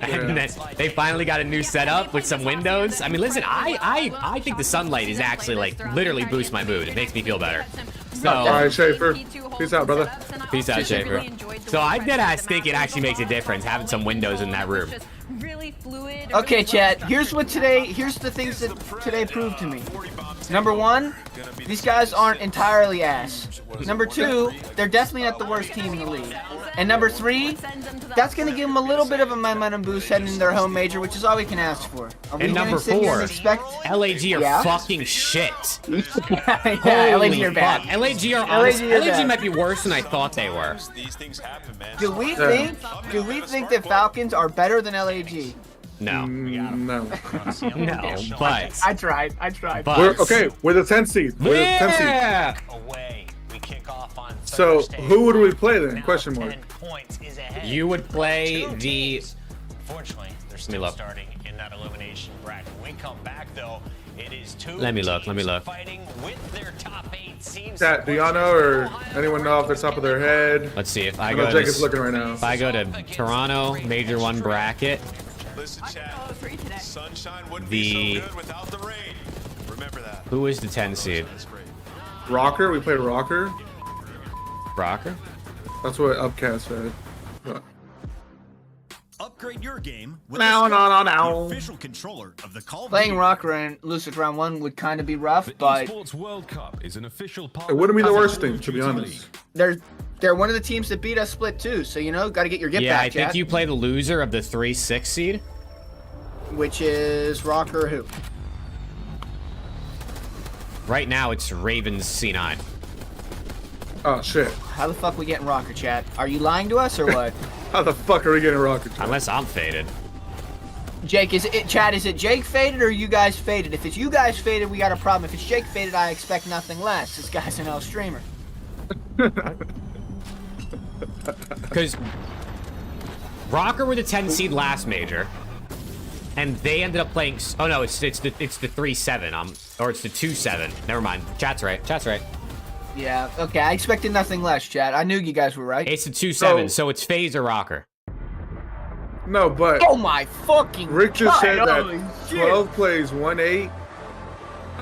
And then they finally got a new setup with some windows. I mean, listen, I think the sunlight is actually like literally boosts my mood. It makes me feel better. So, all right, Schaefer. Peace out, brother. Peace out, Schaefer. So I deadass think it actually makes a difference having some windows in that room. Okay, chat. Here's the things that today proved to me. Number one, these guys aren't entirely ass. Number 2, they're definitely not the worst team in the league. And number 3, that's going to give them a little bit of a momentum boost heading into their home major, which is all we can ask for. And number 4, LAG are fucking shit. Yeah, LAG are bad. LAG are honest. LAG might be worse than I thought they were. These things happen, man. Do we think that Falcons are better than LAG? No. No. No, but I tried. But We're the 10th seed. We're the 10th seed. yeah. Away. We kick off on So Thursday. who would we play then? Question mark. 10 points is ahead. You would play the. Unfortunately, they're me still look. starting in that elimination bracket. When we come back though, it is 2 Let me look. teams fighting with their top 8 seeds. Chat, do y'all know or anyone know off the top of their head? Let's see if I I go. know Jake is looking right now. If I go to Toronto Major 1 bracket, Listen, chat. Sunshine wouldn't The- be so good without the rain. Remember that. who is the 10 seed? That's great. Rocker, we played Rocker. Rocker. That's what Upcast said. But Upgrade your game with No, the no, no, SCUMP, no. the official controller of the Call of Playing Duty. Rocker and losing round 1 would kind of be rough, but ESPORTS World Cup is an official it wouldn't be the worst thing, to be honest. they're one of the teams that beat us split too. So got to get your get Yeah, back. I think Chat, you play the loser of the 3-6 seed. which is Rocker who? Right now, it's Ravens C9. Oh shit. How the fuck we getting Rocker, chat? Are you lying to us or what? How the fuck are we getting Rocker? Unless I'm faded. Jake, is it Jake faded or you guys faded? If it's you guys faded, we got a problem. If it's Jake faded, I expect nothing less. This guy's an L streamer. Because Rocker were the 10 seed last major, and they ended up playing. Oh no, it's the 3-7. Or it's the 2-7. Never mind. Chat's right. Yeah. Okay. I expected nothing less, chat. I knew you guys were right. It's the 2-7. So it's FAZE or Rocker. No, but Oh my fucking Rick just God, said holy that shit. 12 plays 1-8,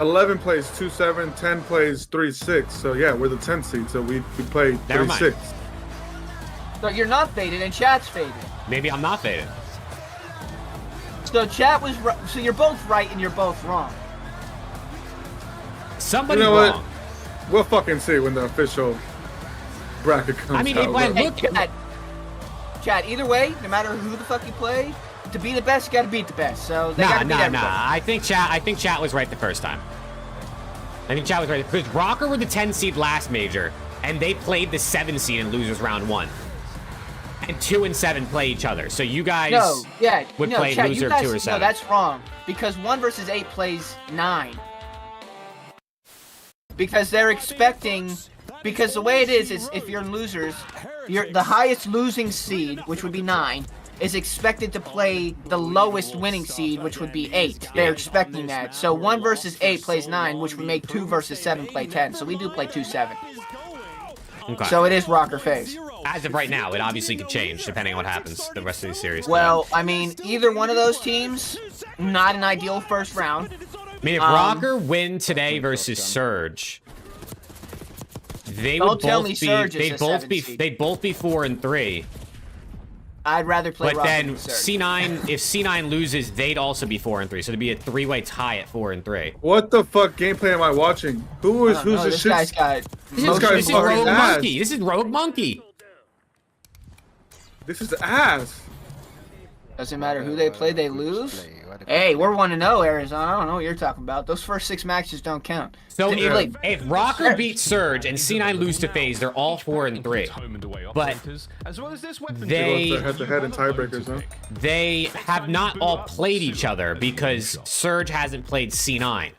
11 plays 2-7, 10 plays 3-6. So yeah, we're the 10th seed. So we played Never mind. 3-6. So you're not faded and chat's faded. Maybe I'm not faded. So chat was so you're both right and you're both wrong. Somebody's You know what? wrong. We'll fucking see when the official bracket comes I mean, out. if I but- look. Chat, either way, no matter who the fuck you play, to be the best, you gotta beat the best. So they gotta beat everybody. I think chat was right the first time. I think chat was right because Rocker were the 10 seed last major, and they played the 7 seed in losers round 1. And 2 and 7 play each other. So you guys would play chat, loser you of guys, 2 or 7. No, that's wrong. Because 1 versus 8 plays 9. Because they're expecting. Because the way it is if you're in losers, the highest losing seed, which would be 9, is expected to play the lowest winning seed, which would be 8. They're expecting that. So 1 versus 8 plays 9, which would make 2 versus 7 play 10. So we do play 2-7. Okay. So it is Rocker phase. As of right now, it obviously could change depending on what happens the rest of the series. Well, I mean, either one of those teams, not an ideal first round. I mean, if Rocker win today versus Surge, they would tell both me be. Surge is They'd a both 7 be. seed. They'd both be 4 and 3. I'd rather play But Rocker then than Surge. C9, if C9 loses, they'd also be 4 and 3. So there'd be a 3-way tie at 4 and 3. What the fuck gameplay am I watching? Who's No, this this guy's got. This guy's is fucking Rogue ass. Monkey. This is Rogue Monkey. This is ass. Doesn't matter who they play, they lose. Hey, we're 1-0, Arizona. I don't know what you're talking about. Those first 6 matches don't count. So Didn't play- if Rocker beats Surge and C9 lose to FaZe, they're all 4 and 3. But they head-to-head and tiebreakers, huh? they have not all played each other because Surge hasn't played C9.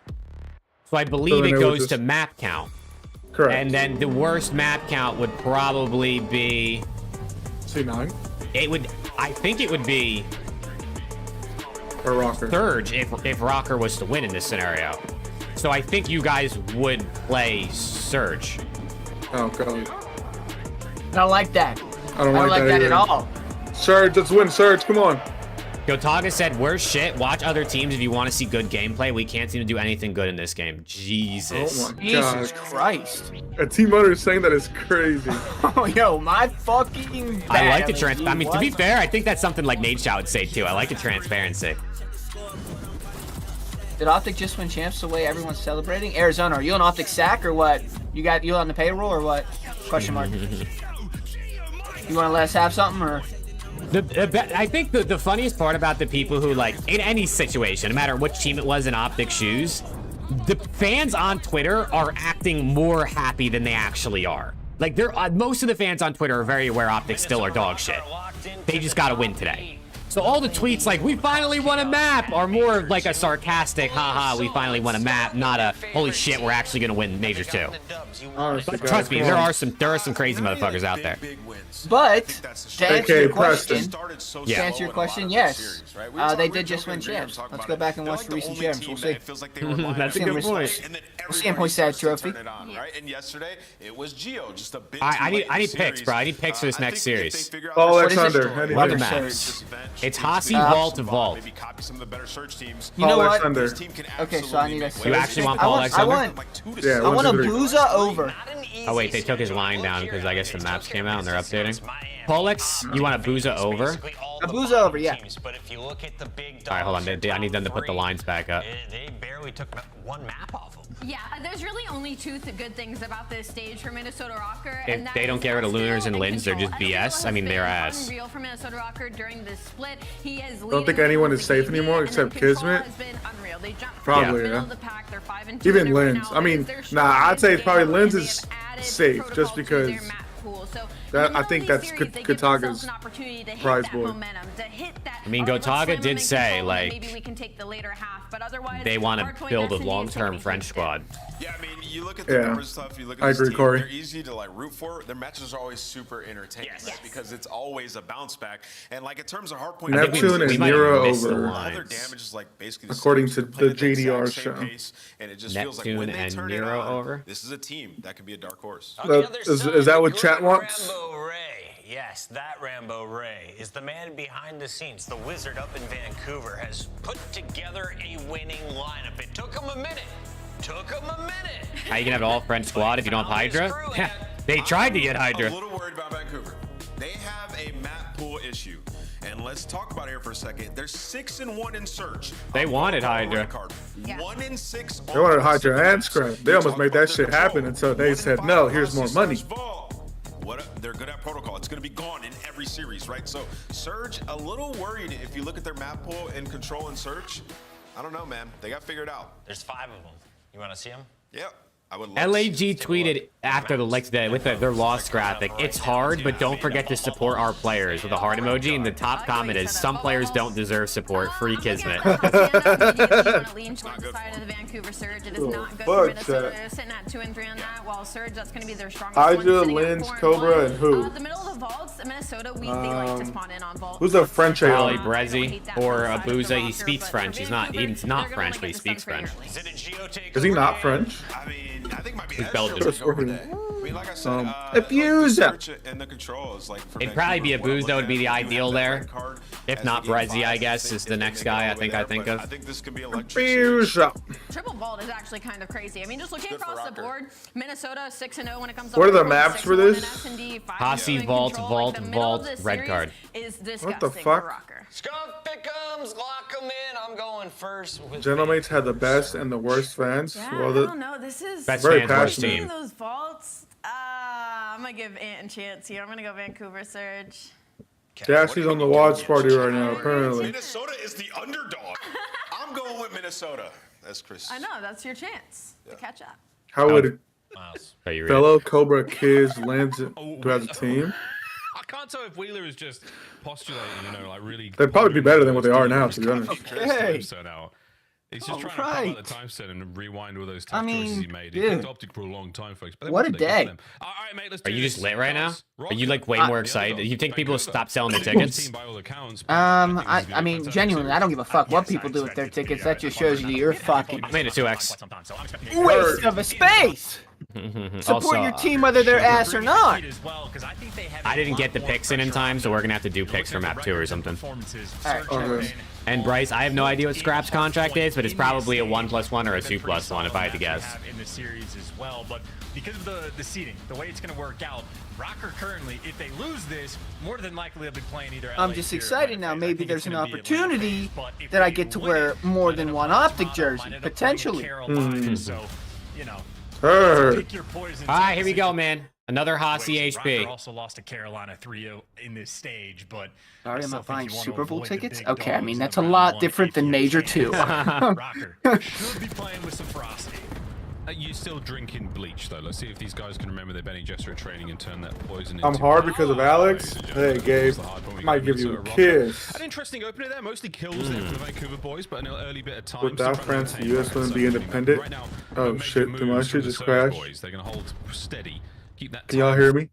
So I believe then it they would goes just- to map count. Correct. And then the worst map count would probably be C9 I think it would be or Rocker. Surge if Rocker was to win in this scenario. So I think you guys would play Surge. Oh god. I don't like that. I don't like that at either. all. Surge, let's win. Surge, come on. Gotaga said, "We're shit. Watch other teams if you want to see good gameplay. We can't seem to do anything good in this game." Jesus. Oh my Jesus god. Christ. A team owner saying that is crazy. Oh, yo, my fucking bad. I like the LAG. transparency. I mean, to be What? fair, I think that's something like NADESHOT would say too. I like the transparency. Did OPTIC just win champs the way everyone's celebrating? Arizona, are you an OPTIC sack or what? You on the payroll or what? Question mark. You want to let us have something or? I think the funniest part about the people who, like, in any situation, no matter which team it was in OPTIC shoes, the fans on Twitter are acting more happy than they actually are. Like, most of the fans on Twitter are very aware OPTIC still are dog shit. They just got to win today. So all the tweets like, we finally won a map, are more like a sarcastic, haha, we finally won a map, not a, holy shit, we're actually going to win Majors too. But trust me, there are some crazy motherfuckers out there. But, to answer your question, yes. They did just win champs. Let's go back and watch the recent champs. We'll see. That's a good point. We'll see him hoist that trophy. And yesterday, it was Gio, just a big I need picks, bro. I need picks for this next series. Oh, Alexander. What are the maps? It's Hasi, Vault, Vault. Maybe copy some of the better search teams. You know what? Alexander. Okay, so I need a... You actually want Paul Alexander? I want a Booza over. Oh wait, they took his line down because I guess the maps came out and they're updating. Polex, you want a Booza over? A Booza over, yeah. Alright, hold on. I need them to put the lines back up. They barely took one map off of them. Yeah, there's really only two good things about this stage for Minnesota Rocker. If they don't get rid of Lunars and Lins, they're just BS. I mean, they're ass. Unreal for Minnesota Rocker during this split. He is I don't think anyone is safe anymore except Kismet. Probably, yeah. Even Lins. I mean, nah, I'd say probably Lins is safe just because I think that's Kotaga's prize boy. I mean, Gotaga did say, like, they want to build a long-term French squad. Yeah, I mean, you look at the numbers stuff, you look at I this agree, team, Corey. they're easy to like root for. Their matches are always super entertaining, right? Because it's always a bounce back. And like in terms of hardpoint, Neptune and Nero over. Other damage is like basically according to the JDR show. And it just feels like when they turn it on, this is a team that could be a dark horse. Is that what chat wants? Yes, that Rambo Ray is the man behind the scenes. The wizard up in Vancouver has put together a winning lineup. It took him a minute. How you can have an all-French squad if you don't have Hydra? Yeah, they tried to get Hydra. A little worried about Vancouver. They have a map pool issue. And let's talk about it here for a second. They're 6-1 in search. They wanted Hydra. 1-6. They wanted Hydra and Scrap. They almost made that shit happen until they said, no, here's more money. They're good at protocol. It's going to be gone in every series, right? So Surge, a little worried if you look at their map pool and Control and Search. I don't know, man. They got figured out. There's 5 of them. You want to see them? Yep. I would LAG tweeted after the with their loss graphic, it's hard, but don't forget to support our players with a heart emoji, and the top comment is, some players don't deserve support. Free Kismet. Lean towards the side of the Vancouver Surge. It is not good for Minnesota. They're sitting at 2 and 3 on that, while Surge, that's going to be their strongest Hydra, Lins, Cobra, and who? The middle of the vaults, Minnesota, they like to spawn in on vault. Who's a French Probably Brezzy or Abuza. He speaks French. He's not French, but he speaks French. Is he not French? I mean, I think it might be He's Belgian. I mean, like I said, Abuza. And the control is like It'd probably be Abuza would be the ideal there. If not, Brezzy, I guess, is the next guy I think of. I think this could be Abuza. Triple vault is actually kind of crazy. I mean, just looking across the board, Minnesota 6-0 when it comes to. What are the maps for this? Hasi, Vault, red card. Is what the fuck? Scump pick'ems, lock them in. I'm going first. Gentlemates had the best and the worst fans. Yeah, well, I don't know. This is best very fans, worst passionate. team. Those vaults. I'm gonna give Ant a chance here. I'm gonna go Vancouver Surge. Jassie's on the watch party right now, apparently. Minnesota is the underdog. I'm going with Minnesota. That's Chris. I know, that's your chance to catch up. How would fellow Cobra Kids land to as a team? I can't tell if Wheeler is just postulating, like really. They'd probably be better than what they are now, to be honest. Okay. He's just trying to pull out the time set and rewind all those tough choices he made. He dude. picked Optic for a long time, folks. But What a day. All right, mate, let's Are do you this. just lit right now? Are you like way Uh, more excited? You think people will stop selling their Team tickets? by all accounts, but I think this is gonna be I mean, fantastic. genuinely, I don't give a fuck what people do with their tickets. That just shows you you're fucking I made a 2x. waste of a space. Support your team whether they're ass or not. I didn't get the picks in time, so we're gonna have to do picks for map 2 or something. Okay. And Bryce, I have no idea what Scrap's contract is, but it's probably a 1+1 or a 2+1 if I had to guess. In the series as well, but because of the seeding, the way it's going to work out, Rocker currently, if they lose this, more than likely they'll be playing either. I'm just excited now. Maybe there's an opportunity that I get to wear more than one Optic jersey, potentially. So, Sir. Pick your poison. All right, here we go, man. Another Hossie Rocker HP. also lost to Carolina 3-0 in this stage, but Sorry, I'm not buying you wanna Super Bowl avoid the tickets. big Okay, I dogs mean in that's the a round lot one different if than you Major can. 2. Rocker should be playing with some ferocity. You still drinking bleach though. Let's see if these guys can remember their Benny Gesserit training and turn that poison into... I'm hard because of Alex. Hey, Gabe. Might give you a kiss. An interesting opener there. Mostly kills there for the Vancouver boys, but an early bit of time. Without France, the US wouldn't be independent. Right now, Oh shit, did my shit just crash? Boys, they're going to hold steady. Keep that Can y'all hear me?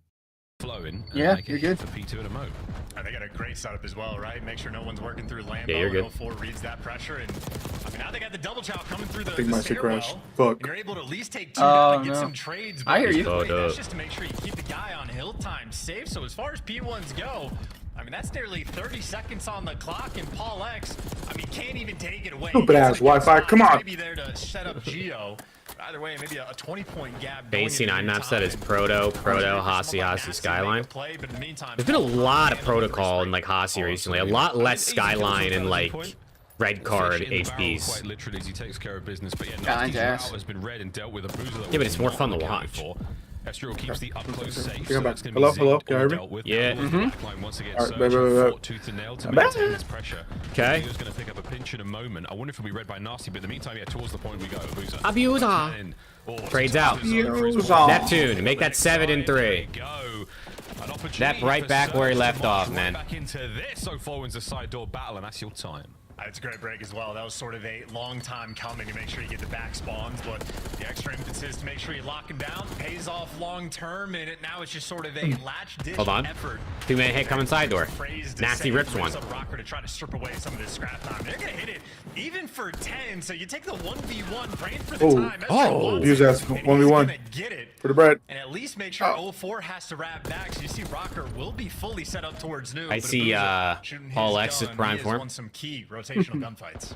flowing. Yeah, you're good. For P2 at a mo. They got a great setup as well, right? Make sure no one's working through Lambo. Yeah, you're good. And 04 reads that pressure, and I mean now they got the double chow coming through the, I think my shit crashed. stairwell, Fuck. and you're able to at least take 2 down and get some trades. I hear you. That's just to make sure you keep the guy on hill time safe. So as far as P1s go, I mean that's nearly 30 seconds on the clock, and Paul X, I mean can't even take it away. Stupid ass Wi-Fi. Come on. Maybe there to set up Geo. Either way, maybe a 20-point gap. AC9 map set is Proto, Hossie, Skyline. There's been a lot of Protocol in like Hossie recently. A lot less Skyline and like red card HBs. Quite literally, as he takes care of business, but yeah, Skyline's Nasty's ass. route has been read and dealt with. Yeah, but it's more fun to watch. Estriel keeps the up close safe. Come So back. that's gonna be Hello, zigged hello. or Can you hear me? dealt with. Yeah. Backline once again, All right, Surge baby. fought tooth and nail to I'm back. maintain his pressure. Okay. He's going to pick up a pinch in a moment. I wonder if it'll be read by Nasty, but in the meantime, yeah, towards the point we go. Abuser. Trades out. Abuser. Neptune, make that 7 and 3. That right back where he left off, man. Back into this. 04 wins a side door battle, and that's your time. It's a great break as well. That was sort of a long time coming to make sure you get the back spawns, but the extra impetus to make sure you lock him down pays off long term, and now it's just sort of a latch dish effort. 2-man hit coming side door. Nasty rips one. Rocker to try to strip away some of this scrap time. They're gonna hit it even for 10. So you take the 1v1, praying for the time. Use that 1v1 get it for the bread. and at least make sure 04 has to wrap back. So you see Rocker will be fully set up towards new. I see Paul X is prime for him. Won some key rotational gunfights.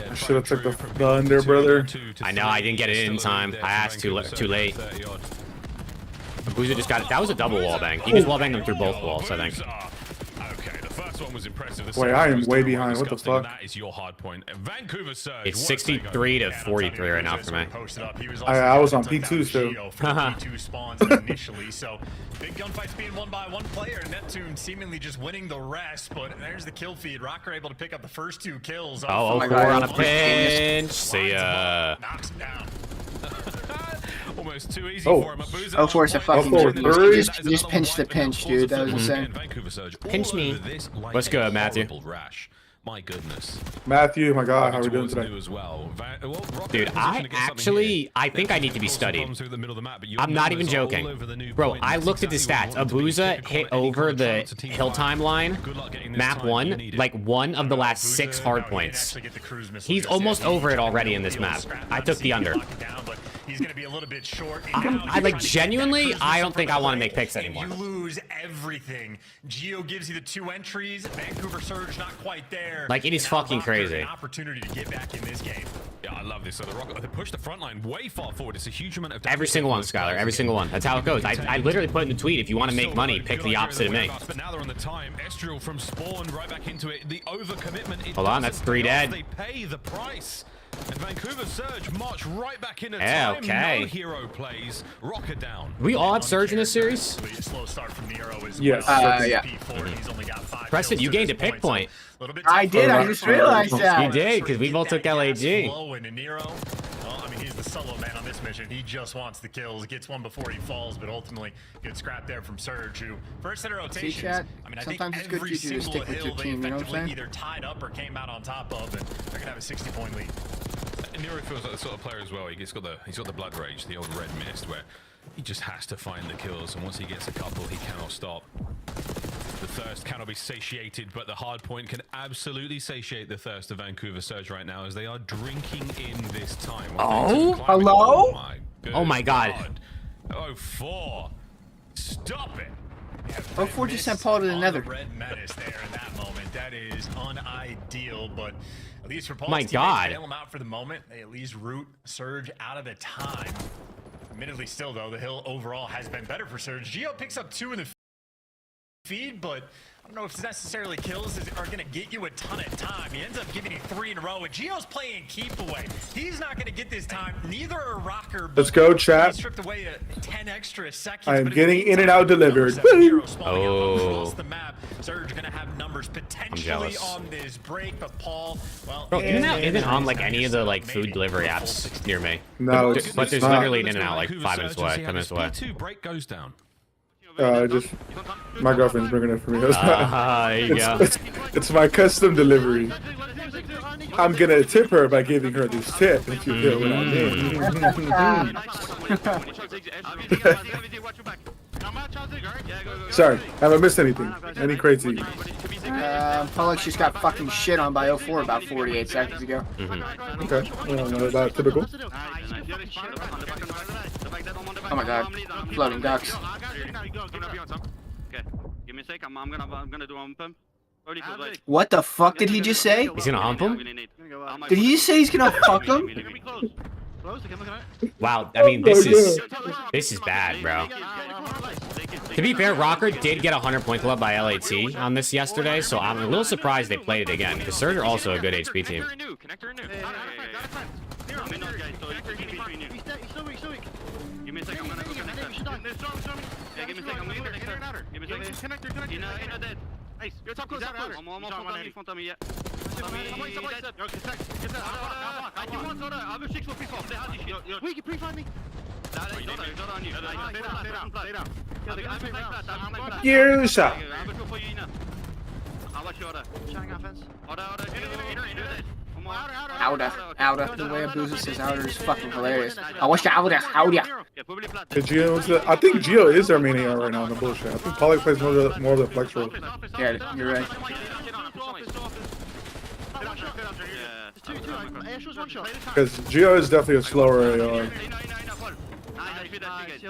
I should have took the under, brother. I know, I didn't get it in time. I asked too late. Boozer just got it. That was a double wall bang. He just wall banged them through both walls, I think. Okay, the first one was impressive. Wait, I am way behind. What the fuck? That is your hard point. Vancouver Surge. It's 63 to 43 right now for me. I was on P2 still. P2 spawns initially, so big gunfights being won by one player. Neptune seemingly just winning the rest, but there's the kill feed. Rocker able to pick up the first 2 kills. Oh, 04 on a pinch. See ya. Knocks him down. Almost too easy for him. 04 is a fucking just pinch the pinch, dude. That was insane. Pinch me. What's good, Matthew? My goodness. Matthew, my God, how are we doing today? Dude, I think I need to be studied. I'm not even joking. Bro, I looked at the stats. Abuza hit over the hill timeline, map 1, like 1 of the last 6 hard points. He's almost over it already in this map. I took the under. He's going to be a little bit short. I like genuinely, I don't think I want to make picks anymore. You lose everything. Geo gives you the 2 entries. Vancouver Surge not quite there. Like, it is fucking crazy. An opportunity to get back in this game. Yeah, I love this. So the Rocket, they push the front line way far forward. It's a huge amount of Every single one, Skylar. Every single one. That's how it goes. I literally put in the tweet, if you want to make money, pick the opposite of me. But now they're on the time. Estriel from spawn right back into it. The overcommitment. Hold on, that's 3 dead. They pay the price. And Vancouver Surge march right back into time. Okay. No hero plays. Rocker down. We all have Surge in this series? Slow start from Nero as yes. Yeah. He's only got 5 Preston, you gained a pick point. I did. I just realized that. You did, because we both took LAG. He's the solo man on this mission. He just wants the kills. Gets one before he falls, but ultimately good scrap there from Surge, who first set of rotations. Chat, I mean, I sometimes think it's good every for you to single stick with hill your they team, you know what I'm effectively saying? either tied up or came out on top of, and they're gonna have a 60-point lead. And Nero feels like the sort of player as well. He's got the blood rage, the old red mist, where he just has to find the kills, and once he gets a couple, he cannot stop. The thirst cannot be satiated, but the hard point can absolutely satiate the thirst of Vancouver Surge right now as they are drinking in this time. Oh, hello? Oh my God. 04. Stop it. 04 just sent Paul to the nether. Red menace there in that moment. That is unideal, but at least for Paul's my God. bail him out for the moment. They at least root Surge out of the time. Admittedly, still though, the hill overall has been better for Surge. Geo picks up 2 in the feed, but I don't know if necessarily kills are going to get you a ton of time. He ends up giving you 3 in a row, and Gio's playing keep away. He's not going to get this time. Neither are Rocker. Let's go, chat. He stripped away 10 extra seconds. I am getting in and out delivered. Oh. The map. Surge going to have numbers potentially on this break, but Paul, well, Bro, isn't on like any of the like food delivery apps near me. No, but there's literally an in and out like 5 minutes away, 10 minutes away. Break goes down. Just my girlfriend's bringing it for me. There you go. It's my custom delivery. I'm gonna tip her by giving her this tip. If you feel what I mean. Sorry, have I missed anything? Any crazy? Felt like she's got fucking shit on by 04 about 48 seconds ago. Okay, well, no, that's typical. Oh my god, floating ducks. Okay, give me a sec. I'm gonna do one pump. What the fuck did he just say? He's gonna hump him? Did he just say he's gonna fuck him? Wow, I mean this is bad, bro. To be fair, Rocker did get a 100-point club by LAT on this yesterday, so I'm a little surprised they played it again, because Surge are also a good HP team. Give me a second, I'm gonna go connect them. Yeah, give me a second, I'm gonna connect them. Give me a second. Connector dead. Nice. You're top close, top close. I'm front of me, yeah. I have a 6 for pre-fall. Wait, you pre-find me. You shot. Outer. The way Abusa says outer is fucking hilarious. I wish outer. I think Gio is their main AR right now in the bullshit. I think Pollock plays more of the flex role. Yeah, you're right. Because Gio is definitely a slower AR.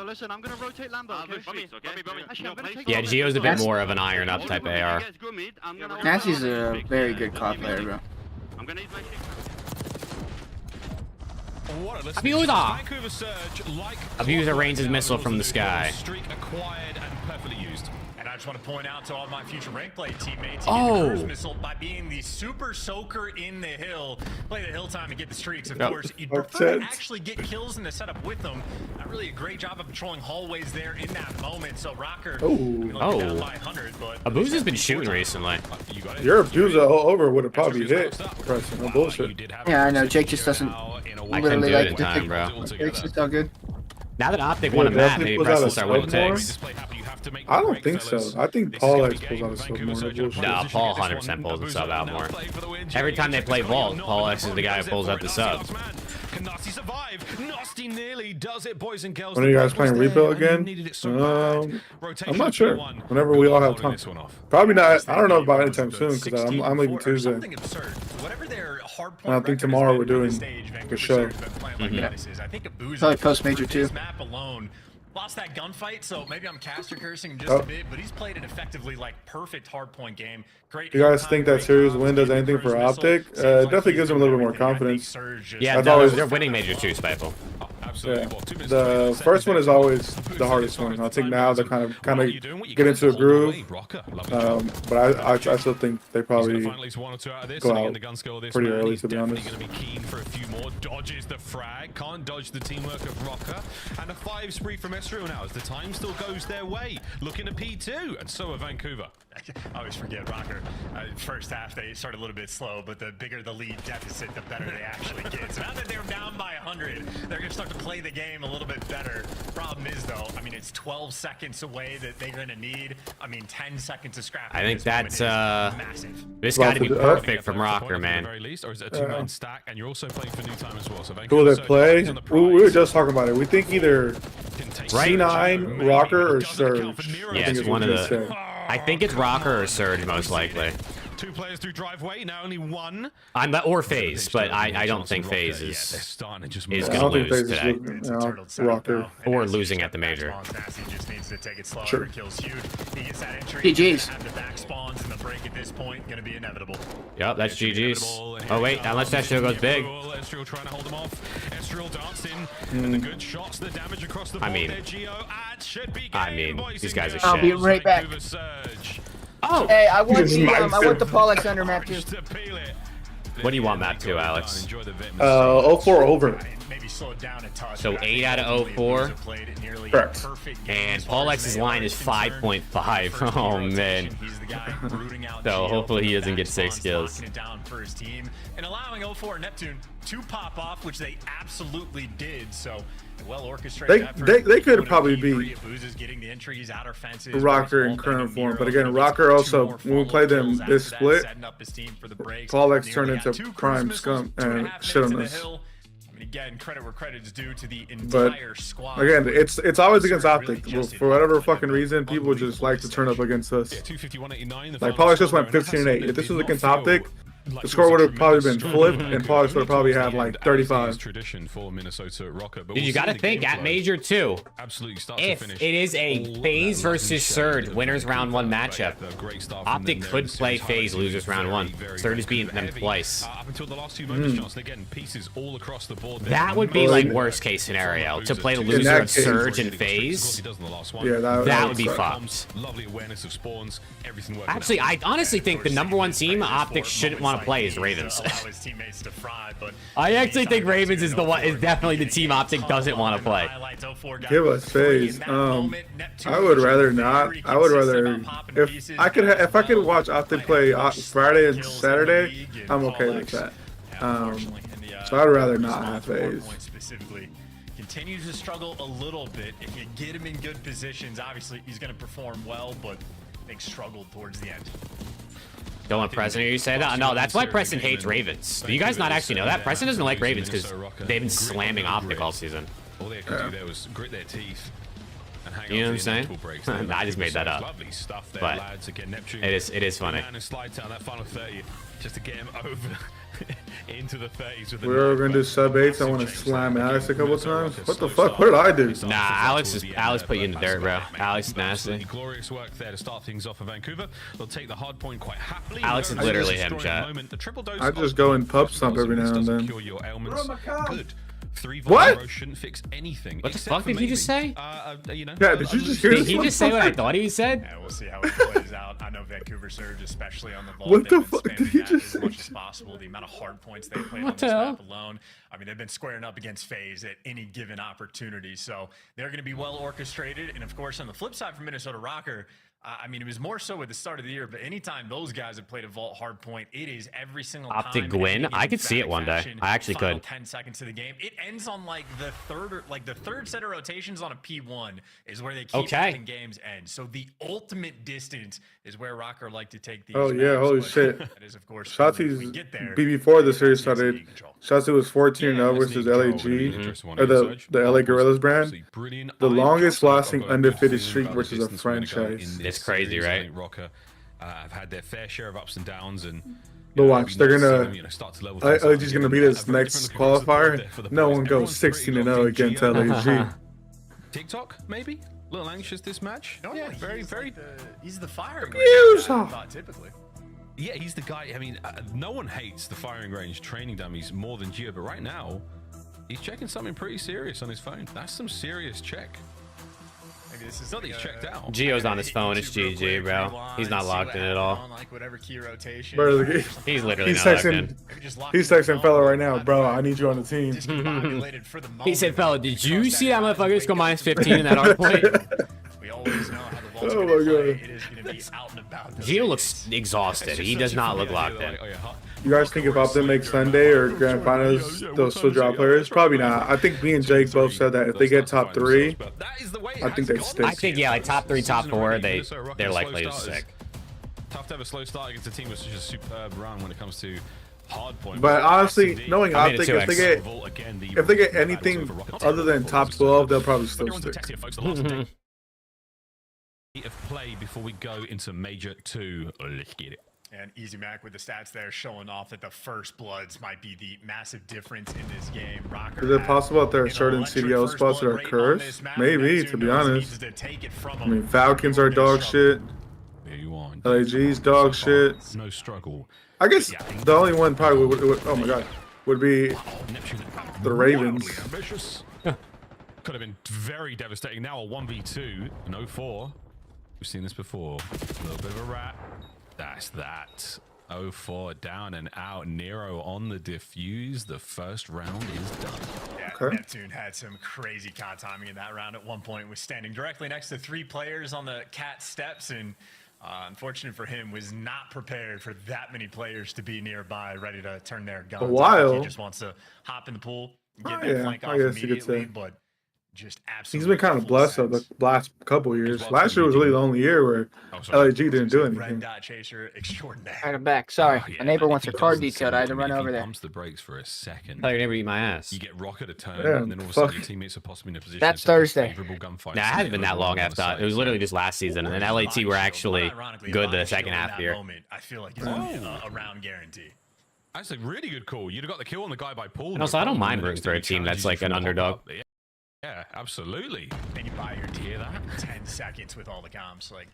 Listen, I'm gonna rotate Lambo. Yeah, Gio's a bit more of an iron up type AR. Nasty's a very good COD player, bro. I'm gonna use my Abuser rains his missile from the sky. Acquired and perfectly used. And I just want to point out to all my future rank play teammates, missile by being the super soaker in the hill. Play the hill time and get the streaks. Of course, you'd prefer to actually get kills in the setup with them. Not really a great job of patrolling hallways there in that moment. So Rocker, down by 100, but Abusa's been shooting recently. Your Abusa all over would have probably hit. Preston, no bullshit. Yeah, I know. Jake just doesn't literally do it like in to time, pick. bro. Jake's just all good. Now that Optic won a map, maybe Preston start winning takes. I don't think so. I think Paul X pulls out a sub more. No, Paul 100% pulls the sub out more. Every time they play Vault, Paul X is the guy who pulls out the sub. Can Nasty survive? Nasty nearly does it, boys and girls. When are you guys playing rebuild again? I'm not sure. Whenever we all have time. Probably not. I don't know about anytime soon because I'm leaving Tuesday. And I think tomorrow we're doing the show. Probably post major too. Lost that gunfight, so maybe I'm caster cursing just a bit, but he's played an effectively like perfect hardpoint game. Great. You guys think that series win does anything for Optic? It definitely gives them a little bit more confidence. Yeah, they're winning major too, Spiteful. Yeah. The first one is always the hardest one. I think now they're kind of get into a groove. But I still think they probably go out pretty early, to be honest. Going to be keen for a few more. Dodges the frag, can't dodge the teamwork of Rocker, and a 5 spree from Ezreal now as the time still goes their way. Looking at P2, and so are Vancouver. I always forget Rocker. First half they started a little bit slow, but the bigger the lead deficit, the better they actually get. So now that they're down by 100, they're gonna start to play the game a little bit better. Problem is though, I mean it's 12 seconds away that they're gonna need. I mean 10 seconds to scrap. I think that's massive. This got to be perfect from Rocker, man. Very least, or is it a 2-man stack? And you're also playing for new time as well. So Who will they play? We were just talking about it. We think either C9, Rocker, or Surge. Yeah, it's one of the. I think it's Rocker or Surge most likely. 2 players through driveway, now only 1. Or FaZe, but I don't think FaZe is going to lose today. Rocker. Or losing at the major. Sure. GG's. Yep, that's GG's. Oh wait, unless that show goes big. drill dancing and the good shots, the damage across the board. I mean, these guys are shit. I'll be right back. Oh, hey, I want the Paul Alexander map too. What do you want map 2, Alex? 04 over. Maybe slow it down a touch. So 8 out of 04. Correct. And Paul X's line is 5.5. Oh man. So hopefully he doesn't get 6 kills. Down for his team and allowing 04 Neptune to pop off, which they absolutely did. So well orchestrated. They could probably beat Rocker in current form, but again, Rocker also, when we played them this split, Paul X turned into prime scum and shit on us. Again, credit where credit is due to the entire squad. Again, it's always against Optic. For whatever fucking reason, people just like to turn up against us. Like Paul X just went 15-8. If this was against Optic, the score would have probably been flipped, and Paul X would have probably had like 35. Tradition for Minnesota Rocker, but Dude, you got to think at Major 2, if it is a FaZe versus Surge winners round 1 matchup, Optic could play FaZe losers round 1. Surge is beating them twice. Up until the last 2 moments, Johnson, again, pieces all across the board. That would be like worst case scenario to play the loser of Surge and FaZe. Yeah, that would be fucked. Lovely awareness of spawns, everything working. Actually, I honestly think the ¡1 team Optic shouldn't want to play is Ravens. I actually think Ravens is definitely the team Optic doesn't want to play. Give us FaZe. I would rather not. I would rather if I could watch Optic play Friday and Saturday, I'm okay with that. So I'd rather not have FaZe. Continues to struggle a little bit. If you get him in good positions, obviously he's going to perform well, but I think struggled towards the end. Don't want Preston hear you say that? No, that's why Preston hates Ravens. Do you guys not actually know that? Preston doesn't like Ravens because they've been slamming Optic all season. All they could do there was grit their teeth. You know what I'm saying? I just made that up. But it is funny. Just to get him over into the 30s. We're gonna do sub-8s. I want to slam Alex a couple times. What the fuck? What did I do? Nah, Alex put you in the dirt, bro. Alex is nasty. Glorious work there to start things off for Vancouver. They'll take the hard point quite happily. Alex is literally him, chat. I just go and pub stomp every now and then. Good. 3 what? Shouldn't fix anything. What the fuck did he just say? You know, yeah, did you just hear Did he just say what I thought he said? Yeah, we'll see how it plays out. I know Vancouver Surge, especially on the vault, what the fuck did he just say? As much as possible. The amount of hard points they played on this map alone. I mean, they've been squaring up against FaZe at any given opportunity, so they're going to be well orchestrated. And of course, on the flip side for Minnesota Rocker, I mean, it was more so at the start of the year, but anytime those guys have played a vault hard point, it is every single time. Optic win. I could see it one day. I actually could. 10 seconds to the game. It ends on like the third set of rotations on a P1 is where they keep having games end. So the ultimate distance is where Rocker like to take these. Oh yeah, holy shit. That is of course. Shotzi's before the series started. Shotzi was 14-0 versus LAG or the LA Gorillas brand. The longest lasting undefeated streak versus a franchise. It's crazy, right? Rocker have had their fair share of ups and downs, and but watch, they're gonna. LAG's gonna be this next qualifier. No one goes 16-0 against LAG. TikTok, maybe. A little anxious this match. No, yeah, very. He's the firing. Typically. Yeah, he's the guy. I mean, no one hates the firing range training dummies more than Gio, but right now, he's checking something pretty serious on his phone. That's some serious check. This is he's checked out. Gio's on his phone. It's GG, bro. He's not locked in at all. Like whatever key rotation. Bro, he's literally not locked in. He's texting fella right now, bro. I need you on the team. He said, fella, did you see that motherfucker just go minus 15 in that hard point? We always know how the vault's oh my god. It is going to be out and about. Gio looks exhausted. He does not look locked in. You guys think if Optic makes Sunday or Grand Finals, they'll still drop players? Probably not. I think me and Jake both said that if they get top 3, I think they stick. I think, yeah, like top 3, top 4, they're likely to stick. Tough to have a slow start against a team with such a superb run when it comes to hard point. But honestly, knowing Optic, if they get anything other than top 12, they'll probably still stick. Of play before we go into Major 2. Let's get it. And Easy Mac with the stats there showing off that the first bloods might be the massive difference in this game. Rocker is it possible that there are certain CDL spots that are cursed? Maybe, to be honest. I mean, Falcons are dog shit. LAG's dog shit. No struggle. I guess the only one probably would oh my god, would be The Ravens. Wildly ambitious. Could have been very devastating. Now a 1v2, an 0-4. We've seen this before. A little bit of a rat. That's that. 0-4 down and out. Nero on the defuse. The first round is done. Yeah, Okay. Neptune had some crazy COD timing in that round. At one point was standing directly next to 3 players on the cat steps, and unfortunate for him, was not prepared for that many players to be nearby, ready to turn their guns. A while. He just wants to hop in the pool, get that Yeah, flank I off guess you could immediately, say. but just He's absolutely been kind of full blessed over sends. the last couple years. Last year was really the only year where LAG didn't do Red anything. dot chaser extraordinaire. Alright, I'm back. Sorry. Oh, yeah, My neighbor if wants he her car doesn't detailed. I had to send run it, if over he there. pumps the brakes for a second. Thought you were gonna eat my ass. You get rocket a turn, Yeah, and then all of a sudden fuck. your teammates are possibly in a position. That's to take a Thursday. favorable gunfight. Nah, it hasn't been that long after. It was literally just last season, and then LAT were actually good the second half here. I feel like it's a round guarantee. That's a really good call. You'd have got the kill on the guy by Paul. And also, I don't mind rooting for a team that's like an underdog. Yeah, absolutely. And you buy your Hear that? 10 seconds with all the comps. Like,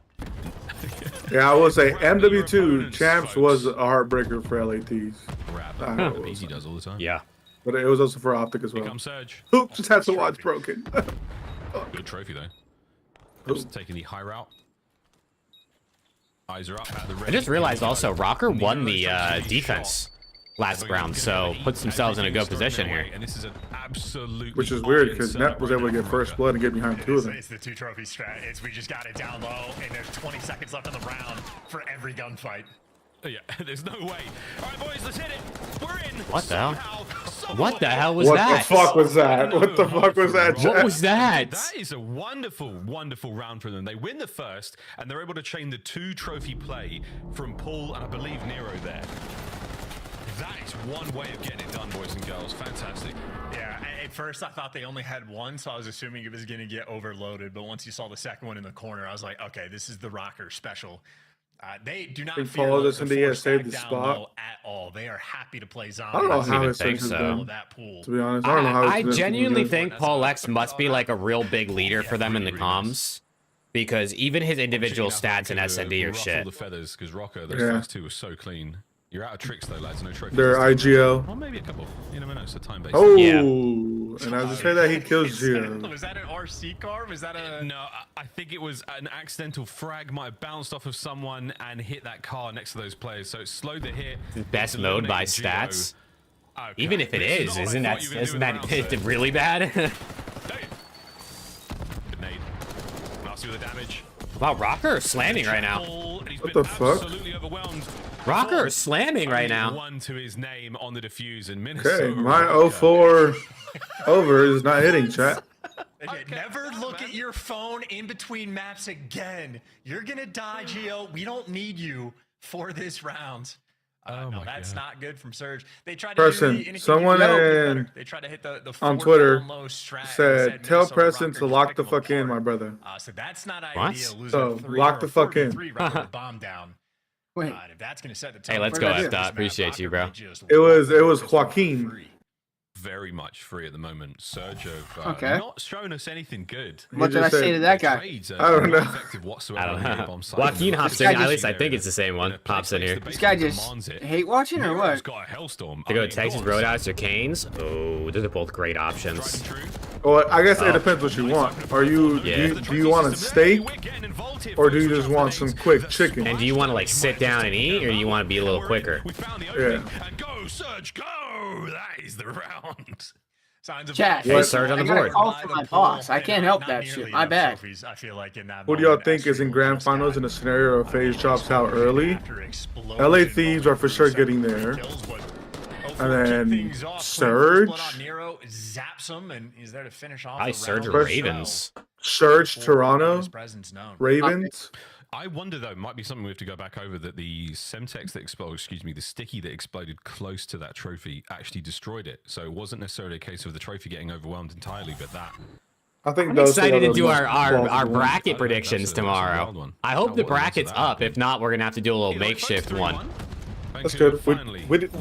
Yeah, I will say Rattle your MW2 opponents, champs folks. was a heartbreaker for LATs. Grab. Easy does all the time. Yeah. But it was also for Optic as Here well. comes Surge. Hoop just had to watch broken. Good trophy though. Just taking the high route. Eyes are up at the I ready. just realized also Rocker won the Nero's defense last round, so puts themselves in a good position here. And this is an absolute. Which is weird because Net was able to get first blood and get behind two of them. it's the 2 trophy strat. It's we just got it down low, and there's 20 seconds left in the round for every gunfight. Yeah, there's no way. All right, boys, let's hit it. We're in. What the hell? What the hell was What that? the fuck was that? What the fuck was that? What Jack? was that? That is a wonderful, wonderful round for them. They win the first, and they're able to chain the 2 trophy play from Paul and I believe Nero there. That is one way of getting it done, boys and girls. Fantastic. Yeah, at first I thought they only had one, so I was assuming it was going to get overloaded. But once you saw the second one in the corner, I was like, okay, this is the Rocker special. They do not They fear followed the us into, yeah, force save stack the down spot. low at all. They are happy to play zombies. I don't know how even his think search has so. been. That pool. To be honest, I don't know how I his genuinely search has been. think Paul X must be like a real big leader for them in the comms, because even his individual stats in SND are Ruffle shit. the feathers, because Rocker, those Yeah. first 2 were so clean. You're out of tricks though, lads. No trophies. They're this time. IGL. Well, maybe a couple. You never know. It's a time-based. Oh, Yeah. and as I say that, he kills Gio. Was that an RC car? Was that a... No, I think it was an accidental frag. Might have bounced off of someone and hit that car next to those players. So it slowed the hit. Best It's mode by eliminated Gio. stats. Okay. Even if it This is, not what I isn't thought that you were gonna do isn't in the round, that sir. really bad? Good nade. Nasty with the damage. Wow, Rocker is slamming right now. Paul, and he's What been the fuck? absolutely overwhelmed. Rocker is slamming right now. 1 to his name on the defuse in Minnesota. Okay, my 0-4 over is not hitting, chat. Okay, never look at your phone in between maps again. You're gonna die, Gio. We don't need you for this round. No, that's not good from Surge. They tried to Preston, do anything someone you can do to get in- better. They tried to hit the on 4 Twitter down low strat and said, "Tell Minnesota Preston Rocker to just lock pick the them fuck in, apart." my brother." So that's not What? ideal. Losing So, a 3 lock or the fuck in. 43 right with a bomb down. Wait. If that's gonna set the tone. Hey, let's for go, the rest of F-Dot. this map, Appreciate you, Rocker bro. might just It was walk Joaquin. free. Very much free at the moment. Surge of Okay. not showing us anything good. What did I just say said to that guy? Trades I don't not know. effective whatsoever I don't on the know. A-bomb side. Joaquin hops guy in. At just- least I think it's the same one. Pops in here. This guy just hate watching or what? Got a hellstorm. To go Texas Roadhouse or Canes. Oh, those are both great options. Well, I guess it depends what you want. Are you Yeah. do you want a steak, or do you just want some quick chicken? And do you want to like sit down and eat, or do you want to be a little quicker? We found the Yeah. opening. And go, Surge, go! That is the round. Signs of Chat. Hey, Surge on the I got a board. call from my boss. I can't help that shit. My bad. I feel like in that What do y'all moment, think is in Astro grand just got finals in a scenario of FaZe drops out early? after explosion LA Thieves are for sure getting there. kills, but And keep then things off. Surge. Split on Nero, zaps him, and he's there to finish off. I the Surge round or as Ravens. Surge, well. Toronto, His presence known. Ravens. I wonder though, might be something we have to go back over, that the Semtex that exploded, excuse me, the sticky that exploded close to that trophy actually destroyed it. So it wasn't necessarily a case of the trophy getting overwhelmed entirely, but that. I think I'm those excited two are to the do most our plausible ones. bracket predictions that's a wild tomorrow. one. I hope Oh, the what else bracket's is that? up. If not, we're gonna have to do a little Hey, look, makeshift folks, one. 3-1. That's Thanks, good. finally. We did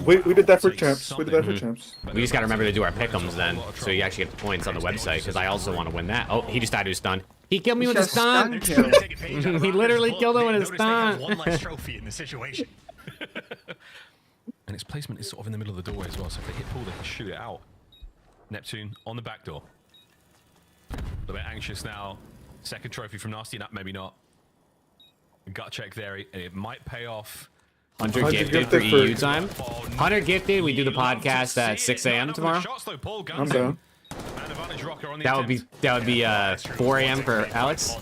that for Take champs. We did that for something. champs. We just gotta remember to do our pick'ems then, so you actually get the points on the website. Because I also want to win that. Oh, he just died to a stun. He killed me with a Just a stun. stun kill. Take a page out of He Rocket's literally book. killed him with a Notice they have stun. one less trophy in the situation. And its placement is sort of in the middle of the doorway as well, so if they hit Paul, they can shoot it out. Neptune on the back door. A little bit anxious now. Second trophy from Nasty. No, maybe not. Gut check there. It might pay off. 100 gifted for EU time. 100 gifted. We do the podcast at 6 a.m. tomorrow. I'm down. That would be 4 a.m. for Alex.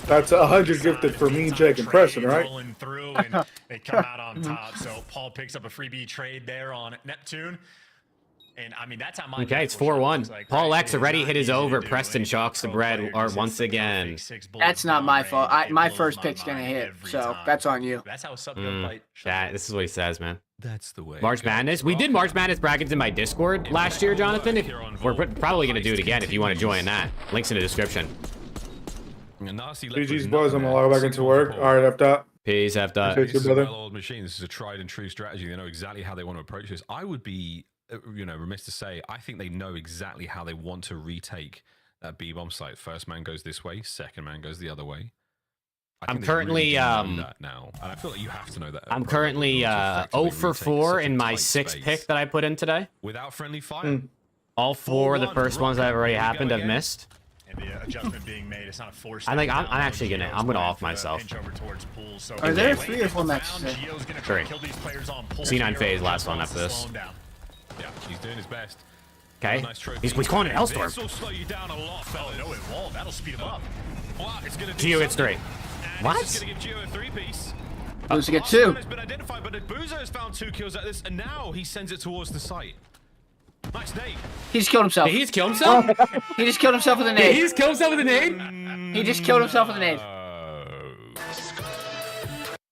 That's 100 gifted for me, Jake, and Preston, right? Rolling through and they come out on top. So Paul picks up a freebie trade there on Neptune. And I mean, that's how my Okay, it's 4-1. like, Paul right? X already hit his over. Preston chalks the bread once again. That's not my fault. My first pick's gonna hit, so that's on you. That's how sub fight. This is what he says, man. That's the way. March Madness. We did March Madness brackets in my Discord last year, Jonathan. We're probably gonna do it again if you want to join that. Links in the description. GG's boys, I'm gonna log back into work. All right, F dot. Peace, F dot. This is a well-oiled machine. This is a tried and true strategy. They know exactly how they want to approach this. I would be, remiss to say, I think they know exactly how they want to retake that B-bomb site. First man goes this way. Second man goes the other way. I'm currently that now, and I feel like you have to know that. I'm currently 0 for 4 in my 6th pick that I put in today. Without friendly fire. All 4 of the first ones that have already happened have missed. And the adjustment being made, it's not a forced. I think I'm actually gonna off myself. Are there 3 or 4 matches? 3. C9 phase last one after this. Yeah, he's doing his best. Okay. He's calling it Hellstorm. This will slow you down a lot, fella. No, it won't. That'll speed him up. Geo hits 3. What? It's gonna give Geo a 3-piece. Boozer get 2. Has been identified, but Boozer has found 2 kills at this, and now he sends it towards the site. Nice nade. He just killed himself. He just killed himself? He just killed himself with a nade. He just killed himself with a nade? He just killed himself with a nade.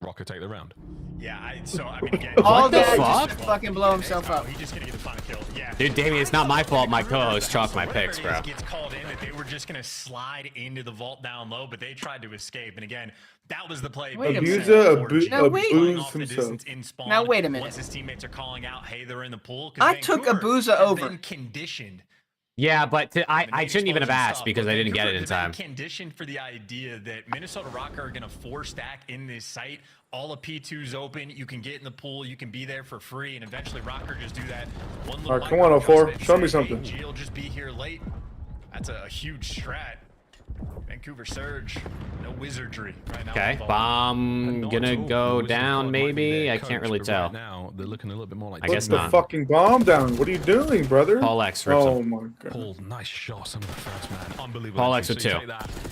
Rocker take the round. Yeah, I mean, again, All the that fuck? just fucking blow himself up. He's just gonna get the final kill. Yeah. Dude, Damien, it's not my fault. My co-host chalked my picks, bro. Gets called in that they were just gonna slide into the vault down low, but they tried to escape. And again, that was the play. Wait a Abuse himself. Now wait a minute. Once his teammates are calling out, hey, they're in the pool. I took Abuza over. Conditioned. Yeah, but I shouldn't even have asked because I didn't get it in time. Conditioned for the idea that Minnesota Rocker are going to 4-stack in this site. All of P2's open. You can get in the pool. You can be there for free. And eventually Rocker just do that. One All right, come on, 04. Show me something. G'll just be here late. That's a huge strat. Vancouver Surge. No wizardry right now. Okay, bomb gonna go down maybe? I can't really tell. Right now, they're looking a little bit more like I guess Put not. the fucking bomb down. What are you doing, brother? Paul X rips Oh him. my god. Paul, nice shot. Some of the first man. Unbelievable. Paul X with 2.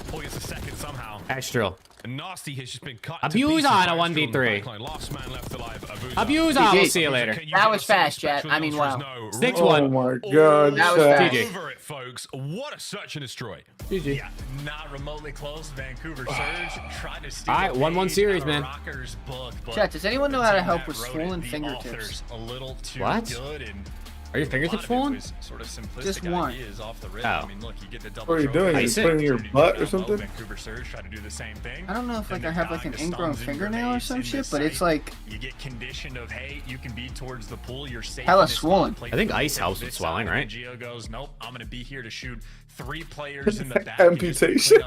Paul gets a second somehow. Astral. And Nasty has just been cut. Abuse on a 1v3. Last man left alive. Abuse on. We'll see you later. That was fast, chat. I mean, wow. 6-1. Oh my god. That was fast. GG. Over it, folks. What a search and destroy. GG. Yeah, not remotely close. Vancouver Surge tried to steal. All right, 1-1 series, man. Rocker's book, but Chat, does anyone know how to help with that road swollen the fingertips? authors a little too What? good, and Are your fingertips swollen? sort of simplistic Just one. ideas off the rip. Oh. I mean, look, you get the double What are you trophy. doing? Are you Ice it. putting it in your butt or something? Vancouver Surge tried to do the same thing. I don't know if like And I have like an they're ingrown stuns and fingernail or grenades some in shit, this but it's site. like You get conditioned of, hey, you can be towards the pool. You're safe. Hella in this swollen. spot. I think Play ice for helps this with swelling, side, right? and Gio goes, nope, I'm going to be here to shoot 3 players in the back. Amputation.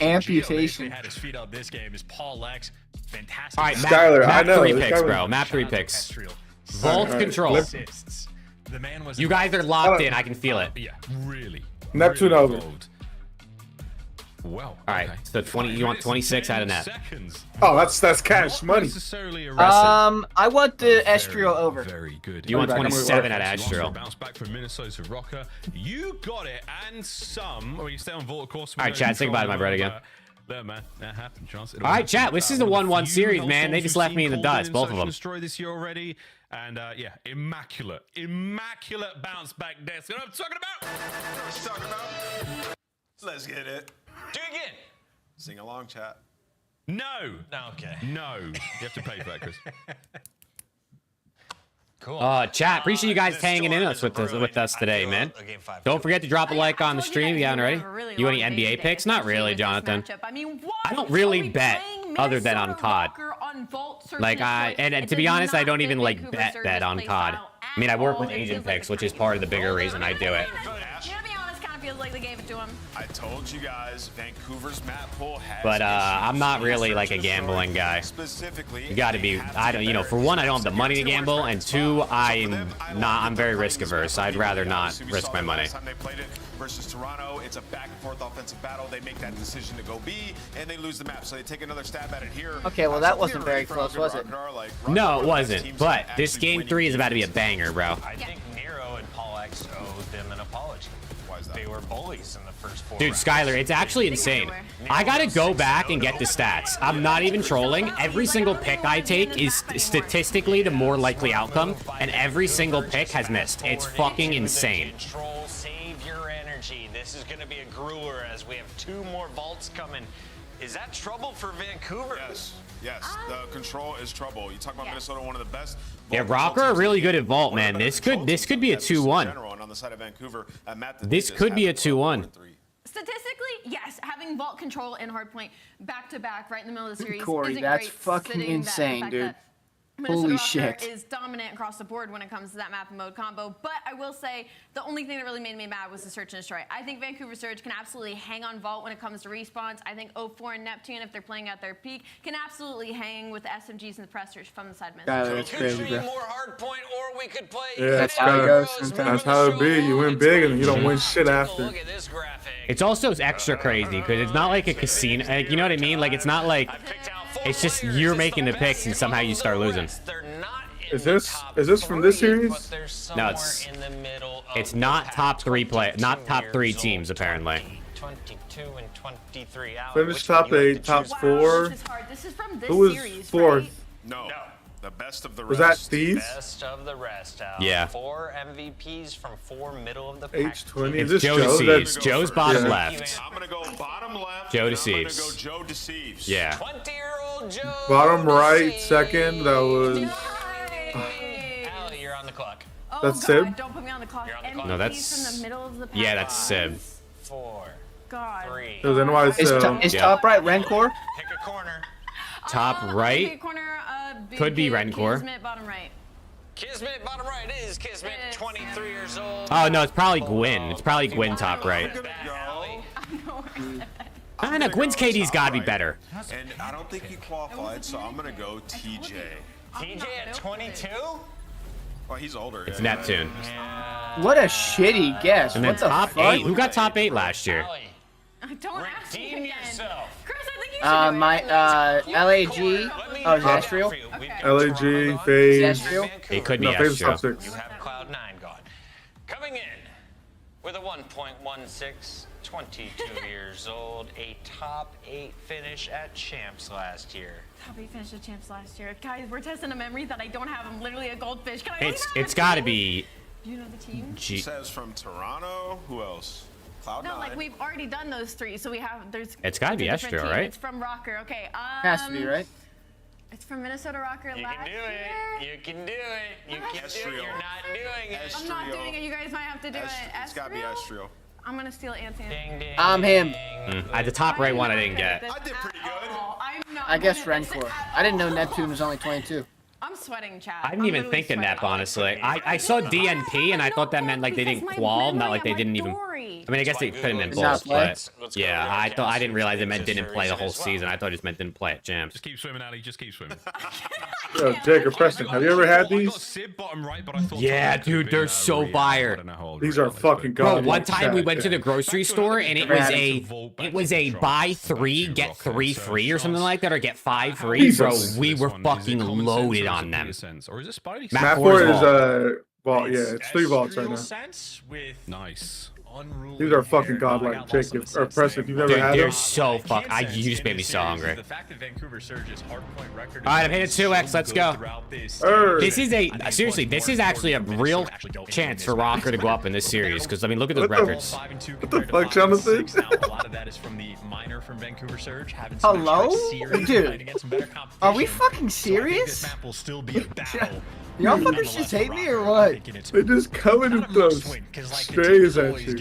amputation. They had his feet up this game is Paul X. Fantastic. All right, Skylar, map I know, 3 this picks, guy was- bro. Map 3 picks. Terrestrial. Vault All right, control. Assists. The man was You guys are locked in. I can feel it. Yeah, really. Neptune really over. involved. Well, All right, so 20. You want 26 out of net? Seconds. Oh, that's cash money. Necessarily a I want the Estriel over. Very good. You want Back, I'm 27 gonna at Lost a Astral. bounce back from Minnesota Rocker. You got it, and some. Or you stay on Vault, of course. All right, chat, say goodbye to my bread again. There, man. That happened, Chance. All right, chat. This is a 1-1 series, man. They just left me in the dust, both of them. Destroy this year already, and yeah, immaculate bounce back desk. You know what I'm talking about? What you talking about? Let's get it. Do it again. Sing along, chat. No. No, okay. No. You have to pay for that, Chris. Cool. Chat. Appreciate you guys hanging in with us today, man. Don't forget to drop a like on the stream if you haven't already. You any NBA picks? Not really, Jonathan. I don't really bet other than on COD. Like and to be honest, I don't even like bet on COD. I mean, I work with agent picks, which is part of the bigger reason I do it. feels like they gave it to him. I told you guys, Vancouver's map pool has. But I'm not really like a gambling guy. Specifically, You got to be. I don't. You know, for one, I don't have the money to gamble, and two, I'm very risk averse. I'd rather not risk my money. Last time they played it versus Toronto, it's a back and forth offensive battle. They make that decision to go B, and they lose the map. So they take another stab at it here. Okay, well that wasn't very close, was it? No, it wasn't. But this game 3 is about to be a banger, bro. I think Nero and Paul X owe them an apology. Why is that? They were bullies in the first 4 Dude, rounds. Skylar, it's actually insane. I gotta go back and get the stats. I'm not even trolling. Every single pick I take is statistically the more likely outcome, and every single pick has missed. It's fucking insane. Control, save your energy. This is going to be a grueler as we have 2 more vaults coming. Is that trouble for Vancouver? Yes, the control is trouble. You talk about Minnesota, one of the best. Yeah, Rocker are really good at vault, man. This could be a 2-1. On the side of Vancouver, This could be a 2-1. Statistically, yes, having vault control and hardpoint back to back right in the middle of the series. Corey, isn't that's great, fucking sitting insane, that dude. fact that Minnesota Holy Rocker shit. is dominant across the board when it comes to that map and mode combo. But I will say the only thing that really made me mad was the search and destroy. I think Vancouver Surge can absolutely hang on vault when it comes to respawns. I think 04 and Neptune, if they're playing at their peak, can absolutely hang with the SMGs and the pressers from the side. Skylar, that's crazy, bro. More hard point, or we could play. Yeah, that's how it goes. That's how it be. You win big and you don't win shit after. It's also extra crazy because it's not like a casino. Like, you know what I mean? Like, it's not like it's just you're making the picks and somehow you start losing. Is this from this series? No, it's not top 3 not top 3 teams apparently. 22 and 23 out. Finish top 8, top 4. This is from this Who was series, 4th? right? No. The best of the rest. Was that Thieves? Best of the rest out. Yeah. 4 MVPs from 4 middle of the pack. H20. It's Is this Joe Joe? Deceives. That's Joe's bottom yeah. left. I'm gonna go bottom left. Joe and Deceives. I'm gonna go Joe Deceives. Yeah. 20-year-old Joe. Bottom right, second. That was. Allie, you're on the clock. Oh, That's God, Sib? don't put me on the clock. No, MVPs that's from the middle of the pack. yeah, that's Sib. 4, God. 3. It was NYC. Is top right Rancor? Pick a corner. Top right Corner, could be Rencor. Kismet, bottom right. Kismet, bottom right is Kismet, 23 years old. Oh no, it's probably Gwyn. It's probably Gwyn top right. I know Gwyn's KD's got to be better. And I don't think he qualified, so I'm gonna go TJ. TJ at 22? Well, he's older. It's Neptune. What a shitty guess. And then What the top fuck? 8. Who got top 8 last year? Don't ask me Redeem again. yourself. Chris, I think you should do My LAG. Oh, Zastral. LAG, FAZE. Zastral. It could be No, FAZE is top Astro. 6. You have Cloud9 gone. Coming in with a 1.16, 22 years old, a top 8 finish at Champs last year. Top 8 finished the champs last year. Guys, we're testing a memory that I don't have. I'm literally a goldfish. Can I It's got to be Do you know the team? G. Says from Toronto. Who else? Cloud9. No, like we've already done those 3, so we have. It's gotta be a different Astro, team. right? It's from Rocker. Okay. Has to be, right? It's from Minnesota Rocker You last can do year. it. You can do it. You can do it. Estriel. You're not doing it. I'm not doing it. You guys might have to do it. It's gotta be Estriel? Estriel. I'm gonna steal Anthony. Ding, ding, I'm him. At the top right one, I didn't get. I did pretty good. I'm not. I guess good at this Rancor. at I didn't know all. Neptune was only 22. I'm sweating, chat. I didn't even think of Nep, honestly. I saw DNP and I thought that meant like they didn't qual, not like they didn't even. I mean, I guess they put him in both, but yeah, I didn't realize it meant didn't play the whole season. I thought it just meant didn't play at Champs. Just keep swimming, Ali. Just keep swimming. Yo, Jacob Preston, have you ever had these? Sib bottom right, but I thought Yeah, dude, they're so fire. These are fucking Bro, god. one time we went to the grocery store and it was a buy 3 get 3 free or something like that, or get 5 free. Bro, we were fucking loaded on them. Or is it Spidey? Map Map 4 is vault. Yeah, it's 3 vaults right now. Sense with Nice. These are fucking godlike. Jacob or Preston, if you've never Dude, had they're them. so fuck. You just made me so hungry. The fact that Vancouver Surge's hardpoint record. All right, I'm hitting 2x. Let's go. This is seriously. This is actually a real chance for Rocker to go up in this series. Because I mean, look at those records. What the fuck, Jonathan? A lot of that is from the minor from Vancouver Surge. Hello? Dude, are we fucking serious? This map will still be a battle. Y'all fuckers just hate me or what? They just coming with those strays at you.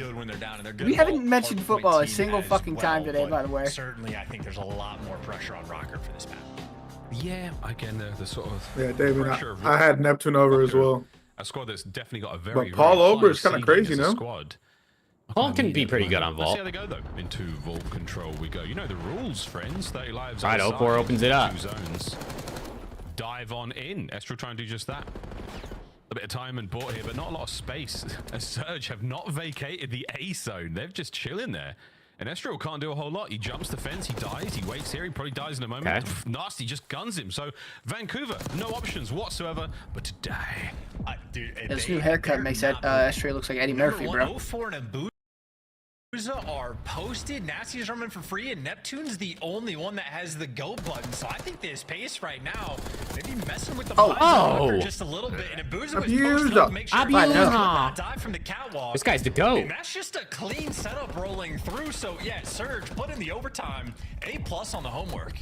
We haven't mentioned football a single fucking time today, by the way. Certainly, I think there's a lot more pressure on Rocker for this map. Yeah, again, the sort of Yeah, David, pressure of I had Neptune over as well. a squad that's definitely got a very. But Paul very Ober is high kind of ceiling crazy, as a no? Squad. Vault can be pretty good on Let's see Vault. how they go though. Into Vault control we go. You know the rules, friends. 30 lives. Right, outside, 04 opens it up. 2 zones. Dive on in. Estral try and do just that. A bit of time and bought here, but not a lot of space. A Surge have not vacated the A zone. They're just chilling there. And Estral can't do a whole lot. He jumps the fence, he dies, he waits here, he probably dies in a moment. Okay. Nasty just guns him. So Vancouver, no options whatsoever, but to die. Dude, This new haircut makes that Astray looks like Eddie Murphy, bro. 04 and Abusa are posted. Nasty's running for free, and Neptune's the only one that has the go button. So I think this pace right now, maybe messing with the blocker just a little bit. And Abusa was posted up to make sure he does not die from the catwalk. This guy's the GOAT. And that's just a clean setup rolling through. So yeah, Surge put in the overtime. A+ on the homework.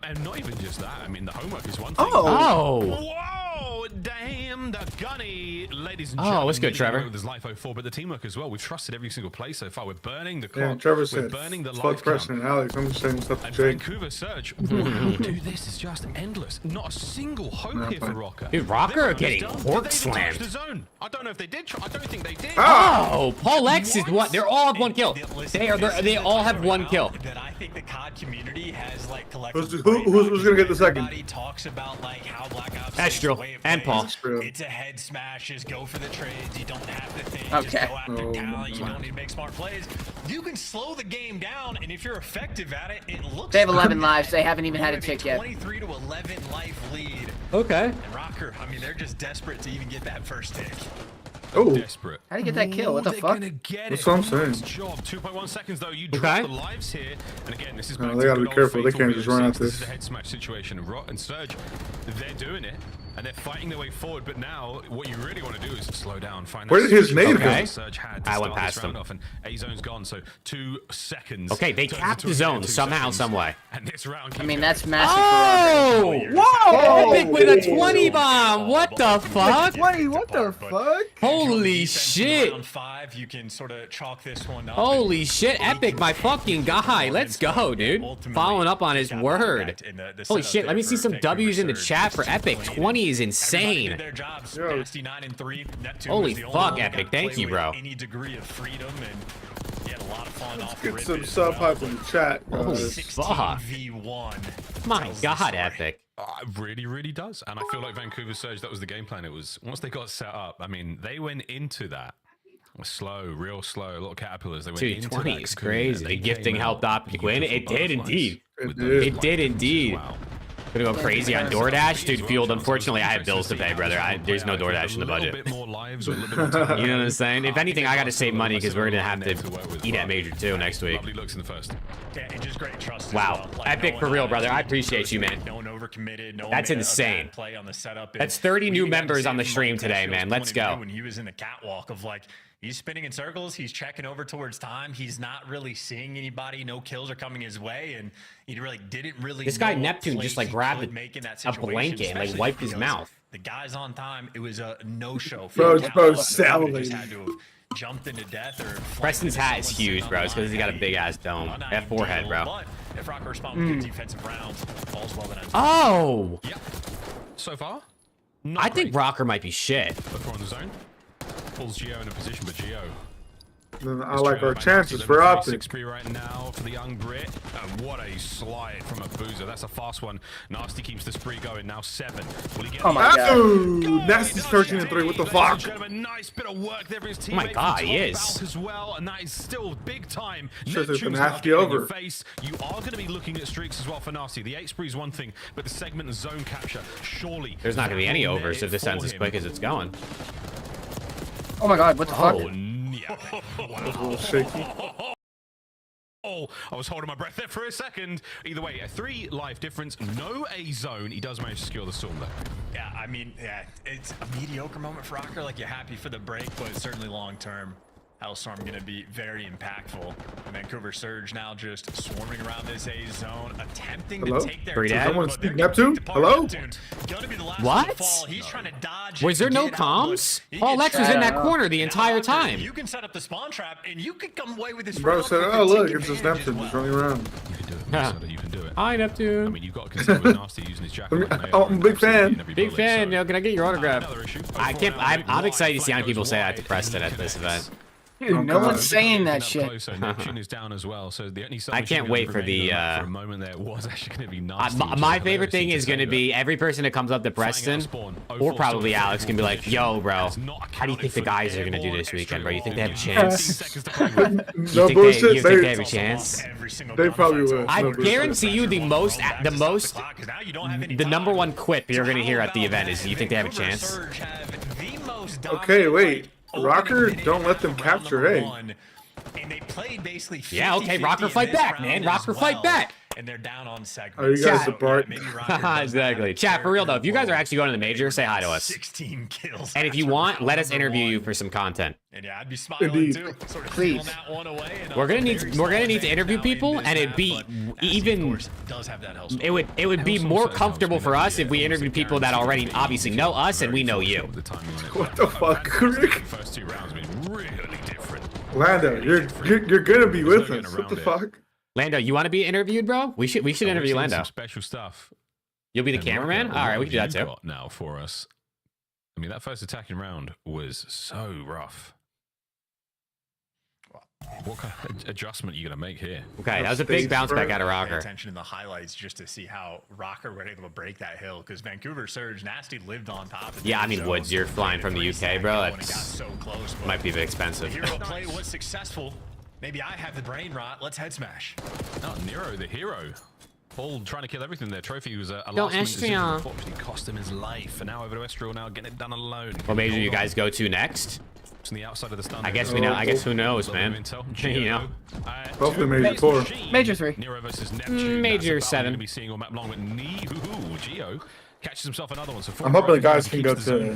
And not even just that. I mean, the homework is one thing. Whoa! Damn, the gunny, ladies and gentlemen. what's good, Trevor? With his life 04, but the teamwork as well. We've trusted every single play so far. We're burning the Yeah, clock. Trevor said, we're burning the fuck life Preston and Alex. I'm just saying stuff to and Jake. Vancouver Surge. Dude, this is just endless. Not a single hope here for Rocker. Dude, Rocker are getting Did cork they even slammed. touch the zone? I don't know if they did. I don't think they did. Oh, Paul X is what? They're all have one kill. They all have one kill. That I think the COD community has like collected. Who's gonna get the second? Everybody talks about like how Black Ops Astral and Paul. It's a head smash. Just go for the trades. You don't have to think. Okay. Just go after talent. You don't need to make smart plays. You can slow the game down, and if you're effective at it, it looks. They have 11 lives. They haven't even had a tick yet. 23 to 11 life lead. Okay. And Rocker, I mean, they're just desperate to even get that first tick. Oh, desperate. How do you get that kill? What the fuck? That's what I'm saying. Nice job. 2.1 seconds though. You drop the lives here, and again, this is. No, they gotta be careful. They can't just run out This this. is a head smash situation. Rot and Surge, they're doing it, and they're fighting their way forward. But now, what you really want to do is slow down. Find Where did his nade go? Surge had to I went start past this round him. off, and A zone's gone. So 2 seconds. Okay, they turns capped into the a minute, zone 2 somehow, seconds. some way. And this round. I mean, that's massive Oh! for Whoa! Epic with a 20 bomb. What the fuck? 20, what the fuck? Holy shit. Round 5, you can sort of chalk this one up. Holy shit, Epic, my fucking guy. Let's go, dude. Following up on his word. Holy shit, let me see some W's in the chat for Epic. 20 is insane. Holy fuck, Epic. Thank you, bro. Any degree of freedom, and he had a lot of fun off the Get rip some as sub well. hype in the chat. Holy guys. fuck. 16v1. My god, Epic. It really, really does. And I feel like Vancouver Surge, that was the game plan. It was, once they got set up, I mean, they went into that slow, real slow, a lot of caterpillars. They went into 220 that is cocoon, crazy. and The they gifting came helped out Optic win. It did indeed. with It did indeed. Wow. Gonna go crazy on DoorDash, dude. Field, unfortunately, I have bills to pay, brother. There's no DoorDash in the budget. A little bit more lives, a little bit more time. You know what I'm saying? If anything, I got to save money because we're gonna have to eat at Major 2 next week. Lovely looks in the first. Yeah, and just great trust. Wow, Epic for real, brother. I appreciate you, man. No one overcommitted. No one That's made a insane. bad play on the setup. That's 30 new members on the stream today, man. Let's go. When he was in the catwalk of like, he's spinning in circles, he's checking over towards time, he's not really seeing anybody, no kills are coming his way, and he really didn't really. This guy know what Neptune plays just like he grabbed could make in that a situation, blanket and like especially wiped his because mouth. The guy's on time. It was a no-show. Bro, for bro, him. salivating. Just had to have jumped into death or Preston's hat is huge, bro. It's because he's got a big ass dome. That forehead, bro. But if Rocker respond with good defensive rounds, all's well that ends. Oh! Yep. So far, I think Rocker might be shit. Look on the zone. Pulls Geo in a position, but Geo. I like our chances for Optic. 6-3 right now for the young Brit. And what a slide from a boozer. That's a fast one. Nasty keeps the spree going. Now 7. Will he get Oh my god. Oh, Nasty's 13 and 3. What the fuck? Nice bit of work there for his teammate. Oh my god, he is. As well, and that is still big time. Sure, there's a Neptune's Nasty gonna get in over. your face. You are going to be looking at streaks as well for Nasty. The 8 spree is one thing, but the segment and zone capture, surely. There's not going to be any that will overs net if this it ends for as him. quick as it's going. Oh my god, what the fuck? Oh, yeah. That's a little shaky. Oh, I was holding my breath there for a second. Either way, a 3 life difference, no A zone. He does manage to secure the storm though. Yeah, I mean, yeah, it's a mediocre moment for Rocker. Like, you're happy for the break, but certainly long term, Hellstorm going to be very impactful. Vancouver Surge now just swarming around this A zone, attempting Hello? to take their Pretty time. dead. Someone but speak they're gonna Neptune? pick apart Hello? Neptune. Gonna be the last What? one to fall. He's trying to dodge. Was there and no get out, but comms? he Paul gets Lex was in that shot. corner the entire time. You can set up the spawn trap, and you could come away with this. Bro round said, with oh the look, take it's just advantage as Neptune just well. running around. You can do it. Yeah. Minnesota, you can do it. Hi, I Neptune. mean, you've got to consider with Nasty using his jacket. I'm a big fan. Big fan. Yo, can I get your autograph? Another issue. I can't. I'm excited to see how many people say that to Preston at this event. Dude, no one's saying that shit. Closer. Neptune is down as well, so the only I can't wait for the for a moment there was actually going to be nasty. My favorite thing is going to be every person that comes up to Preston or probably Alex can be like, yo, bro, how do you think the guys are going to do this weekend, bro? You think they have a chance? No bullshit. You think they have a chance? They probably will. I guarantee you the number one quip you're going to hear at the event is, you think they have a chance? Okay, wait. Rocker, don't let them capture A. And they played basically 50, Yeah, okay, Rocker fight back, man. Rocker fight back. And they're down on segment. Are you guys the Bart? Exactly. Chat, for real though, if you guys are actually going to the major, say hi to us. 16 kills. And if you want, let us interview you for some content. And yeah, I'd be smiling too. Sort of Please. that one away, and We're gonna need to interview people, and it'd be even. It would be more comfortable for us if we interviewed people that already obviously know us and we know you. What the fuck, Rick? First 2 rounds have been really different. Lando, you're gonna be with us. What the fuck? Lando, you want to be interviewed, bro? We should interview Lando. Some special stuff. You'll be the cameraman? All right, we can do that too. Now for us. I mean, that first attacking round was so rough. What kind of adjustment are you going to make here? Okay, that was a big bounce back out of Rocker. Attention in the highlights just to see how Rocker were able to break that hill, because Vancouver Surge Nasty lived on top of it. Yeah, I mean, Woods, you're flying from the UK, bro. That's so close, might be a bit expensive. The hero play was successful. Maybe I have the brain rot. Let's head smash. Oh, Nero, the hero. Paul trying to kill everything there. Trophy was a Go last minute decision. Estrian. Unfortunately, cost him his life. And now over to Estrian, now getting it done alone. What major you guys go to next? From the outside of the stun. I guess we know. I guess who knows, man. You know. Hopefully major 4. Major 3. Nero versus Neptune. Major That's 7. seven. Going to be seeing all map long with Geo catches himself another one. So I'm hoping the guys can go to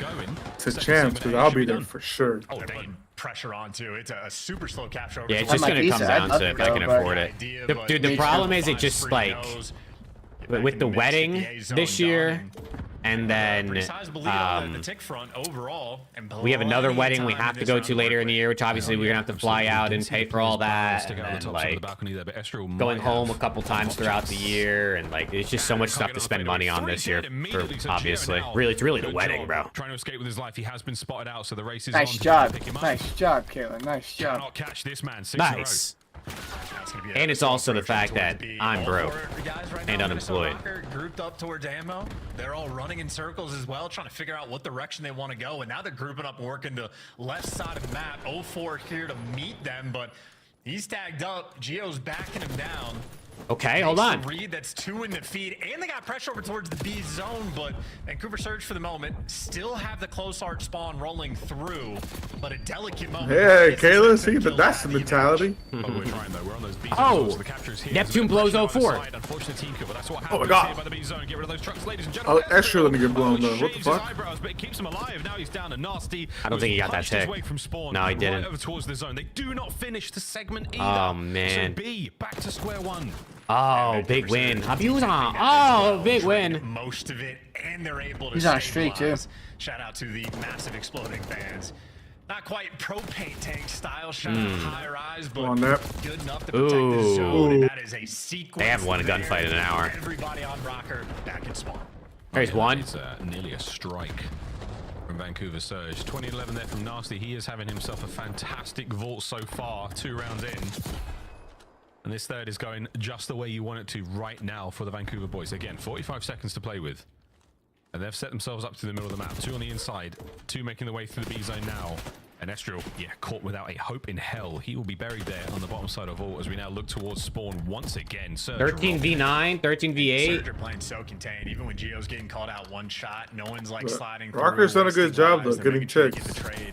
champs, because I'll be there for sure. Oh, they pressure on too. It's a super slow capture. Yeah, it's just gonna come down to if I can afford it. Dude, the problem is it just like with the wedding this year, and then we have another wedding we have to go to later in the year, which obviously we're gonna have to fly out and pay for all that, and then like going home a couple times throughout the year, and like it's just so much stuff to spend money on this year. For, obviously, it's really the wedding, bro. Trying to escape with his life, he has been spotted out, so the race is nice job, nice job, Kayla. Nice job. Cannot catch this man. Nice. And it's also the fact that I'm broke and unemployed. Grouped up towards ammo. They're all running in circles as well, trying to figure out what direction they want to go. And now they're grouping up, working the left side of the map. 04 here to meet them, but he's tagged up. Geo's backing him down. Okay, hold on. Reed, that's 2 in the feed, and they got pressure over towards the B zone, but Vancouver Surge for the moment still have the close arch spawn rolling through, but a delicate moment. Hey, Kayla, see, that's the mentality. Oh, Neptune blows 04. Oh my god. Oh, extra let me get blown though. What the fuck? I don't think he got that tick. No, he didn't. They do not finish the segment either. Oh man. So B back to square one. Oh, big win. Abusa. Oh, big win. Most of it, and they're able to. He's on a streak too. Shout out to the massive exploding fans. Not quite propane tank style shot high rise, but good enough to protect the zone. And that is a sequence. They haven't won a gunfight in an hour. Everybody on Rocker back in spawn. There's one. It's nearly a strike from Vancouver Surge. 2011 there from Nasty. He is having himself a fantastic vault so far. 2 rounds in. And this third is going just the way you want it to right now for the Vancouver boys. Again, 45 seconds to play with. And they've set themselves up to the middle of the map. 2 on the inside. 2 making their way through the B zone now. And Estriel, yeah, caught without a hope in hell. He will be buried there on the bottom side of all as we now look towards spawn once again. 13v9, 13v8. Surge are playing so contained. Even when Geo's getting called out one shot, no one's like sliding through. Rocker's done a good job though, getting checks.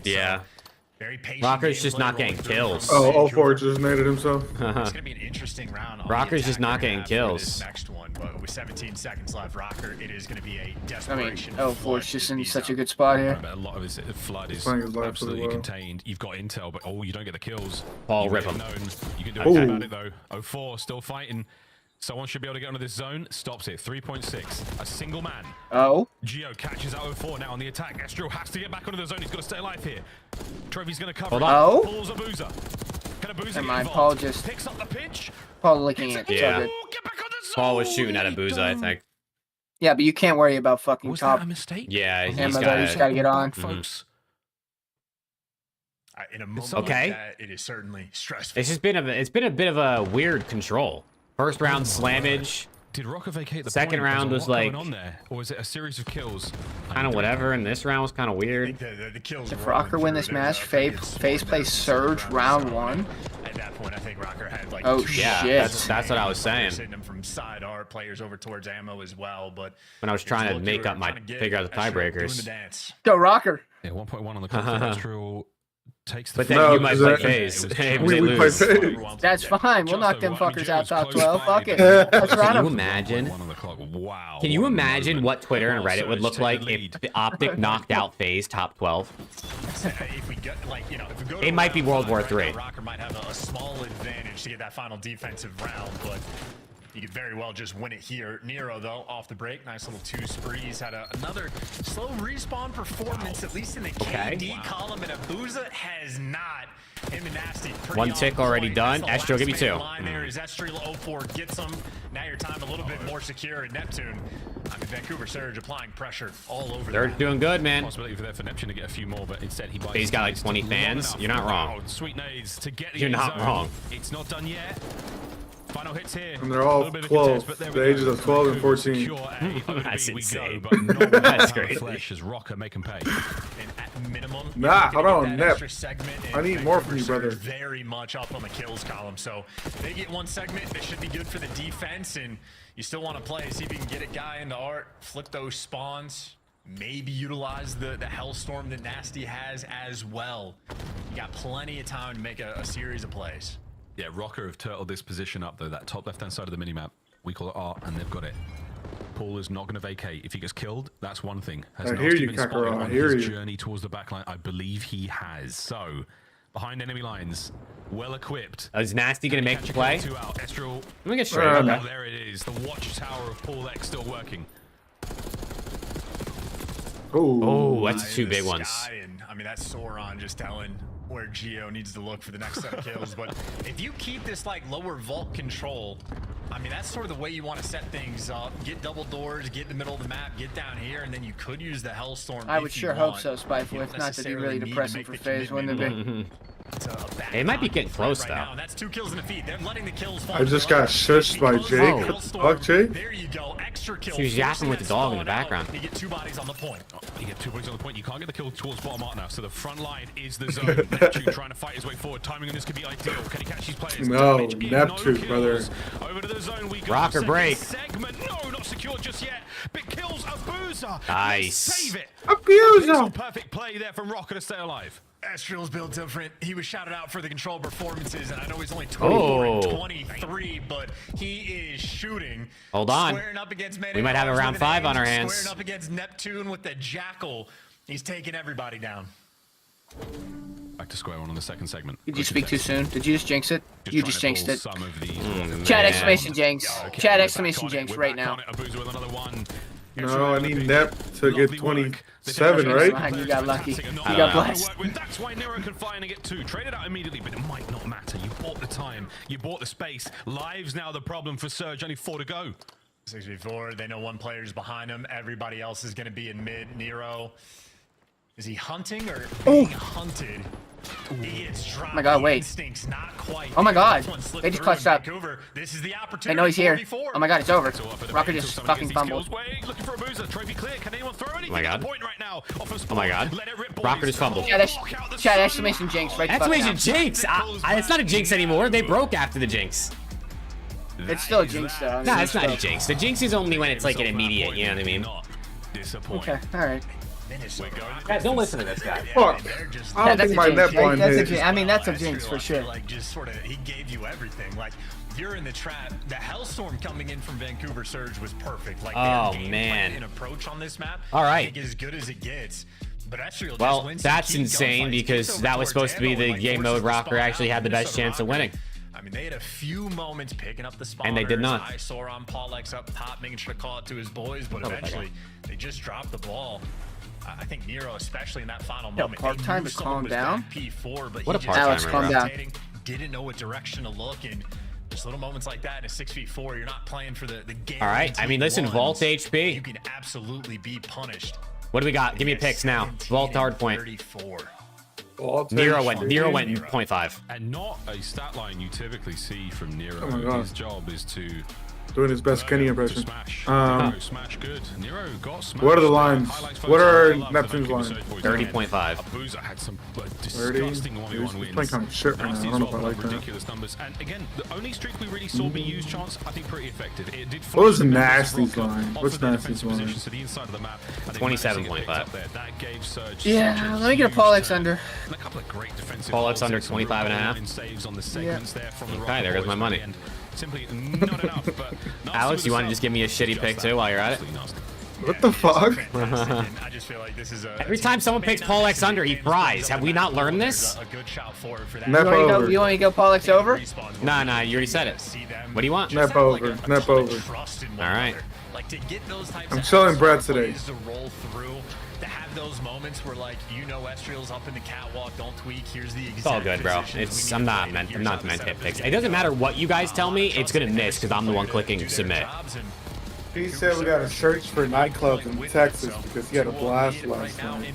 Yeah. Rocker's just not getting kills. Oh, 04 just naded himself. It's gonna be an interesting round. Rocker's just not getting kills. Next one, but with 17 seconds left, Rocker, it is gonna be a desperation. I mean, 04's just in such a good spot here. A lot of his flood is absolutely contained. You've got intel, but you don't get the kills. Paul, rip him. You can do anything about it though. 04 still fighting. Someone should be able to get onto this zone. Stops it. 3.6. A single man. Oh. Geo catches out 04 now on the attack. Estriel has to get back onto the zone. He's got to stay alive here. Trophy's going to cover. Hold on. Oh. Pulls Abusa. Can Abusa Never mind. Paul just picks up the pitch. Paul licking it. Yeah. So Paul was shooting at Abusa, I think. yeah, but you can't worry about fucking Was top. that a mistake? Yeah, he's Ammo that he's got to get on. Folks. In a moment Okay. like that, it is certainly stressful. It's been a bit of a weird control. First round slammage. Did Rocker vacate the Second point? round Was was like on there, or was it a series of kills? kind of whatever, and this round was kind of weird. The kills If Rocker win this match, FaZe plays Surge round 1. At that point, I think Rocker had like Oh, Yeah, shit. that's what I was saying. Sending them from side R players over towards ammo as well, but When I was trying to make up figure out the tiebreakers. Go Rocker. Yeah, 1.1 on the clock. Astral takes the. But then No, you might play because FaZe. Hey, we lose. play FaZe. That's fine. We'll knock them fuckers out top 12. Fuck it. Can Let's run Can you them. imagine? Wow. Can you imagine what Twitter and Reddit would look like if the OPTIC knocked out FaZe top 12? If we get like if we go It might be World War III. Rocker might have a small advantage to get that final defensive round, but he could very well just win it here. Nero, though, off the break. Nice little 2 sprees. Had another slow respawn performance, at least in the KD column, and Abuza has not. Him and Nasty. 1 tick already done. Estro, give me 2. There is Estriel 04 gets him. Now your time a little bit more secure at Neptune. I mean, Vancouver Surge applying pressure all over. They're doing good, man. Possibility for Neptune to get a few more, but instead he buys. FaZe got like 20 fans. You're not wrong. Sweet nades to get. You're not wrong. It's not done yet. Final hits here. And they're all 12, the ages of 12 and 14. That's insane. That's That's crazy. Flesh as Rocker make him pay. And at minimum, Nah, hold on, Nep. segment, I need more from you, brother. Very much up on the kills column. So they get 1 segment. They should be good for the defense. And you still want to play. See if you can get a guy into art, flip those spawns. Maybe utilize the Hellstorm that Nasty has as well. You got plenty of time to make a series of plays. Yeah, Rocker have turtled this position up though. That top left-hand side of the minimap, we call it R, and they've got it. Paul is not going to vacate. If he gets killed, that's one thing. Has I hear Nasty you, been spotted Kakarot. I on hear his you. journey towards the backline? I believe he has. So, behind enemy lines, well equipped. Is Nasty gonna make the play? Estral. Let me get straight. Oh, Okay. there it is. The watchtower of Paul X still working. Oh, that's 2 big Sky, ones. And, I mean, that's Sauron just telling where Geo needs to look for the next set of kills. But if you keep this like lower vault control, I mean, that's sort of the way you want to set things up. Get double doors, get in the middle of the map, get down here, and then you could use the Hellstorm. I would if you sure hope want. so, You Spiteful. don't If not, that'd be necessarily really need to depressing make for the FaZe, wouldn't it be? It might be getting close right though. now, and that's 2 kills in the feed. They're letting the kills fall. I just got shushed by Jake. What the fuck, Jake? There you go. Extra kill. She was yapping with the dog in the background. You get 2 bodies on the point. You get 2 bodies on the point. You can't get the kill towards bottom art now. So the front line is the zone. Neptune trying to fight his way forward. Timing on this could be ideal. Can he catch these players? No, Damage in, Neptune, no brother. kills. Over to the zone we go. Rocker Second break. Segment. No, not secured just yet. Big kills. Abuza. Nice. Save it. Abuza. Perfect play there from Rocker to stay alive. Estriel's built different. He was shouted out for the control performances, and I know he's only 24 and 23, but he is shooting. Hold on. Squaring up against We might have a round 5 on our hands. Squaring up against Neptune with the Jackal. He's taking everybody down. Back to square one on the second segment. Did you speak too soon? Did you just jinx it? You just jinxed it. Some of these Chat exclamation jinx. Okay, Chat we're exclamation back on it, jinx we're right back now. on it. Abuza with another one. No, I need Nep to get 27, right? You got lucky. You I got blessed. That's why Nero can fly and get 2. Traded out immediately, but it might not matter. You bought the time. You bought the space. Lives now the problem for Surge. Only 4 to go. 6v4. They know 1 player's behind him. Everybody else is going to be in mid. Nero. Is he hunting or being hunted? He is dropped. Oh my god, wait. Instincts not quite Oh my there. god. This one slipped They just through clutched in up. Vancouver. This is the I opportunity. know he's here. 4v4. Oh my god, it's over. So off of the Rocker break, just until someone fucking gets these fumbled. kills. Wait, looking for Abuza. Trophy clear. Can anyone throw anything? Oh my god. Point right now. Off of Oh my god. Let it rip, boys. Rocker just fumbled. Chat exclamation jinx right the fuck Exclamation now. jinx! It's not a jinx anymore. They broke after the jinx. It's still a jinx though. I mean, Nah, it's not a still- jinx. The jinx is only when it's like an immediate, you know what I mean? Okay, alright. Yeah, don't listen to this guy. Fuck. I don't That's think a my jinx, Nep right? line That's a hit. jinx. I mean, that's a jinx for sure. Like just sort of, he gave you everything. Like you're in the trap. The Hellstorm coming in from Vancouver Surge was perfect. Like Oh, their game man. plan and approach on this map. All right. I think as good as it gets. But Estriel Well, just wins some that's key insane gunfights, because gets that over was supposed to be towards the ammo, and, game like, mode forces the Rocker spawn actually out had the into best chance of winning. I mean, they had a few moments picking up the spawners. And they did not. Sauron, Paulex up top, making sure to call it to his boys, but Oh, my eventually they just dropped the ball. I think Nero, especially in that final Yo, moment, part they time knew to someone calm was down. back P4, but What a he part just Alex, calm down. didn't know what direction to look, and just little moments like that in a 6v4, you're not playing for the game. All right. I mean, listen, Vault You HP. can absolutely be punished. What do we got? Give me a picks now. Vault hard point. 34. Nero went 0.5. And not a stat line you typically see from Nero. Oh my God. His job is to doing his best Kenny impression. Smash good. Nero got smashed. What are the lines? What are Neptune's lines? 30.5. Abuza had some disgusting 1v1 wins. Playing kind of shit right now. I don't know if I like that. Ridiculous numbers. And again, the only streak we really saw me use chance, I think pretty effective. It did. What was Nasty's line? What's Nasty's line? 27.5. That gave Surge. Yeah, let me get a Paul X under. A couple of great defensive. Paul X under 25.5. Saves on the segments there from the Okay, there goes my money. Simply not enough. But Alex, you want to just give me a shitty pick too while you're at it? What the fuck? I just feel like this is a Every time someone picks Paul X under, he fries. Have we not learned this? a good shout for that. Nep over. You want me to go Paul X over? Nah, you already said it. What do you want? Nep over. Nep over. All right. Like to get those types I'm of selling bread today. to roll through, to have those moments where like Estriel's up in the catwalk, don't tweak. Here's the exact It's all good, bro. I'm not meant to hit picks. It doesn't matter what you guys tell me. It's gonna miss because I'm the one clicking submit. He said we gotta search for nightclubs in Texas because he had a blast last night.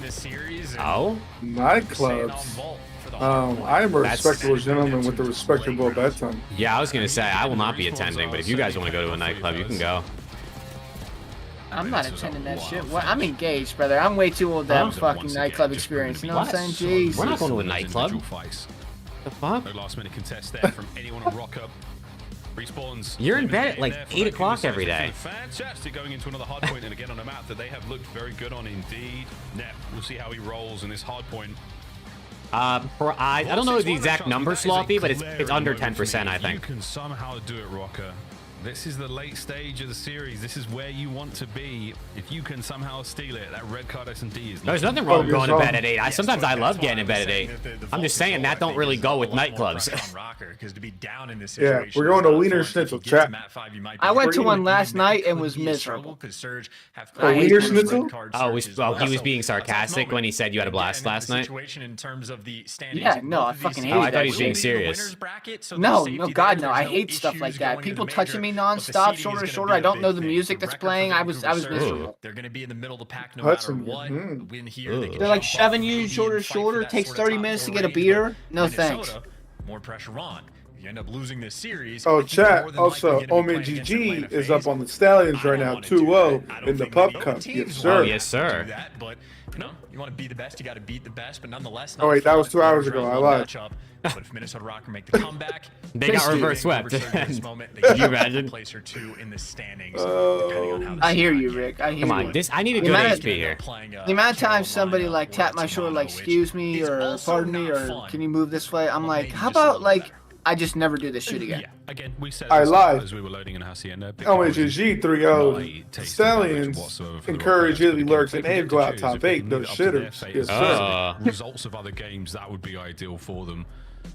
Oh? Nightclubs. I am a respectable gentleman with a respectable bedtime. Yeah, I was gonna say I will not be attending, but if you guys want to go to a nightclub, you can go. I'm not attending that shit. What? I'm engaged, brother. I'm way too old to have a fucking nightclub experience. You know what I'm saying? Jeez. We're not going to a nightclub. The fuck? No last minute contest there from anyone on Rock Up. Respawns. You're in bed at like 8 o'clock every day. Fantastic, going into another hard point, and again on a map that they have looked very good on indeed. Nep, we'll see how he rolls in this hard point. I don't know the exact number, Sloppy, but it's under 10%, I think. You can somehow do it, Rocker. This is the late stage of the series. This is where you want to be. If you can somehow steal it, that red card S&D is... There's nothing wrong with going to bed at 8. Sometimes I love getting in bed at 8. I'm just saying that don't really go with nightclubs. Yeah, we're going to Wiener Schnitzel, chat. I went to one last night and was miserable. A Wiener Schnitzel? Oh, he was being sarcastic when he said you had a blast last night? Yeah, no, I fucking hate that. that. I thought he was being serious. No, God, no. I hate stuff like that. People touching me non-stop, shoulder to shoulder. I don't know the music that's playing. I was miserable. They're going to be in the middle of the pack no matter what. Win here. They're like shoving you shoulder to shoulder. It takes 30 minutes to get a beer. No thanks. More pressure on. If you end up losing this series. Oh, chat. Also, OMGG is up on the Stallions right now, 2-0 in the Pub Cup. Yes, sir. Oh, yes, sir. But you want to be the best, you got to beat the best. But nonetheless, oh wait, that was 2 hours ago. I lied. But if Minnesota Rocker make the comeback, they got reverse swept. Can you imagine? Place or two in the standings. I hear you, Rick. I hear Come on, you. I need a good HP here. The amount of times somebody like tapped my shoulder, like, excuse me, or pardon me, or can you move this way? I'm like, how about like I just never do this shit again? Yeah, again, we said I lied. as we were loading in Hacienda. OMGG 3-0. Stallions encourage Italy lurks and aim go out top 8. Those shitters. Yes, sir. Results of other games, that would be ideal for them.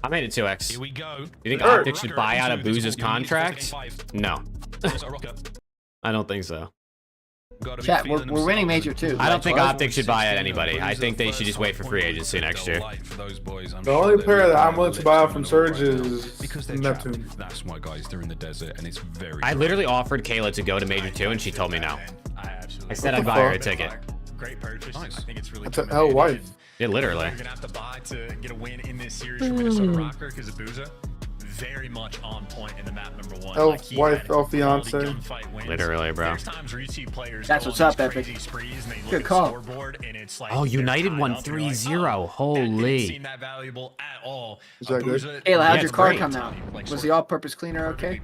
I made it 2x. Here we go. You think OPTIC should buy out Abuza's contract? No. I don't think so. Chat, we're winning Major 2. I don't think OPTIC should buy out anybody. I think they should just wait for free agency next year. The only player that I'm willing to buy out from Surge is Neptune. That's why, guys, they're in the desert, and it's very... I literally offered Kayla to go to Major 2, and she told me no. I said I'd buy her a ticket. Great purchase. Nice. I think it's really That's a hell wife. Yeah, literally. You're gonna have to buy to get a win in this series for Minnesota Rocker because Abuza very much on point in the map number 1. Elf wife, elf fiance. Literally, bro. That's what's up, Epic. Good call. Oh, United won 3-0. Holy. Is that good? Kayla, how'd your car come out? Was the all-purpose cleaner okay?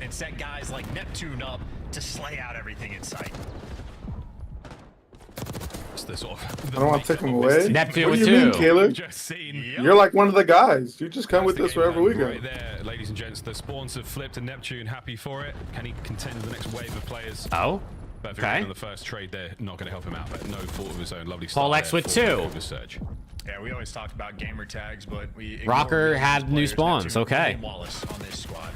And set guys like Neptune up to slay out everything in sight. I don't want to take him away. Neptune what with do you 2. mean, Caleb? You're like one of the guys. You just come with us wherever we go. Right there, ladies and gents, the spawns have flipped and Neptune happy for it. Can he contend with the next wave of players? Oh, but if okay. in the first trade, they're not going to help him out, but no fault of his own. Lovely start. Paul X with 2. Yeah, we always talked about gamer tags, but we Rocker had new spawns. Okay. Wallace on this squad.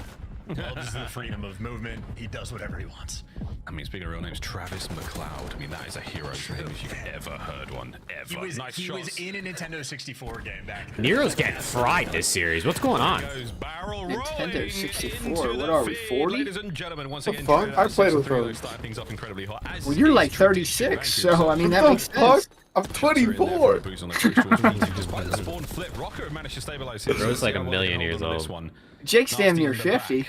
Loves the freedom of movement. He does whatever he wants. I mean, speaking of real names, Travis McLeod. I mean, that is a hero for him if you've ever heard one. Ever. He was in a Nintendo 64 game back then. Nero's getting fried this series. What's going on? Nintendo 64. What are we, 40? Ladies and gentlemen, once again, fuck? I played with those. Things off incredibly hot. Well, you're like 36, so I mean that makes sense. I'm 24. Despite the spawn flip, Rocker managed to stabilize his. Bro's like a million years old. Jake's damn near 50.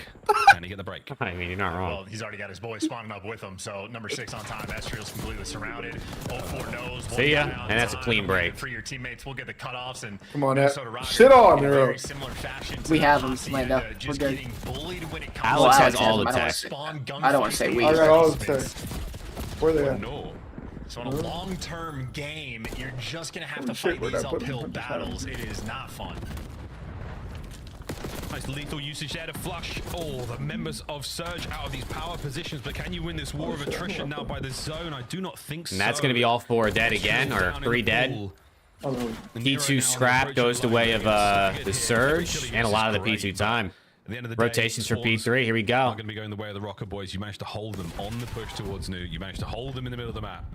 Can he get the break? I mean, you're not wrong. Well, he's already got his boys spawning up with him. So number 6 on time. Estriel's completely surrounded. 04 knows. See ya, and that's a clean break. For your teammates, we'll get the cutoffs and Come on, shit on, Nero. We have him, Lando. We're good. Alex has all the tech. I don't want to say we. I got all the tech. Where they at? No. So in a long-term game, you're just gonna have to fight these uphill battles. It is not fun. Nice lethal usage there to flush all the members of Surge out of these power positions, but can you win this war of attrition now by the zone? I do not think so. And that's going to be all 4 dead again, or 3 dead. P2 scrap goes the way of the Surge, and a lot of the P2 time. At the end of the Rotations day, for P3, here we go. Not going to be going the way of the Rocker boys. You managed to hold them on the push towards New. You managed to hold them in the middle of the map.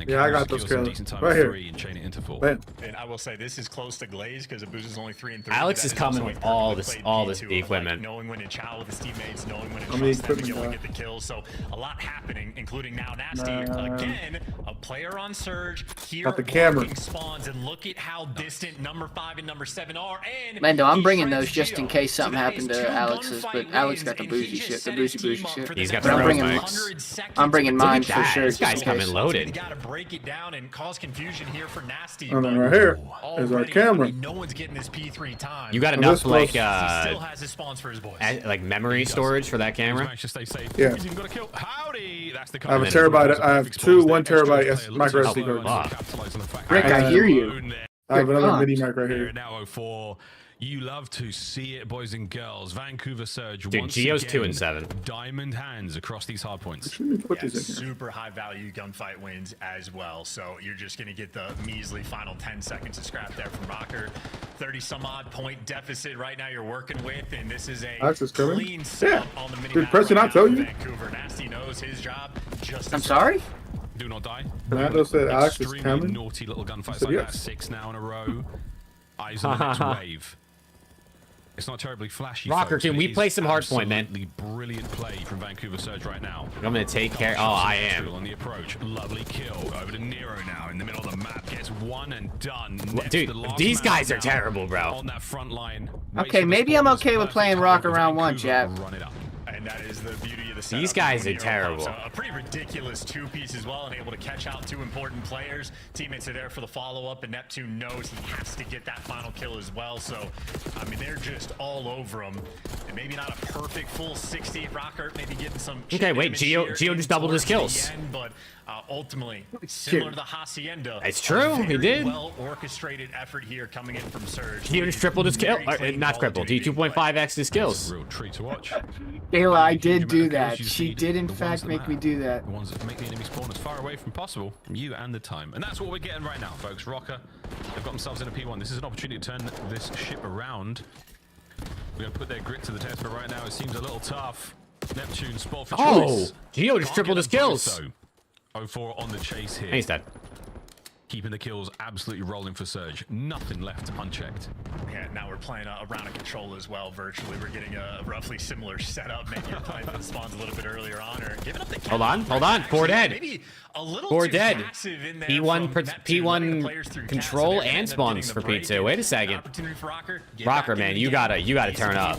Yeah, I got those kills. Right here. And chain it into 4. And I will say this is close to Glaze because Abuz is only 3 and 3. Alex is coming with all this equipment. Knowing when to chow with his teammates, knowing when to trust them to go and get the kills. So a lot happening, including now Nasty again, a player on Surge here. Got the camera. Spawns and look at how distant number 5 and number 7 are. And Lando, I'm bringing those just in case something happened to Alex's, but Alex got the bougie shit, the bougie shit. He's got but the I'm bringing mine for sure. This guy's coming loaded. Break it down and cause confusion here for Nasty. And then right here is our camera. No one's getting this P3 time. You got enough like still has his spawns for his boys. like memory storage for that camera? Yeah. Howdy. That's the I have a terabyte. I have 2 1 terabyte micro SD cards. Rick, I hear you. I have another mini mic right here. Now 04. You love to see it, boys and girls. Vancouver Surge. Dude, Geo's 2 and 7. Diamond hands across these hard points. Super high value gunfight wins as well. So you're just going to get the measly final 10 seconds of scrap there from Rocker. 30 some odd point deficit right now you're working with, and this is a clean setup on the mini. Dude, Preston, I tell you. Vancouver Nasty knows his job. I'm sorry? Do not die. Fernando said Alex is coming. Naughty little gunfights like that. 6 now in a row. Eyes on the next wave. It's not terribly flashy. Rocker, can we play some hardpoint, man? Brilliant play from Vancouver Surge right now. I'm gonna take care. Oh, I am. On the approach, lovely kill over to Nero now in the middle of the map. Gets one and done. Dude, these guys are terrible, bro. On that front line. Okay, maybe I'm okay with playing Rocker round 1, Jab. Run it up. And that is the beauty of the setup. These guys are terrible. A pretty ridiculous 2-piece as well, and able to catch out 2 important players. Teammates are there for the follow-up, and Neptune knows he has to get that final kill as well. So, I mean, they're just all over him. And maybe not a perfect full 60. Rocker maybe getting some. Okay, wait, Geo just doubled his kills. But ultimately, similar to the Hacienda. It's true, he did. Well orchestrated effort here coming in from Surge. Geo just tripled his kill. Not tripled. He 2.5x his kills. Real treat to watch. Kayla, I did do that. She did, in fact, make me do that. The ones that make the enemy spawn as far away from possible from you and the time. And that's what we're getting right now, folks. Rocker, they've got themselves in a P1. This is an opportunity to turn this ship around. We're going to put their grit to the test, but right now it seems a little tough. Neptune, spot for choice. Geo just tripled his kills. 04 on the chase here. He's dead. Keeping the kills absolutely rolling for Surge. Nothing left unchecked. Yeah, now we're playing a round of control as well virtually. We're getting a roughly similar setup. Maybe you're playing for the spawns a little bit earlier on, or giving up the Hold on. 4 dead. Maybe a little 4 too dead. passive in there P1 control and spawns for P2. Wait a second. Rocker, man, you gotta turn up.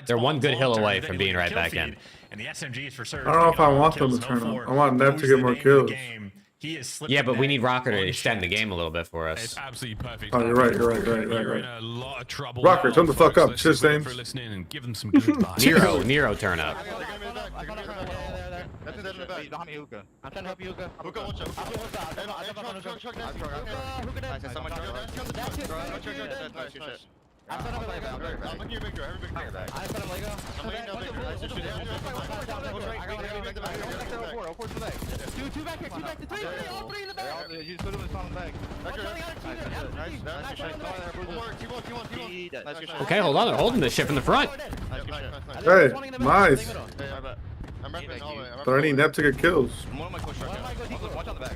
They're one good hill away from being right back in. And the SMGs for I don't know if I want them to turn up. I want Nev to get more kills. Yeah, but we need Rocker to extend the game a little bit for us. It's absolutely perfect. Oh, you're right. You're in a lot of trouble. Rocker, turn the fuck up. Let's Shit for listening and give them some good vibes. Nero, turn up. I'm trying to help you, Hookah. I'm looking at your big door. Every big door. I put him Lego. Two back here. All 3 in the back. You just put him in the back. Okay, hold on. They're holding this ship in the front. Hey, nice. But I need Nep to get kills. Watch on the back.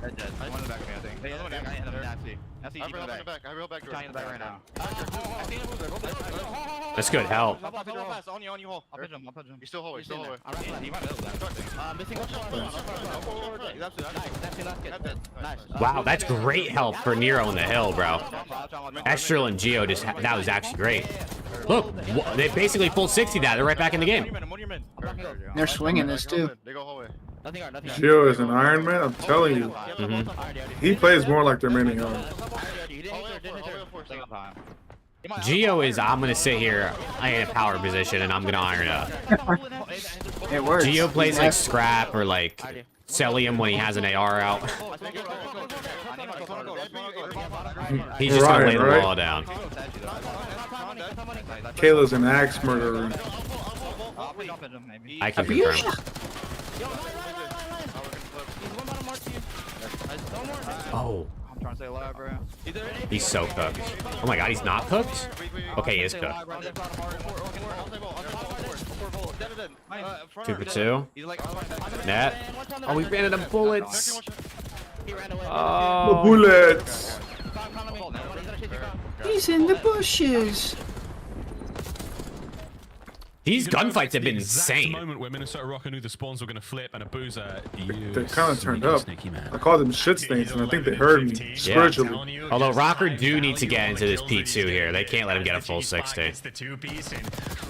One in the back of me, I think. The other one, I hit him nasty. Nasty deep in the back. I real back door. Trying in the back right now. That's good help. On you, hole. I'll punch him. You're still hallway, He might middle that. Missing one. Wow, that's great help for Nero in the hill, bro. Estral and Geo just, that was actually great. Look, they basically full 60 that. They're right back in the game. They're swinging this too. They go hallway. Gio is an Iron Man, I'm telling you. He plays more like their main own. Geo is, I'm going to sit here in a power position and I'm going to iron up. It works. Geo plays like Scrap or like Celium when he has an AR out. He's just going to lay the wall down. Kayla's an axe murderer. I can confirm. Oh. I'm trying to stay alive, bro. He's so cooked. Oh my god, he's not cooked? Okay, he is cooked. 2 for 2. Net. Oh, we ran out of bullets. Oh. Bullets. He's in the bushes. These gunfights have been The insane. moment where Minnesota Rocker knew the spawns were going to flip and a boozer. They kind of turned up. I called them shit stains, and I think they heard me spiritually. Yeah. Although Rocker do need to get into this P2 here. They can't let him get a full 60.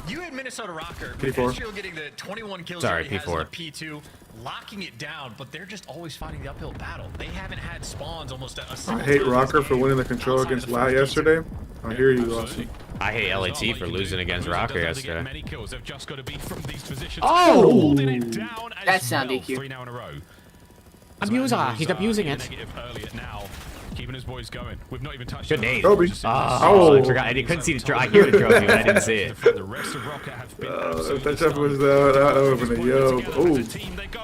You had Minnesota Rocker, P4. Estral getting the 21 kills Sorry, he has in the P4. P2, locking it down, but they're just always fighting the uphill battle. They haven't had spawns almost a I single hate time Rocker this for game. winning the control against LA yesterday. I hear you, Austin. I hate LAT for losing against Rocker yesterday. Many kills. They've just got to be from these positions. Oh! Holding it down as That sound well. DQ. 3 now in a row. Abuser. He's abusing it. Negative early now. Keeping his boys going. We've not even touched Good it. name. Kobe. Oh, I forgot. I couldn't see the trophy. I hear the trophy, but I didn't see it. The rest of Rocket have been If that jump was that open, yo. Oh.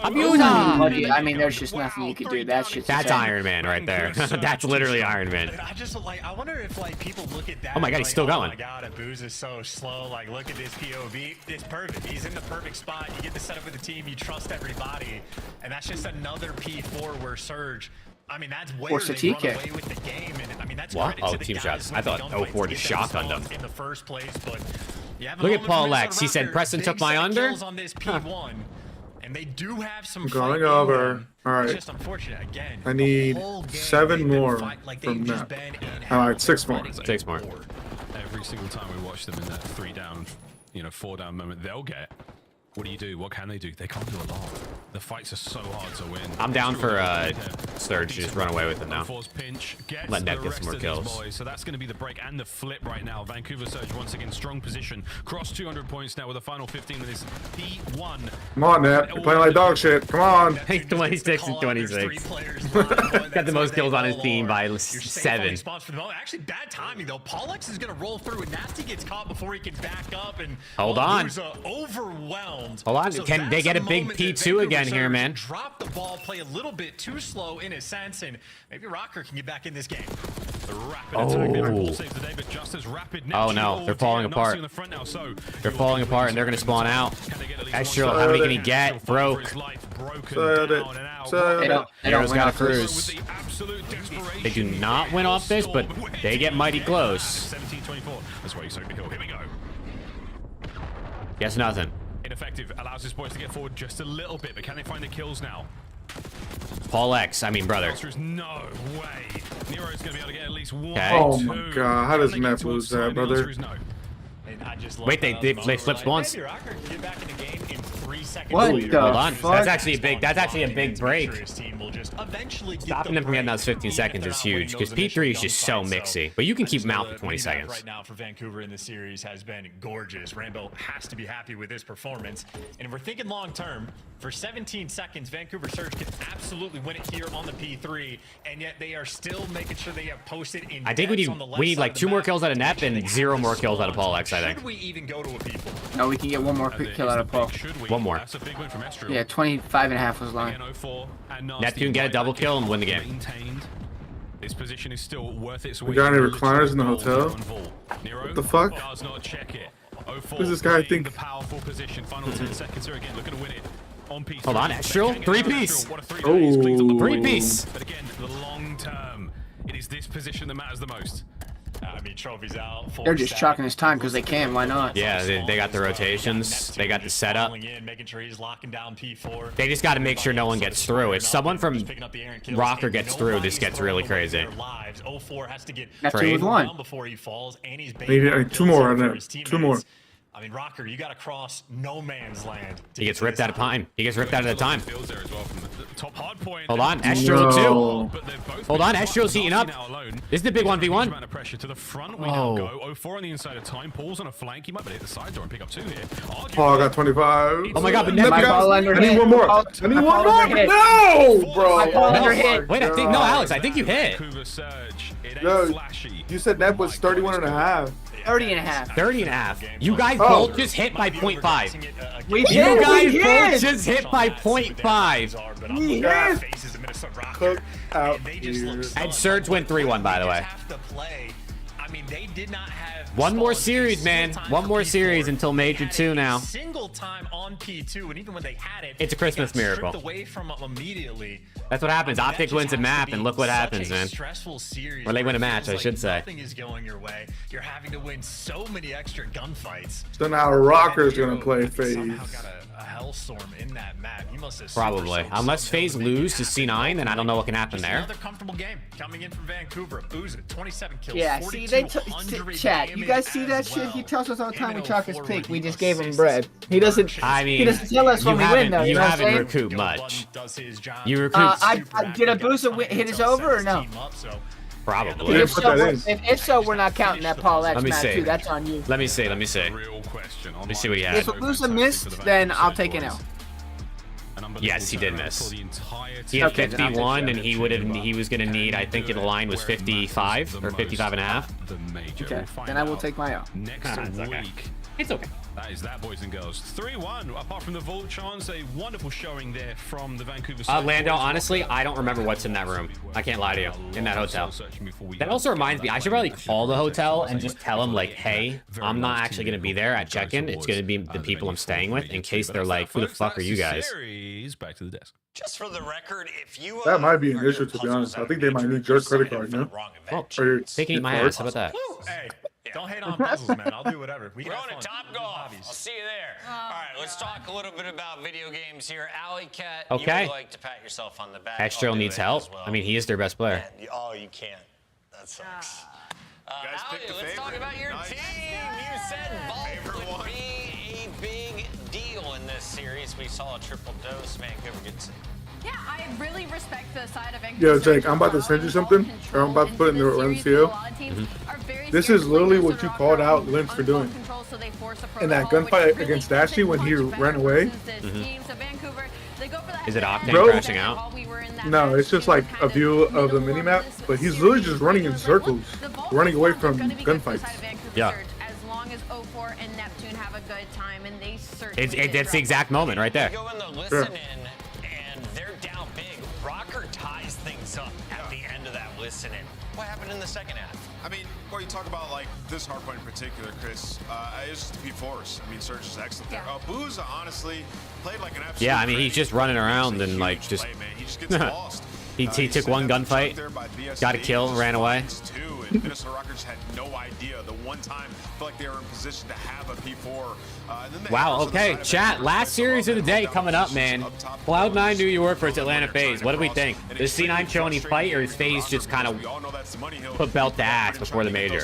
Abuser! I mean, there's just nothing you can do. That's Iron Man right there. That's literally Iron Man. I just like, I wonder if like people look at that. Oh my god, he's still going. Oh my god, Abuz is so slow. Like, look at this POV. It's perfect. He's in the perfect spot. You get to set up with the team. You trust everybody, and that's just another P4 where Surge. I mean, that's where they run away with the game, and I mean that's What? credit Oh, to the team guys shots. I when thought they don't 04 fight just to get them shotgunned him. in the first place, but you have a Look at moment Paul with Lex. He said Minnesota Preston Rocker, took big my set of under. kills on this P1, and they do have some Going fight over. in them. All It's right. just unfortunate again. I need the whole game 7 they've been more like from they've just that. been in All right, 6 more. 6 more. Every single time we watch them in that 3 down, 4 down moment, they'll get. What do you do? What can they do? They can't do a lot. The fights are so hard to win. I'm down for Surge to just run away with it now. Pinch gets Let Net the get rest some more of these kills. boys. So that's going to be the break and the flip right now. Vancouver Surge once again strong position. Cross 200 points now with a final 15 with this P1. Come on, Nat. You're playing like dog shit. Come on. 26 and 26. Got the most kills on his team by 7. Actually, bad timing though. Pollux is going to roll through, and Nasty gets caught before he can back up. And Hold on. Overwhelmed. Hold on. So Can they that's get a big moment that P2 Vancouver again here, Surge man? Drop the ball, play a little bit too slow in a sense, and maybe Rocker can get back in this game. The rapid attack there. Ball saves the day, but just as rapid. Oh no, they're falling apart. They're falling apart, and they're gonna spawn out. Estral, how many can he get? Broke. Arrow's got a cruise. They do not win off this, but they get mighty close. 17-24. That's why he's so big. Here we go. Guess nothing. Ineffective. Allows his boys to get forward just a little bit, but can they find the kills now? Paul X, I mean brother. There's no way. Nero's going to be able to get at least 1. Okay. Oh my god, how does Nat lose that, brother? Wait, they flip spawns. What Hold the on. fuck? That's actually a big break. Stopping them from getting those 15 seconds is huge because P3 is just so mixy. But you can keep him out for 20 seconds. Right now for Vancouver in the series has been gorgeous. Rambo has to be happy with his performance. And if we're thinking long term, for 17 seconds, Vancouver Surge can absolutely win it here on the P3, and yet they are still making sure they have posted in. I think we need like 2 more kills out of Nep and 0 more kills out of Paul X, I think. Should we even go to a P4? No, we can get 1 more quick kill out of Paul. 1 more. That's a big win from Estral. Yeah, 25.5 was long. Neptune get a double kill and win the game. This position is still worth its We got any recliners in the hotel? What the fuck? Does not check it. Who's this guy think? The powerful position. Final 10 seconds here again. Looking to win it. on piece. Hold on, Astral, three-piece. Oh, Three-piece. But again, the long term, it is this position that matters the most. I mean, trophies out. They're just chalking his time because they can. Why not? Yeah, they got the rotations. They got the setup. Making sure he's locking down P4. They just got to make sure no one gets through. If someone from Rocker gets through, this gets really crazy. 04 has to get That's 2 with 1. before he falls, and he's Need 2 more on that. 2 more. I mean, Rocker, you got to cross no man's land. He gets ripped out of time. He gets ripped out of the time. Top hard point. Hold on, Astral No. too. Hold on, Astral's heating up. This is the big 1v1. Amount of pressure to the front. We now go 04 on the inside of time. Paul's on a flank. He might be hit the side door and pick up 2 here. Oh, I got 25. Oh my god, but My ball under I need hit. 1 more. I need 1 more. No, bro. My ball under hit. Wait, I think no, Alex. I think you hit. No, you said that was 31 and a half. 30 and a half. 30 and a half. You guys both just hit by 0.5. We You hit. guys We both hit. just hit by 0.5. We hit. Cook out here. And Surge went 3-1, by the way. I mean, they did not have One more series, man. One more series until Major 2 now. Single time on P2, and even when they had it, It's a Christmas they got miracle. stripped away from them immediately. That's what happens. Optic wins a map, and look what happens, man. Stressful series Or they where win a it match, feels I like should say. Nothing is going your way. You're having to win so many extra gunfights. So now Rocker's gonna play FaZe. Somehow got a hellstorm in that map. You must have Probably. super Unless soaked FaZe something lose in to that match. C9, then I don't know what can happen there. Another comfortable game coming in from Vancouver. Boozer, 27 kills. Yeah, see, they chat. You guys see that shit? He tells us all the time we chalk his pick. We just gave him bread. He doesn't. I mean, he doesn't tell us when we win, though. You know what I'm haven't saying? recouped much. You recouped. Did a booster hit his over or no? Probably. If so, we're not counting that Paul X Let me match see. too. That's on you. Let me see. Let me see. Real question. Let me see what he If had. a booster missed, then I'll take an L. Yes, he did miss. He had 51, and he was gonna need. I think the line was 55 or 55 and a half. Okay, then I will take my L. Next week. It's okay. That is that, boys and girls. 3-1. Apart from the Vault chance, a wonderful showing there from the Vancouver. Lando, honestly, I don't remember what's in that room. I can't lie to you. In that hotel. That also reminds me, I should probably call the hotel and just tell them, like, hey, I'm not actually going to be there at check-in. It's going to be the people I'm staying with, in case they're like, who the fuck are you guys? Back to the desk. Just for the record, if you That might be an issue, to be honest. I think they might need your credit card, no? Oh, Or they can eat my ass. How about that? Hey, don't hate on puzzles, man. I'll do whatever. We're going to Top Golf. I'll see you there. All right, let's talk a little bit about video games here. Alley Cat, Okay. you would like to pat yourself on the back. Astro needs help. I mean, he is their best player. Oh, you can't. That sucks. guys Alley, picked the let's talk favorite. about your Nice. team. You said Vault would be a big deal in this series. We saw a triple dose. Vancouver gets it. Yeah, I really respect the side of Vancouver. Yo, Jake, I'm about to send you something. Or I'm about to put it in the MCO. This is literally what you called out Lynch for doing. In that gunfight against Dashy when he ran away. Is it Octane Bro. crashing out? No, it's just like a view of the minimap, but he's literally just running in circles, running away from gunfights. Yeah. As long as 04 and Neptune have a good time, and they It's that's the exact moment right there. Go in the Sure. listen in, and they're down big. Rocker ties things up at the end of that listen in. What happened in the second half? I mean, when you talk about like this hardpoint in particular, Chris, it's just the P4s. I mean, Surge is excellent there. Booza honestly played like an absolute. Yeah, I mean, he's just running around and like just. He just gets lost. He took one gunfight, got a kill, ran away. And Minnesota Rockers had no idea. The one time, I feel like they were in position to have a P4. Wow, okay, chat, last series of the day coming up, man. Cloud9 New York versus Atlanta FaZe. What do we think? Does C9 show any fight, or is FaZe just kind of put belt to ass before the major?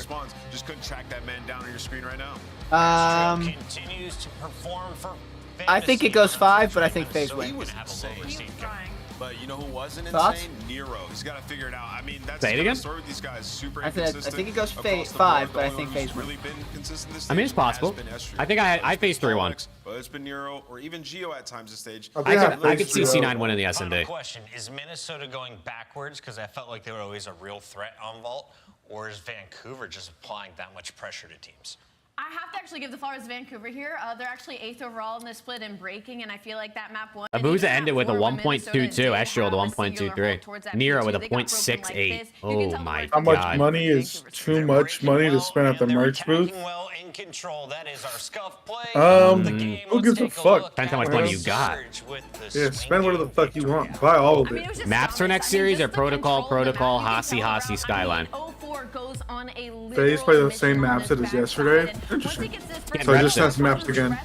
Just couldn't track that man down on your screen right now. Continues to perform for I think it goes 5, but I think FaZe wins. But you know who wasn't Thoughts? insane? Nero. He's got to figure it out. I mean, that's Say it the again? story with these guys. Super I inconsistent. think it goes across the 5, board. but I The think only one FaZe who's wins. really been consistent this I mean, it's stage has possible. been Estria. I think I faced 3-1. But it's been Nero or even Geo at times this stage. I could see C9 winning the Final SND. question, is Minnesota going backwards because I felt like they were always a real threat on Vault, or is Vancouver just applying that much pressure to teams? I have to actually give the flowers to Vancouver here. They're actually 8th overall in this split in breaking, and I feel like that map won. Abuza ended with a 1.22, Astro with a 1.23, Nero with a 0.68. Oh my How much god. money is too much money to spend at the merch booth? control. That is our SCUMP play. Who gives a fuck? Depends how much money you got. Yeah, spend whatever the fuck you want. Buy all of it. Maps for next series are Protocol, Hasi, Skyline. Phase play the same maps as yesterday. Interesting. So it just has maps again.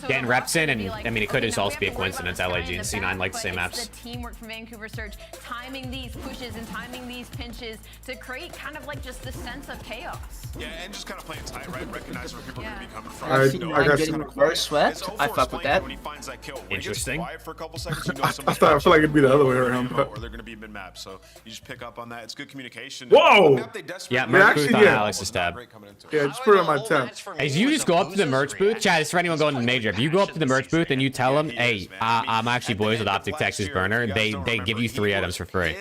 Getting reps in, and I mean, it could just also be a coincidence. LAG and C9 like the same maps. The teamwork from Vancouver Surge, timing these pushes and timing these pinches to create kind of like just the sense of chaos. Yeah, and just kind of playing tight, right? Recognize where people are going to be coming from. I got getting reverse swept. I fuck with that. Interesting. For a couple seconds, you know I feel like it'd be the other way around. Or they're going to be mid-map, so you just pick up on that. It's good communication. Whoa! Yeah, merch booth on Alex's tab. Yeah, just put it on my tab. As you just go up to the merch booth, Chad, it's for anyone going to the major. If you go up to the merch booth and you tell them, hey, I'm actually boys with Optic Texas Burner, they give you 3 items for free.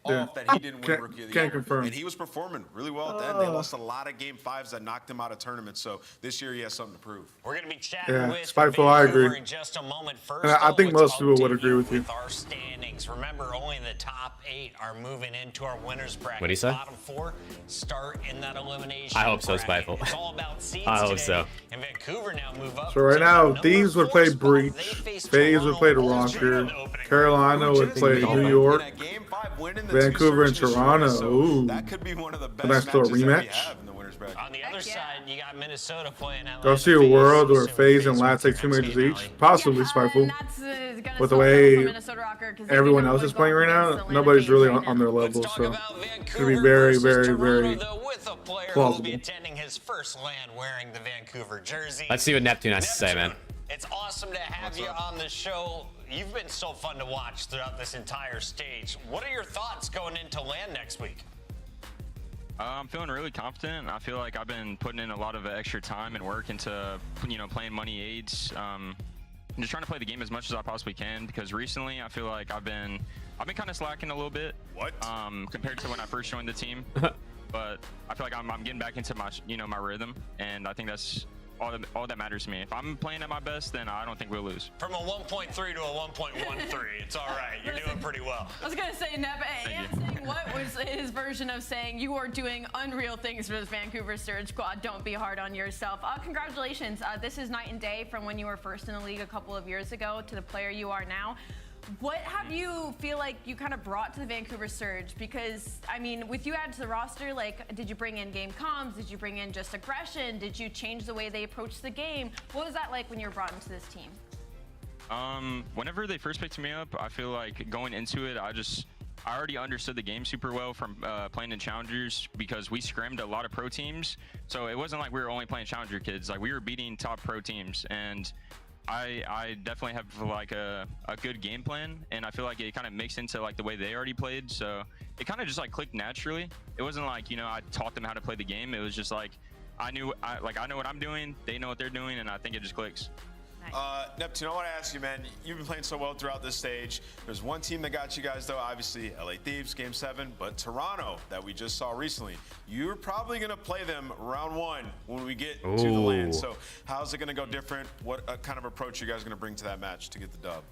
Yeah. That he didn't win Rookie of the Year. Confirm. And he was performing really well at the end. They lost a lot of Game 5s that knocked him out of tournaments. So this year he has something to prove. We're going to be chatting with Spiteful, I agree. in just a moment. First, and I think most people would agree with you. Our standings. Remember, only the top 8 are moving into our winners bracket. What do you say? Bottom 4 start in that elimination. I hope so, bracket. Spiteful. It's all about seeds I hope today. so. And Vancouver now move up. So right now, Thieves would play Breach, FaZe would play Rocker, Carolina would play New York, Vancouver and Toronto. Ooh. That could be one of the best nice little matches that we rematch. have in the winners bracket. On the other side, you got Minnesota playing out. Go see a world where FaZe and Lat take 2 majors each, possibly Spiteful. With the way everyone else is playing right now, nobody's really on their level, so it's gonna be very, very, very plausible. Attending his first LAN wearing the Vancouver jersey. Let's see what Neptune has to say, man. It's awesome to have you on the show. You've been so fun to watch throughout this entire stage. What are your thoughts going into LAN next week? I'm feeling really confident. I feel like I've been putting in a lot of extra time and work into, playing money aids. I'm just trying to play the game as much as I possibly can, because recently I feel like I've been kind of slacking a little bit. Compared to when I first joined the team. But I feel like I'm getting back into my my rhythm, and I think that's all that matters to me. If I'm playing at my best, then I don't think we'll lose. From a 1.3 to a 1.13, it's all right. You're doing pretty well. I was gonna say, Neb, saying what was his version of saying you are doing unreal things for this Vancouver Surge squad. Don't be hard on yourself. Congratulations. This is night and day from when you were first in the league a couple of years ago to the player you are now. What have you feel like you kind of brought to the Vancouver Surge? Because, I mean, with you added to the roster, like, did you bring in game comms? Did you bring in just aggression? Did you change the way they approach the game? What was that like when you were brought into this team? Whenever they first picked me up, I feel like going into it, I already understood the game super well from playing in Challengers, because we scrimmed a lot of pro teams. So it wasn't like we were only playing Challenger kids. Like, we were beating top pro teams, and I definitely have like a good game plan, and I feel like it kind of mixed into like the way they already played, so it kind of just like clicked naturally. It wasn't like, I taught them how to play the game. It was just like I know what I'm doing, they know what they're doing, and I think it just clicks. Neptune, I want to ask you, man, you've been playing so well throughout this stage. There's one team that got you guys, though, obviously LA Thieves, Game 7, but Toronto that we just saw recently. You're probably going to play them round 1 when we get to the LAN. So how's it going to go different? What kind of approach you guys going to bring to that match to get the dub?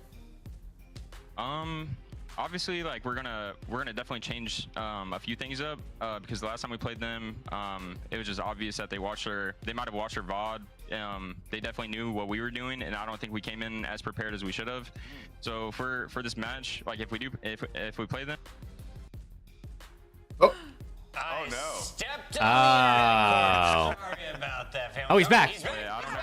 Obviously, like, we're gonna definitely change a few things up, because the last time we played them, it was just obvious that they might have watched our VOD. They definitely knew what we were doing, and I don't think we came in as prepared as we should have. So for this match, like, if we play them. Oh no! Stepped on Sorry about that, family. Oh, he's back. Yeah, I don't know.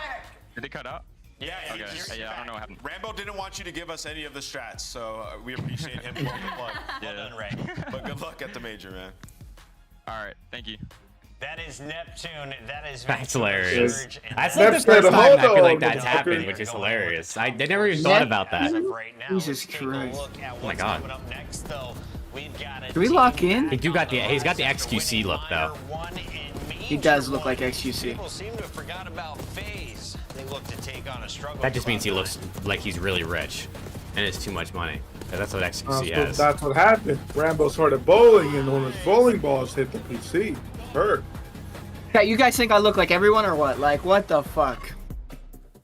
Did they cut out? Yeah, okay. Yeah, I don't know what happened. Rambo didn't want you to give us any of the strats, so we appreciate him pulling the plug. Well done, Ray. But good luck at the major, man. All right, thank you. That is Neptune. That is That's hilarious. Surge, That's like the first time I feel like that's happened, which is hilarious. I never even thought about that. Jesus Christ. Oh my god. Do we lock in? He's got the XQC look though. He does look like XQC. People seem to have forgot about FaZe. They look to take on a struggle. That just means he looks like he's really rich and has too much money. That's what XQC has. That's what happened. Rambo started bowling, and when his bowling balls hit the PC, hurt. Yeah, you guys think I look like everyone or what? Like, what the fuck?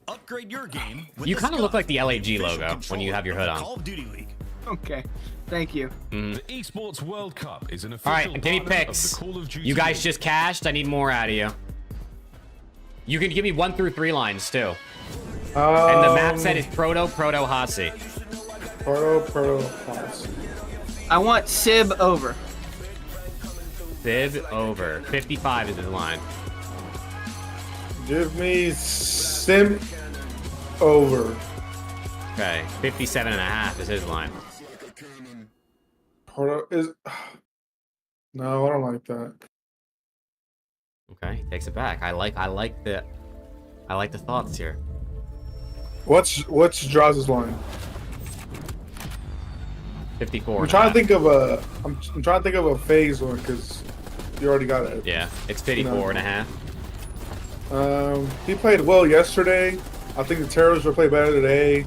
Upgrade your game. You kind of look like the LAG logo when you have your hood on. Call of Duty League. Okay, thank you. The Esports World Cup is an official. All right, give me picks. You guys just cashed. I need more out of you. You can give me 1 through 3 lines too. And the map set is Proto Hasi. Proto Hasi. I want Sib over. Sib over. 55 is his line. Give me Sim over. Okay, 57.5 is his line. Proto is. No, I don't like that. Okay, takes it back. I like the thoughts here. What's Draws' line? 54. I'm trying to think of a. I'm trying to think of a phase one because you already got it. Yeah, it's 54.5. He played well yesterday. I think the Terrors will play better today.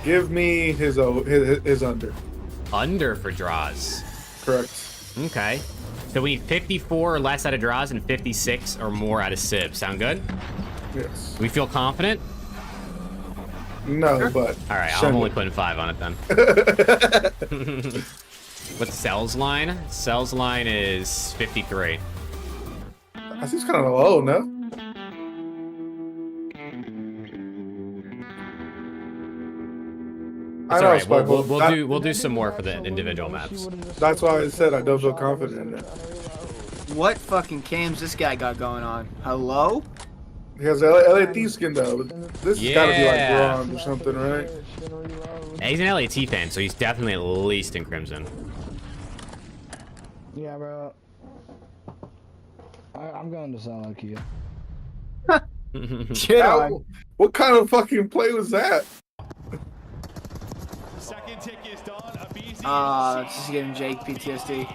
Give me his under. Under for draws. Correct. Okay. So we need 54 or less out of draws and 56 or more out of Sib. Sound good? Yes. We feel confident? No, but... Alright, I'm only putting 5 on it then. What's Cell's line? Cell's line is 53. That seems kind of low, no? It's alright, we'll do some more for the individual maps. That's why I said I don't feel confident in it. What fucking cams this guy got going on? Hello? He has LAT skin though. This has gotta be like bronze or something, right? Yeah, he's an LAT fan, so he's definitely at least in Crimson. Yeah, bro. I'm going to solo queue. What kind of fucking play was that? Second tick is done. Just giving Jake PTSD.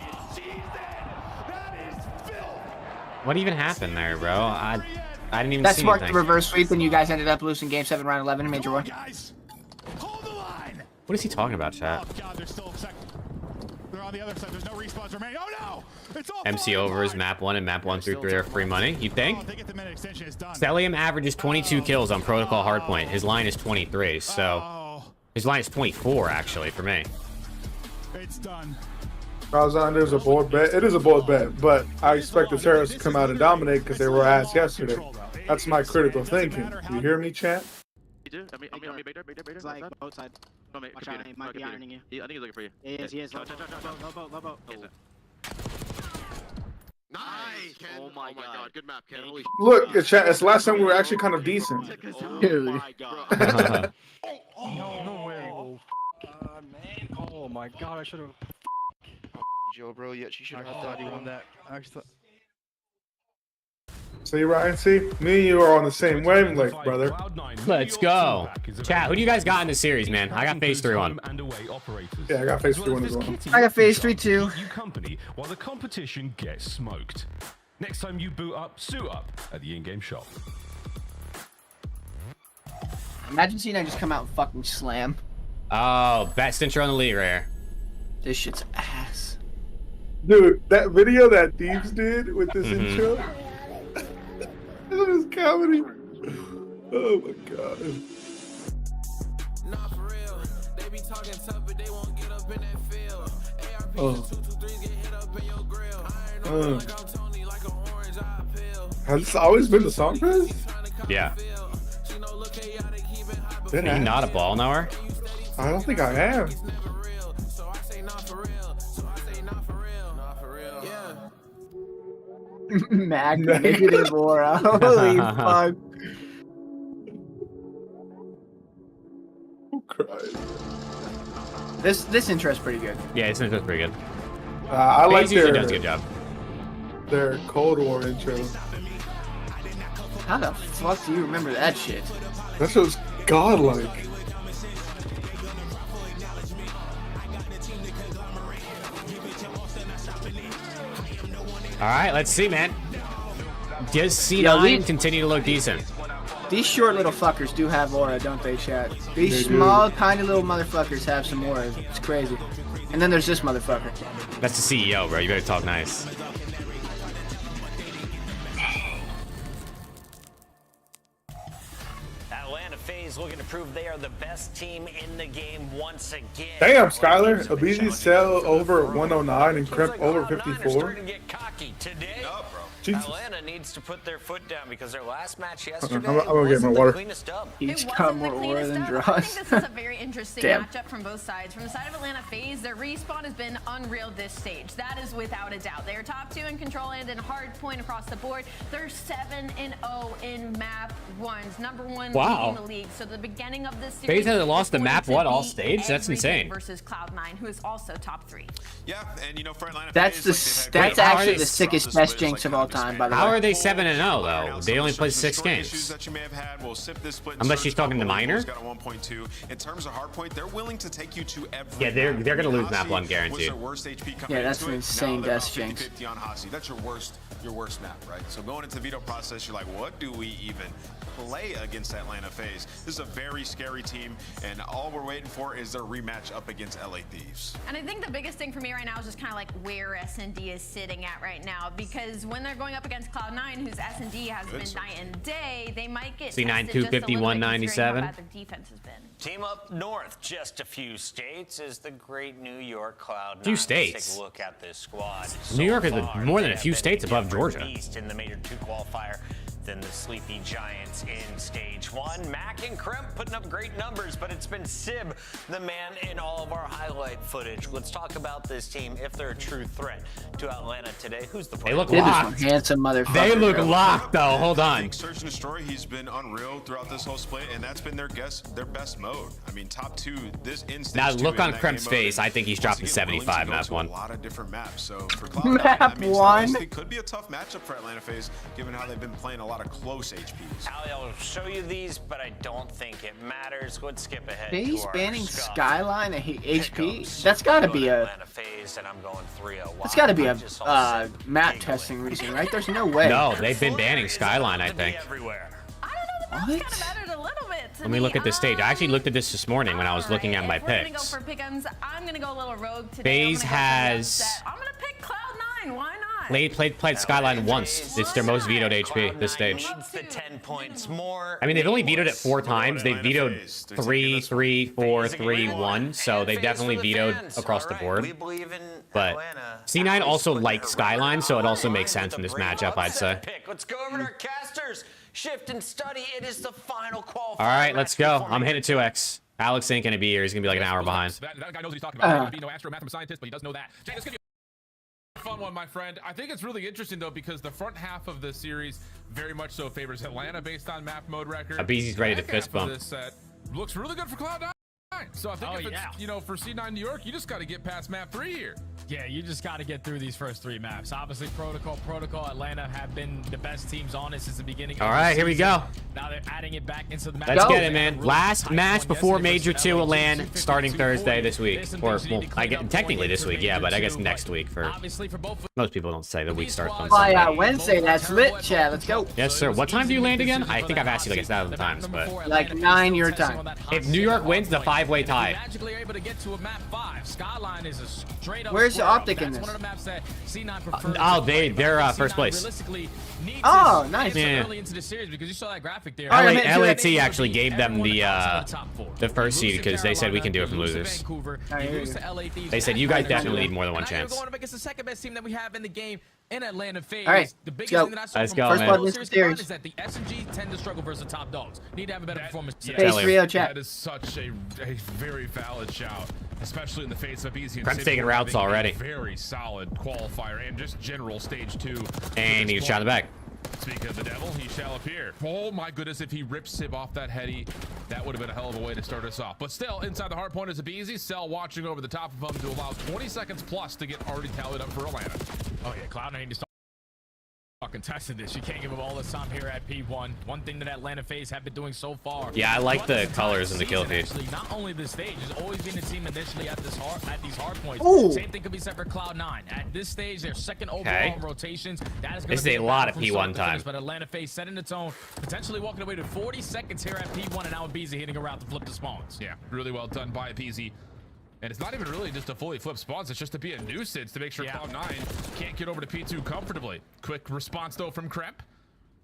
What even happened there, bro? I didn't even That see sparked the anything. reverse sweep, and you guys ended up losing Game 7, Round 11 in Major 1. What is he talking about, chat? They're on the other side. There's no respawns remaining. Oh no! It's all MC overs, map 1 and map 1 through 3 are free money, you think? Stellium averages 22 kills on Protocol Hardpoint. His line is 23, so... His line is 24, actually, for me. It's done. Alexander is a bold bet. It is a bold bet, but I expect the Terrorists to come out and dominate because they were ass yesterday. That's my critical thinking. You hear me, chat? It's like both sides. Watch out, he might be ironing you. I think he's looking for you. He is. Low boat. Nice! Oh my god, good map, Ken. Holy Look, chat. It's the last time we were actually kind of decent. Oh my god. No way. Man. Oh my god, I should have. Joe, bro, yet she should have thought he won that. I actually thought. See, Ryan, see? Me and you are on the same wavelength, brother. Let's go. Chat, who do you guys got in this series, man? I got phase 3-1. Yeah, I got phase 3-1 as well. I got phase 3-2. Company while the competition gets smoked. Next time you boot up, suit up at the in-game shop. Imagine seeing I just come out and fucking slam. Oh, best intro in the league, rare. This shit's ass. Dude, that video that Thieves did with this intro. That was comedy. Oh my god. Not for real. They be talking tough, but they won't get up in that field. ARP 223s get hit up in your grill. I ain't no like I'm Tony, like an orange eye pill. Has this always been the song for this? Yeah. Are you not a ball knower? I don't think I am. Mag negative aura. Holy fuck. This intro is pretty good. Yeah, this intro is pretty good. I like usually does a good job. Their Cold War intro. How the fuck do you remember that shit? That shit was godlike. Alright, let's see, man. Does C9 continue to look decent? These short little fuckers do have aura, don't they, chat? These small, tiny little motherfuckers have some aura. It's crazy. And then there's this motherfucker. That's the CEO, bro. You better talk nice. Atlanta FaZe looking to prove they are the best team in the game once again. Damn, Skyler. Abizi sell over 109 and Crep over 54. Jesus. Atlanta needs to put their foot down because their last match I'm yesterday gonna get my wasn't the water. cleanest dub. He's It got wasn't more the aura cleanest than up. I draws. think this is a very interesting Damn. matchup from both sides. From the side of Atlanta FaZe, their respawn has been unreal this stage. That is without a doubt. They are top 2 in control and in hard point across the board. They're 7-0 in map ones, #1 Wow. leading the league. So the beginning of this FaZe series hasn't lost the is map going to all be stage? That's everything insane. Versus Cloud9, who is also top 3. Yeah, and you know, for Atlanta That's FaZe, the like, they've had that's great actually they- the sickest best jinx of all time. By the How way. are they 7-0 though? They only played 6 games. That you may have had. We'll sip this split. Unless she's talking to Minor. Got a 1.2. In terms of hardpoint, they're willing to take you to every. Yeah, they're map. gonna lose Hasi map 1 was guaranteed. their worst HP coming Yeah, that's into an it. insane Now they're death about jinx. 50-50 on Hasi. That's your worst map, right? So going into the veto process, you're like, what do we even play against Atlanta FaZe? This is a very scary team, and all we're waiting for is their rematch up against LA Thieves. And I think the biggest thing for me right now is just kind of like where S&D is sitting at right now, because when they're going up against Cloud9, whose S&D has been night and day, they might get C9 tested just a little bit 251.97. considering how bad their defense has been. Team up north, just a few states, is the great New York Cloud9. Few Let's states. Take a look at this squad. New York is far, more than they a few have states been above different Georgia. East in the Major 2 qualifier than the Sleepy Giants in stage 1. Mac and Kremp putting up great numbers, but it's been Sib, the man in all of our highlight footage. Let's talk about this team if they're a true threat to Atlanta today. Who's the player? They look Sib is one locked. handsome motherfucker. They look bro. locked though. Hold I on. think Search and Destroy, he's been unreal throughout this whole split, and that's been their best mode. I mean, top 2 this in stage Now 2 look in on that Kremp's game face. mode. I think he's Once dropping again, willing to 75 go map to 1. A lot of different maps. So for Cloud9, Map that means 1. it could be a tough matchup for Atlanta FaZe, given how they've been playing a lot of close HPs. Ali, I'll show you these, but I don't think it matters. Let's skip ahead FaZe to our banning SCUMP Skyline at HP. pickups. That's got to Going be a. Atlanta FaZe, and I'm going 3-0. That's got to be I a just saw Sib map giggling. testing reason, right? There's no way. No, they've been banning Skyline, I To be think. everywhere. I don't know, the map's kind of mattered a little bit to Let me look at the stage. I actually looked at this morning when I was looking at my If we're gonna go picks. for pick'ems, I'm going to go a little rogue today. FaZe has I'm going to pick Cloud9. Why not? played Skyline once. It's their most vetoed HP this stage. Needs the 10 points more. I mean, they've only vetoed it 4 times. They've vetoed 3, 3, 4, 3, 1. So they definitely vetoed across the board. We believe in But Atlanta. C9 also likes Skyline, so it also makes sense in this matchup, I'd say. Pick. Let's go over to our casters. Shift and study. It is the final qualifier. All right, let's go. I'm hitting 2x. Alex ain't gonna be here. He's gonna be like an hour behind. That guy knows what he's talking about. He's gonna be no astromathematical scientist, but he does know that. Jay, this could be a fun one, my friend. I think it's really interesting though because the front half of the series very much so favors Atlanta based on map mode record. Abeezy's ready to Back fist half of bump. This set looks really good for Cloud9. So I think if it's, yeah. you know, for C9 New York, you just got to get past map 3 here. Yeah, you just got to get through these first 3 maps. Obviously, Protocol, Atlanta have been the best teams on it since the beginning. All of the right, here we season. go. Now they're adding it back into the map. Let's get it, man. Last match before Major 2 will land starting Thursday this week. Or, well, I guess technically this week, yeah, but I guess next week for most people don't say the week starts on Oh, yeah, Sunday. Wednesday. That's lit, chat. Let's go. Yes, sir. What time do you land again? I think I've asked you like 1,000 times, but Like 9 your time. if New York wins, the 5-way tie. Magically able to get to a map 5. Skyline is a straight up. Where's the square up. OPTIC in That's this? one of the maps that C9 prefers. Oh, to play, they're but first C9 place. realistically needs Oh, this nice. Yeah. early into the series because you saw that graphic there. All right, I'm hitting LAT actually gave them the first seed because they said we can do it from losers. They said you guys definitely need more than one And now you're chance. going up against the second best team that we have in the game in Atlanta FaZe. All right, The biggest let's thing go. that I saw Let's from go, first man. part of First the blood series series. is that the SMG tend to struggle versus the top dogs. Need to have a better performance. Yeah. Face Tell him. Rio, chat. That is such a very valid shout, especially in the face of Easy and Kremp's Sid taking for routes having a already. Very solid qualifier and just general stage 2. And he shot it back. Speaking of the devil, he shall appear. Oh my goodness, if he rips Sib off that heady, that would have been a hell of a way to start us off. But still, inside the hard point is Abeezy. Cell watching over the top of him to allow 20 seconds plus to get already tallied up for Atlanta. Oh yeah, Cloud9 need to start contesting this. You can't give him all this time here at P1. One thing that Atlanta FaZe have been doing so far. Yeah, I like the throughout this colors in the entire kill feed. season, actually, not only this stage, has always been the team initially at these hard points. Ooh. Same thing could be said for Cloud9. At this stage, they're second overall Okay. in rotations. That is This going is to a be lot of battle from P1 start to time. finish, but Atlanta FaZe setting the tone, potentially walking away to 40 seconds here at P1, and now Abeezy hitting around to flip the spawns. Yeah, really well done by Abeezy. And it's not even really just to fully flip spawns, it's just to be a nuisance to make sure Cloud9 can't get over to P2 comfortably. Quick response though from Kremp.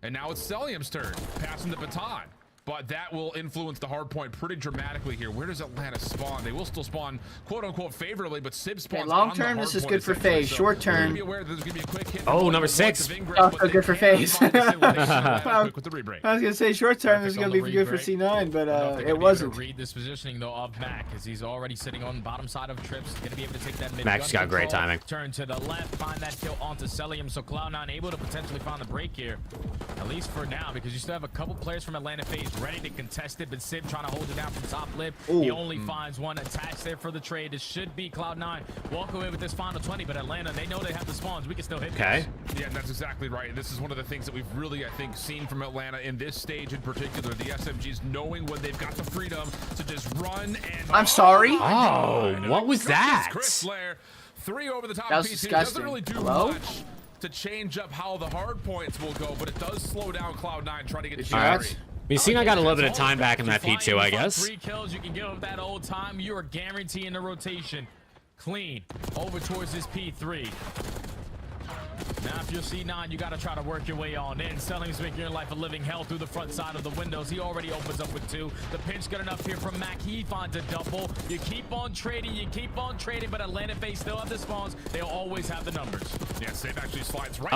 And now it's Celium's turn, passing the baton. but that will influence the hard point pretty dramatically here. Where does Atlanta spawn? They will still spawn quote unquote favorably, but Sib spawns long term, this is good for FaZe. Short term. Oh, number 6. Also good for FaZe. I with the rebrake. was gonna say short term is gonna be good for C9, but it wasn't. Read this positioning though of Mac, as he's already sitting on the bottom side of trips. Gonna be able to take that mid. Mac's got great timing. Turn to the left, find that kill onto Celium. So Cloud9 able to potentially find the break here, at least for now, because you still have a couple players from Atlanta FaZe ready to contest it, but Sib trying to hold it down from top lip. He only finds one attached there for the trade. It should be Cloud9 walk away with this final 20, but Atlanta, they know they have the spawns. We can still hit. Okay. Yeah, that's exactly right. This is one of the things that we've really, I think, seen from Atlanta in this stage in particular. The SMGs knowing when they've got the freedom to just run and. I'm sorry. Oh, what was that? Chris Flair, 3 over the top. That was PC. disgusting. Doesn't really do Hello? much to change up how the hard points will go, but it does slow down Cloud9 trying to get the All right. I mean, Cena got a little bit of time back in that P2, I guess. 3 kills, you can give up that old time. You are guaranteeing the rotation. Clean over towards this P3. Now, if you're C9, you got to try to work your way on in. Selling's making your life a living hell through the front side of the windows. He already opens up with 2. The pinch good enough here from Mac. He finds a double. You keep on trading, but Atlanta FaZe still have the spawns. They'll always have the numbers. Yeah, Save actually slides right.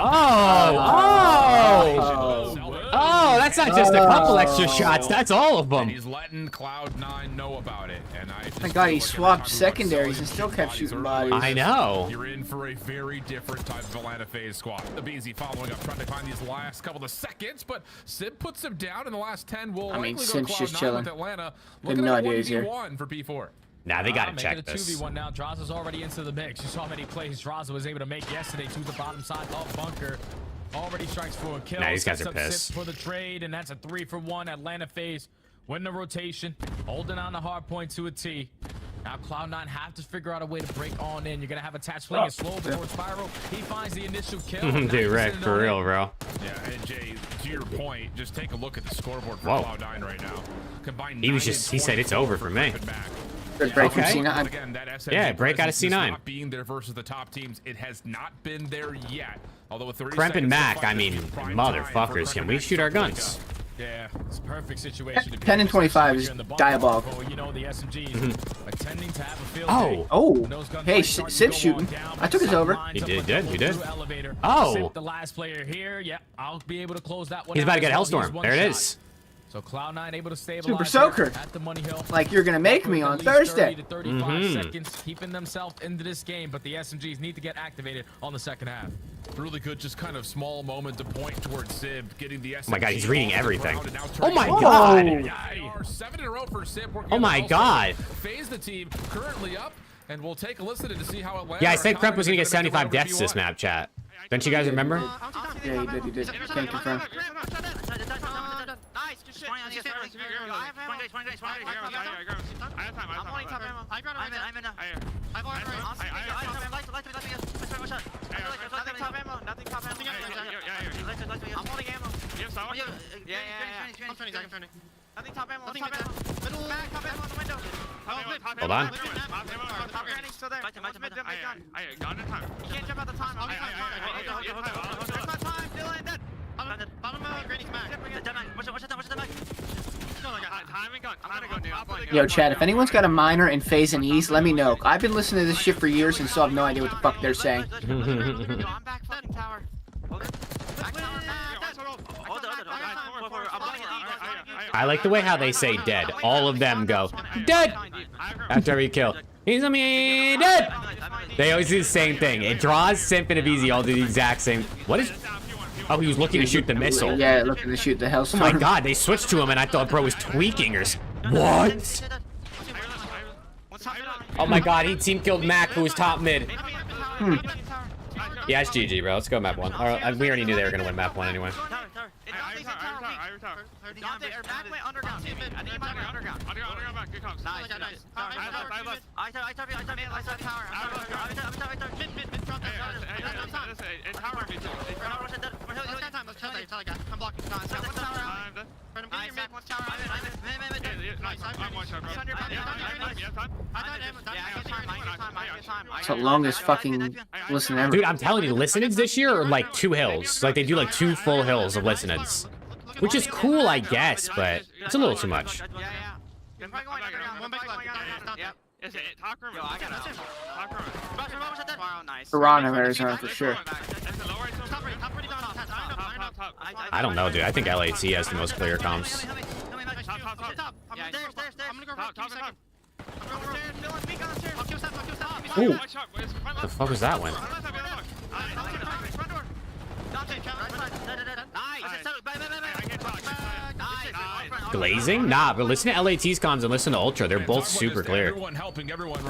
Oh, that's not just a couple extra shots. That's all of them. And he's letting Cloud9 know about it. And I just My God, he swapped secondaries and still kept shooting bodies. I know. You're in for a very different type of Atlanta FaZe squad. The BZ following up, trying to find these last couple of seconds, but Sib puts him down in the last 10. Will likely go Sim's just Cloud9 chilling. with Atlanta. Good no idea he's here. 1v1 for P4. Nah, they gotta Make check it a this. 2v1 now. Draza's already into the mix. You saw how many plays Draza was able to make yesterday to the bottom side of bunker. Already strikes for a kill. Nah, these guys Sets are up pissed. Sip for the trade, and that's a 3-for-1. Atlanta FaZe win the rotation, holding on the hard point to a T. Now Cloud9 have to figure out a way to break on in. You're gonna have attached fling and slow before Spiral. He finds the initial kill. Dude, Rick, for real, bro. Yeah, and Jay, to your point, just take a look at the scoreboard for Whoa. Cloud9 right now. Combined He said it's over for me. Good break from Okay. C9. Again, that SMG Yeah, break out of presence C9. Not being there versus the top teams, it has not been there yet. Although with 30 Kremp and seconds to Mac, fight, I mean, this is prime time motherfuckers, for can Kremp we and shoot Mac our to wake guns? up. Yeah, it's a perfect situation to be 10 and 25 is in the bunker. diabolical. You know, the SMGs attending to have a field Oh. day. Oh. When those gunfights Hey, start to Sib go shooting. on down, I took his Sip over. lines He up did, with did, the he did. through elevator. Oh. Sip, the last player here. Yeah, I'll be able to close that one He's out about to as get well. He's Hellstorm. one There it shot. is. So Cloud9 able to stabilize Super there Soaker. at the money hill. Like you're gonna make me With on at least 30 Thursday. to 35 seconds, keeping themselves into this game, but the SMGs need to get activated on the second half. Really good, just kind of small moment to point towards Sib, getting the SMG. Oh my God, he's reading off the everything. ground and now Oh my turning God. it. Yeah, 7 in a row for Sib. working Oh on my Hellstorm. God. FaZe the team currently up, and we'll take a listen to see how Atlanta. Yeah, I are said Kremp was gonna get confident they're 75 gonna deaths make it this map, chat. Don't you guys remember? Yeah, he did. Can't confirm. Nice, good shit. Hold on. Yo, Chad, if anyone's got a minor in FaZe and Ease, let me know. I've been listening to this shit for years and still have no idea what the fuck they're saying. I like the way how they say dead. All of them go, dead! After every kill. He's a me dead! They always do the same thing. It draws Simp and Avizi all do the exact same. What is... Oh, he was looking to shoot the missile. Yeah, looking to shoot the Oh Hellstorm. my God, they switched to him and I thought bro was tweaking or... What? Oh my God, he team killed Mac, who was top mid. Yeah, it's GG, bro. Let's go map 1. We already knew they were gonna win map 1 anyway. It's the longest fucking listen ever. Dude, I'm telling you, listeneds this year are like 2 hills. Like they do like 2 full hills of listeneds. which is cool, I guess, but it's a little too much. Toronto Arizona for sure. I don't know, dude. I think LAT has the most clear comps. Ooh. The fuck was that one? Glazing? Nah, but listen to LAT's comms and listen to Ultra. They're both super clear.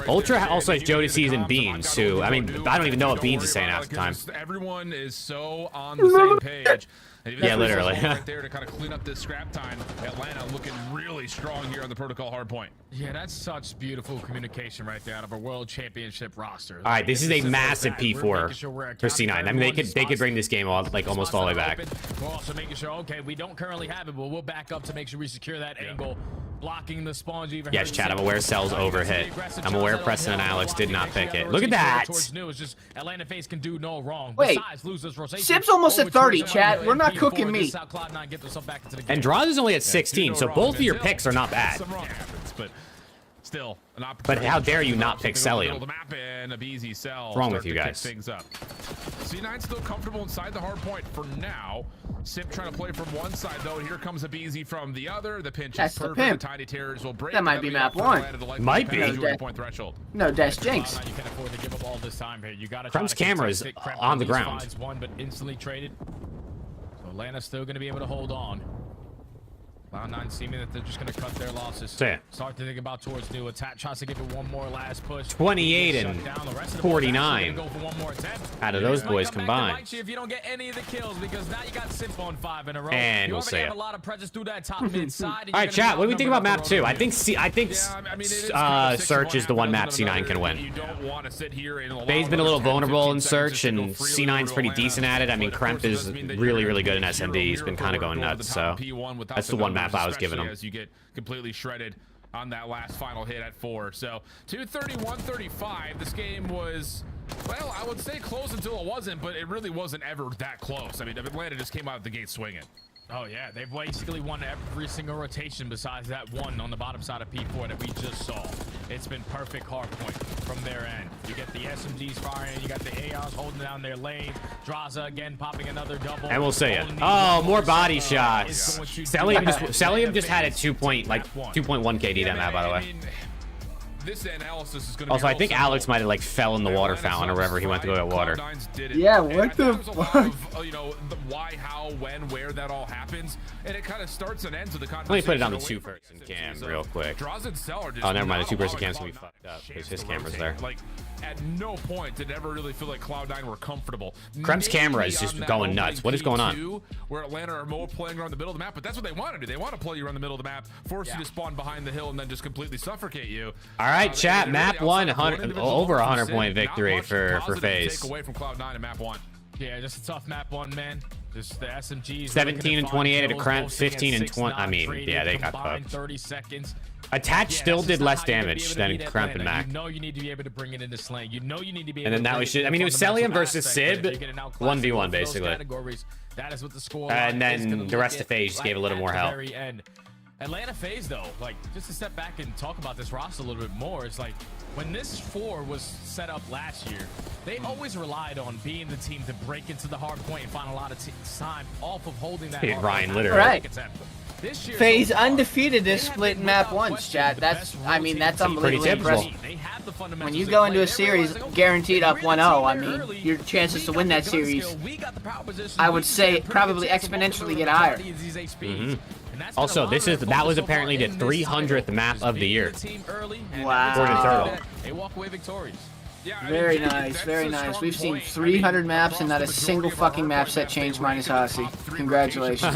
Ultra also has Jodeci's and Beans, who, I mean, I don't even know what Beans is saying half the time. Everyone is so on the same page. Yeah, literally. Right there to kind of clean up this scrap time. Atlanta looking really strong here on the protocol hardpoint. Yeah, that's such beautiful communication right there out of a world championship roster. All right, this is a massive P4 for C9. I mean, they could bring this game all, like almost all the way back. We're also making sure, okay, we don't currently have it, but we'll back up to make sure we secure that angle, blocking the spawns. Yes, chat. I'm aware Cell's overhit. I'm aware Preston and Alex did not pick it. Look at that. It's just Atlanta FaZe can do no wrong. Wait, Sip's almost at 30, chat. We're not cooking meat. And Draws is only at 16, so both of your picks are not bad. But still, but how dare you not pick Celium? What's wrong with you guys? Things up. C9 still comfortable inside the hard point for now. Simp trying to play from one side though. Here comes a BZ from the other. The pinch is perfect. The Tiny Terrors will break. That might be map 1. Might be. No, Dash Jinx. You can afford to give up all this time here. You got to Crump's camera is on the ground. One, but instantly traded. So Atlanta's still going to be able to hold on. Cloud9 seeming that they're just going to cut their losses. Start to think about towards new attack. Tries to give it one more last push. 28 and 49 out of those boys combined. If you don't get any of the kills, because now you got Simp on 5 in a row. And we'll see it. A lot of presence through that top mid side. All right, chat. What do we think about map 2? I think Search is the one map C9 can win. FaZe's been a little vulnerable in Search, and C9's pretty decent at it. I mean, Kremp is really, really good in SMD. He's been kind of going nuts, so that's the one map I was giving him. As you get completely shredded on that last final hit at 4. So 231-35. This game was, well, I would say close until it wasn't, but it really wasn't ever that close. I mean, Atlanta just came out of the gate swinging. Oh yeah, they've basically won every single rotation besides that one on the bottom side of P4 that we just saw. It's been perfect hard point from their end. You get the SMGs firing, you got the ARs holding down their lane. Draza again popping another double. And we'll see it. Oh, more body shots. Celium just had a 2.1 KD that map, by the way. This analysis is going to also, I think Alex might have like fell in the water fountain or wherever he went to go get water. Yeah, what the fuck? You know, the why, how, when, where that all happens, and it kind of starts and ends with the conversation. Let me put it on the 2-person cam real quick. Oh, never mind. The 2-person cam's gonna be fucked up because his camera's there. Like, at no point did it ever really feel like Cloud9 were comfortable. Kremp's camera is just going nuts. What is going on? Where Atlanta are more playing around the middle of the map, but that's what they want to do. They want to play you around the middle of the map, force you to spawn behind the hill, and then just completely suffocate you. All right, chat. Map 1, over 100-point victory for FaZe. Take away from Cloud9 in map 1. Yeah, just a tough map 1, man. Just the SMGs. 17 and 28 at Kremp, 15 and 20. I mean, yeah, they got fucked. 30 seconds. Attach still did less damage than Kremp and Mac. You know you need to be able to bring it into slang. You know you need to be able and then that was shit. I mean, it was Celium versus Sib, 1v1 basically. That is what the score. And then the rest of FaZe just gave a little more help. Atlanta FaZe though, like just to step back and talk about this roster a little bit more, it's like when this 4 was set up last year, they always relied on being the team to break into the hard point and find a lot of time off of holding that. Ryan, literally. Right. FaZe undefeated this split in map 1, chat. That's, I mean, that's unbelievably impressive. When you go into a series guaranteed up 1-0, I mean, your chances to win that series, I would say, probably exponentially get higher. Also, that was apparently the 300th map of the year. Wow. They walk away victorious. Very nice, very nice. We've seen 300 maps and not a single fucking map set change minus Hasi. Congratulations.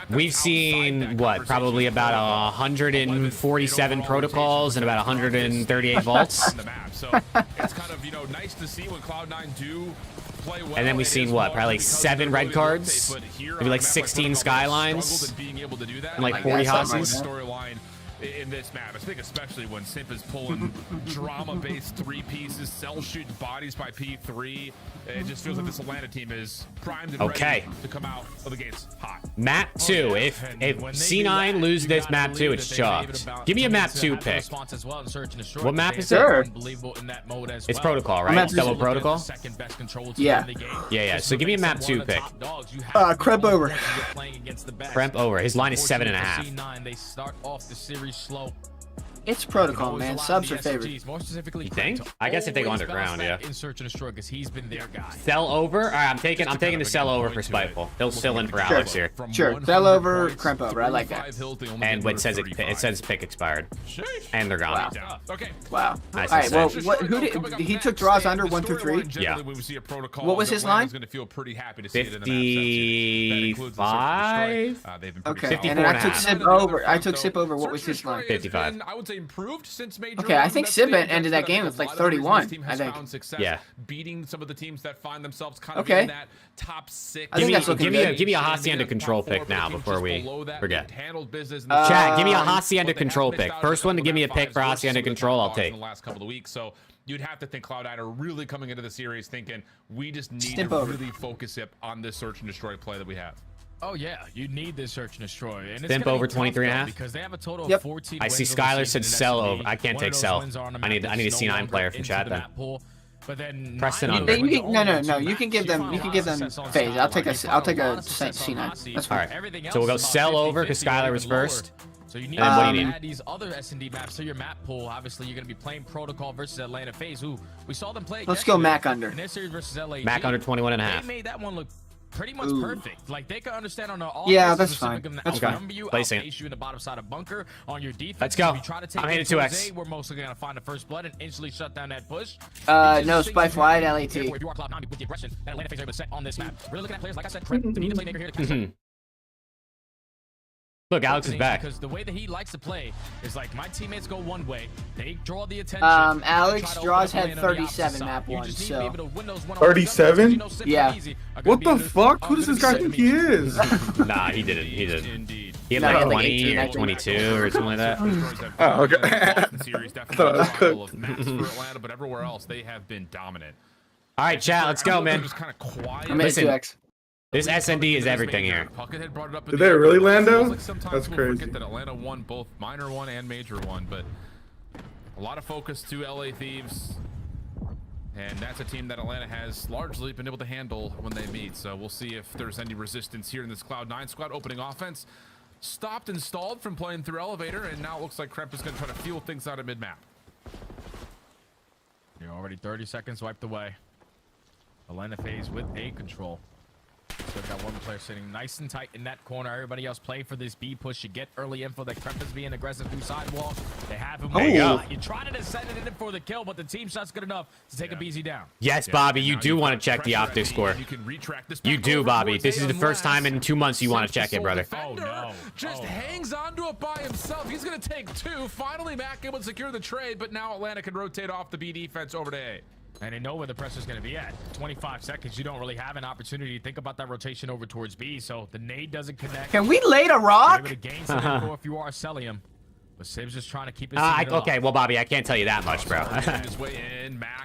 We've seen, what, probably about 147 protocols and about 138 vaults. So it's kind of, you know, nice to see when Cloud9 do play well. And then we've seen, what, probably like 7 red cards, maybe like 16 skylines, and like 40 Hasis. in this map. I think especially when Simp is pulling drama-based 3 pieces, cell shooting bodies by P3. It just feels like this Atlanta team is primed and ready to come out of the gates hot. Map 2. If C9 lose this map 2, it's chalked. Give me a map 2 pick. What map is it? It's protocol, right? It's double protocol? Yeah. Yeah. So give me a map 2 pick. Crep over. Crep over. His line is 7.5. They start off the series slow. It's protocol, man. Subs are favored. More specifically, you think? I guess if they go underground, yeah. In search and destroy, because he's been their guy. Sell over. All right, I'm taking the sell over for Spiteful. He'll still in for Alex here. Sure. Sell over, crimp over. I like that. And what says it says pick expired, and they're gone. Wow. Okay. Wow. Nice. All right. Well, who did he took draws under 1 through 3? Yeah. What was his line? 55. Okay. And then I took Sip over. What was his line? 55. I would say improved since Major. Okay, I think Sip ended that game with like 31. I think. Yeah. Beating some of the teams that find themselves kind of in that top 6. I think that's looking good. Give me a Hacienda control pick now before we forget. Chat, Chat, give me a Hacienda control pick. First one to give me a pick for Hacienda control, I'll take. In the last couple of weeks, so you'd have to think Cloud9 are really coming into the series thinking we just need Step to over. really focus it on this search and destroy play that we have. Oh yeah, you need this search and destroy. And it's Stimp over 23.5. because they have a total of 14 I see wins Skylar said in sell SMB. over. I can't One take of those sell. wins are on a I map need a that's C9 no player from longer chat into the then. map pool. But then Preston nine under. wins No. only You can give them phase. I'll take a C9. That's fine. All right. So we'll go sell over because Skylar was first. So you need And then what do you to need? add these other S&D maps to your map pool. Obviously, you're going to be playing Protocol versus Atlanta FaZe, who we saw them play. Let's go Mac under. In this series versus LAG. Mac under 21.5. They made that one look pretty much perfect. Like they can understand on the offense. Yeah, that's fine. That's fine. You, Placing outpace you in the bottom side of bunker. On your defense, Let's go. If you try to take I'm hitting towards 2x. A, we're mostly going to find the first blood and instantly shut down that push. No, Spike wide, LAT. If you are Cloud9 with the aggression that Atlanta FaZe are able to set on this map. Really looking at players, like I said, Trent, the need to playmaker here to catch up. Look, Alex is back. Because the way that he likes to play is like my teammates go one way, they draw the attention. Alex draws had 37 map 1, so 37? Yeah. What the fuck? Who does this guy think he is? Nah, he didn't. He didn't. Indeed. He had No, like like 20 18, or 22 or something like that. Oh, okay. But everywhere else, they have been dominant. All right, chat, let's go, man. Just kind of quiet. I'm at Listen, 2x. This S&D is everything here. Puckett brought it up. Did they really, Lando? Like sometimes That's people crazy. forget that Atlanta won both minor one and major one, but a lot of focus to LA Thieves. And that's a team that Atlanta has largely been able to handle when they meet. So we'll see if there's any resistance here in this Cloud9 squad. Opening offense stopped and stalled from playing through elevator, and now it looks like Kremp is going to try to feel things out of mid-map. You're already 30 seconds wiped away. Atlanta FaZe with A control. So got one player sitting nice and tight in that corner. Everybody else play for this B push. You get early info that Kremp is being aggressive through sidewall. They have him. You try to send it in for the kill, but the team shot's good enough to take a BZ down. Yes, Bobby, you do want to check the optic score. You do, Bobby. This is the first time in 2 months you want to check it, brother. Oh, no. Just hangs onto it by himself. He's going to take 2. Finally, Mac able to secure the trade, but now Atlanta can rotate off the B defense over to A. And they know where the pressure's going to be at. 25 seconds. You don't really have an opportunity to think about that rotation over towards B. So the nade doesn't connect. Can we lay the rock? You're able to gain some info if you are selling him. But Sib's just trying to keep it. Okay, well, Bobby, I can't tell you that much, bro.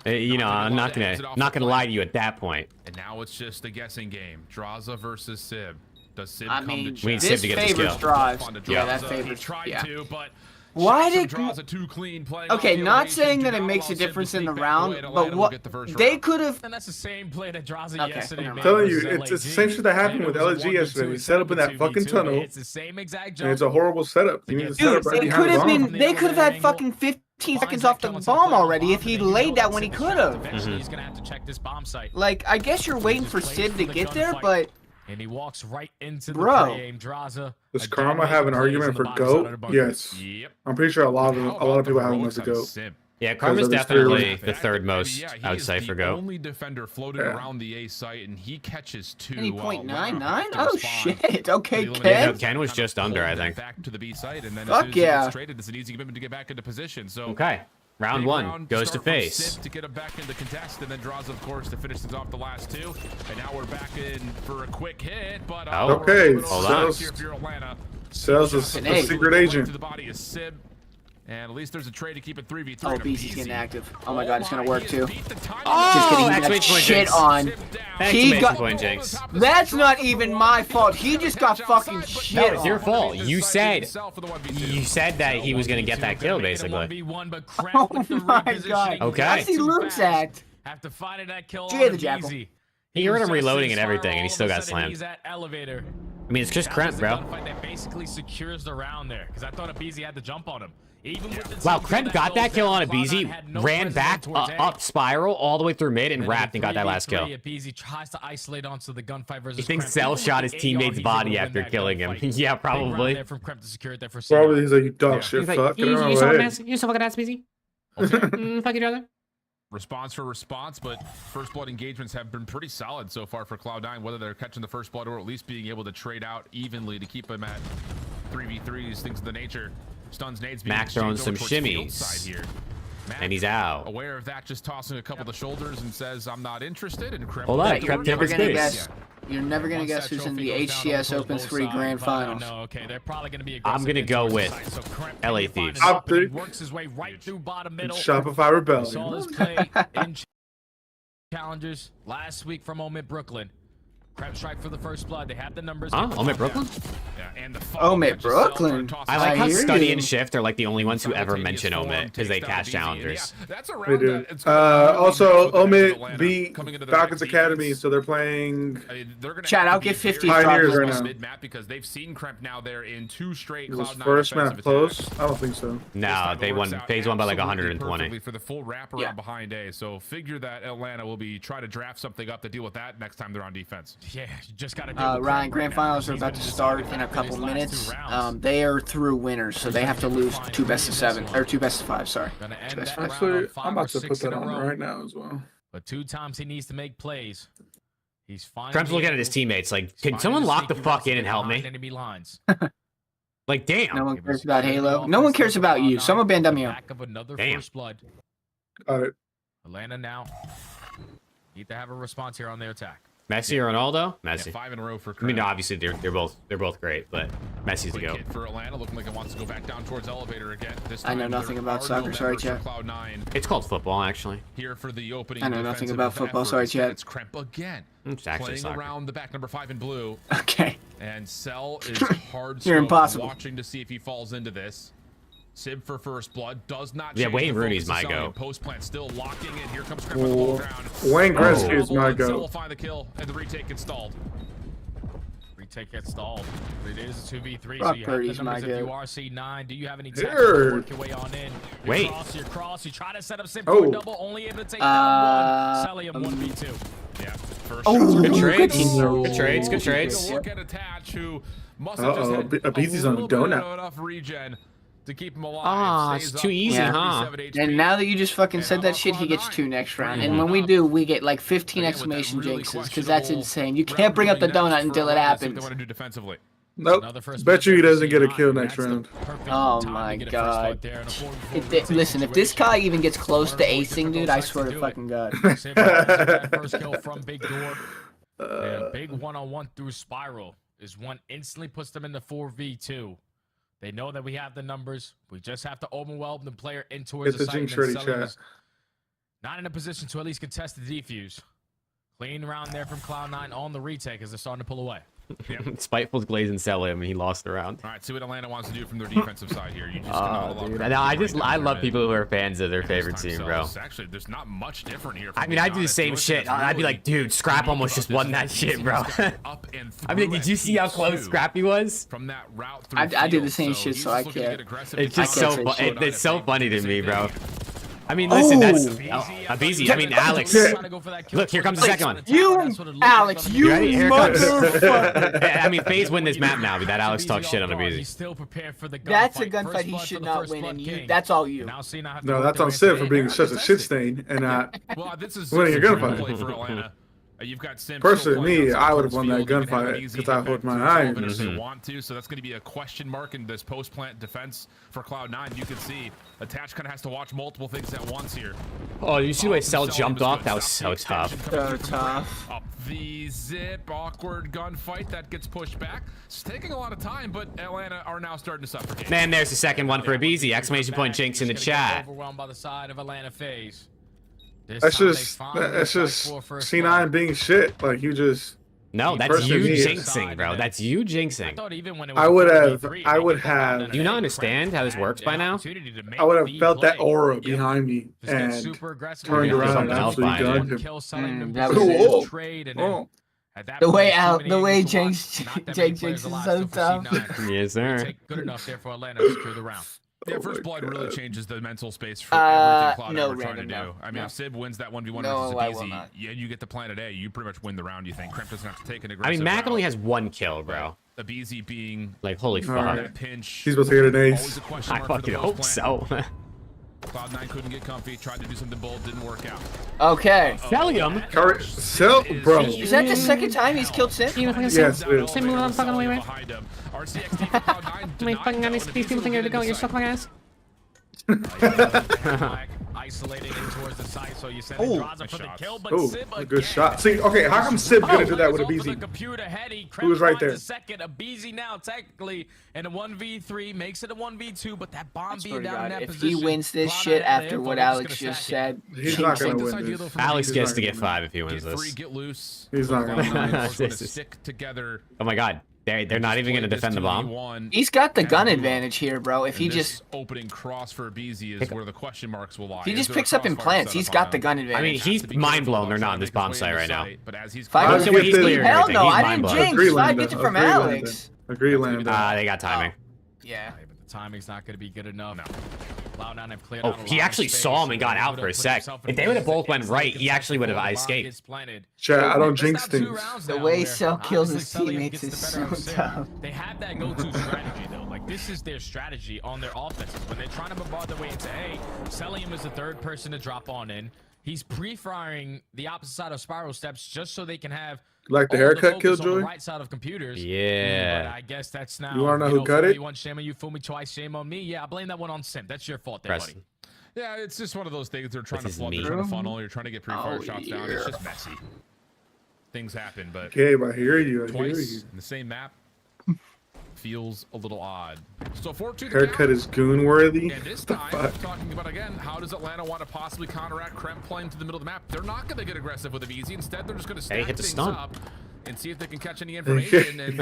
You know, I'm not gonna lie to you at that point. And now it's just a guessing game. Draza versus Sib. Does Sib I come mean, to we need Sib to get this kill. Drives. Yeah, that favors. He tried to, but why did Draza too clean playing okay, off not the saying elevation, that do it not makes allow a Sib to difference in sneak the back round, away, and but Atlanta will what get the first they round. could have. And that's the same play that Draza Okay, yesterday never made. mind. I'm telling you, versus it's the LAG. same shit that happened with It was a LG yesterday. 1v2, We set up in that 2v2, fucking tunnel, It's the same exact and jump. it's a horrible setup. You need to set Dude, up right they behind could the have bomb. been. They could have had fucking 15 seconds off the bomb already if he laid that when he could have. Eventually, he's gonna have to check this bomb site. Like, I guess you're waiting for Sid to get there, but And he walks right into the Bro. pre-aim. Draza. Does again, Karma making have an plays argument on the for bottom side of the GOAT? bunker. Yes. Yep. I'm pretty sure a lot of people have him as a GOAT. Yeah, Karma's Because of his definitely theory. the third most, Yeah, he I would is say, the for GOAT. only defender floating around the A site, and he catches 2. any while point Atlanta 99? have to Oh respond. shit. Okay, The Yeah, Ken. Ken was just under, I think. Back to the B site, and then Fuck as soon as he yeah. gets traded, it's an easy commitment to get back into position. So Okay, round big 1 round goes to start from FaZe. Sip to get him back into contest, and then draws, of course, to finish things off the last 2. And now we're back in for a quick hit, but Oh. Okay, hold on. here if you're Atlanta. Sells a secret agent. To the body is Sib. And at least there's a trade to keep it 3v3. Oh, BZ's getting active. Oh my god, it's gonna work too. Oh, just kidding. He got exclamation point, shit Jinx. on. Thanks, He exclamation got. point, Jinx. That's not even my fault. He just got fucking shit No, on. it's your fault. You said that he was gonna get that kill, basically. Oh my god. Okay. I see Luke's act. After finding that kill Jay on the Jackal. Easy. He heard him reloading and everything, and he still got slammed. He's at elevator. I mean, it's just Kremp, bro. Gunfight that basically secures the round there, because I thought Abizi had to jump on him. Even with the Wow, Kremp got that kill on Abizi, ran back up spiral all the way through mid, and wrapped and got that last kill. Abizi tries to isolate onto the gunfight versus He thinks Kremp. Cell Even shot with his the AR, teammate's he's body able to after win that killing him. gunfight. Yeah, Big round probably. there from Kremp to secure it there for Probably he's like, you dog shit, He's like, fuck. you Get so out of fucking ass, Abizi. Fuck each other. Response for response, but first blood engagements have been pretty solid so far for Cloud9, whether they're catching the first blood or at least being able to trade out evenly to keep them at 3v3s, things of the nature. Stuns, nades being Mac throwing exchanged some over towards field shimmies. side here. Mac, And he's out. Aware of that, just tossing a couple of the shoulders and says, I'm not interested. And Kremp Hold on, You're Kremp never took his gonna space. guess. You're never gonna guess who's in the HCS Open 3 Grand Finals. No, okay, they're probably gonna be I'm gonna go with LA Thieves. Top three. Works his way right through bottom middle. Shopify Rebellion. Saw this play in challengers last week from Omit Brooklyn. Kremp strike for the first blood. They have the numbers. Huh? Omit Brooklyn? Yeah, and the Omit Brooklyn. I like how hear Study you. and Shift are like the only ones who ever mention Omit because they cash challengers. They do. Also, Omit beat Falcons Academy, so they're playing. Chad, I'll get 50 Pioneers right now. Mid-map because they've seen Kremp now there in 2 straight Was Cloud9 first map offensive close? attacks. I don't think so. No, they won. FaZe won by like Absolutely 120. perfectly for the full wraparound behind A. So figure that Atlanta will be trying to draft something up to deal with that next time they're on defense. Yeah, you just gotta deal with Ryan, Kremp Grand right now. Finals are about to start in a couple minutes. They are through winners, so they have to lose 2 best of 7 or 2 best of 5. Sorry. 2 best of 5. Actually, I'm about to put that on right now as well. But 2 times he needs to make plays. He's finally Kremp's looking at his teammates like, can someone lock the fuck in and help me? enemy lines. Like, damn. No one cares about Halo. No one cares about you. Someone ban Dummy out. Back of another Damn. first blood. Got it. Atlanta now need to have a response here on their attack. Messi or Ronaldo? Messi. Yeah, 5 in a row for I mean, Kremp. obviously they're both great, but Messi's the Quick go. hit for Atlanta, looking like it wants to go back down towards elevator again. This I know time, nothing there about are soccer, no sorry, members for chat. Cloud9 It's called football, actually. here for the opening. I know nothing defensive about football, sorry, effort. chat. It's Kremp again. It's actually Playing soccer. around the back, number 5 in blue. Okay. And Cell is hard You're scoped, impossible. watching to see if he falls into this. Sib for first blood does not Yeah, change Wayne the Rooney's focus my of Sally. go. Post plant still locking in. Here comes Kremp on the low ground. Wayne Gretzky is my Cell go. will find the kill and the retake installed. Retake gets stalled. But it is a 2v3, so Brock you Purdy's have the numbers my if you go. are C9. Do you have any Here. tactics? Work your way on in. Wait. You're cross. You try to set up Sim Oh. for a double, only able to take down 1. Cellium 1v2. Yeah, first Oh, shot. Good trades. good Good trades. Good Take a trades. look at Attach, who must have just Uh-oh, had Abizi's a on a little bit of donut. enough regen to keep him alive. Ah, Stays it's up too easy, Yeah. huh? 37 HP. And now that you just fucking And said how that about shit, he gets Cloud9? 2 next round. 3-1 And when we up. do, we get like 15 Again, with that exclamation really jinxes, because that's questionable insane. You round can't bring up the next donut for until it Atlanta. Let's see what happens. they want to do defensively. Nope. Another first Bet you he blood for doesn't get a C9. kill next That's the round. perfect Oh time to my get a first God. blood there in a 4v4 Listen, if this guy even gets close to acing, dude, I swear to fucking God. Sim gets that first kill from Big Door. And a big one-on-one through Spiral is one instantly puts them in the 4v2. They know that we have the numbers. We just have to overwhelm the player in towards Get the the site. Jinx And ready, Cellium chat. is not in a position to at least contest the defuse. Clean round there from Cloud9 on the retake as they're starting to pull away. Spiteful's glazing sell him, and he lost the round. All right, see what Atlanta wants to do from their defensive side here. You just cannot allow Dude. Kremp No, to I bring just down I their love mid. people who are fans of their And favorite this time team, bro. Cells, actually, there's not much different here. I mean, I do the same shit. I'd be like, dude, Scrap almost just won that shit, bro. I mean, did you see how close Scrappy was? From that route through I do the field, same so shit, he's so I looking to can't. get aggressive It's to just try so to can't say slow it's so down funny to and me, same bro. thing. I mean, listen, that's Beezy. Beezy. I mean, Alex. Look, here comes the second one. You, Alex, you ready? Here it comes. motherfucker. Yeah, I mean, FaZe win this map now, but that Alex talks shit on He's Abizi. still prepared for the gunfight. That's a gunfight First he blood should for the not first win, blood and king. that's all you. Now Cena have to No, work that's their on way Sid into for the being air. such a shit stain and not Well, this is winning a this is gunfight. play for Atlanta. You've got Sim Personally, still playing me, outside I would have towards won that field. You can have gunfight an easy 'cause I hit back hold my to eye. resolve it if they Mhm. want to, so that's going to be a question mark in this post-plant defense for Cloud9. You can see Attach kind of has to watch multiple things at once here. Oh, you see the way Cell Cell jumped was off? good. That was Stop so the tough. extension coming So through from tough. Up the Zip. Awkward gunfight that gets pushed back. It's taking a lot of time, but Atlanta are now starting to suffocate. Man, there's the second one for Abizi. Exclamation point Jinx in the chat. Overwhelmed by the side of Atlanta FaZe. That's just C9 being shit. Like you just. No, that's you jinxing, bro. That's you jinxing. I would have. Do you not understand how this works by now? I would have felt that aura behind me and turned around and absolutely gunned him. The way Jinx is so tough. Yes, sir. Good enough there for Atlanta to secure the round. Yeah, first blood really changes the mental space for everything Cloud ever trying to do. I mean, if Sib wins that 1v1 versus Easy, you get the Planet A, you pretty much win the round, you think. Crimp doesn't have to take an aggressive I mean, Mac route. only has 1 kill, bro. Abizi being like, holy fuck. That pinch. He's supposed to get an ace. I fucking hope so. Cloud9 couldn't get comfy, tried to do something bold, didn't work out. Okay. Cellium? Sell, bro. Is that the second time he's killed Sim? Yes, it is. Sim, moving on fucking way, man. My fucking honest, these people think they're going, you're sucking my ass. Isolating in towards the side, so you send Oh, Draza for the kill, but oh, Sib a good shot. See, okay, how come Sib gonna do that with Abizi? Who was right there? Second, Abizi now technically in a 1v3 makes it a 1v2, but that bomb being down in that If position. he wins this shit after what Alex just said, he's not gonna win this. Alex gets to get 5 if he wins Get free, this. get loose. He's not gonna win. Stick together. Oh my god. They're not even going to defend the bomb. he's got the gun advantage here, bro. If he just opening cross for Abizi is where the question marks will lie. he just picks up and plants, he's got the gun advantage. I mean, he's mind blown they're not on this bomb site right now. But as he's Hell no, I didn't Agree, jinx. I Lambda. get it from Agree, Alex. Lambda. Agree, Lambda. They got timing. Yeah. But the timing's not going to be good enough. No. Cloud9 have cleared Oh, out a he lot actually of saw space. him and got out for a sec. If they would have both went right, he actually would have escaped. Chat, I don't jinx things. The way Cell kills his teammates is so tough. They have that go-to strategy, though. Like, this is their strategy on their offenses. When they're trying to bombard their way into A, Cellium is the third person to drop on in. He's pre-firing the opposite side of spiral steps just so they can have Like the haircut Killjoy? right side of computers. Yeah. But I guess that's now. You wanna know who cut it? Once, shame on you, fool me twice, shame on me. Yeah, I blame that one on Simp. That's your fault there, buddy. Yeah, it's just one of those things. They're trying to This is flood, they're me. trying to funnel. You're trying to get pre-fire shots down. It's just messy. Things happen, but Okay, I hear you. I hear twice you. in the same map feels a little odd. So 4-2 Haircut is goon worthy. And this time, talking about again, how does Atlanta want to possibly counteract Kremp playing to the middle of the map? They're not going to get aggressive with Abizi. Instead, they're just going to stack hit the things stun. up and see if they can catch any information. And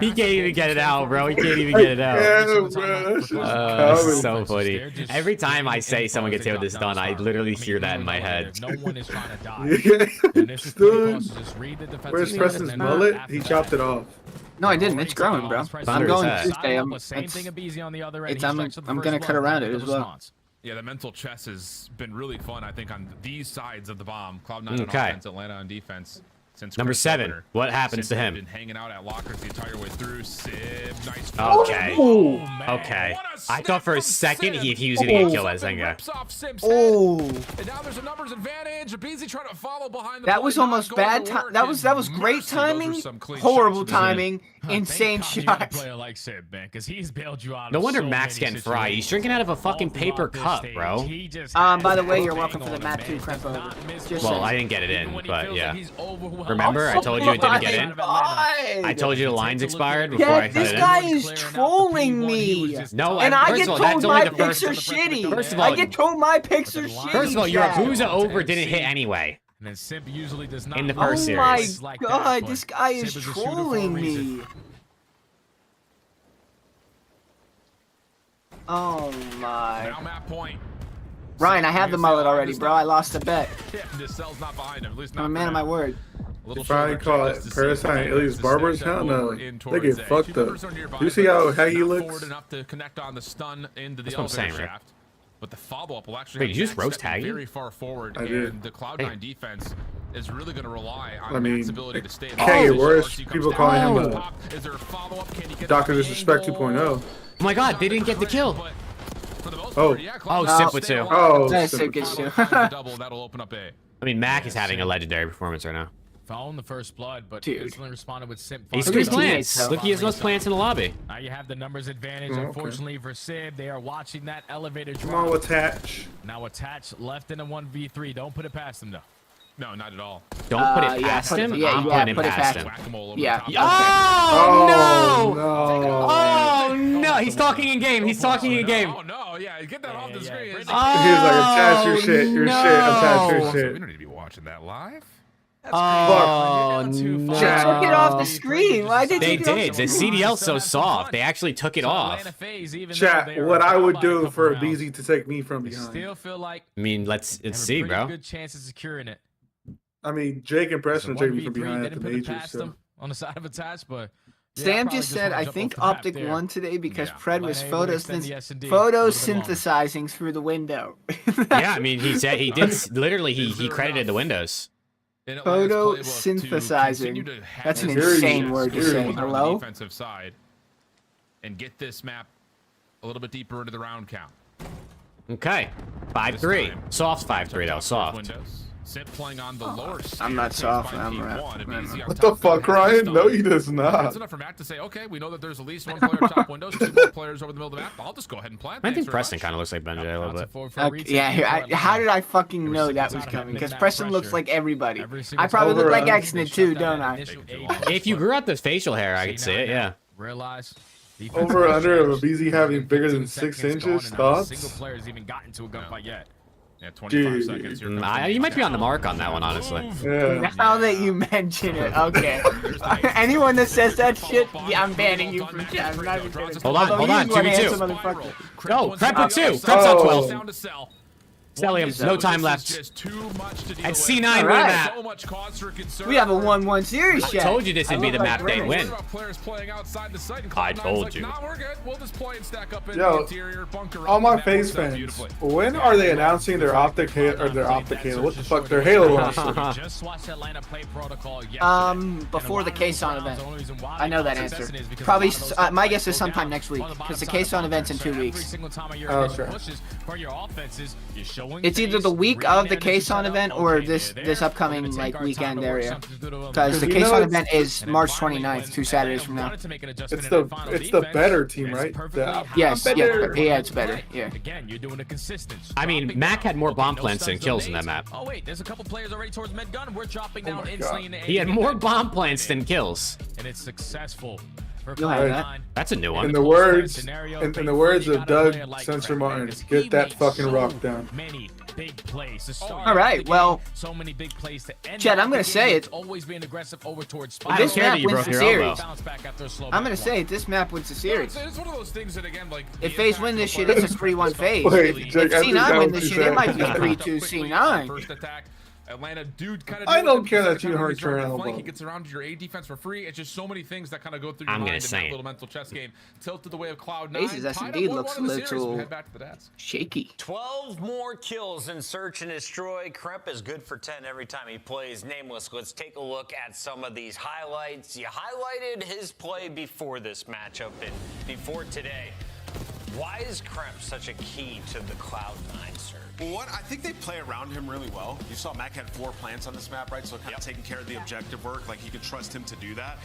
He can't even get it out, bro. He can't even get it out. Yeah, bro. That's just So funny. Every time I say someone gets hit with this stun, I literally hear that in my head. No one is trying to die. And it's done. Where's Preston's mullet? He chopped it off. No, I didn't. It's growing, bro. I'm going Tuesday. I'm gonna cut around it as well. Yeah, the mental chess has been really fun, I think, on these sides of the bomb. Cloud9 on Okay. offense, Atlanta on defense. Since Number Chris 7. Opener. What happens to Sib him? Been hanging out at lockers the entire way through. Sib, nice. Okay. Oh, Okay. I thought for a second he was gonna get killed by Zenga. Oh. And now there's a numbers advantage. Abizi trying to follow behind the That play, was not almost going bad to time. work. That was And great mercy, those timing. were some clean Horrible shots. timing. Insane Thank God you got a shots. player like Sib, man, because he's bailed you out. No of wonder so Max many getting fried. He's drinking out of a fucking paper cup, bro. By the way, you're welcome for the map 2 Kremp over. Just Well, saying. I didn't get it in, but yeah. Remember, I told you it didn't get in. I told you the lines expired before I Yeah, cut this it guy in. is trolling me. No, and I first get of all, told that's only my the picks first. are shitty. First of all, I get told my picks are shitty. First of all, your Chad. Abuza over didn't hit anyway. And then Simp usually does not. In the first Oh my series. god, this guy is trolling me. Oh my. Now map point. Ryan, I have the mullet already, bro. I lost a bet. Yeah, this cell's not behind him. At least I'm a not man of my word. If I call it Parasite and Ilias Barbers, hell no. They get fucked up. You see how Haggy looks? Enough to connect on the stun into the That's what I'm saying, elevator right? shaft. But the follow-up will actually Wait, have did you just Max roast stepping Haggy? very far forward, I and did. the Cloud9 defense is really going to rely on I mean, Max's ability to stay. can't get worse. People calling him a Is there a follow-up? Can he get Dr. on the Disrespect angle? 2.0. Oh my god, they didn't get the kill. For the most Oh. part, yeah, Oh, Cloud9 Sip with stay 2. alive. Oh, That's Sip so with good 2. too. Double, that'll open up A. I mean, Mac is having a legendary performance right now. Found the first blood, but Dude. instantly responded with Simp. He's Look three at his plants. teammates, Look, he has most plants in the lobby. Now you have the numbers advantage. okay. Unfortunately for Sib, they are watching that elevator Come drop. on, attach. Now attach left in a 1v3. Don't put it past them though. No, not at all. Don't put it past him. I'm putting it past him. Yeah. Oh no! Oh no! He's talking in game. He's talking in game. Oh no! Yeah, get that off the screen. He's like, attach your shit. Your shit. Attach your shit. We don't need to be watching that live. Oh no! They took it off the screen. Why did they take it off did? The CDL's so soft. They actually took it off. Chat, what I would do for BZ to take me from behind. Still feel like I mean, let's see, bro. good chance of securing it. I mean, Jake and Preston take me from behind at the majors. So. On the side of attach, but Sam just said, I think Optic won today because Pred was photosynthesizing through the window. Yeah, I mean, he said he did literally. He credited the windows. Photosynthesizing. That's an insane word to say. Hello? Defensive side, and get this map a little bit deeper into the round count. Okay, 5-3. Soft 5-3 though. Soft. Simp playing on the lower side. I'm not soft. I'm What the fuck, Ryan? No, he does not. That's enough for Matt to say, okay, we know that there's at least one player top windows, 2 more players over the middle of the map. I'll just go ahead and plant. I think Preston kind of looks like Benjay a little bit. Okay, yeah, how did I fucking know that was coming? Because Preston looks like everybody. I probably look like X-Nit too, don't I? If you grew out the facial hair, I could see it, yeah. Realize. Over or under of a BZ having bigger than 6 inches? Thoughts? Single player's even got into a gunfight yet. Yeah, 25 seconds. You might be on the mark on that one, honestly. Yeah. Now that you mention it, okay. Anyone that says that shit, yeah, I'm banning you from chat. I'm not even kidding. Hold on, 2v2. No, Prep with 2. Prep's on 12. Stellium, no time left. At C9, we're that. We have a 1-1 series, I chat. told you this would be the map they win. I told you. Yo, all my FaZe fans, when are they announcing their Optic Halo? What the fuck, their Halo launch? Before the K-Son event. I know that answer. Probably, my guess is sometime next week, because the K-Son event's in 2 weeks. Oh, sure. It's either the week of the K-Son event or this upcoming like weekend area. Because the K-Son event is March 29th, 2 Saturdays from now. It's the better team, right? Yes, yeah, it's better. Yeah. Again, you're doing a consistent. I mean, Mac had more bomb plants than kills in that map. Oh wait, there's a couple players already towards mid gun. We're dropping down instantly. He had more bomb plants than kills. And it's successful. You'll have that. That's a new one. In the words of Doug Sensor Martin, get that fucking rock down. Many big plays to start. All right, well, so many big plays to end. Chad, I'm gonna say it. Always being aggressive over towards this map wins the series. I'm I'm gonna say it. This map wins the series. It's one of those things that again, like If FaZe win this shit, it's a 3-1 FaZe. Wait, If Jake, I think that C9 win was this you shit, it said. might be 3-2 C9. First attack. Atlanta dude kind of. I don't care that you hurt your elbow. He gets around your A defense for free. It's just so many things that kind of go through your I'm mind gonna in say that it. little mental chess game. Tilted the way of Cloud9. FaZe's S&D looks a little shaky. 12 more kills in Search and Destroy. Kremp is good for 10 every time he plays Nameless. Let's take a look at some of these highlights. You highlighted his play before this matchup and before today. Why is Kremp such a key to the Cloud9 Search? Well, I think they play around him really well. You saw Mac had 4 plants on this map, right? So kind of taking care of the objective work, like you could trust him to do that.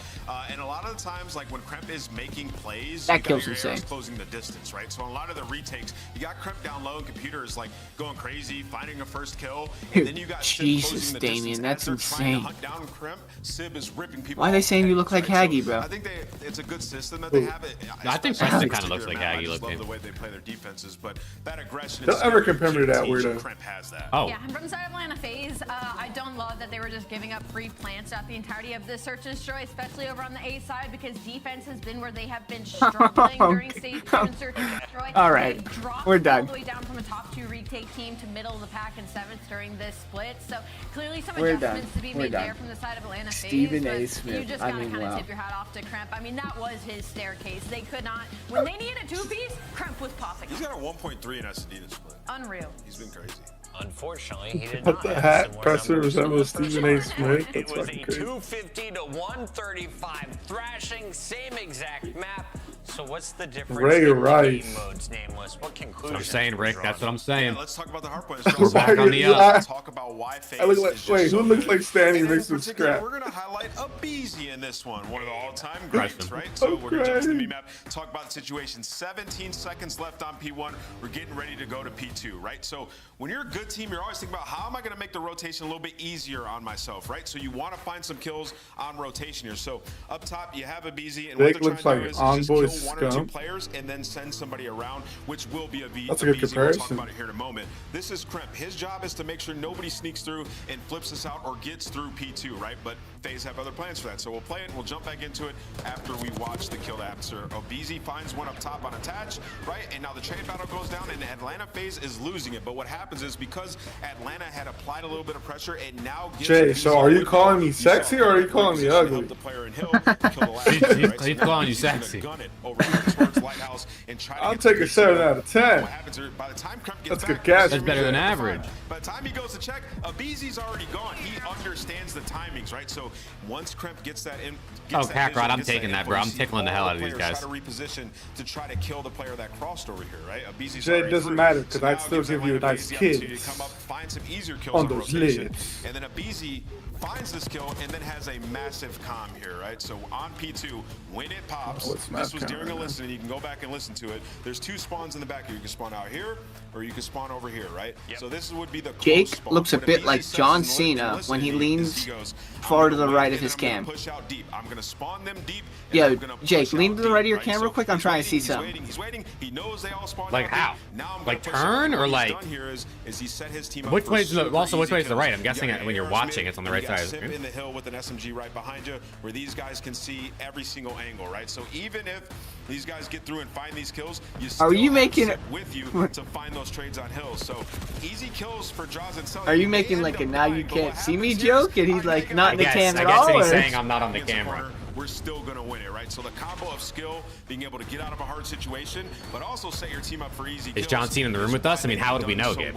And a lot of the times, like when Kremp is making plays, that you kills your insane. arrows closing the distance, right? So a lot of the retakes, you got Kremp down low and Computer is like going crazy, finding a first kill. And then you got Jesus, Sib Damien, that's insane. insane. Down Kremp, Sib is ripping people. Why are they saying you look like Haggy, bro? I think it's a good system that they have. I think Preston kind of looks like Haggy I just love looking. the way they play their defenses, but that aggression. Don't ever compare me to that weirdo. Kremp has that. Oh. Yeah, from the side of Atlanta FaZe, I don't love that they were just giving up free plants throughout the entirety of this Search and Destroy, especially over on the A side, because defense has been where they have been struggling during stage 2 and Search and Destroy. All right, we're done. All the way down from a top 2 retake team to middle of the pack and 7th during this split. So clearly some We're adjustments done. to be We're made done. there from the side of Atlanta FaZe. Stephen but A. Smith. You just I gotta mean, kind of wow. tip your hat off to Kremp. I mean, that was his staircase. They could not, when they needed a 2-piece, Kremp was popping. He's got a 1.3 in S&D this split. Unreal. He's been crazy. Unfortunately, he did What not the have hat? similar Preston numbers. resembles Stephen A. Smith. It That's was fucking a crazy. 250 to 135 thrashing, same exact map. So what's the difference Ray in Rice. game modes, Nameless? What conclusion? I'm saying, Rick. That's what I'm saying. Let's talk about the hard points. We're back on the up. Talk about why FaZe I look like, is just wait, so who looks good. like Stanley And in mixed with particular, Scrap? We're going to highlight a Beezy in this one of the all-time Impressive. greats, right? So we're going to jump to the meme map, talk about the situation. 17 seconds left on P1. We're getting ready to go to P2, right? So when you're a good team, you're always thinking about how am I going to make the rotation a little bit easier on myself, right? So you want to find some kills on rotation here. So up top, you have a Beezy, and what Vic they're looks trying to like do is just Envoy kill one or two Scump. players and then send somebody around, which will be a Beezy. That's a good We'll talk comparison. about it here in a moment. This is Crimp. His job is to make sure nobody sneaks through and flips us out or gets through P2, right? But FaZe have other plans for that. So we'll play it and we'll jump back into it after we watch the kill answer. Beezy finds one up top on attach, right? And now the trade battle goes down and Atlanta FaZe is losing it. But what happens is because Atlanta had applied a little bit of pressure, it now gives Jay, Beezy so are you a calling me window. sexy or are you calling me ugly? Help the player in Hill kill the last player, right? So He's now calling you Beezy's gonna sexy. gun it over here towards Lighthouse and try to I'll get the take a Beezy 7 up. out of 10. What happens is by the time Crimp gets That's back, good gas. That's better than average. by the time he goes to check, Beezy's already gone. He understands the timings, right? So once Crimp gets that in, Oh, Kakarot, I'm taking that, bro. I'm tickling the hell out of these guys. Try to reposition to try to kill the player that crossed over here, right? Beezy's Jay, it already doesn't through. matter because So I'd now still gives give you a Atlanta nice FaZe the opportunity kid to come up, find some easier kills on on those rotation, lids. and then Beezy finds this kill and then has a massive comm here, right? So on P2, when it pops, Oh, it's map this was during a comm, listen, and you can go back and listen to it. There's two spawns in the back here. You can spawn out here, or you can spawn over here, right? So this would be the close Jake spawn. looks a What bit Beezy like says John in listen Cena to when he listening leans is he goes, far to the "I'm right gonna of his wait and I'm cam. gonna push out deep. I'm gonna spawn them deep. and Yo, I'm gonna Jake, push lean out to the deep," right of your right? camera So quick. I'm he's trying to see waiting, something. He's waiting. He knows they all spawn Like out how? deep. Now I'm Like gonna push out. turn or What he's like? done here is he set his team up Which for way is the super also which easy way is the kills. right? I'm You guessing got when you're ARs watching, mid, it's on the and right you got side of the Simp screen. in the hill with an SMG right behind you, where these guys can see every single angle, right? So even if these guys get through and find these kills, you still Are you have making Simp it- with you to find those trades on hills. So easy kills for Jaws and Sully. Are you They making end like a up now dying, you but can't what see me happens here is joke and he's our like negative not in the I cam guess at all? what he's or- saying. I'm not on the against camera. corner, we're still going to win it, right? So the combo of skill, being able to get out of a hard situation, but also set your team up for easy kills. Is John Cena in the room with us? I mean, how would we know, Gabe?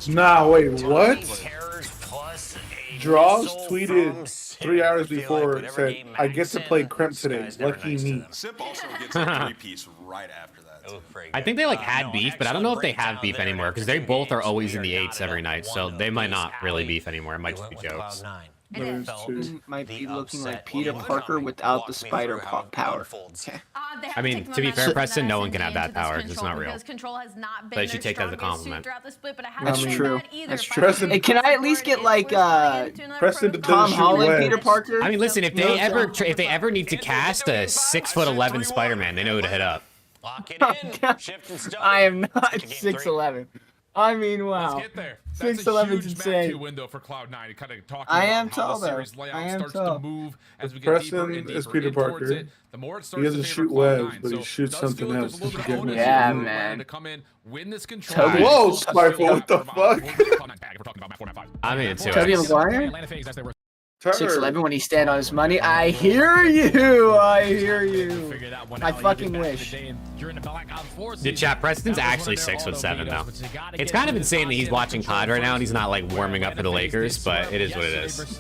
Nah, wait, what? Draws tweeted 3 hours before, said, I get to play Crimp today. Lucky me. Simp also gets a three-piece right after that. I think they like had beef, but I don't know if they have beef anymore because they both are always in the 8s every night, so they might not really beef anymore. It might just be jokes. Might be looking like Peter Parker without the spider power. Okay. I mean, to be fair, Preston, no one can have that power. It's not real. Because Control has not been But you should their take that as a strongest suit compliment. throughout the split, but I haven't That's seen true. that either. That's Finally, true. Hey, can I at least get like Preston to Tom shoot Holland, webs. Peter Parker? I mean, listen, if You know they what I'm ever saying? if they ever need to cast a 6'11" Spider-Man, they know who to hit up. Lock it in. Shift and stun. I am not 6'11". I mean, wow. Let's get there. That's 6'11" a is huge insane. map 2 window for Cloud9. Kind of talking I about am how tall, the though. series layout I am starts tall. to move as we get Preston deeper and is deeper Peter in towards Parker. it. The more it He starts doesn't to favor shoot webs, Cloud9. but he So shoots it does something feel like else. there's a little to bit of get onus me. Yeah, here for man. Cloud9 to come in, win this control. Toby. Whoa, Spyful, what the fuck? I'm into Toby it. Maguire? Turner. 6'11" when he stand on his money. I hear you. I hear you. I fucking wish. Did chat Preston's actually 6'7" though. It's kind of insane that he's watching COD right now and he's not like warming up for the Lakers, but it is what it is.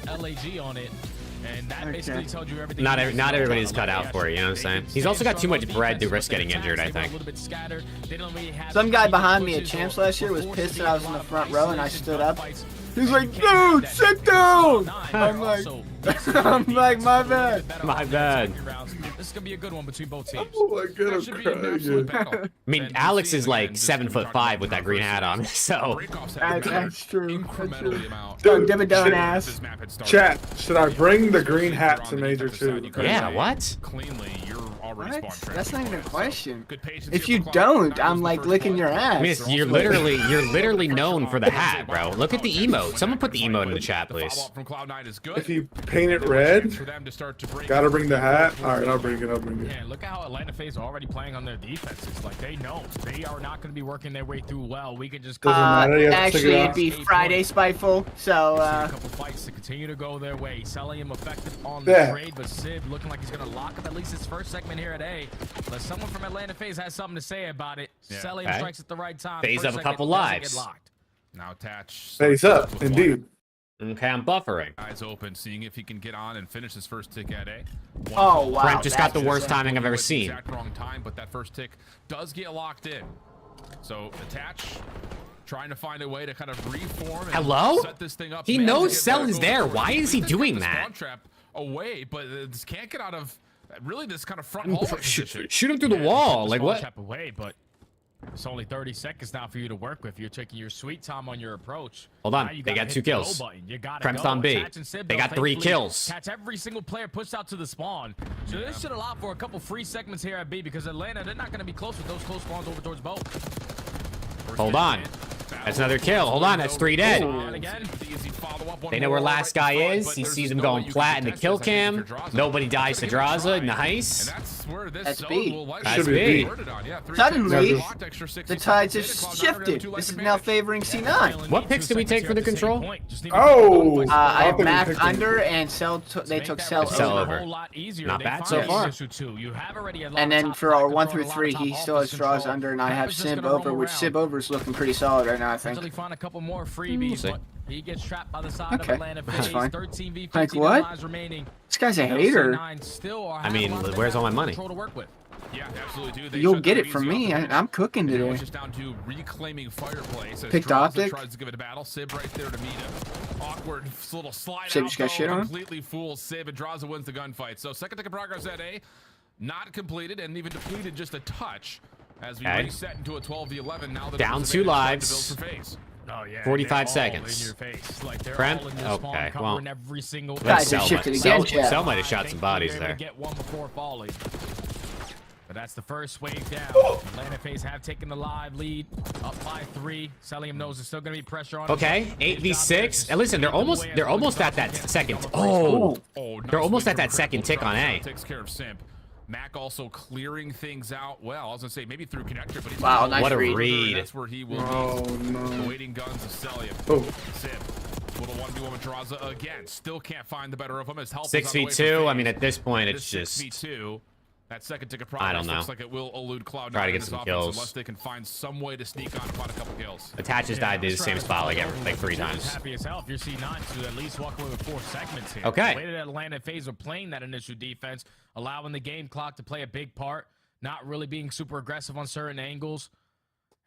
Not everybody's cut out for it, you know what I'm saying? He's also got too much bread to risk getting injured, I think. Some guy behind me at Champs last year was pissed that I was in the front row and I stood up. He's like, dude, sit down. I'm like, my bad. My bad. This is gonna be a good one between both teams. Oh my god, I'm Should be an absolute battle. I mean, Alex is like 7'5" with that green hat on, so. That's true. Dude, Dimmadome ass. Chat, should I bring the green hat to Major 2? Yeah, what? Cleanly, you're already What? spawn That's not even a question. Good patience If here you for Cloud9. don't, I'm like licking your ass. I mean, you're literally known for the hat, bro. Look at the emote. Someone put the emote in the chat, please. From Cloud9 is good. If you paint it red, For them to start to break gotta bring the hat. Alright, I'll bring it. Yeah, look at how Atlanta FaZe are already playing on their defenses. Like, they know they are not going to be working their way through well. We can just Doesn't matter, you have to Actually, take it it'd be off. Friday Spiteful, so a couple fights to continue to go their way. Selling him effective on the Yeah. trade, but Sib looking like he's going to lock up at least his first segment here at A. But someone from Atlanta FaZe has something to say about it. Yeah. Selling Okay. strikes at the right time. FaZe First have a couple segment doesn't lives. get locked. Now attach. Face up, indeed. Okay, I'm buffering. Eyes open, seeing if he can get on and finish his first tick at A. Oh, wow. Brent just got the worst timing I've ever seen. Exact wrong time, but that first tick does get locked in. So attach, trying to find a way to kind of reform. And Hello? set this thing up. He knows Cell is there. Why is he doing that? Spawn trap away, but this can't get out of really this kind of front hallway position. Shoot him through the wall. Like what? Trap away, but it's only 30 seconds now for you to work with. You're taking your sweet time on your approach. Hold on, they got 2 kills. Kremp's on B. They got 3 kills. Catch every single player pushed out to the spawn. So this should allow for a couple free segments here at B because Atlanta, they're not going to be close with those close spawns over towards both. Hold on. That's another kill. Hold on, that's 3 dead. They know where last guy is. He sees him going plat in the kill cam. Nobody dies to Draza. Nice. That's B. That's B. Suddenly, the tides have shifted. This is now favoring C9. What picks did we take for the control? Oh! I have Mac under and Cell. They took Cell over. Not bad so far. And then for our 1 through 3, he still has Draws under, and I have Sib over, which Sib over is looking pretty solid right now, I think. Find a couple more freebies, but he gets trapped by the side of Atlanta. That's fine. 13 v 15 Like what? lives remaining. This guy's a hater. I mean, where's all my money? Yeah, absolutely, dude. You'll get it from me. I'm cooking today. Just down to reclaiming fireplace. Picked Optic. Tries to give it a battle. Sib right there to meet him. Awkward little slide Sib out. just got shit on. Completely fools Sib and Draza wins the gunfight. So second tick of progress at A, not completed and even depleted just a touch as we reset into a 12v11. Now down 2 lives. Oh, yeah, 45 seconds. In your face. Like Kremp? Okay, well. Every single Cell might have shot some bodies there. Get one before falling. But that's the first wave down. Atlanta FaZe have taken the live lead, up by 3. Celium knows there's still gonna be pressure on. Okay, 8v6. And listen, they're almost at that second. Oh, they're almost at that second tick on A. Takes care of Simp. Mac also clearing things out well. I was gonna say maybe through connector, but he's nice what a read. read. That's where he will be. The waiting guns of Celium. Simp. Little 1v1 with Draza again. Still can't find the better of him. His help 6v2. I mean, at this point, it's just 6v2. That second tick of progress I don't know. looks like it will elude Cloud9 Try to get some kills. unless they can find some way to sneak on and find a couple kills. Attaches died to the same spot like 3 times. Happy as hell if you're C9 to at least walk away with 4 segments here. Okay. The way that Atlanta FaZe are playing that initial defense, allowing the game clock to play a big part, not really being super aggressive on certain angles.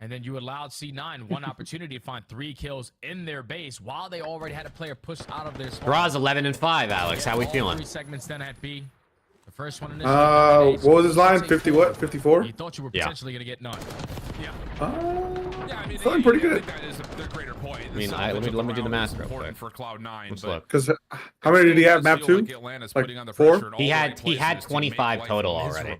And then you allowed C9 one opportunity to find 3 kills in their base while they already had a player pushed out of their spot. Draws 11 and 5, Alex. How we feeling? 3 segments then at B. The first one in this what was his line? 50 what? 54? You thought you were potentially going to get none. Yeah. I mean, feeling pretty good. That is their greater point. I mean, let me do the math real quick. For Cloud9, let's look. Because how many did he have? Map 2? Like 4? He had 25 total already.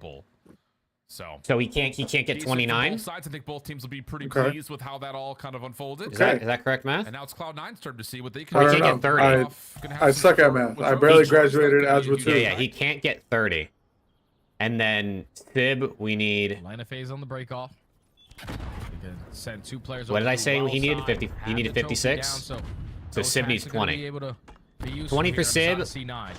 So he can't get 29. Both sides, I think both teams will be pretty pleased with how that all kind of unfolded. Is that correct math? And now it's Cloud9's turn to see what they can do. He can't get 30. I suck at math. I barely graduated algebra 2. Yeah, he can't get 30. And then Sib, we need Atlanta FaZe on the break off. Send 2 players. What did I say? He needed 50. He needed 56. So Sib needs 20. 20 for Sib. C9.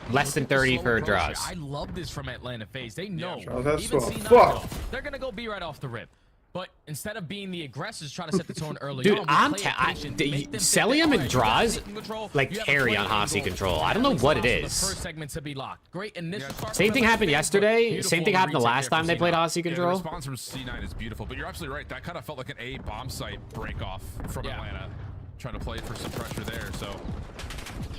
Less than 30 for Draws. I love this from Atlanta FaZe. They know. That's even C9 they're gonna go B right off the rip. But instead of being the aggressors, try to set the tone early. Dude, Celium and Draws like carry on Hossie control. I don't know what it is. Same thing happened yesterday. Same thing happened the last time they played Hossie control. The response from C9 is beautiful, but you're absolutely right. That kind of felt like an A bomb site break off from Atlanta, trying to play for some pressure there. So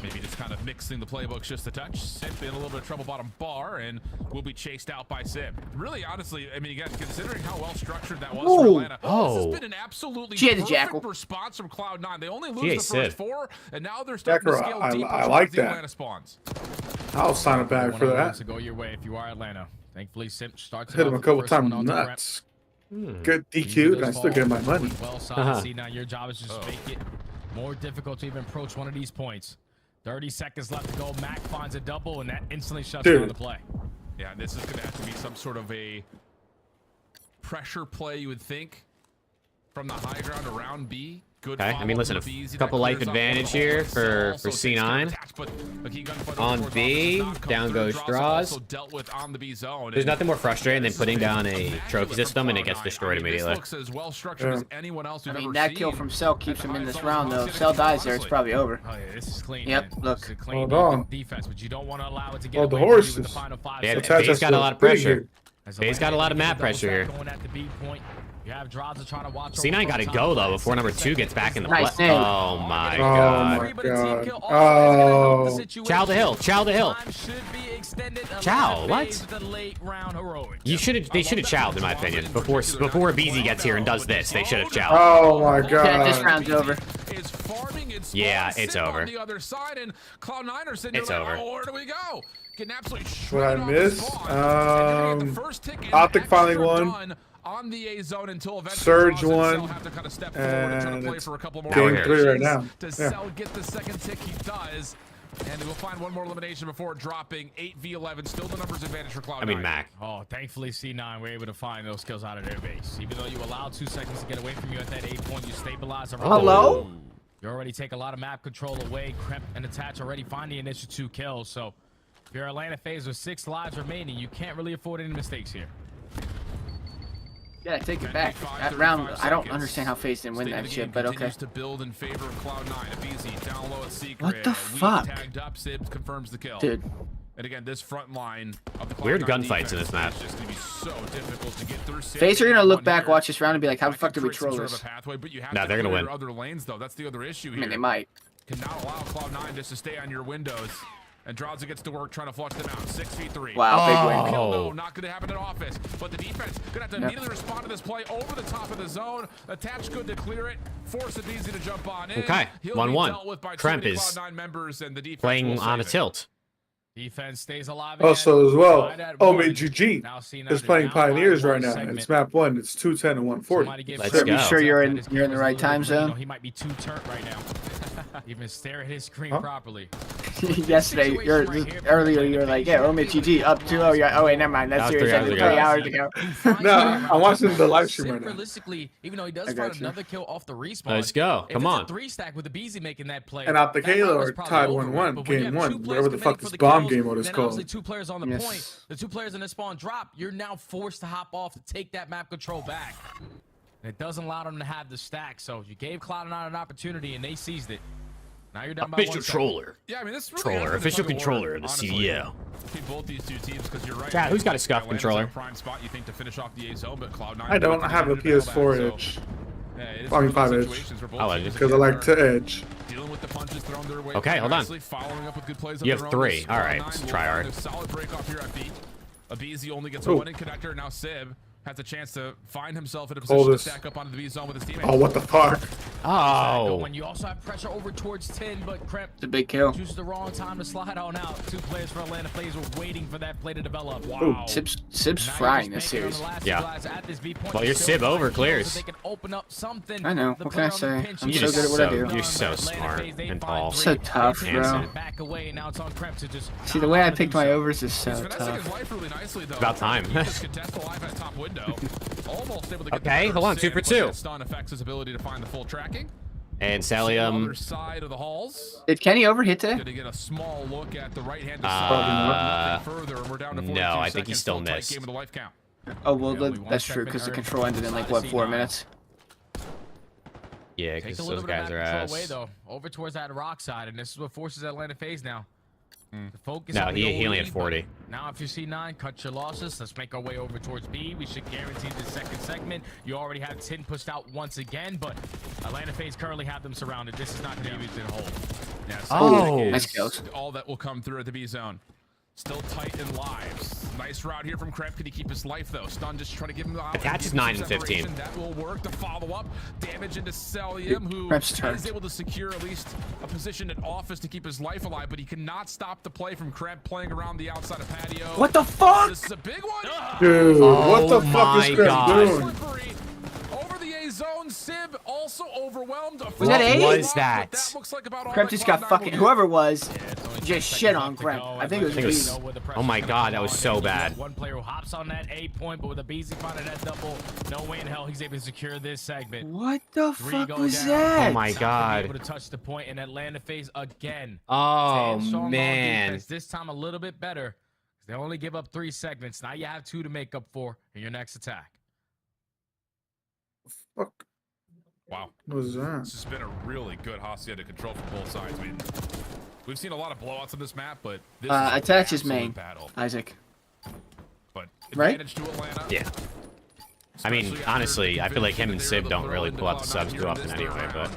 maybe just kind of mixing the playbooks just a touch. Simp in a little bit of trouble bottom bar and will be chased out by Simp. Really, honestly, I mean, again, considering how well structured that was for Atlanta, this has been an absolutely perfect response from Cloud9. They only lose the first 4, and now they're starting to scale deeper I like the that. Atlanta spawns. I'll sign a bag for that. To go your way if you are Atlanta. Thankfully, Simp starts hit him a couple times nuts. Good DQ, and I still get my money. Well, see, now your job is just make it more difficult to even approach one of these points. 30 seconds left to go. Mac finds a double, and that instantly shuts down the play. Yeah, this is going to have to be some sort of a pressure play, you would think, from the high ground around B. Good okay, I mean, listen, a couple life advantage here for C9. left, but the key gunfight On B, down goes Draws. dealt with on the B zone. There's nothing more frustrating than putting down a trophy system and it gets destroyed immediately. Looks as well structured as anyone else we've I mean, ever that seen. kill from Cell keeps him in this round, though. If Cell dies there, it's probably over. Oh, yeah, this is clean. Yep, man. look. This is a clean Hold on. defense, but you don't want to allow it to get Oh, away the from you with the horses. final 5 Yeah, seconds. Faze got a lot of pressure. As Faze got a lot of map pressure here. Going at the B point. You have Draza trying to watch C9 got to go though before number 2 gets back in the play. Nice name. Oh my Oh god. my god. Oh. Chow the hill. Chow the hill. Chow. What? You should have. They should have chowed in my opinion before BZ gets here and does this. They should have chowed. Oh my Yeah, this god. round's over. Yeah, it's over. It's over. Oh, where do we go? Getting absolutely What I shredded off the missed? spawn. And the first tick is Optic finally extra won. done on the A zone until eventually Surge Draws and won. Cell have to kind of step forward and try to And play it's for a couple more game 3 right now. to Yeah. Cell get the second tick. He does. And we'll find one more elimination before dropping 8v11. Still the numbers advantage for Cloud9. I mean Mac. Oh, thankfully C9 were able to find those kills out of their base. Even though you allowed 2 seconds to get away from you at that 8 point, you stabilize around. Hello? You already take a lot of map control away. Kremp and Attach already find the initial 2 kills. So if you're Atlanta FaZe with 6 lives remaining, you can't really afford any mistakes here. Yeah, take it back. That round, I don't understand how FaZe didn't win that shit, but okay. To build in favor of Cloud9. BZ down low at Secret. What the fuck? Tagged up. Sib confirms the kill. Dude. And again, this front line of the Weird Cloud9 gunfights in this map. is just gonna be so difficult to get through. FaZe are gonna look back, watch this round, and be like, "How the fuck did we troll this?" Nah, they're gonna win. Other lanes though. That's the other issue here. I mean, they might. Cannot allow Cloud9 just to stay on your windows. And Draza gets to work trying to flush them out. 6v3. Wow, big win. No, not going to happen in office. But the defense going to have to immediately respond to this play over the top of the zone. Attach good to clear it. Force it easy to jump on in. Okay, 1-1. Kremp is Cloud9 members and the defense playing will on a save it. tilt. Defense stays alive. Also as well, Tied at 1. OMGG Now C9 is playing down by Pioneers 1 right now. segment. It's map 1. It's 210 and 140. Let's Are go. you sure you're in the right time zone? He might be too turnt right now. Even stare at his screen properly. Yesterday, earlier you were like, yeah, OMGG up 2-0. Oh wait, never mind. That's That was serious. 3 3 hours hours ago. No, I'm watching the live stream Sim right now. realistically, even though he does I find got you. another kill off the respawn. Let's go. If Come it's on. a 3-stack with the BZ making that play. And Optic that round Halo was are probably tied over. 1-1, But when you game have 1, 2 players whatever the committing fuck for this the bomb kills, game mode is then called. obviously 2 players on the Yes. point. The 2 players in the spawn drop. You're now forced to hop off to take that map control back. And it doesn't allow them to have the stack. So you gave Cloud9 an opportunity and they seized it. Now you're down by 1 Official second. troller. Yeah, I mean, this really Troller. has been a Official tug of war, controller of the honestly, CDL. between both these 2 teams, because you're right. Chat, who's got a scuff Atlanta's controller? in a prime spot, you think, to finish off the A zone, but Cloud9 I don't have a PS4 Edge. Yeah, it is I one mean of those 5 Edge. situations where both I'll teams edge it. Because I like to edge. dealing with the punches thrown their way. Okay, hold on. Following up with good plays of You have their own. 3. This All right, Cloud9 let's will try hard. find a solid break off here at B. Abizi only gets Ooh. a 1 in connector. Now Sib has a chance to find himself in a Hold position to this. stack up onto the B zone with his teammates. Oh, what the fuck? Oh. When you also have pressure over towards 10, but Kremp It's a big kill. chooses the wrong time to slide on out. 2 players for Atlanta FaZe were waiting for that play to develop. Wow. Sib's frying this series. Yeah. Well, your Sib over clears. They can open up something. I know. The What can I player on the say? pinch I'm is so good at what I do. You're so smart and tall. So tough, bro. Back away, and now it's on Kremp to just See, the way I picked my overs is so tough. About time. Top window. Almost able to get Okay, hold on, 2 for 2. Stun affects his ability to find the full tracking. And Other Salium. side of the halls. Did Kenny overhit today? Gonna get a small look at the right-hand side. Further, and we're down to 42 No, I think he seconds. still tight missed. Game of the life count. Oh, well, that's true, because the control ended in, like, what, 4 minutes? Yeah, Take because a those little bit of guys that are control ass. away, though. Over towards that rock side, and this is what forces Atlanta FaZe now. The focus No, on the he only OE, had 40. but Now, if you see 9, cut your losses. Let's make our way over towards B. We should guarantee the second segment. You already have 10 pushed out once again, but Atlanta FaZe currently have them surrounded. This is not going to be easy to hold. Yes. Oh, nice kills. All that will come through at the B zone. Still tight in lives. Nice route here from Kremp. Can he keep his life though? Stun just trying to give him the Attach is 9 and 15. That will work to follow up. Damage into Salium, who is able to secure at least a position at office to keep his life alive, but he cannot stop the play from Kremp playing around the outside of patio. What the fuck? This is a big one. Dude, what the fuck is Kremp doing? Slippery. Over the A zone, Sib also overwhelmed. Was that A? What was that? That looks like about all Kremp just got fucking whoever it was. Yeah, it's only just shit on Greg. I think it was Oh my god, that was so bad. One player who hops on that 8 point, but with a BZ finding that double, no way in hell he's able to secure this segment. What the fuck was down. that? Oh my god. Able to touch the point in Atlanta FaZe again. Oh Strong man. defense, this time a little bit better. They only give up 3 segments. Now you have 2 to make up for in your next attack. Fuck. Wow. What was that? This has been a really good Hacienda control for both sides. I mean, we've seen a lot of blowouts on this map, but this is attach his absolute main, battle. Isaac. But Right? advantage to Atlanta. Yeah. I mean, honestly, I feel like him and Sib don't really pull out the subs too often anyway, but.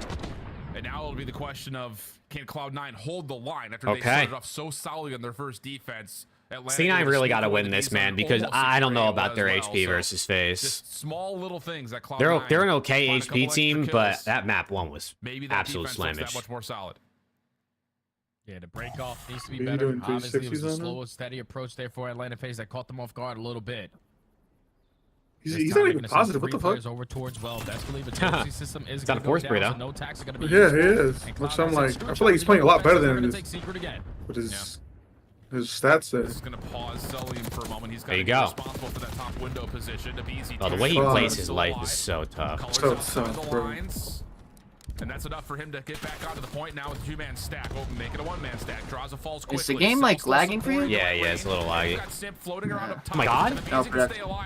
And now it'll be the question of, can Cloud9 hold the line after they Okay. started off so solidly on their first defense? C9 really got to win this, man, because I don't know about their HP versus FaZe. Just small little things that They're an okay HP team, but that map 1 was absolute that slamish. much more solid. Yeah, the break off needs to be Are you better. doing Obviously, it was 360s a on slow, steady approach there for Atlanta FaZe that caught them off guard a little bit. He's not even positive. What the fuck? Over towards well, best believe the system is Got a force spray though. No tax are gonna be Yeah, he is. Which I'm like, I feel like he's playing a lot better than his, what his stats say. He's gonna pause Sully for a moment. He's There you be go. responsible for that top window position. Oh, the way he plays his life is so tough. So tough, bro. And that's enough for him to get back onto the point now with a 2-man stack. Oh, make it a 1-man stack. Draws a false quickly. Is the game like lagging for you? Yeah, it's a little laggy. Oh my god.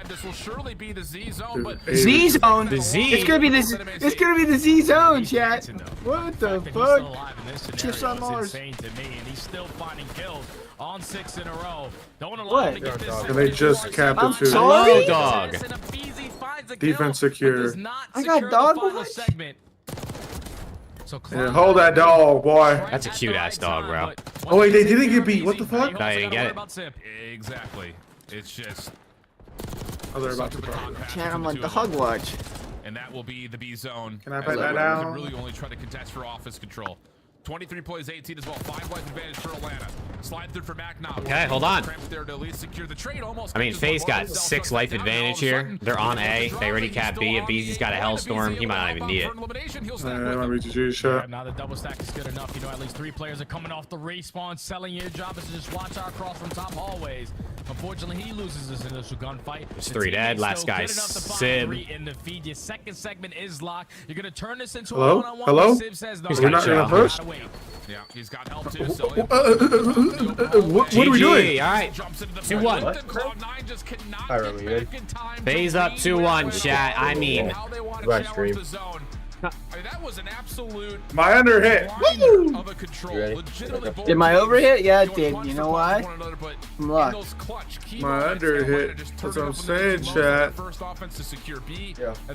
This will surely be the Z zone, but Z zone. The Z. It's gonna be this. It's gonna be the Z zone, chat. What the fuck? Chips on Mars. Insane to me, and he's still finding kills on 6 in a row. Don't allow What? him to get this. And they just capped it too. Sorry? Dog. Defense secure. I got dog. So Yeah, hold that dog, boy. That's a cute ass dog, bro. Oh wait, they didn't get beat. What the fuck? No, you didn't get it. Exactly. It's just. Oh, they're about to Chat, I'm like the hug watch. And that will be the B zone. Can I As bet that Atlanta down? can really only try to contest for office control. 23 plays 18 as well. 5 life advantage for Atlanta. Slide through for Mac now. Okay, hold on. There to at least secure the trade. Almost I mean, FaZe got 6 life advantage here. They're on A. They already capped B. If BZ's got a Hellstorm, he might not even need it. That might be GG shot. Now the double stack is good enough. You know, at least 3 players are coming off the respawn, selling. Your job is to just watch our cross from top hallways. Unfortunately, he loses this initial gunfight. There's 3 dead. Last guy's Sib. In the feed. Your second segment is locked. You're gonna turn this into Hello? a one-on-one. Hello? Sib says, no, He's We're got not a gonna shot. push. Yeah, he's got help too. So What are we doing? GG. All right. 2-1. FaZe up 2-1, chat. I mean, Live stream. That was an absolute My under hit. Woo! of a control. Did my over hit? Yeah, it did. You know why? I'm locked. My under hit. That's what I'm saying, chat.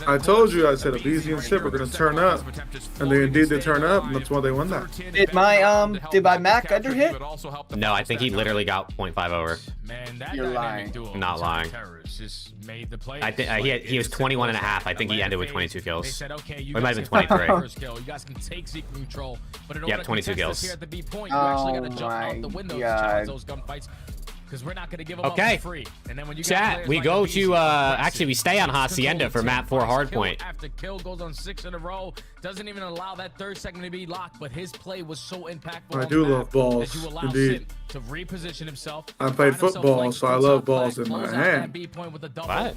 I told you, I said a BZ and Sip are gonna turn up, and they indeed did turn up, and that's why they won that. Did my Mac under hit? no, I think he literally got 0.5 over. Man, that You're dynamic lying. duo Not lying. terrorists just made the play. I think he was 21 and a half. I think he ended with 22 They kills. said, okay, you Or it might guys have been can take 23. the first kill. You guys can take secret control, but in order Yep, to 22 contest this kills. here at the B point, you actually got to Oh jump out my the window to God. challenge those gunfights. Because we're not going to give them Okay. up for free. And then when you got Chat, players we like go the to, BZ, actually, we stay on Hacienda for map 4 hardpoint. After kill goes on 6 in a row, doesn't even allow that third segment to be locked, but his play was so impactful. I on do the love map balls, that you allow indeed. Sim to reposition himself. I played find himself football, flanking so I from love top balls flank, in my close out that hand. B point with a double. What?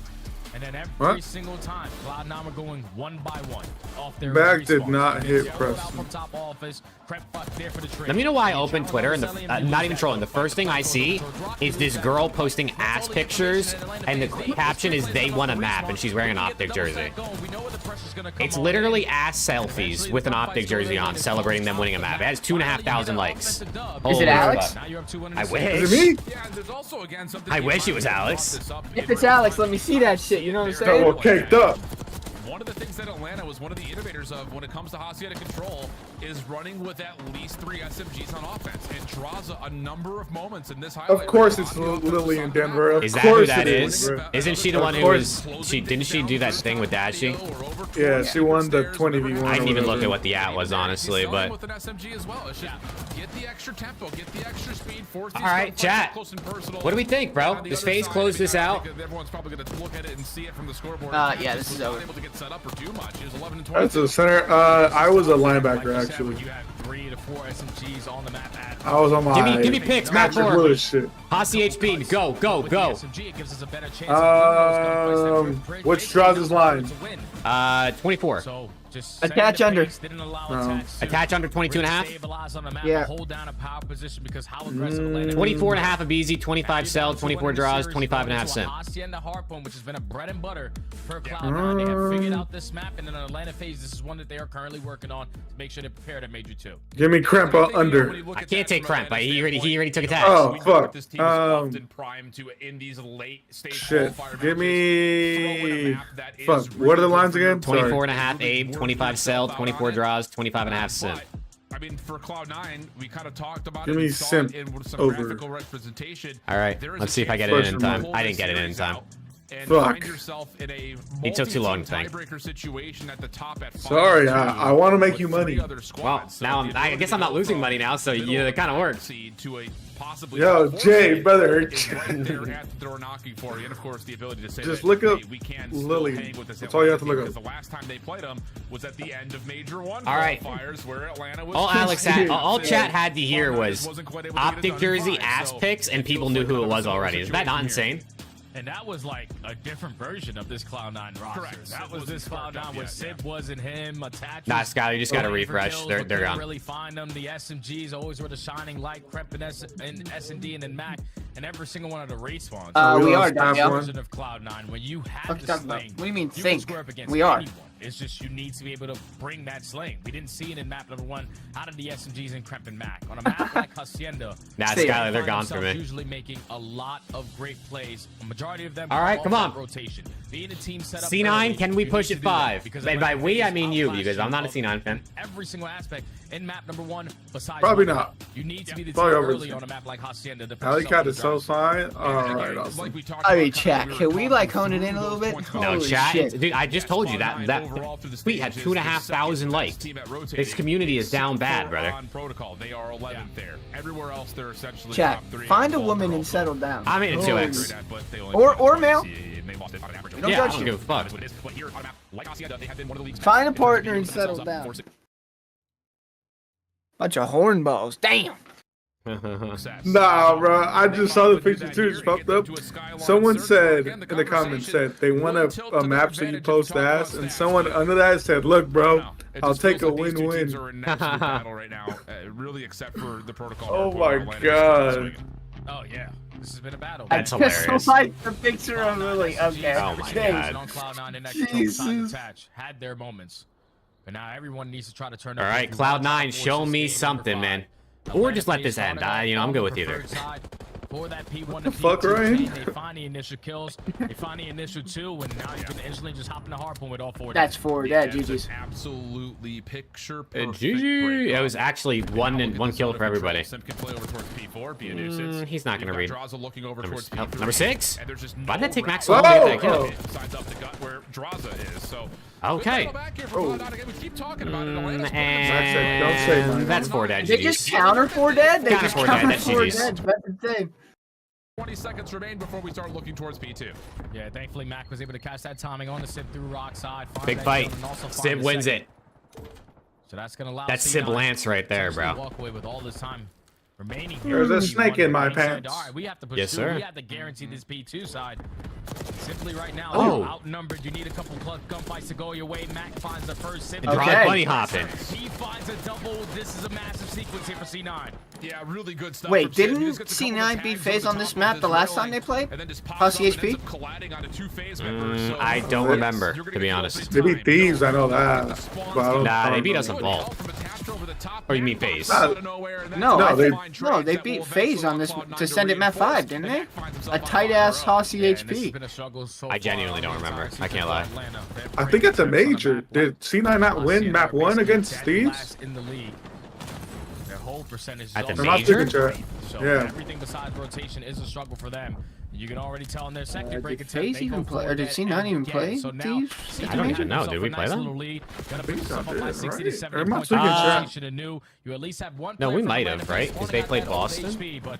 And then every What? single time, Cloud9 are going 1 by 1 off their Back did respawn. not And hit it's yelled out Preston. from top office. Crep fuck there for the trade. Let me know why I And open challenge Twitter and Zelly not even Boots trolling. The back. first thing I see is this girl posting ass pictures, and the caption is "They won a map," and she's wearing an Optic jersey. It's literally ass selfies with an Optic jersey on, celebrating them winning a map. It has 2,500 likes. Is Holy it Alex? fuck. Now I Is wish. it me? I wish it was Alex. If it's Alex, let me see that shit. You know what I'm saying? Double caked up. One of the things that Atlanta was one of the innovators of when it comes to Hacienda control is running with at least 3 SMGs on offense. It draws a number of moments in this highlight. Of course it's Lily in Denver. Of Is that who course that it is? bro. Isn't she the Of one who course. was? Didn't she do that thing with Dashi? Yeah, she won the 20v1. I didn't even look at what the the at was, honestly, but. with an SMG as well. It's just get the extra tempo, get the extra speed, force these All right, gunfights chat. close and personal. What do we think, bro? On the Does other FaZe side, close this I out? think everyone's probably going to look at it and see it from the scoreboard. Yeah, this is over. Able to get set up or do much. He was 11 and 20. That's a center. I was a linebacker actually. 3 to 4 SMGs on the map. I was on my. Give me picks, Matt Patrick Moore. Lewis shit. Hossie HP, go. SMG, it gives us a better chance. Which draws his line? 24. So just attach under. didn't allow Attach under 22 and a half. Stabilize on the map, Yeah. hold down a power position because how aggressive 24 and a half of Easy, 25 cell, 24 draws, 25 and a half Sim. Hacienda Hardpoint, which has been a bread and butter for Cloud9. They have figured out this map, and in Atlanta phase, this is one that they are currently working on to make sure they're prepared at Major 2. Give me Cramp under. I can't take Cramp, but he already took attach. Oh fuck. This team is often primed to in these late stage Shit. qualifier Give me. map that is Fuck. What are the lines again? 24 and a half Abe, 25 cell, 24 draws, 25 and a half Sim. I mean, for Cloud9, we kind of talked about Give it. me We saw Simp it in some over. graphical representation. All right, There is let's a see if I chance get it to in time. pull I didn't this get it in series time. out and Fuck. find yourself in a He took too long to think. tiebreaker situation at the top at Sorry, 5-2 I want to make you with three money. other Well, squads. So now the I ability guess to I'm not go losing from money now, so middle yeah, that kind of works. seed to a possibly Yo, top four Jay, seed brother. is right there at the door knocking for you, and of course the ability to say Just that, look up hey, we can still Lily. hang with this That's all you have to Atlanta look team, up. because the last time they played them was at the end of Major 1 All right. qualifiers where Atlanta was All Alex had, all So chat had to hear Cloud9 was wasn't quite able to get it Optic done in jersey, five, ass so picks, and it people feels knew like who it kind of was a similar already. Is that not situation here. insane? And that was like a different version of this Cloud9 roster. Correct. That was this Cloud9 where Sid wasn't him, attached. Nah, Skyler, you just got to refresh. They're gone. Really find them. The SMGs always were the shining light. Crep and S&D and then Mac, and every single one of the respawns. We are done, yeah. version of Cloud9 when you have the sling. What do you mean can think? square up against We are. anyone. It's just you need to be able to bring that sling. We didn't see it in map number 1 out of the SMGs and Crep and Mac. On a map like Hacienda, Nah, they Skyler, they're find gone for themselves me. Usually making a lot of great plays. A majority of them. All right, come on. Rotation. Being a team set up C9, early, can we you push need at to do that 5? because And by Atlanta we, I Phase mean you, outclassed because I'm not a of C9 fan. Every single aspect in map number 1, besides Probably one. not. You need to be the team Probably over early the- on a map like Hacienda. To Alley push Cat is something so drive. fine. Alright, awesome. I mean, chat. Can we like hone it in a little bit? No, Holy chat. shit. Dude, I just told you that tweet had 2,500 likes. This community is down bad, brother. On protocol, they are 11th there. Everywhere else, they're essentially Chat. top 3. Find a woman and settle down. I'm in a Holy- 2x. Or male. Don't Yeah, I judge don't you. give a fuck. Find a partner and settle down. Bunch of hornballs. Damn. Nah, bro. I just saw the picture too. It's popped up. Someone said in the comments said they want a map so you post ass, and someone under that said, "Look, bro, I'll take a win-win." right now, really, except for the protocol. Oh my god. Oh yeah, this has been a battle. That's I just hilarious. like the picture of Lily. Okay. Oh my Thanks. God. On Cloud9 and Jesus. attach had their moments, but now everyone needs to try to turn. All up right, if you want to Cloud9, show force me this game number something, 5. man. Or just let this end. I'm good with either. For that P1 The to fuck, P2 Ryan? chain, they find the initial kills, they find the initial 2, and now you can instantly just hop in the hardpoint with all 4. That's 4 dead, GG's. Absolutely picture perfect. GG. It was actually one kill for everybody. Simp can play over towards P4, be a nuisance. He's not gonna read. Draza looking over towards P3. Number 6? And there's just Why'd that take no Max so long to get that kill? Besides up the gut where Draza is. So Okay. good battle back here for Cloud9 again. We keep talking about it. Atlanta's And that's 4 dead. They just counter 4 dead? They Counter just 4 dead, counter that's 4 GG's. dead. That's insane. 20 seconds remain before we start looking towards P2. Yeah, thankfully Mac was able to catch that timing on the Sib through rock side. Find Big that fight. kill and also find Sib the wins second. it. So that's gonna allow That's C9 Sib Lance right there, to actually bro. walk away with all this time remaining. There's a P1 snake in my remaining side. pants. All right, we have to push Yes, through. sir. We have to guarantee this P2 side. Simply right now, Oh. you're outnumbered. You need a couple gunfights to go your way. Mac finds the first Sib. Drive bunny hopping. He finds a double. This is a massive sequence here for C9. Yeah, really good stuff. Wait, from Sib. He didn't just gets a couple C9 of beat tags FaZe over on this top map of the his last railing, time they played? and then just pops How's up and CHP? ends up colliding onto 2 FaZe members. So I don't remember, to be honest. They beat Thieves, I know that. But I don't, Nah, I they don't beat know. us in Vault. Or you mean FaZe? They beat FaZe on this to send it map 5, didn't they? A tight ass Hossy HP. I genuinely don't remember. I can't lie. I think it's a major. Did C9 not win map 1 against Thieves? In the league. Their whole percentage is At the also major? great. So Yeah. everything besides rotation is a struggle for them. You can already tell in their second break Did attempt. FaZe they even go play, for or did that C9 even again. play So now, Thieves? I don't even know. Did we play them? Gonna put think yourself so, up by dude, 60 to right? 70 Or am I points. thinking Uh, Anew. You at least have one No, player we from might Atlanta have, right? Phase 'Cause one they that played had all the Boston. HP, but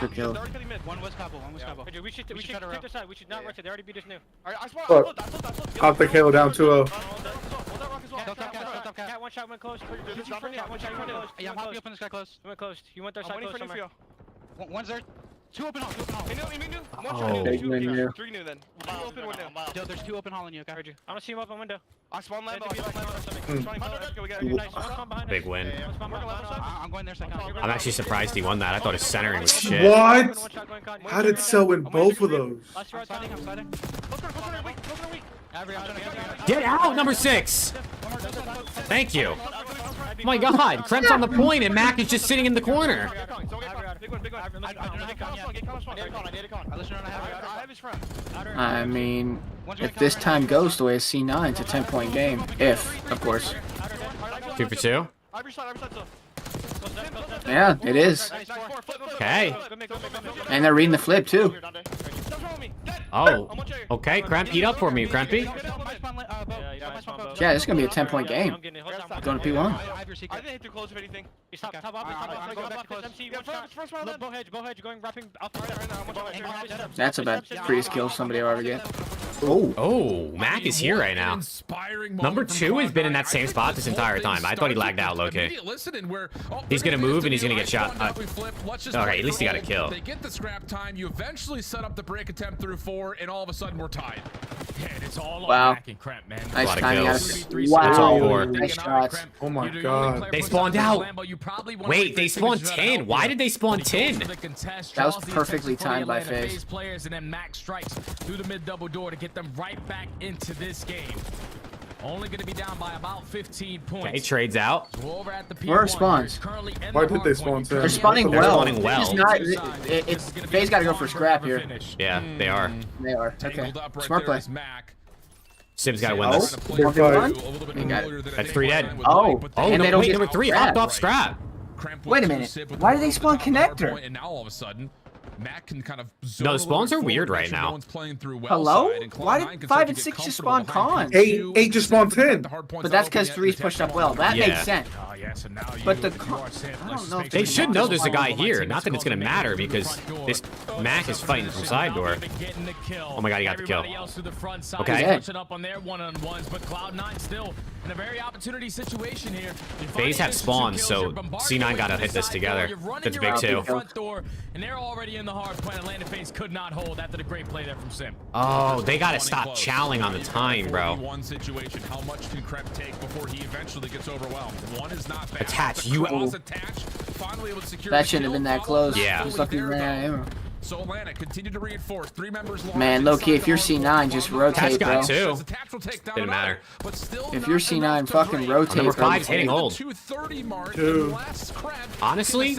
Good kill. One was Cabo, one was Cabo. We should take this side. We should not rush it. They already beat us new. Look, OPTIC KO down 2-0. Cat, one shot went close. Yeah, I'm happy up on this guy close. Went close. He went their side close somewhere. One's there. Two open hall. Three new then. Two open, one new. Yo, there's two open hall in you. I heard you. I don't see him open window. I spawn Lambo. Big win. I'm going there second. I'm actually surprised he won that. I thought his centering was shit. What? How did Cell win both of those? Get out, number 6. Thank you. Oh my God, Kremp's on the point and Mac is just sitting in the corner. I mean, if this time goes the way of C9, it's a 10-point game. If, of course. 2 for 2. Yeah, it is. Okay. And they're reading the flip too. Oh, okay. Kremp, heat up for me, Krempy. Yeah, this is gonna be a 10-point game. Going to P1. I didn't hit too close of anything. Stop. That's about the prettiest kill somebody will ever get. Oh, Mac is here right now. Number 2 has been in that same spot this entire time. I thought he lagged out, low-key. He's gonna move and he's gonna get shot. Okay, at least he got a kill. They get the scrap time. You eventually set up the break attempt through 4, and all of a sudden we're tied. And it's all wow. Mac and Kremp, man. Nice timing out of Wow. Nice shots. Oh my God. They spawned out. Wait, they spawned 10. Why did they spawn 10? That was perfectly timed by FaZe. Players and then Max strikes through the mid double door to get them right back into this game. Only going to be down by about 15 points. Okay, trades out. Where are spawns? Why did they spawn 10? They're spawning They're well. spawning well. FaZe got to go for scrap here. Yeah, they are. They are. Okay. Smart play. Sim's got to win this. That's 3 dead. Oh, and no, they don't wait, number 3 hopped off scrap. Wait a minute. Why did they spawn connector? And now all of a sudden, Mac can kind of no, the spawns are weird right now. Hello? Why did 5 and 6 just spawn cons? 8 just spawned 10. But that's because 3's pushed up well. That makes sense. But the I don't know. They should know there's a guy here. Not that it's gonna matter because this Mac is fighting from side door. Oh my God, he got the kill. Okay. In a very opportunity situation here. FaZe have spawns, so C9 gotta hit this together. That's big too. And they're already in the hard point. Atlanta FaZe could not hold after the great play there from Sim. Oh, they gotta stop chowing on the time, bro. One situation, how much can Kremp take before he eventually gets overwhelmed? One is not bad. Attach, you. Finally able to secure that shouldn't have been that close. Yeah. Just lucky ran out of ammo. So Atlanta continue to reinforce 3 members long. Man, low-key, if you're C9, just rotate, bro. Didn't matter. If you're C9, fucking rotate, number 5's hitting old. Honestly,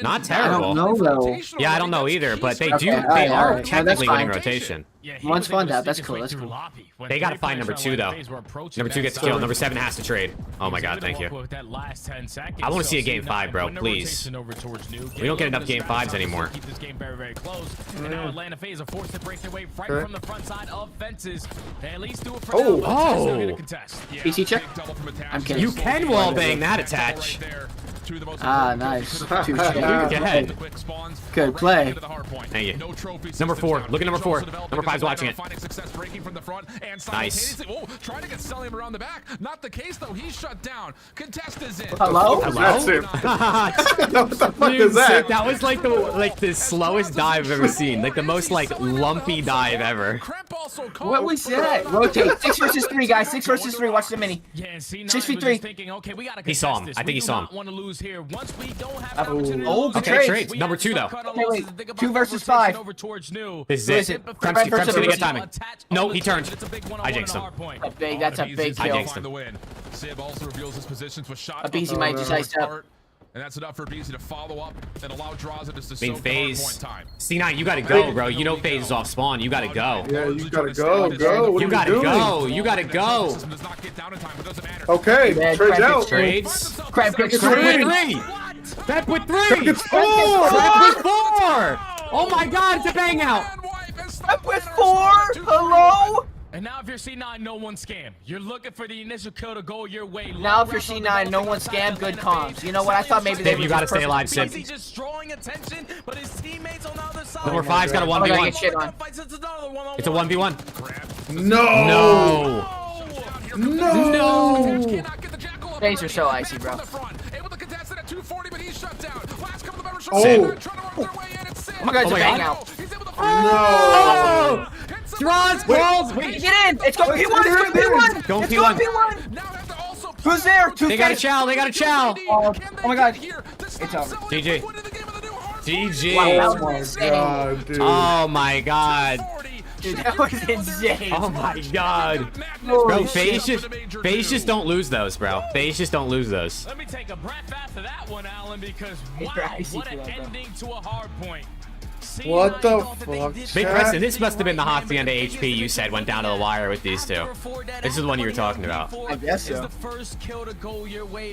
not terrible. I don't know, though. Yeah, I don't know either, but they do. Okay, They are right. technically winning rotation. One's spawned out. That's cool. That's cool. They gotta find number 2 though. Number 2 gets the kill. Number 7 has to trade. Oh my God, thank you. I want to see a game 5, bro. Please. We don't get enough game 5s anymore. Keep this game very, very close. And now Atlanta FaZe are forced to break their way right from the front side of fences. They at least do it for now. Oh. PC check. I'm kidding. You can wallbang that attach. Ah, nice. Touche. Good. Good play. Thank you. Number 4. Look at number 4. Number 5's watching it. Nice. Trying to get Sullivan around the back. Not the case though. He's shut down. Contest is in. Hello? That's it. What the fuck is that? That was like the slowest dive I've ever seen. Like the most like lumpy dive ever. What was that? Rotate. 6 versus 3, guys. 6 versus 3. Watch the mini. 6v3. He saw him. I think he saw him. Here. Once we don't have okay, trades. Number 2 though. Okay, wait. 2 versus 5. This is it. Kremp's gonna get timing. No, he turned. I jinxed him. That's a big kill. I jinxed him. Sib also reveals his positions with shots. BZ might just iced up. And that's enough for BZ to follow up and allow draws it to FaZe. C9, you gotta go, bro. You know FaZe is off spawn. You gotta go. Yeah, you gotta go. Go. What you gotta go. You gotta go. Okay, trades out. Trades. Crab with 3. Crab with 3. It's 4. Crab with 4. Oh my God, it's a bang out. Crab with 4. Hello. And now if you're C9, no one scam. You're looking for the initial kill to go your way. Now if you're C9, no one scam, good comms. You know what? I thought maybe they you gotta stay alive, Sid. He's just drawing attention, but his teammates on the other side. Number 5's got a 1v1. It's a 1v1. No! No! Things are so icy, bro. Oh! Oh my god, it's a bang out. No! Thron's called! Wait, get in! It's going P1! It's going P1! Go It's P1. going P1! Who's there? They got a chow, they got a chow! Oh my god. It's over. GG. GG. Wow, Oh my insane. god, dude. Oh my god. Dude, that was insane. Oh my god. Holy Bro, shit. FaZe just don't lose those, bro. FaZe just don't lose those. Let me take a breath after that one, Alan, because wow, icy what an for that, bro. ending to a hard point. What the fuck? Big Preston, this must have been the Hacienda HP you said went down to the wire with these two. This is the one you were talking about. I guess so.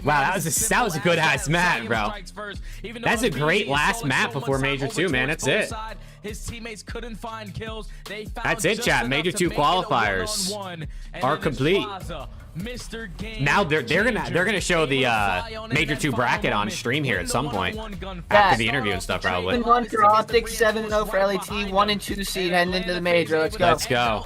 Wow, that was a good ass map, bro. That's a great last map before Major 2, man. That's it. His teammates couldn't find kills. That's it, chat. Major 2 qualifiers are complete. Now they're gonna show the Major 2 bracket on stream here at some point after the interview and stuff, probably. 7-1 for OPTIC, 7-0 for LAT, 1 and 2 seed heading into the major. Let's go. Let's go.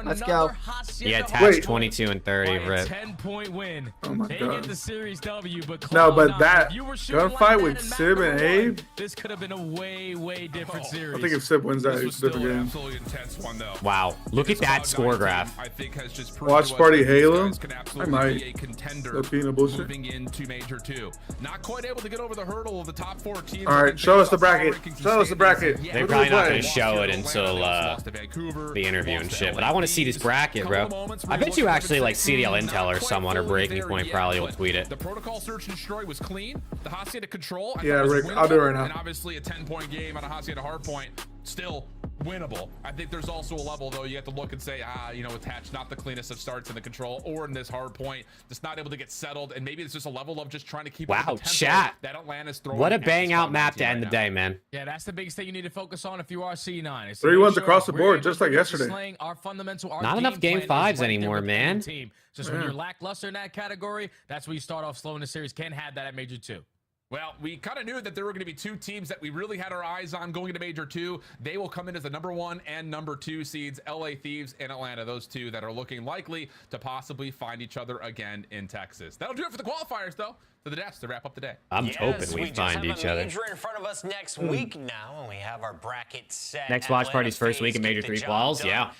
Let's go. Yeah, Tatch 22 and 30. Rip. 10-point win. Oh my They god. get the series W, but No, but Cloud9, that if you were shooting gunfight like with that in map Sib and number Abe, one, this could have been a way different series. I think if Sib wins that, This it's was a still different an game. absolutely intense one, though. Wow, look at that score graph. I think has just proven Watch to us Party that these Halo. guys can I absolutely might. be a contender Stop being a bullshit. moving into Major 2. Not quite able to get over the hurdle of the top 4 teams. All right, show us the bracket. Show us the bracket. They're probably not gonna show it until the interview and shit. But I want to see this bracket, bro. I bet you actually like CDL Intel or someone or Breaking Point probably will tweet it. The protocol search and destroy was clean. The Hacienda control. Yeah, Rick, I'll do it right now. And obviously a 10-point game on a Hacienda hardpoint, still winnable. I think there's also a level though you have to look and say, you know, attached not the cleanest of starts in the control or in this hard point, just not able to get settled, and maybe it's just a level of just trying to keep. Wow, chat. That Atlanta's throwing. What a bang out map to end the day, man. Yeah, that's the biggest thing you need to focus on if you are C9. 3-1s across the board, just like yesterday. Not enough game 5s anymore, man. Just when you're lackluster in that category, that's where you start off slow in the series. Can't have that at Major 2. Well, we kind of knew that there were going to be 2 teams that we really had our eyes on going into Major 2. They will come in as the number 1 and number 2 seeds, LA Thieves and Atlanta. Those 2 that are looking likely to possibly find each other again in Texas. That'll do it for the qualifiers, though. To the desk to wrap up the day. I'm hoping we find each other. In front of us next week now, and we have our bracket set. Next watch party's first week in Major 3 quals, yeah.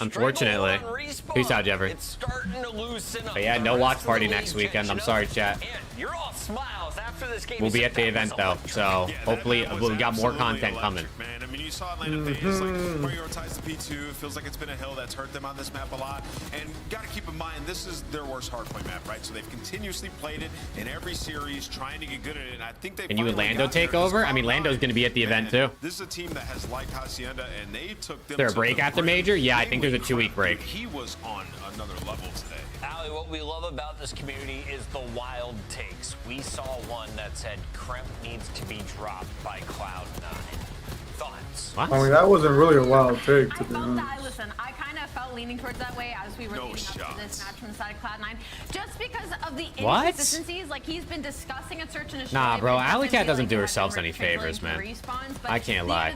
Unfortunately. Peace out, Jeffrey. It's starting to loosen up. But yeah, no watch party next weekend. I'm sorry, chat. You're all smiles after this game. We'll be at the event though, so hopefully we got more content coming. Man, I mean, you saw Atlanta FaZe like prioritize the P2. It feels like it's been a hill that's hurt them on this map a lot. And got to keep in mind, this is their worst hardpoint map, right? So they've continuously played it in every series, trying to get good at it. And I think they. And you and Lando take over? I mean, Lando's going to be at the event too. This is a team that has liked Hacienda, and they took them. Is there a break after Major? Yeah, I think there's a 2-week break. He was on another level today. Ali, what we love about this community is the wild takes. We saw one that said Kremp needs to be dropped by Cloud9. Thoughts? What? I mean, that wasn't really a wild take, to be honest. Listen, I kind of felt leaning towards that way as we were leading up to this match from the side of Cloud9. Just because of the inconsistencies, like he's been discussing at Search and Destroy. Nah, bro, Alley Cat doesn't do herself any favors, man. I can't lie.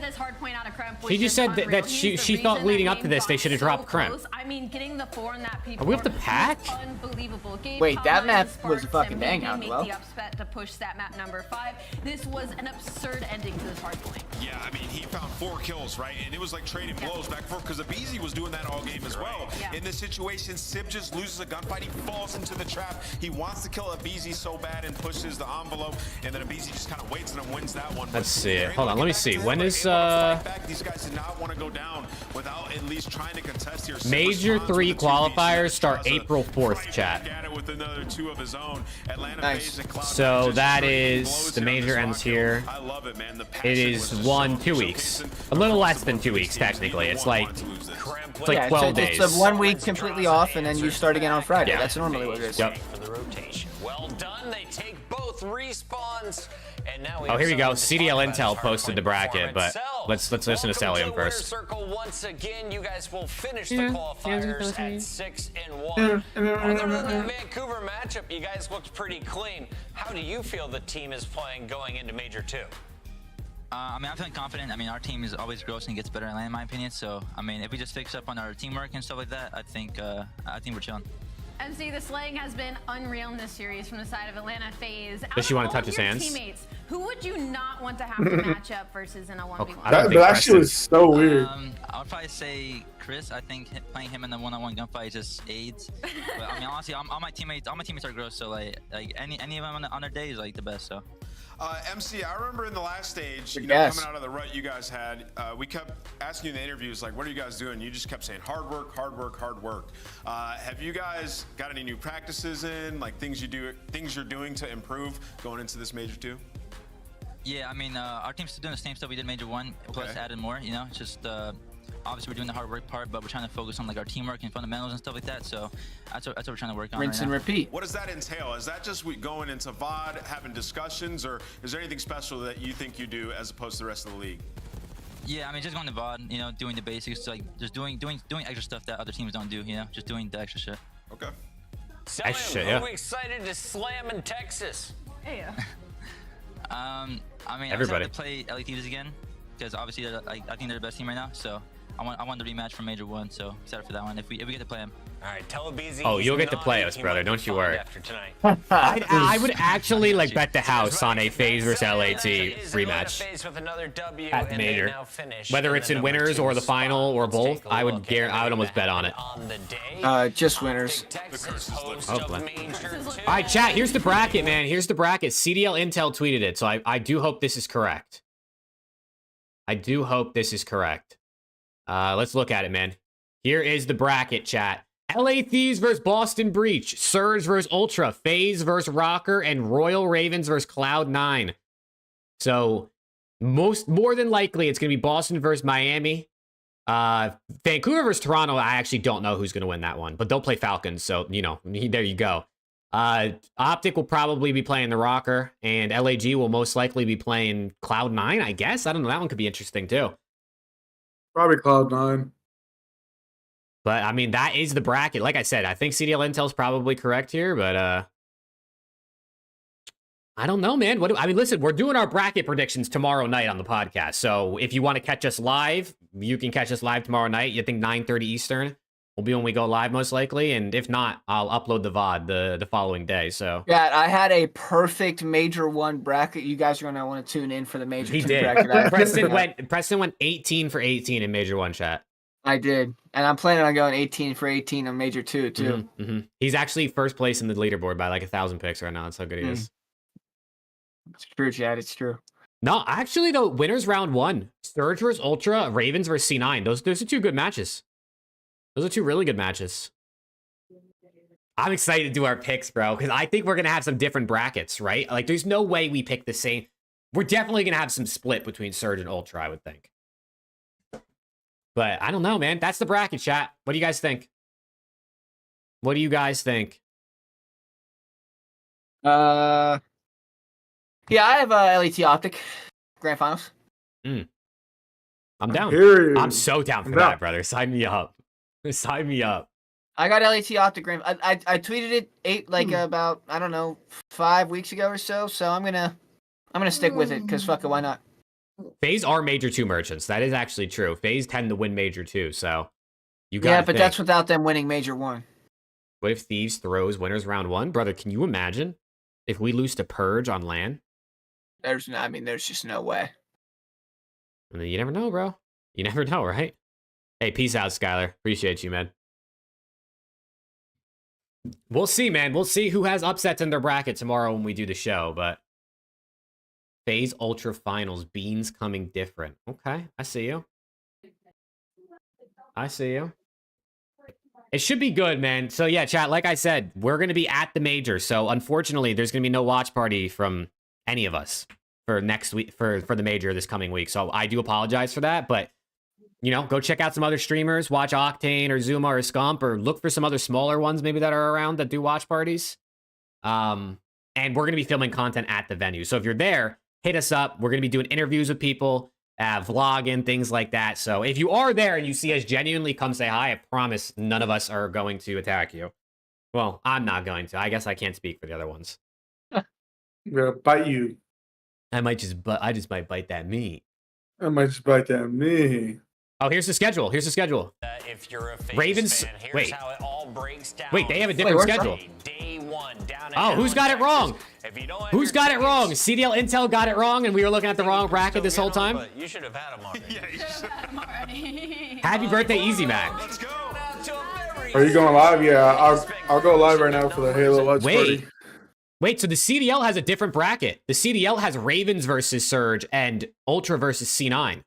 She just said that she thought leading up to this they should have dropped Kremp. I mean, getting the 4 in that P4. Are we up the pack? Unbelievable. Wait, that map was a fucking bang out, well. The upset to push that map number 5. This was an absurd ending to this hardpoint. Yeah, I mean, he found 4 kills, right? And it was like trading blows back and forth because Abizi was doing that all game as well. Yeah. In this situation, Sib just loses a gunfight. He falls into the trap. He wants to kill Abizi so bad and pushes the envelope, and then Abizi just kind of waits and then wins that one. Let's see it. Hold on, let me see. When is These guys did not want to go down without at least trying to contest here. Major 3 qualifiers start April 4th, chat. With another 2 of his own. Nice. So that is the major ends here. I love it, man. It is 2 weeks. A little less than 2 weeks, technically. It's like 12 days. It's a 1 week completely off, and then you start again on Friday. Yeah. That's normally what it is. Yep. For the rotation. Well done. They take both both respawns. And now Oh, here we go. CDL Intel posted the bracket, but let's listen to Celium first. Circle once again. You guys will finish the qualifiers at 6-1. Other than the Vancouver matchup, you guys looked pretty clean. How do you feel the team is playing going into Major 2? I mean, I'm feeling confident. I mean, our team is always grows and gets better in LAN, in my opinion. So, I mean, if we just fix up on our teamwork and stuff like that, I think we're chilling. MC, the slaying has been unreal in this series from the side of Atlanta FaZe. Does she want to touch his hands? Teammates, who would you not want to have to match up versus in a 1v1? That actually was so weird. I would probably say Chris. I think playing him in the one-on-one gunfight just aids. But I mean, honestly, all my teammates are gross. So like any of them on their day is like the best. So. MC, I remember in the last stage, coming out of the rut you guys had, we kept asking you in the interviews, like, what are you guys doing? You just kept saying hard work, hard work, hard work. Have you guys got any new practices in, like things you're doing to improve going into this Major 2? Yeah, I mean, our team's still doing the same stuff we did Major 1, plus added more, you know, just obviously we're doing the hard work part, but we're trying to focus on like our teamwork and fundamentals and stuff like that. So that's what we're trying to work on. Rinse and repeat. What does that entail? Is that just going into VOD, having discussions, or is there anything special that you think you do as opposed to the rest of the league? Yeah, I mean, just going to VOD, you know, doing the basics, like just doing extra stuff that other teams don't do, you know, just doing the extra shit. Okay. Celium, who are we excited to slam in Texas? Yeah. I mean, everybody. I'm excited to play LA Thieves again because obviously I think they're the best team right now. So I want the rematch from Major 1. So excited for that one if we get to play them. All right, tell Beezy. Oh, you'll get to play us, brother. Don't you worry. After tonight. I would actually like bet the house on a FaZe versus LAT rematch at the Major. Whether it's in winners or the final or both, I would almost bet on it. Just winners. Hopefully. All right, chat. Here's the bracket, man. Here's the bracket. CDL Intel tweeted it, so I do hope this is correct. I do hope this is correct. Let's look at it, man. Here is the bracket, chat. LA Thieves versus Boston Breach, Surge versus Ultra, FaZe versus Rocker, and Royal Ravens versus Cloud9. So, more than likely, it's going to be Boston versus Miami. Vancouver versus Toronto, I actually don't know who's going to win that one, but they'll play Falcons, so, you know, there you go. OPTIC will probably be playing the Rocker, and LAG will most likely be playing Cloud9, I guess. I don't know, that one could be interesting, too. Probably Cloud9. But, I mean, that is the bracket. Like I said, I think CDL Intel's probably correct here, but, I don't know, man. I mean, listen, we're doing our bracket predictions tomorrow night on the podcast. So, if you want to catch us live, you can catch us live tomorrow night. You think 9:30 Eastern will be when we go live, most likely. And if not, I'll upload the VOD the following day, so. Yeah, I had a perfect Major 1 bracket. You guys are going to want to tune in for the Major 2 bracket. Preston went 18 for 18 in Major 1 chat. I did. And I'm planning on going 18 for 18 on Major 2, too. He's actually first place in the leaderboard by like 1,000 picks right now. That's how good he is. It's true, Chad. It's true. No, actually, though, winners round 1. Surge versus Ultra, Ravens versus C9. Those are two good matches. Those are two really good matches. I'm excited to do our picks, bro, because I think we're going to have some different brackets, right? Like, there's no way we pick the same. We're definitely going to have some split between Surge and Ultra, I would think. But I don't know, man. That's the bracket, chat. What do you guys think? What do you guys think? Yeah, I have LAT OPTIC Grand Finals. I'm down. I'm so down for that, brother. Sign me up. Sign me up. I got LAT OPTIC Grand. I tweeted it about, I don't know, 5 weeks ago or so. So I'm gonna stick with it because fuck it, why not? FaZe are Major 2 merchants. That is actually true. FaZe tend to win Major 2, so you got. Yeah, but that's without them winning Major 1. What if Thieves throws winners round 1, brother? Can you imagine if we lose to Purge on LAN? There's just no way. I mean, you never know, bro. You never know, right? Hey, peace out, Skylar. Appreciate you, man. We'll see, man. We'll see who has upsets in their bracket tomorrow when we do the show, but FaZe Ultra Finals, Beans coming different. Okay, I see you. I see you. It should be good, man. So yeah, chat, like I said, we're going to be at the Major. So unfortunately, there's going to be no watch party from any of us for next week, for the Major this coming week. So I do apologize for that, but you know, go check out some other streamers, watch OCTANE or Zuma or SCUMP, or look for some other smaller ones maybe that are around that do watch parties. and we're going to be filming content at the venue. So if you're there, hit us up. We're going to be doing interviews with people, vlogging, things like that. So if you are there and you see us, genuinely come say hi. I promise none of us are going to attack you. Well, I'm not going to. I guess I can't speak for the other ones. I'm gonna bite you. I just might bite that meat. I might just bite that meat. Oh, here's the schedule. Here's the schedule. If you're a FaZe Ravens. fan, here's Wait. how it all breaks down. Wait, they have a different schedule. Day one, down Oh, who's got it wrong? If you don't have Who's your got it tickets, wrong? CDL Intel got it wrong, and we were looking at the wrong bracket this whole time. but you should have had them already. Yeah, you should have Already. Happy birthday, Easy Mac. Let's go. Are you going live? Yeah, I'll go live right now for the Halo Watch Party. Wait, so the CDL has a different bracket. The CDL has Ravens versus Surge and Ultra versus C9.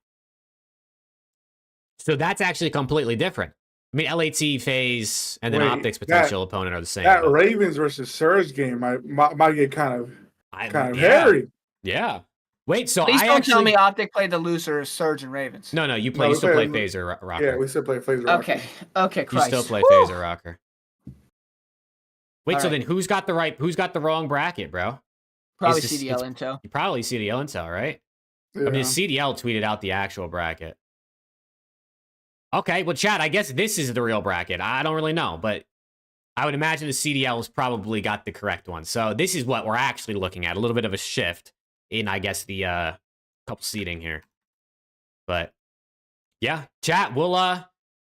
So that's actually completely different. I mean, LAT, FaZe, and then Wait, Optic's potential opponent are the same. That Ravens versus Surge game might get kind of hairy. Yeah. Wait, so Please I don't actually... tell me Optic played the loser Surge and Ravens. No, you No, we still play played- FaZe or Rocker. Yeah, we still play FaZe Rocker. Okay, You Christ. still play Woo! FaZe or Rocker. Wait, All so right. then who's got the wrong bracket, bro? Probably It's just- CDL it's- Intel. Probably CDL Intel, right? Yeah. I mean, CDL tweeted out the actual bracket. Okay, well, Chad, I guess this is the real bracket. I don't really know, but I would imagine the CDL's probably got the correct one. So this is what we're actually looking at. A little bit of a shift in, I guess, the couple seating here. But yeah, chat, we'll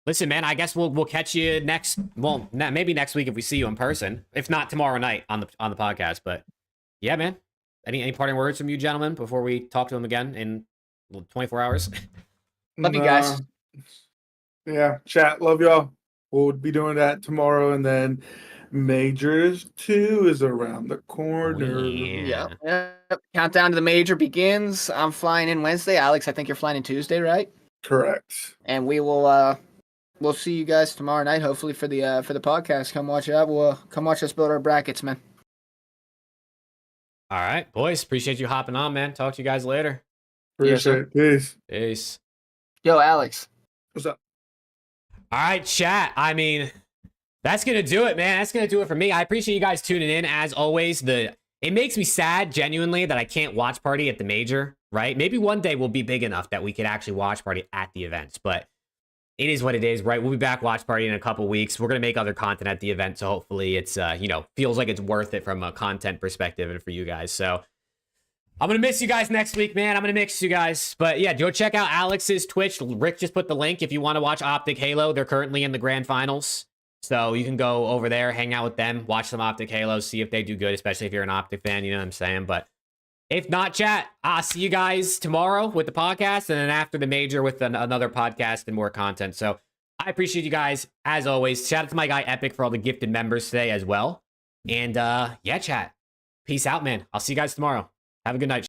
listen, man, I guess we'll catch you next, well, maybe next week if we see you in person. If not tomorrow night on the podcast. But yeah, man. Any parting words from you gentlemen before we talk to them again in 24 hours? Love you guys. Yeah, chat, love y'all. We'll be doing that tomorrow, and then Majors 2 is around the corner. Yep. Countdown to the major begins. I'm flying in Wednesday. Alex, I think you're flying in Tuesday, right? Correct. And we will we'll see you guys tomorrow night, hopefully for the podcast. Come watch out. We'll come watch us build our brackets, man. All right, boys. Appreciate you hopping on, man. Talk to you guys later. Appreciate it. Peace. Peace. Yo, Alex. What's up? All right, chat. I mean, that's going to do it, man. That's going to do it for me. I appreciate you guys tuning in. As always, it makes me sad, genuinely, that I can't watch party at the major, right? Maybe one day we'll be big enough that we could actually watch party at the events, but it is what it is, right? We'll be back watch party in a couple weeks. We're going to make other content at the event, so hopefully it's, feels like it's worth it from a content perspective and for you guys. So I'm going to miss you guys next week, man. I'm going to miss you guys. But yeah, go check out Alex's Twitch. Rick just put the link if you want to watch Optic Halo. They're currently in the grand finals. So you can go over there, hang out with them, watch some Optic Halo, see if they do good, especially if you're an Optic fan, you know what I'm saying? But if not, chat, I'll see you guys tomorrow with the podcast and then after the major with another podcast and more content. So I appreciate you guys, as always. Shout out to my guy Epic for all the gifted members today as well. And yeah, chat, peace out, man. I'll see you guys tomorrow. Have a good night.